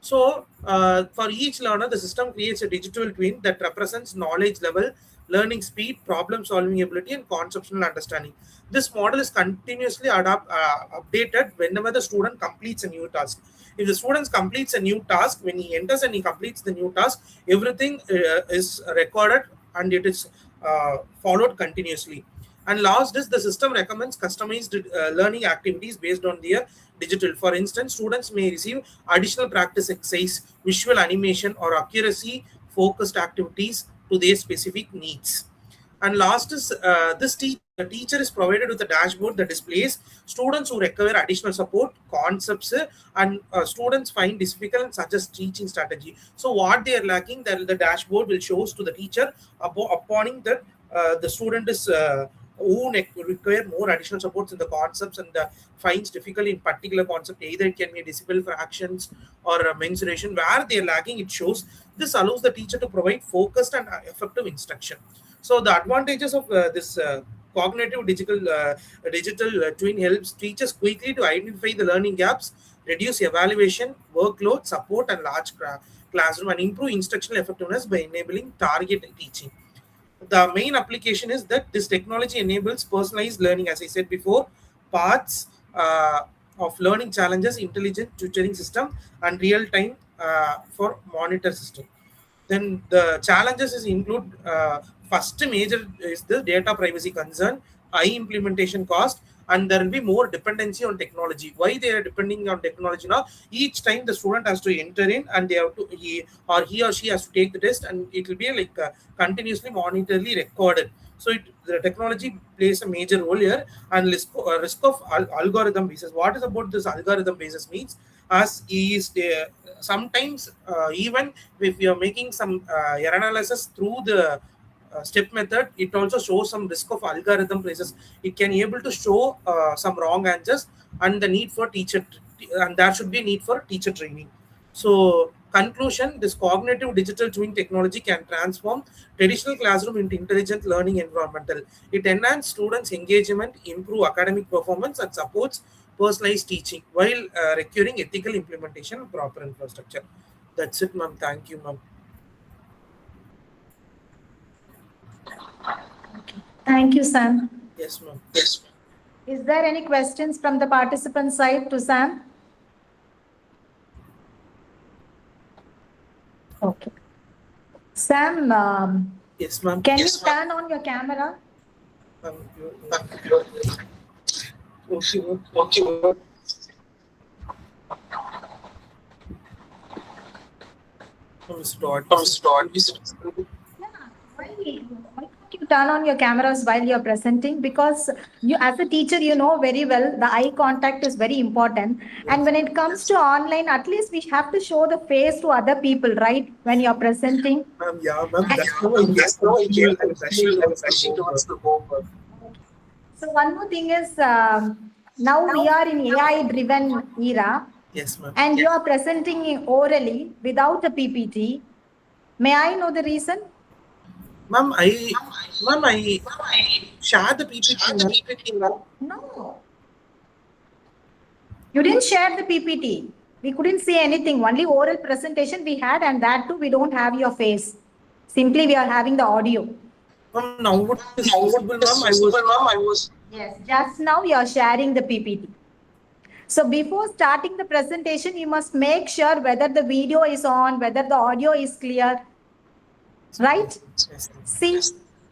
So for each learner, the system creates a digital twin that represents knowledge level, learning speed, problem solving ability, and conceptual understanding. This model is continuously updated whenever the student completes a new task. If the student completes a new task, when he enters and he completes the new task, everything is recorded and it is followed continuously. And last is the system recommends customized learning activities based on their digital. For instance, students may receive additional practice exercise, visual animation, or accuracy focused activities to their specific needs. And last is the teacher is provided with a dashboard that displays students who require additional support, concepts, and students find difficult and suggest teaching strategy. So what they are lacking, the dashboard will shows to the teacher upon that the student is who require more additional supports in the concepts and finds difficult in particular concept. Either it can be decimal fractions or mensuration. Where they are lacking, it shows. This allows the teacher to provide focused and effective instruction. So the advantages of this cognitive digital twin helps teachers quickly to identify the learning gaps, reduce evaluation, workload, support, and large classroom, and improve instructional effectiveness by enabling target teaching. The main application is that this technology enables personalized learning, as I said before, paths of learning challenges, intelligent tutoring system, and real-time for monitor system. Then the challenges is include first major is the data privacy concern, high implementation cost, and there will be more dependency on technology. Why they are depending on technology now? Each time the student has to enter in, and they have to he or she has to take the test, and it will be like continuously monetarily recorded. So the technology plays a major role here. And risk of algorithm basis. What is about this algorithm basis means, as is sometimes even if you are making some error analysis through the step method, it also shows some risk of algorithm places. It can able to show some wrong answers, and the need for teacher, and there should be need for teacher training. So conclusion, this cognitive digital twin technology can transform traditional classroom into intelligent learning environmental. It enhances students engagement, improve academic performance, and supports personalized teaching while requiring ethical implementation and proper infrastructure. That's it, ma'am. Thank you, ma'am. Thank you, Sam. Yes, ma'am. Is there any questions from the participant side to Sam? Okay. Sam, yes, ma'am. Can you turn on your camera? Okay. Why can't you turn on your cameras while you're presenting? Because you, as a teacher, you know very well the eye contact is very important. And when it comes to online, at least we have to show the face to other people, right? When you're presenting. Ma'am, yeah, ma'am. That's no idea. I'm rushing towards the homework. So one more thing is, now we are in AI-driven era. Yes, ma'am. And you are presenting orally without a PPT. May I know the reason? Ma'am, I shared the PPT. No. You didn't share the PPT. We couldn't see anything. Only oral presentation we had, and that too we don't have your face. Simply we are having the audio. Ma'am, now what is possible, ma'am? I was. Yes, just now you are sharing the PPT. So before starting the presentation, you must make sure whether the video is on, whether the audio is clear. Right? Yes. See,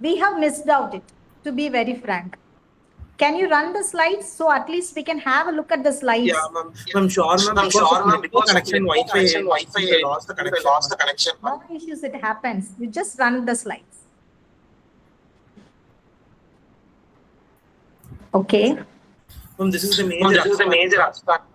we have missed out it, to be very frank. Can you run the slides so at least we can have a look at the slides? Yeah, ma'am. Ma'am, sure, ma'am. Because of network connection, Wi-Fi, I lost the connection. No issues, it happens. You just run the slides. Okay. Ma'am, this is the major aspect.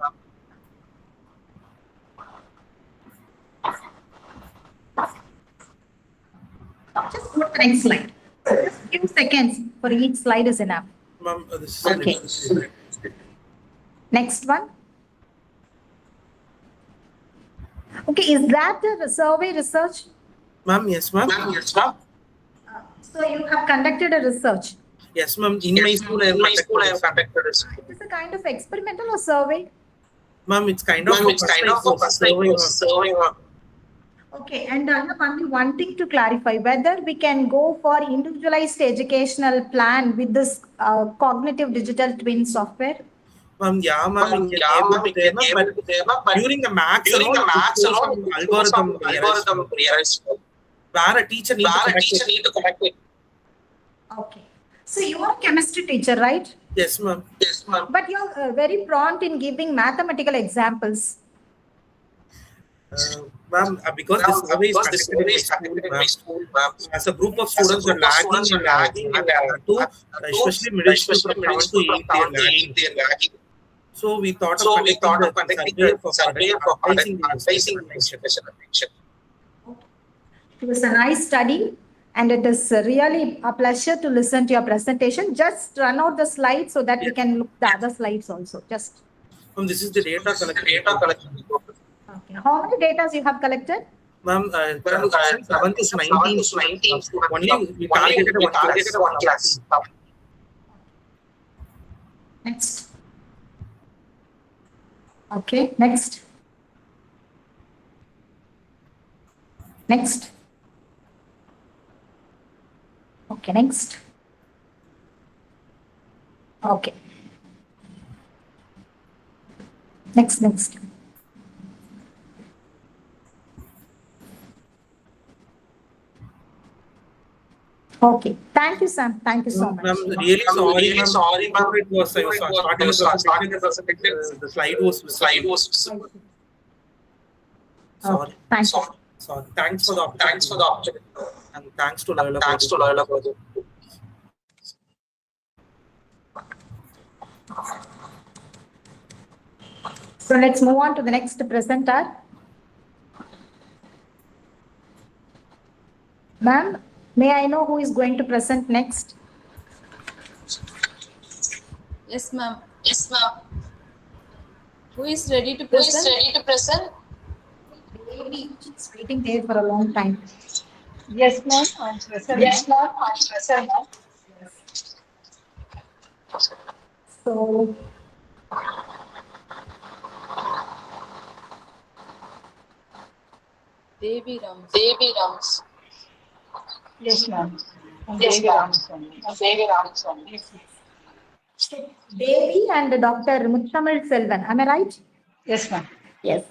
Just go to the next slide. Just few seconds for each slide is enough. Ma'am, this is okay. Next one. Okay, is that a survey research? Ma'am, yes, ma'am. So you have conducted a research? Yes, ma'am. In my school, I have conducted research. Is it a kind of experimental or survey? Ma'am, it's kind of a survey. Okay, and I have only one thing to clarify, whether we can go for individualized educational plan with this cognitive digital twin software. Yeah, ma'am. But during the maths alone, algorithm realized where a teacher need to connect with. Okay. So you are a chemistry teacher, right? Yes, ma'am. But you're very prompt in giving mathematical examples. Ma'am, because this survey is conducted in my school, ma'am. As a group of students are lagging especially middle school from 7 to 8, they are lagging. So we thought of conducting the survey for advising the special attention. It was a nice study, and it is really a pleasure to listen to your presentation. Just run out the slides so that we can look at the other slides also. Just. This is the data collection. Okay. How many data you have collected? Ma'am, 7 to 19. Only we targeted one class. Next. Okay, next. Next. Okay, next. Okay. Next. Okay, thank you, Sam. Thank you so much. I'm really sorry, ma'am. It was I was starting the presentation. The slide was. Sorry. Thank you. Sorry. Thanks for the opportunity. And thanks to LOYOLA project. So let's move on to the next presenter. Ma'am, may I know who is going to present next? Yes, ma'am. Who is ready to present? Baby, she's waiting there for a long time. Yes, ma'am. I'm present. So, Devi Rams. Yes, ma'am. Devi Rams. Devi and Dr. Muthamal Selvan, am I right? Yes, ma'am. Yes.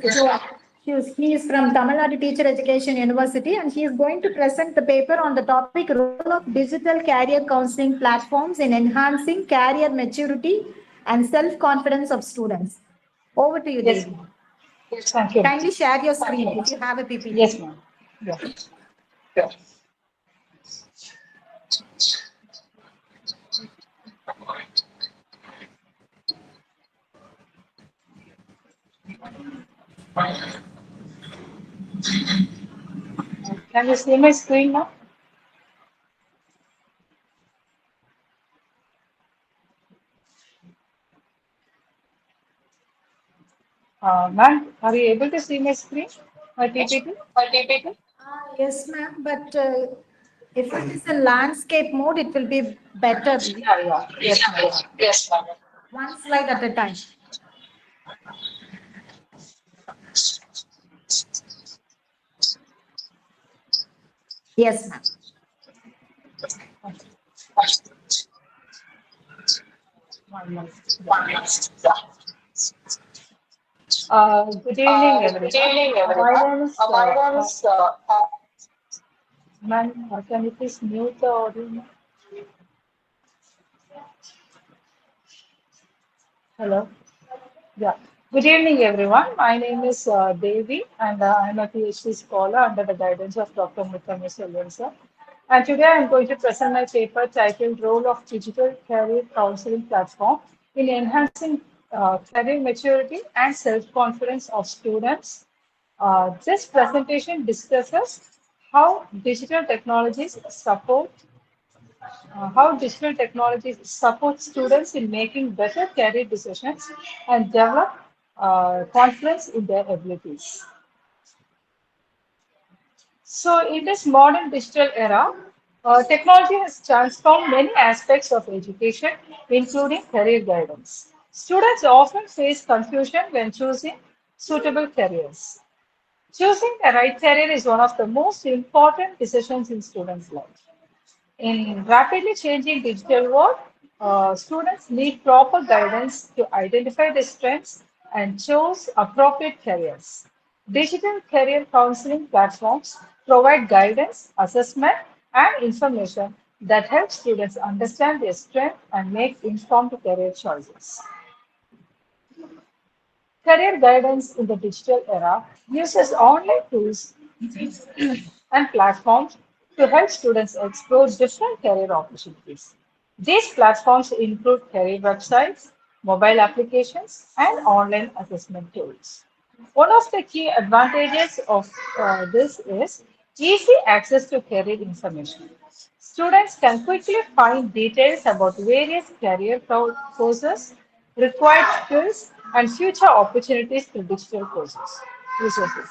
He is from Tamil Nadu Teacher Education University, and he is going to present the paper on the topic role of digital career counseling platforms in enhancing career maturity and self-confidence of students. Over to you, Yes, Devi. ma'am. Yes, thank you. Kindly share your screen if you have a PPT. Yes, ma'am. Yeah. Can you see my screen now? Ma'am, are you able to see my screen? My PPT? Yes, ma'am, but if it is in landscape mode, it will be better. Yeah. Yes, ma'am. One slide at a time. Yes, ma'am. Good evening, everyone. My name is ma'am, can you please mute the audio? Hello. Yeah. Good evening, everyone. My name is Devi, and I'm a PhD scholar under the guidance of Dr. Muthamu Selvan. And today I'm going to present my paper titled Role of Digital Career Counseling Platform in Enhancing Career Maturity and Self-Confidence of Students. This presentation discusses how digital technologies support how digital technologies support students in making better career decisions and develop confidence in their abilities. So, in this modern digital era, technology has transformed many aspects of education, including career guidance. Students often face confusion when choosing suitable careers. Choosing the right career is one of the most important decisions in students' life. In rapidly changing digital world, students need proper guidance to identify their strengths and choose appropriate careers. Digital career counseling platforms provide guidance, assessment, and information that help students understand their strengths and make informed career choices. Career guidance in the digital era uses online tools and platforms to help students explore different career opportunities. These platforms include career websites, mobile applications, and online assessment tools. One of the key advantages of this is easy access to career information. Students can quickly find details about various career courses, required skills, and future opportunities through digital courses resources.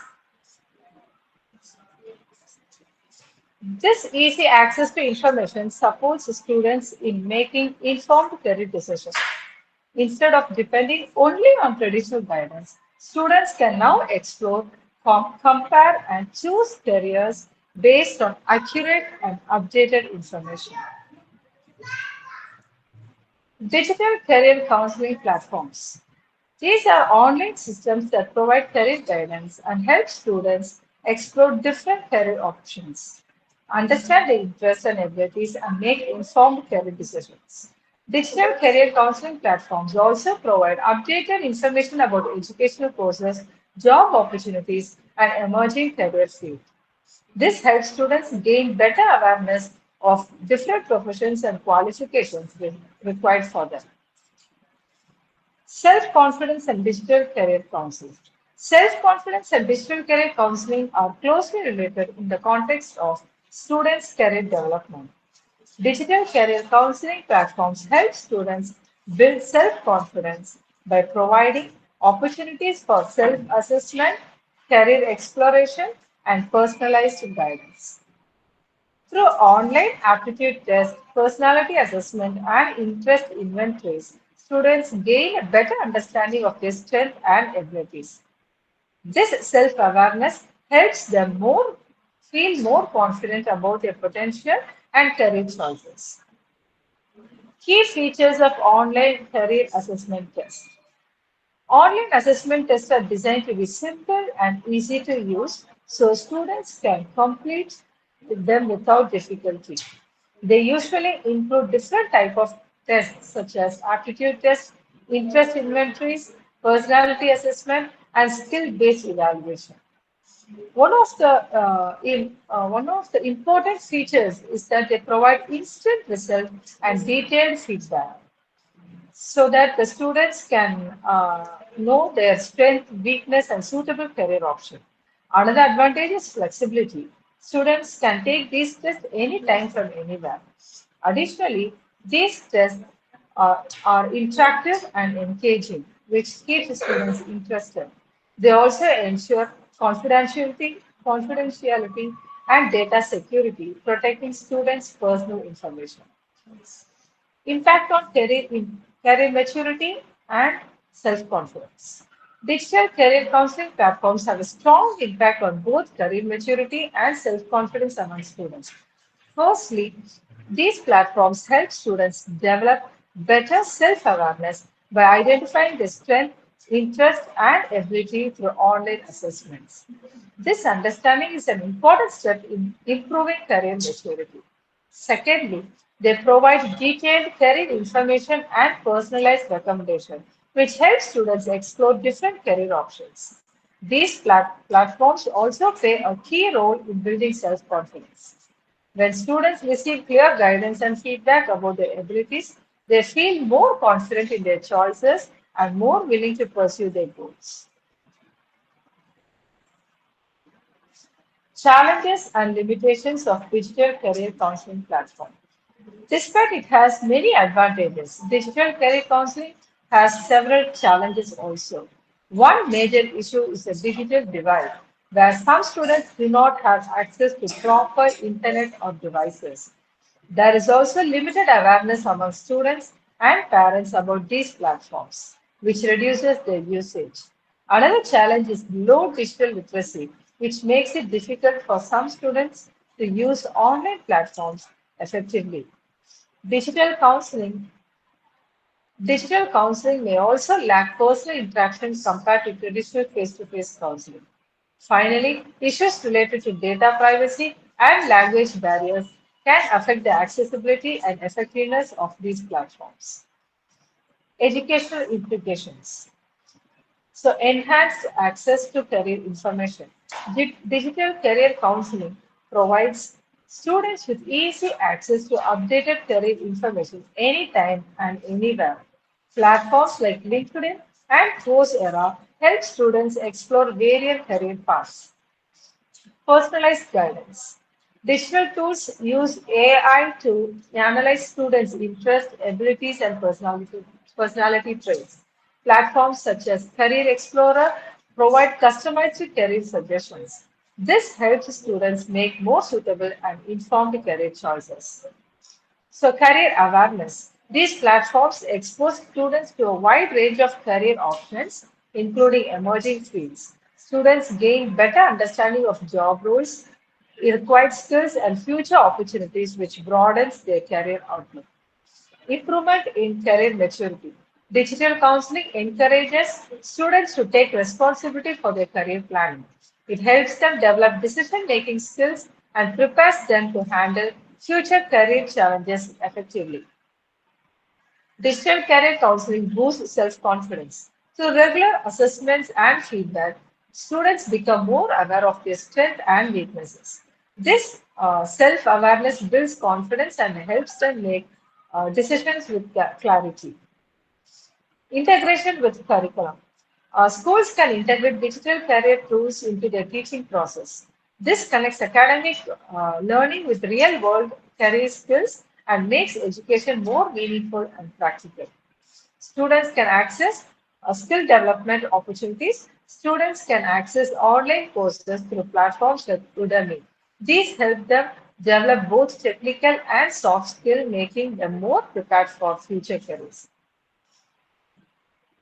This easy access to information supports students in making informed career decisions. Instead of depending only on traditional guidance, students can now explore, compare, and choose careers based on accurate and updated information. Digital career counseling platforms. These are online systems that provide career guidance and help students explore different career options, understand their interests and abilities, and make informed career decisions. Digital career counseling platforms also provide updated information about educational courses, job opportunities, and emerging career fields. This helps students gain better awareness of different professions and qualifications required for them. Self-confidence and digital career counseling. Self-confidence and digital career counseling are closely related in the context of students' career development. Digital career counseling platforms help students build self-confidence by providing opportunities for self-assessment, career exploration, and personalized guidance. Through online aptitude tests, personality assessment, and interest inventories, students gain a better understanding of their strengths and abilities. This self-awareness helps them feel more confident about their potential and career choices. Key features of online career assessment tests. Online assessment tests are designed to be simple and easy to use so students can complete them without difficulty. They usually include different types of tests such as aptitude tests, interest inventories, personality assessment, and skill-based evaluation. One of the important features is that they provide instant results and detailed feedback so that the students can know their strength, weakness, and suitable career option. Another advantage is flexibility. Students can take these tests anytime from anywhere. Additionally, these tests are interactive and engaging, which keeps students interested. They also ensure confidentiality and data security, protecting students' personal information. Impact on career maturity and self-confidence. Digital career counseling platforms have a strong impact on both career maturity and self-confidence among students. Firstly, these platforms help students develop better self-awareness by identifying their strengths, interests, and ability through online assessments. This understanding is an important step in improving career maturity. Secondly, they provide detailed career information and personalized recommendations, which helps students explore different career options. These platforms also play a key role in building self-confidence. When students receive clear guidance and feedback about their abilities, they feel more confident in their choices and more willing to pursue their goals. Challenges and limitations of digital career counseling platform. Despite it has many advantages, digital career counseling has several challenges also. One major issue is the digital divide, where some students do not have access to proper internet or devices. There is also limited awareness among students and parents about these platforms, which reduces their usage. Another challenge is low digital literacy, which makes it difficult for some students to use online platforms effectively. Digital counseling Digital counseling may also lack personal interaction compared to traditional face-to-face counseling. Finally, issues related to data privacy and language barriers can affect the accessibility and effectiveness of these platforms. Educational implications. So, enhanced access to career information. Digital career counseling provides students with easy access to updated career information anytime and anywhere. Platforms like LinkedIn and Coursera help students explore various career paths. Personalized guidance. Digital tools use AI to analyze students' interests, abilities, and personality traits. Platforms such as Career Explorer provide customized career suggestions. This helps students make more suitable and informed career choices. So, career awareness. These platforms expose students to a wide range of career options, including emerging fields. Students gain better understanding of job roles, required skills, and future opportunities, which broadens their career outlook. Improvement in career maturity. Digital counseling encourages students to take responsibility for their career planning. It helps them develop decision-making skills and prepares them to handle future career challenges effectively. Digital career counseling boosts self-confidence. Through regular assessments and feedback, students become more aware of their strengths and weaknesses. This self-awareness builds confidence and helps them make decisions with clarity. Integration with curriculum. Schools can integrate digital career tools into their teaching process. This connects academic learning with real world career skills and makes education more meaningful and practical. Students can access skill development opportunities. Students can access online courses through platforms like Udemy. These help them develop both technical and soft skill, making them more prepared for future careers.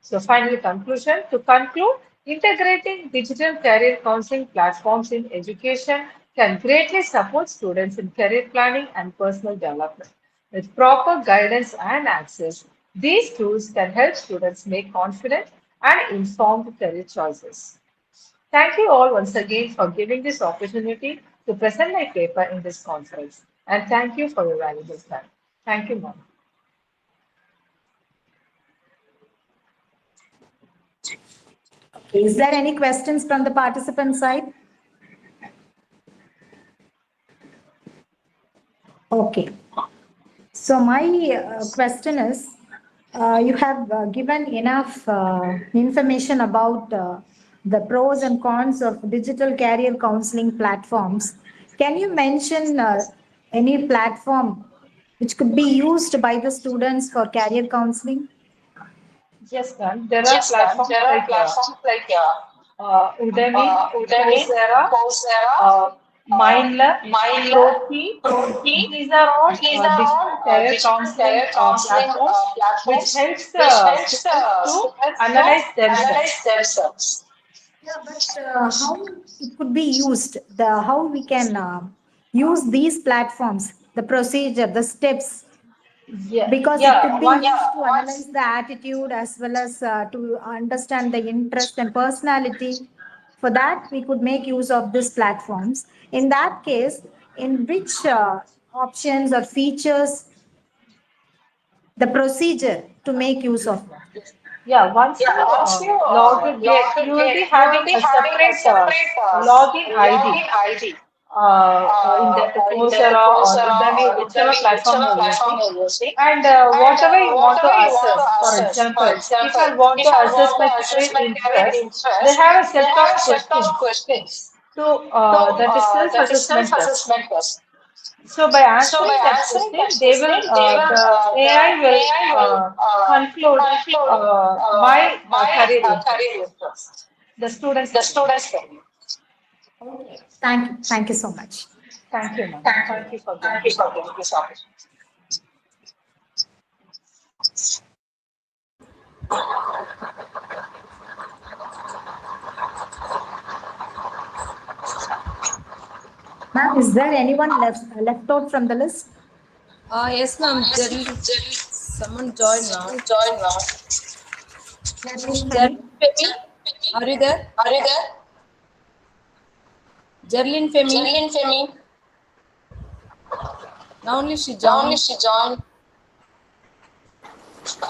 So finally, conclusion. To conclude, integrating digital career counseling platforms in education can greatly support students in career planning and personal development. With proper guidance and access, these tools can help students make confident and informed career choices. Thank you all once again for giving this opportunity to present my paper in this conference. And thank you for your valuable time. Thank you, ma'am. Is there any questions from the participant side? Okay. So my question is, you have given enough information about the pros and cons of digital career counseling platforms. Can you mention any platform which could be used by the students for career counseling? Yes, ma'am. There are platforms like Udemy, Coursera, Mindler, Proki. These are all digital career counseling platforms which helps the students to analyze themselves. Yeah, but how it could be used? How we can use these platforms? The procedure, the steps. Because it could be used to analyze the attitude as well as to understand the interest and personality. For that, we could make use of these platforms. In that case, in which options or features, the procedure to make use of that? Yeah, once you log in, you will be having a separate login ID in that Coursera or Udemy, whichever platform you're using. And whatever you want to assess, for example, if I want to assess my current interest, they have a set of questions to that is self-assessment test. So by answering that question, they will the AI will conclude my career interest, the student's career. Thank you so much. Thank you, ma'am. Thank you for joining. Ma'am, is there anyone left out from the list? Yes, ma'am. Someone joined now. Femi, are you there? Jerlyn Femi. Now only she joined.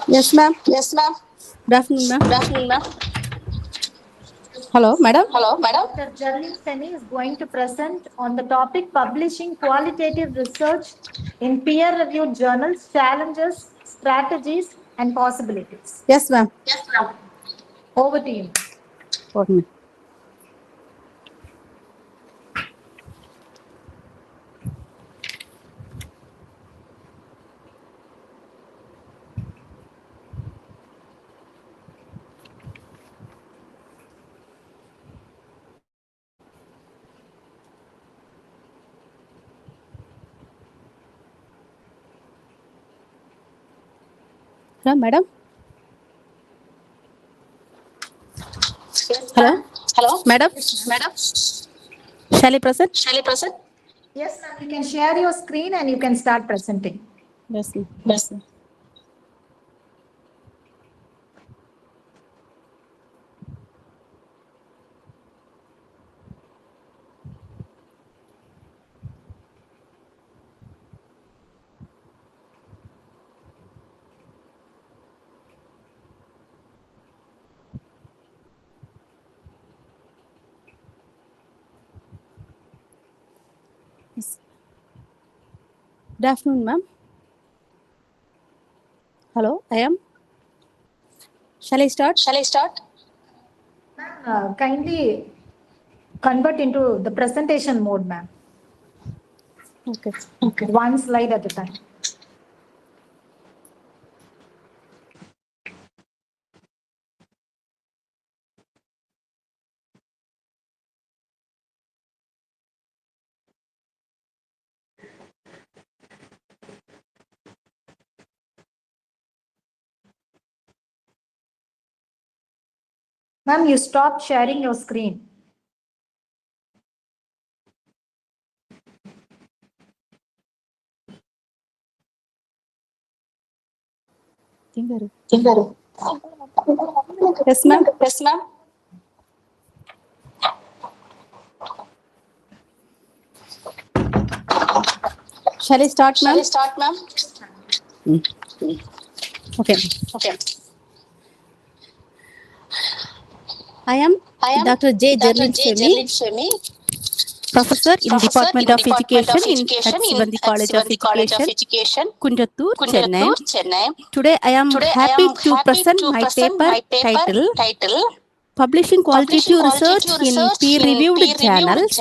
Yes, ma'am. Good afternoon, ma'am. Hello, madam. Dr. Jerlyn Femi is going to present on the topic publishing qualitative research in peer-reviewed journals, challenges, strategies, and possibilities. Yes, ma'am. Over to you. Okay, ma'am. Hello, madam. Hello, madam. Shall I present? Yes, ma'am. You can share your screen and you can start presenting. Yes, ma'am. Yes. Good afternoon, ma'am. Hello, I am. Shall I start? Kindly convert into the presentation mode, ma'am. Okay. One slide at a time. Ma'am, you stopped sharing your screen. Yes, ma'am. Shall I start, ma'am? Okay. I am Dr. J. Jerlyn Femi, Professor in Department of Education at Sivanthi College of Education, Kundattur, Chennai. Today I am happy to present my paper titled Publishing Qualitative Research in Peer-Reviewed Journals,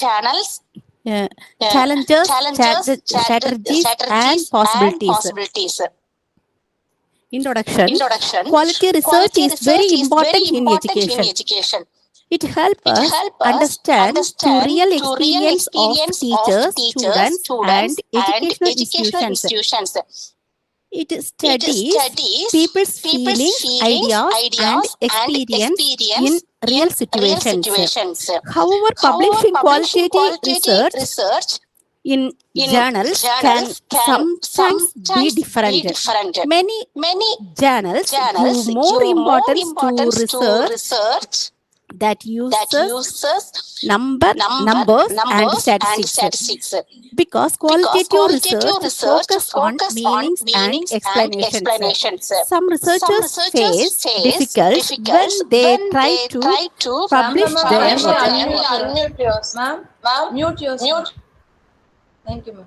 Challenges, Strategies, and Possibilities. Introduction. Quality research is very important in education. It helps us understand the real experience of teachers, students, and educational institutions. It studies people's feelings, ideas, and experience in real situations. However, publishing qualitative research in journals can sometimes be different. Many journals give more importance to research that uses numbers and statistics. Because qualitative research focus on meanings and explanations. Some researchers face difficulties when they try to publish Ma'am, their kindly work. unmute yours. Ma'am, mute yourself. Thank you, ma'am.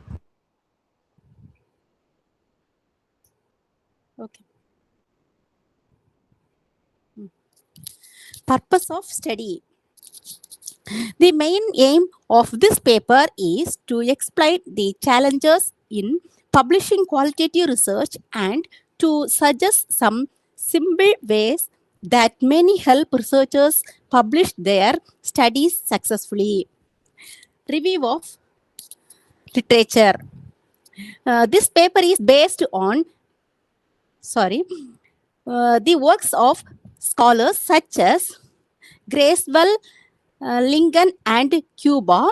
Okay. Purpose of study. The main aim of this paper is to explain the challenges in publishing qualitative research and to suggest some simple ways that many help researchers publish their studies successfully. Review of literature. This paper is based on the works of scholars such as Gracewell, Lincoln, and Cuba,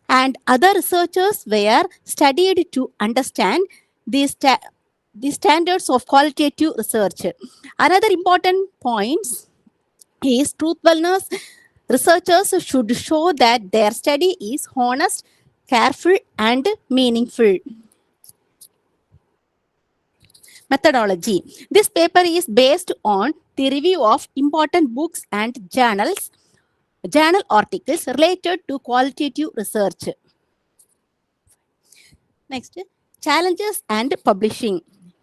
and other researchers were studied to understand the standards of qualitative research. Another important point is truthfulness. Researchers should show that their study is honest, careful, and meaningful. Methodology. This paper is based on the review of important books and journal articles related to qualitative research. Next, challenges and publishing.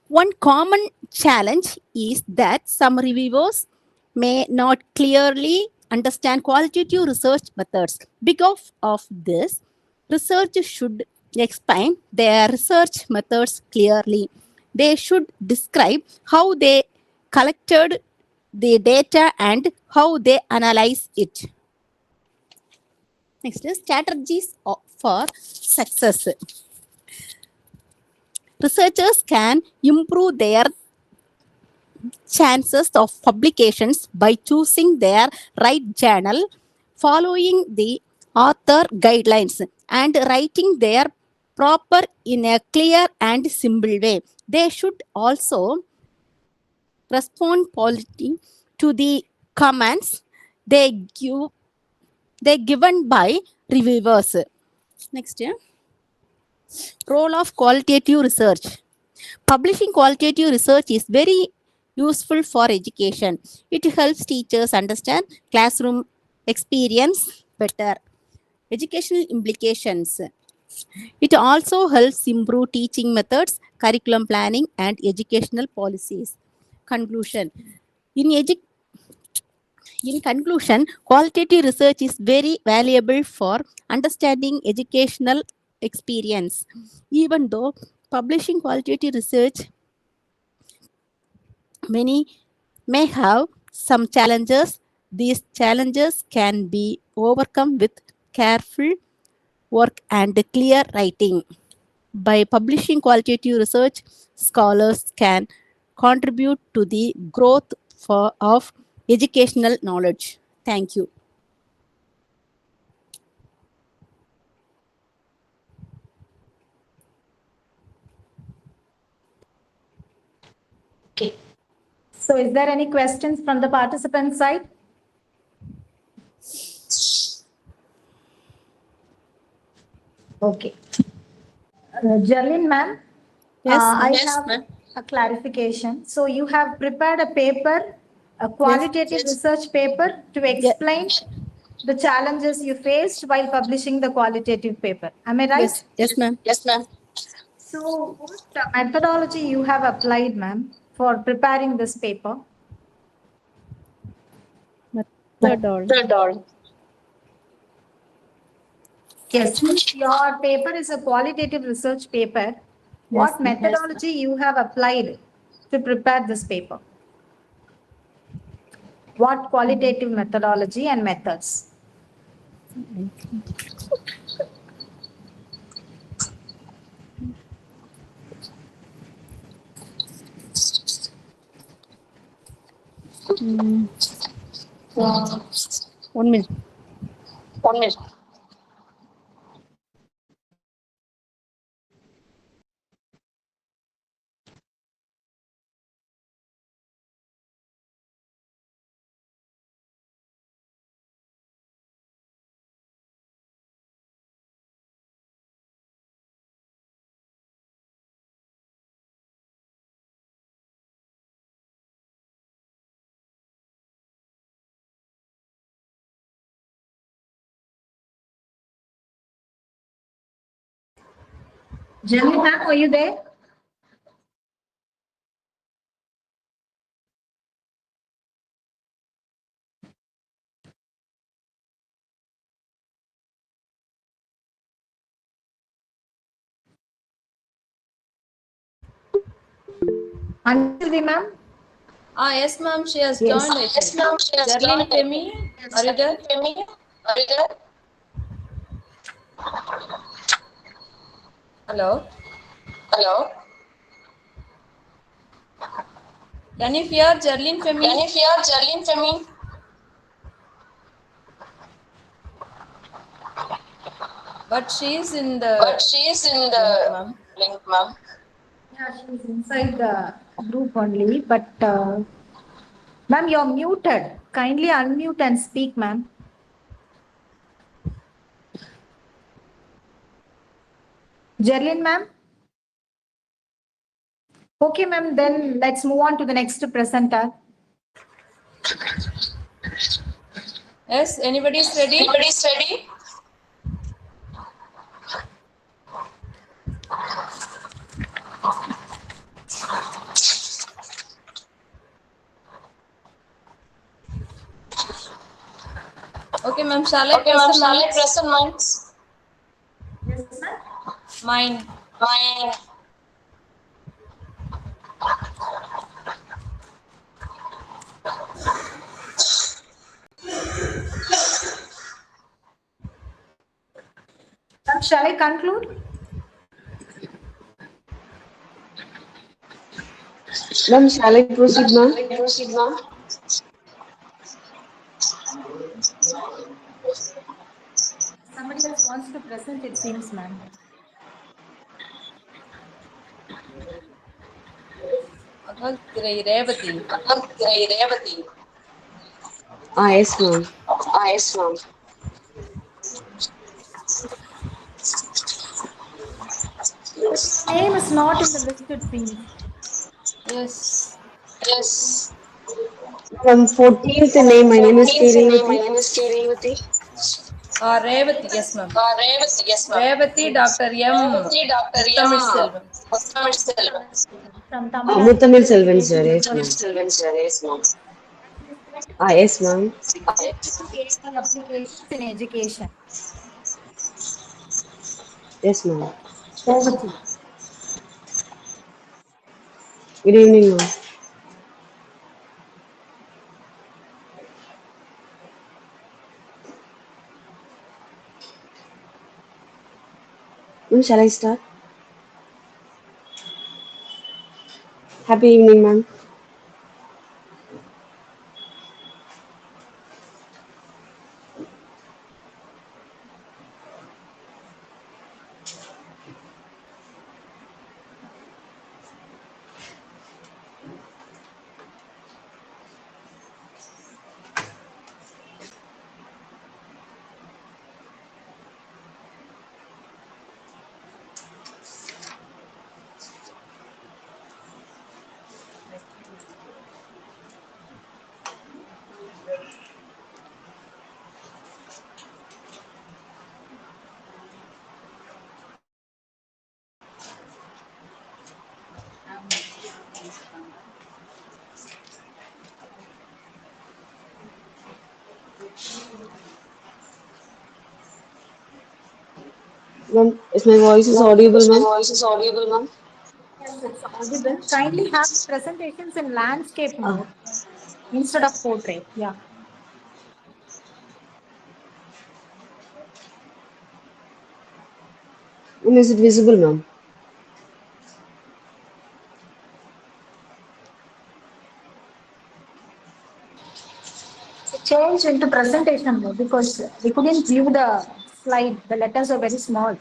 One common challenge is that some reviewers may not clearly understand qualitative research methods. Because of this, research should explain their research methods clearly. They should describe how they collected the data and how they analyze it. Next is strategies for success. Researchers can improve their chances of publications by choosing their right journal, following the author guidelines, and writing their proper in a clear and simple way. They should also respond positively to the comments they given by reviewers. Next, role of qualitative research. Publishing qualitative research is very useful for education. It helps teachers understand classroom experience better. Educational implications. It also helps improve teaching methods, curriculum planning, and educational policies. Conclusion. In conclusion, qualitative research is very valuable for understanding educational experience. Even though publishing qualitative research many may have some challenges, these challenges can be overcome with careful work and clear writing. By publishing qualitative research, scholars can contribute to the growth of educational knowledge. Thank you. Okay. So is there any questions from the participant side? Okay. Jerlyn ma'am, Yes, I yes, have a clarification. So you have prepared a paper, a qualitative research paper to explain the challenges you faced while publishing the qualitative paper. Am I right? Yes, ma'am. Yes, ma'am. So what methodology you have applied, ma'am, for preparing this paper? Methodology. Yes, since your paper is a qualitative research paper, what methodology you have applied to prepare this paper? What qualitative methodology and methods? One minute. One minute. Jenny ma'am, are you there? Anjali ma'am? Yes, ma'am, she has Yes. joined, I Yes, think. ma'am, she has Jarlene joined, I Femi, think. are you there? Femi, are you there? Hello? Hello? Can you hear Jarlene Femi? Can you hear Jarlene Femi? But she is in the But she is in link, the ma'am. link, ma'am. Yeah, she's inside the group only, but ma'am, you're muted. Kindly unmute and speak, ma'am. Jerlyn, ma'am? Okay, ma'am, then let's move on to the next presenter. Yes, anybody is ready? Anybody is ready? Okay, ma'am, shall I Okay, ma'am, present shall mine? I present mine? Yes, ma'am. Mine. Mine. Ma'am, shall I conclude? Ma'am, shall I proceed, Ma'am, ma'am? shall I proceed, ma'am? Somebody else wants to present, it seems, ma'am. Revati. Revati. Yes, ma'am. Yes, ma'am. Name is not in the list, it seems. Yes. Yes. Ma'am, 14th name, my name is 14th name, my Revati. name is Revati. Revati, yes, ma'am. Revati, yes, ma'am. Revati, Dr. M. Revati, Dr. Muthamid M. Selvam. Muthamid Selvam. From Tamil Nadu Muthamil University, Selvan, sir. Education. Yes, Muthamid ma'am. Selvam, sir. Yes, ma'am. Yes, ma'am. AI applications in education. Yes, ma'am. Over to you. Good evening, ma'am. Ma'am, shall I start? Happy evening, ma'am. Ma'am, is my voice is Ma'am, audible, is my ma'am? voice is audible, ma'am? Yes, it's audible. Kindly have the presentations in landscape mode instead of portrait. Yeah. Ma'am, is it visible, ma'am? Change into presentation mode because we couldn't view the slide. The letters are very small.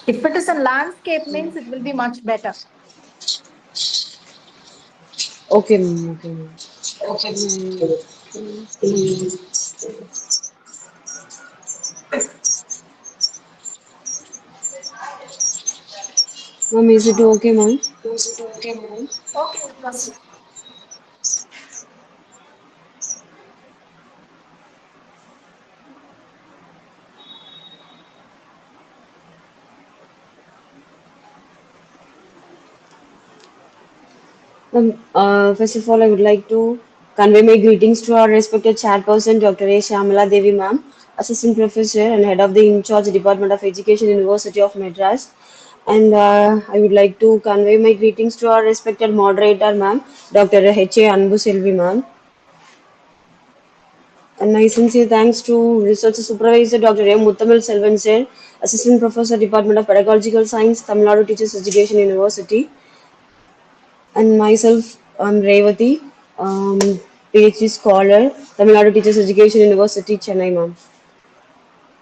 If it is a landscape means it will be much better. Okay, ma'am. Okay, ma'am. Okay. Ma'am, is it okay, ma'am? Is it okay, ma'am? Okay, proceed. First of all, I would like to convey my greetings to our respected chairperson, Dr. A. Shamala Devi ma'am, Assistant Professor and Head of the In-Charge Department of Education, University of Madras. And I would like to convey my greetings to our respected moderator, ma'am, Dr. H. A. Anbu Selvi, ma'am. And my sincere thanks to Research Supervisor Dr. M. Muttamal Selvan sir, Assistant Professor, Department of Pedagogical Science, Tamil Nadu Teachers Education University. And myself, I'm Revati, PhD scholar, Tamil Nadu Teachers Education University, Chennai, ma'am.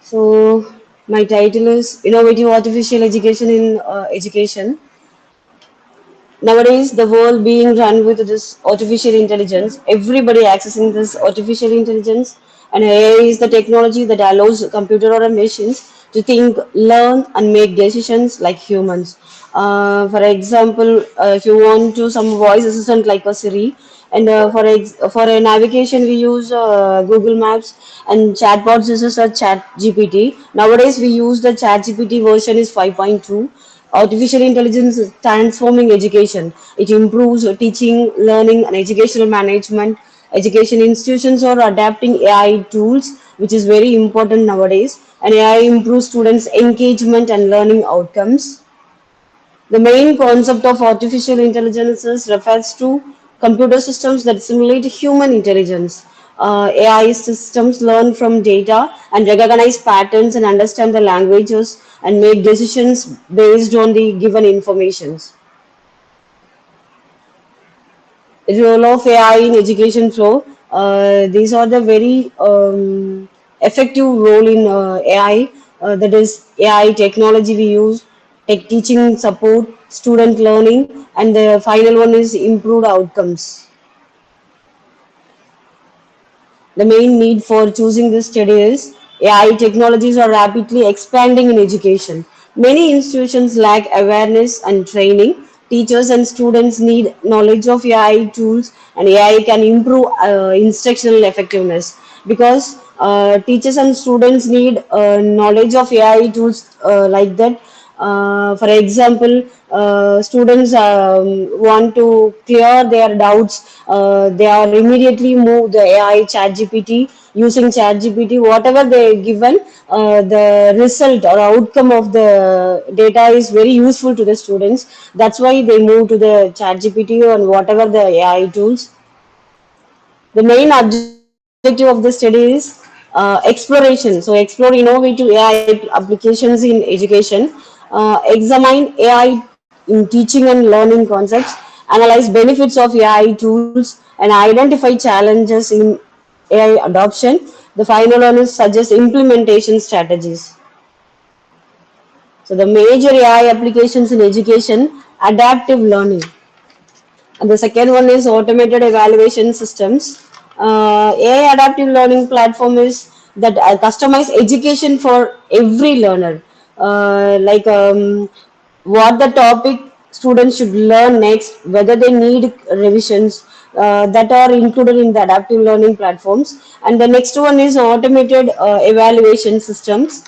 So, my title is Innovative Artificial Education in Education. Nowadays, the world being run with this artificial intelligence, everybody accessing this artificial intelligence, and AI is the technology that allows computer or machines to think, learn, and make decisions like humans. For example, if you want to some voice assistant like a Siri, and for a navigation we use Google Maps, and chatbots is a Chat GPT. Nowadays, we use the Chat GPT version is 5.2. Artificial intelligence is transforming education. It improves teaching, learning, and educational management. Education institutions are adapting AI tools, which is very important nowadays. And AI improves students' engagement and learning outcomes. The main concept of artificial intelligence refers to computer systems that simulate human intelligence. AI systems learn from data and recognize patterns and understand the languages and make decisions based on the given informations. Role of AI in education flow. These are the very effective role in AI. That is AI technology we use, tech teaching support, student learning, and the final one is improved outcomes. The main need for choosing this study is AI technologies are rapidly expanding in education. Many institutions lack awareness and training. Teachers and students need knowledge of AI tools, and AI can improve instructional effectiveness because teachers and students need knowledge of AI tools like that. For example, students want to clear their doubts. They are immediately move the AI chat GPT using chat GPT. Whatever they given, the result or outcome of the data is very useful to the students. That's why they move to the chat GPT and whatever the AI tools. The main objective of the study is exploration. So, explore innovative AI applications in education, examine AI in teaching and learning concepts, analyze benefits of AI tools, and identify challenges in AI adoption. The final one is suggest implementation strategies. So, the major AI applications in education, adaptive learning. And the second one is automated evaluation systems. AI adaptive learning platform is that customize education for every learner. What the topic students should learn next, whether they need revisions that are included in the adaptive learning platforms. And the next one is automated evaluation systems,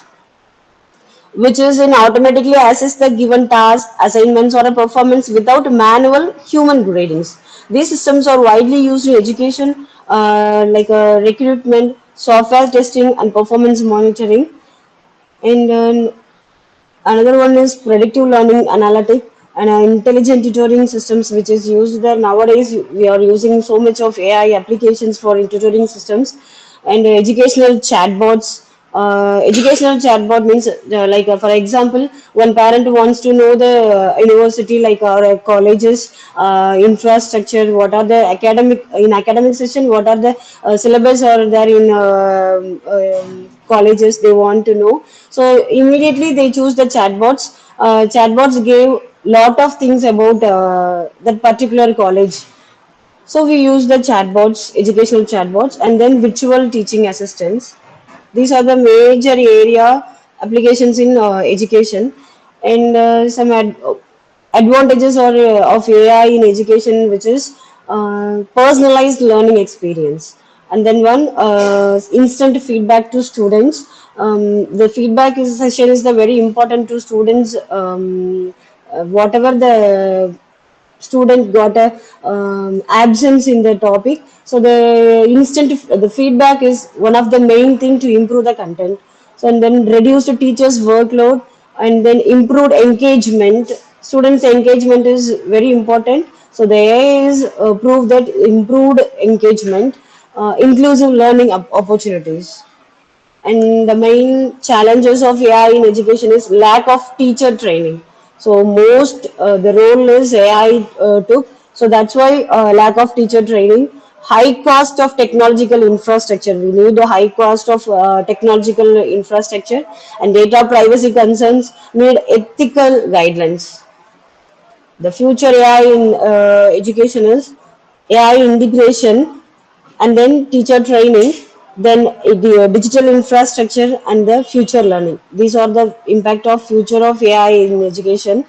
which is in automatically assess the given task, assignments, or a performance without manual human gradings. These systems are widely used in education, recruitment, software testing, and performance monitoring. And another one is predictive learning analytic and intelligent tutoring systems, which is used there nowadays. We are using so much of AI applications for tutoring systems and educational chatbots. Educational chatbot means for example, one parent wants to know the university like our colleges infrastructure, what are the academic session, what are the syllabus are there in colleges they want to know. So immediately they choose the chatbots. Chatbots gave lot of things about that particular college. So we use the chatbots, educational chatbots, and then virtual teaching assistants. These are the major area applications in education, and some advantages of AI in education, which is personalized learning experience. And then one instant feedback to students. The feedback is session is the very important to students. Whatever the student got a absence in the topic. So the feedback is one of the main thing to improve the content. So and then reduce the teachers' workload and then improved engagement. Students' engagement is very important. So the AI is proof that improved engagement, inclusive learning opportunities. And the main challenges of AI in education is lack of teacher training. So most the role is AI took. So that's why lack of teacher training, high cost of technological infrastructure. We need a high cost of technological infrastructure, and data privacy concerns need ethical guidelines. The future AI in education is AI integration and then teacher training, then the digital infrastructure and the future learning. These are the impact of future of AI in education.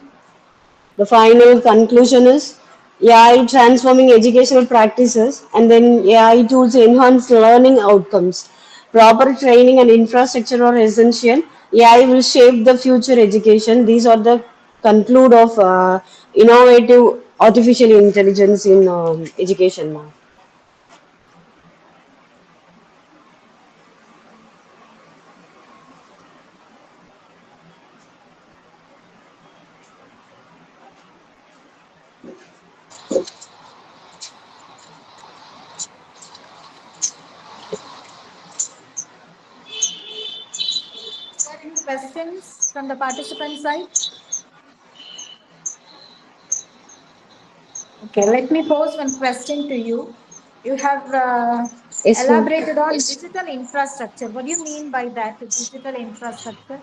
The final conclusion is AI transforming educational practices and then AI tools enhance learning outcomes. Proper training and infrastructure are essential. AI will shape the future education. These are the conclude of innovative artificial intelligence in education now. Any questions from the participant side? Okay, let me pose one question to you. You have Yes, ma'am. elaborated on digital infrastructure. What do you mean by that, digital infrastructure?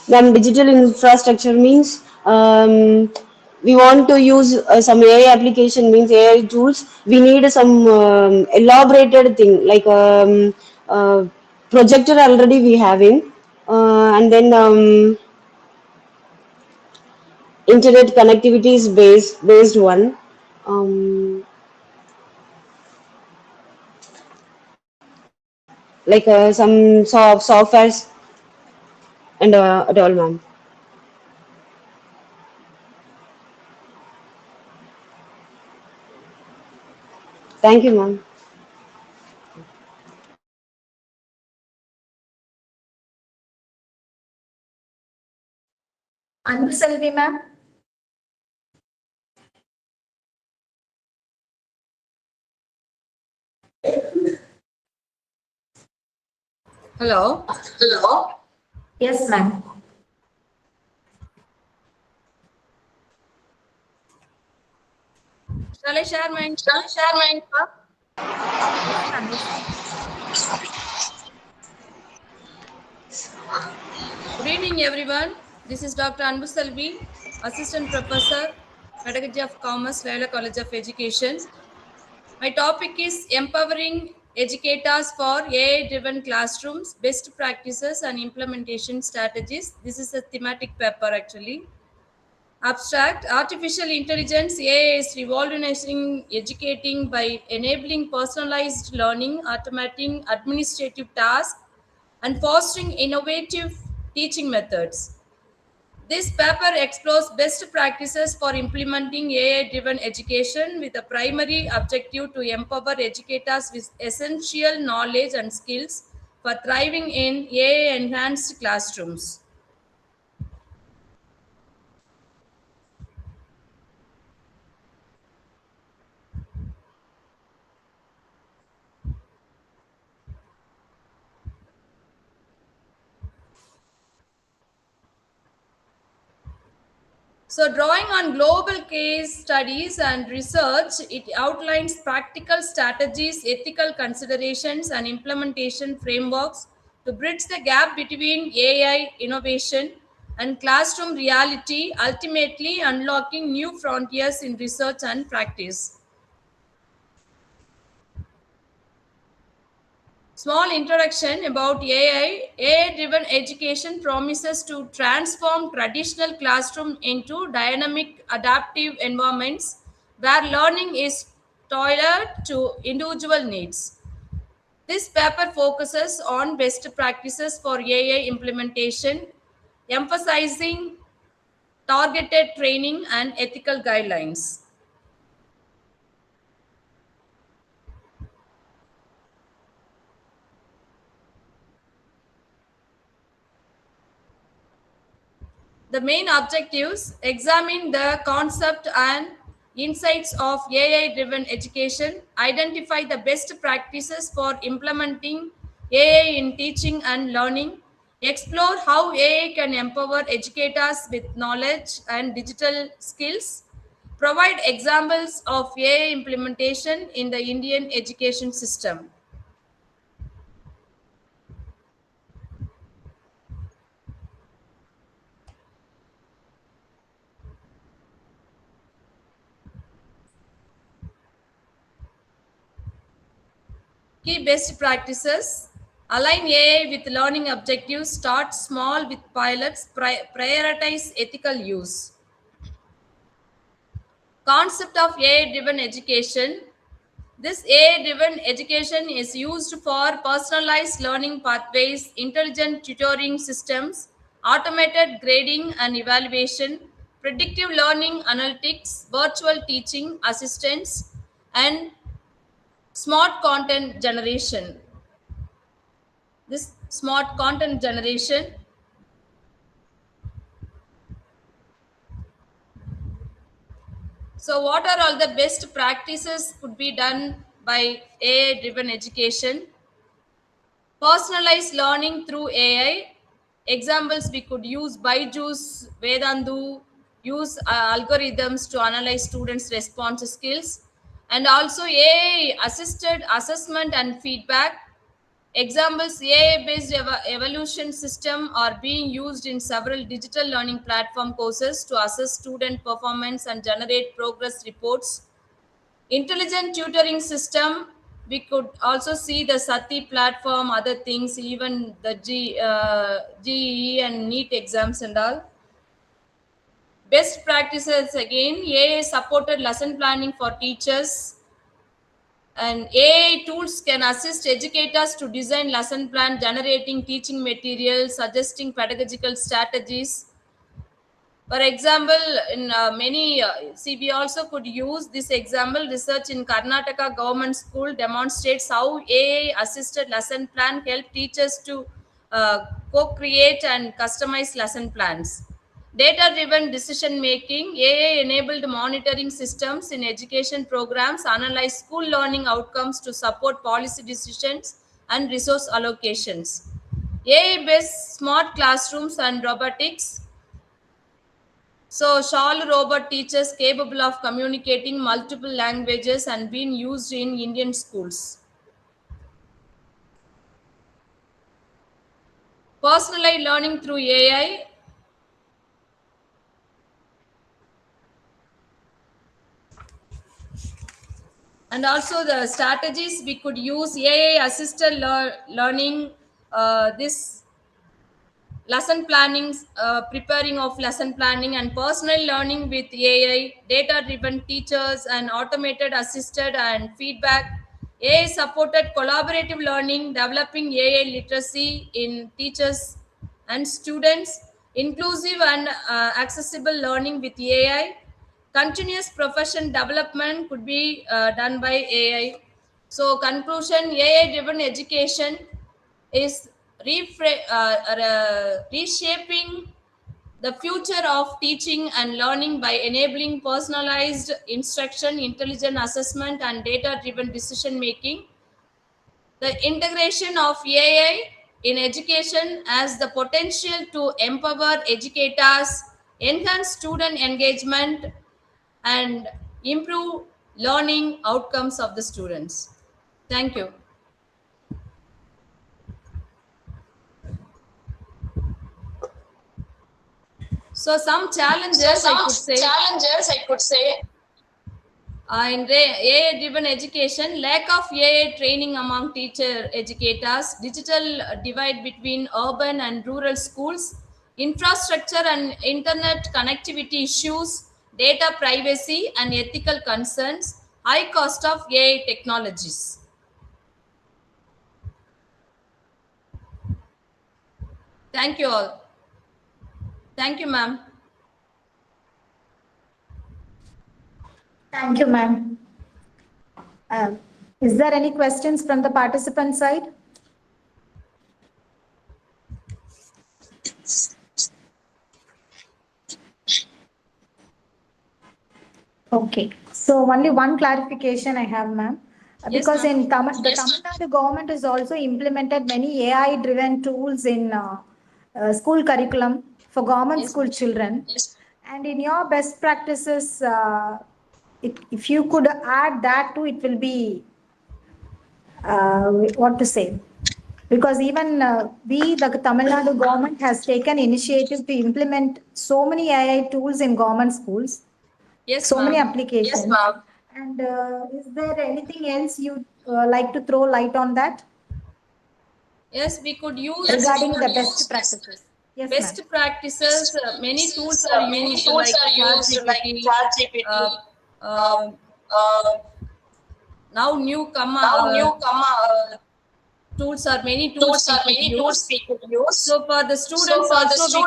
Then digital infrastructure means we want to use some AI application means AI tools. We need some elaborated thing like projector already we having, and then internet connectivity is based one. Um, like some softwares and at all, ma'am. Thank you, ma'am. Anbuselvi, ma'am. Hello. Hello. Yes, ma'am. Shall I share mine? Yes, ma'am. Yes, ma'am. Good evening, everyone. This is Dr. Anbu Selvi, Assistant Professor, Pedagogy of Commerce, LOYOLA College of Education. My topic is empowering educators for AI-driven classrooms, best practices and implementation strategies. This is a thematic paper actually. Abstract, artificial intelligence, AI is revolutionizing educating by enabling personalized learning, automating administrative tasks, and fostering innovative teaching methods. This paper explores best practices for implementing AI-driven education with a primary objective to empower educators with essential knowledge and skills for thriving in AI-enhanced classrooms. So, drawing on global case studies and research, it outlines practical strategies, ethical considerations, and implementation frameworks to bridge the gap between AI innovation and classroom reality, ultimately unlocking new frontiers in research and practice. Small introduction about AI. AI-driven education promises to transform traditional classroom into dynamic, adaptive environments where learning is tailored to individual needs. This paper focuses on best practices for AI implementation, emphasizing targeted training and ethical guidelines. The main objectives examine the concept and insights of AI driven education, identify the best practices for implementing AI in teaching and learning, explore how AI can empower educators with knowledge and digital skills, provide examples of AI implementation in the Indian education system. Key best practices: align AI with learning objectives, start small with pilots, prioritize ethical use. Concept of AI-driven education. This AI-driven education is used for personalized learning pathways, intelligent tutoring systems, automated grading and evaluation, predictive learning analytics, virtual teaching assistants, and smart content generation. This smart content generation. So what are all the best practices could be done by AI driven education? Personalized learning through AI. Examples we could use Byju's, Vedantu, use algorithms to analyze students' response skills, and also AI assisted assessment and feedback. Examples: AI-based evaluation system are being used in several digital learning platform courses to assess student performance and generate progress reports. Intelligent tutoring system, we could also see the Sati platform, other things, even the GE and NEET exams and all. Best practices again, AI supported lesson planning for teachers, and AI tools can assist educators to design lesson plan, generating teaching materials, suggesting pedagogical strategies. For example, in we also could use this example. Research in Karnataka government school demonstrates how AI assisted lesson plan help teachers to co-create and customize lesson plans. Data-driven decision making, AI-enabled monitoring systems in education programs analyze school learning outcomes to support policy decisions and resource allocations. AI-based smart classrooms and robotics. So, Shawl robot teachers capable of communicating multiple languages and being used in Indian schools. Personalized learning through AI. And also the strategies we could use: AI assisted learning, this lesson planning, preparing of lesson planning, and personal learning with AI, data driven teachers and automated assisted and feedback, AI supported collaborative learning, developing AI literacy in teachers and students, inclusive and accessible learning with AI, continuous profession development could be done by AI. So conclusion: AI driven education is reshaping the future of teaching and learning by enabling personalized instruction, intelligent assessment, and data driven decision making. The integration of AI in education has the potential to empower educators, enhance student engagement, and improve learning outcomes of the students. Thank you. So some challenges I could say in AI-driven education: lack of AI training among teacher educators, digital divide between urban and rural schools, infrastructure and internet connectivity issues, data privacy and ethical concerns, high cost of AI technologies. Thank you all. Thank you, ma'am. Thank you, ma'am. Is there any questions from the participant side? Okay, so only one clarification I have, ma'am. Yes, Because ma'am. in Tamil Nadu government has also implemented many AI-driven tools in school curriculum for government school children. And in your best practices, if you could add that too, it will be what to say. Because even the Tamil Nadu government has taken initiative to implement so many AI tools in government schools. Yes, So many ma'am. applications. Yes, ma'am. And is there anything else you like to throw light on that? Yes, we could use regarding the best practices. Yes, best ma'am. practices. Many tools are used like ChatGPT. Now tools are many tools we could use. So for the students also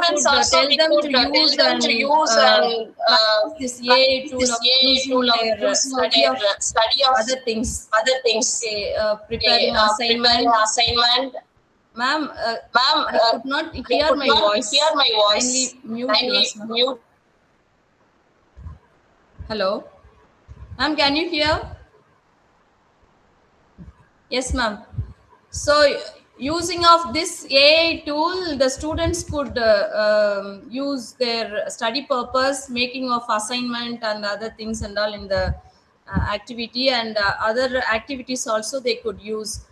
we could tell them to use and practice this AI tool of using their study of other things. Okay, preparing assignment. Ma'am, I could not hear my voice. Kindly mute yours, ma'am. Hello. Ma'am, can you hear? Yes, ma'am. So using of this AI tool, the students could use their study purpose, making of assignment and other things and all in the activity, and other activities also they could use.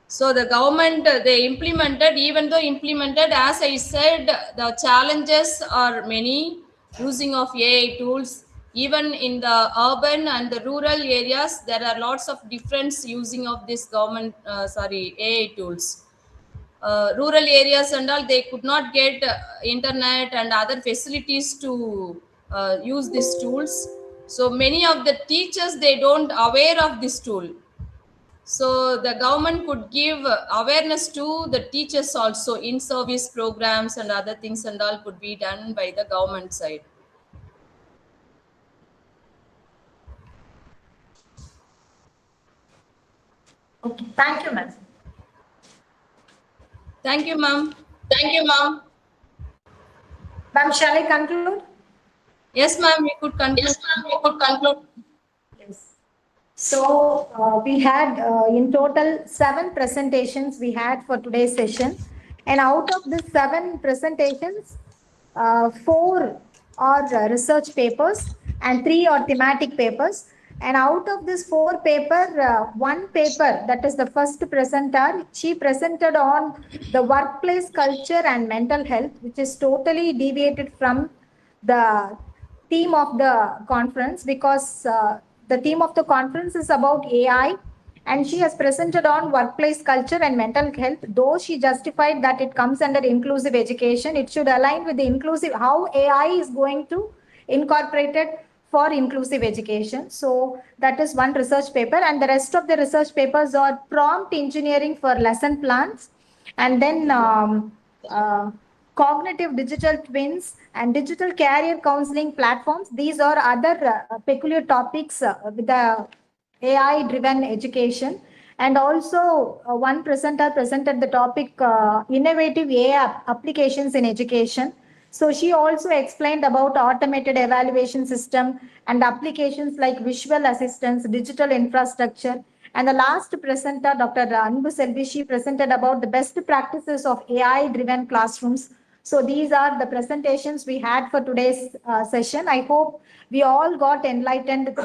So the government, they implemented, even though implemented, as I said, the challenges are many using of AI tools. Even in the urban and the rural areas, there are lots of difference using of this AI tools. Rural areas and all, they could not get internet and other facilities to use these tools. So many of the teachers, they don't aware of this tool. So the government could give awareness to the teachers also, in service programs and other things and all could be done by the government side. Okay, thank you, ma'am. Thank you, ma'am. Thank you, ma'am. Ma'am, shall I conclude? Yes, ma'am, we could conclude. Yes, ma'am, we could conclude. Yes. So we had in total 7 presentations we had for today's session. And out of the 7 presentations, 4 are research papers and 3 are thematic papers. And out of this 4 paper, 1 paper, that is the first presenter, she presented on the workplace culture and mental health, which is totally deviated from the theme of the conference, because the theme of the conference is about AI, and she has presented on workplace culture and mental health. Though she justified that it comes under inclusive education, it should align with the inclusive, how AI is going to incorporate it for inclusive education. So that is one research paper, and the rest of the research papers are prompt engineering for lesson plans, and then cognitive digital twins and digital career counseling platforms. These are other peculiar topics with the AI-driven education. And also one presenter presented the topic innovative AI applications in education. So she also explained about automated evaluation system and applications like visual assistance, digital infrastructure. And the last presenter, Dr. Anbu Selvi, she presented about the best practices of AI-driven classrooms. So these are the presentations we had for today's session. I hope we all got enlightened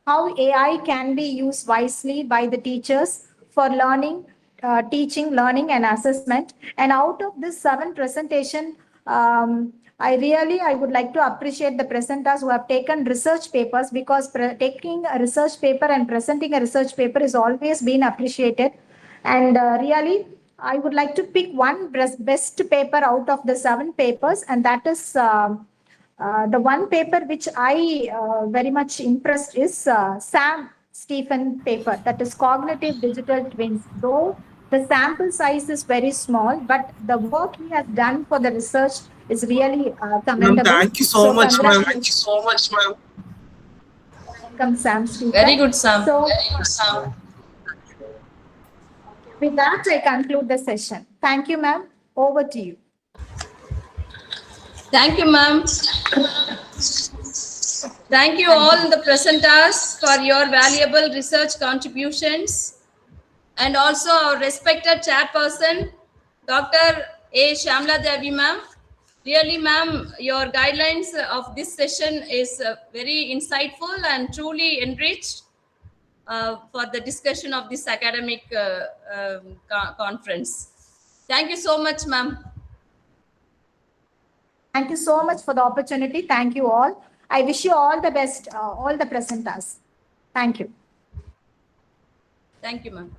how AI can be used wisely by the teachers for learning, teaching, learning, and assessment. And out of this 7 presentation, I would like to appreciate the presenters who have taken research papers, because taking a research paper and presenting a research paper is always been appreciated. And really, I would like to pick one best paper out of the 7 papers, and that is The one paper which I very much impressed is Sam Stephen paper, that is cognitive digital twins. Though the sample size is very small, but the work he has done for the research is really commendable. Thank you so much, ma'am. Thank you so much, ma'am. Welcome, Sam Stephen. Very good, Sam. So, with that, I conclude the session. Thank you, ma'am. Over to you. Thank you, ma'am. Thank you all the presenters for your valuable research contributions, and also our respected chairperson, Dr. A. Shamla Devi, ma'am. Really, ma'am, your guidelines of this session is very insightful and truly enriched for the discussion of this academic conference. Thank you so much, ma'am. Thank you so much for the opportunity. Thank you all. I wish you all the best, all the presenters. Thank you. Thank you, ma'am.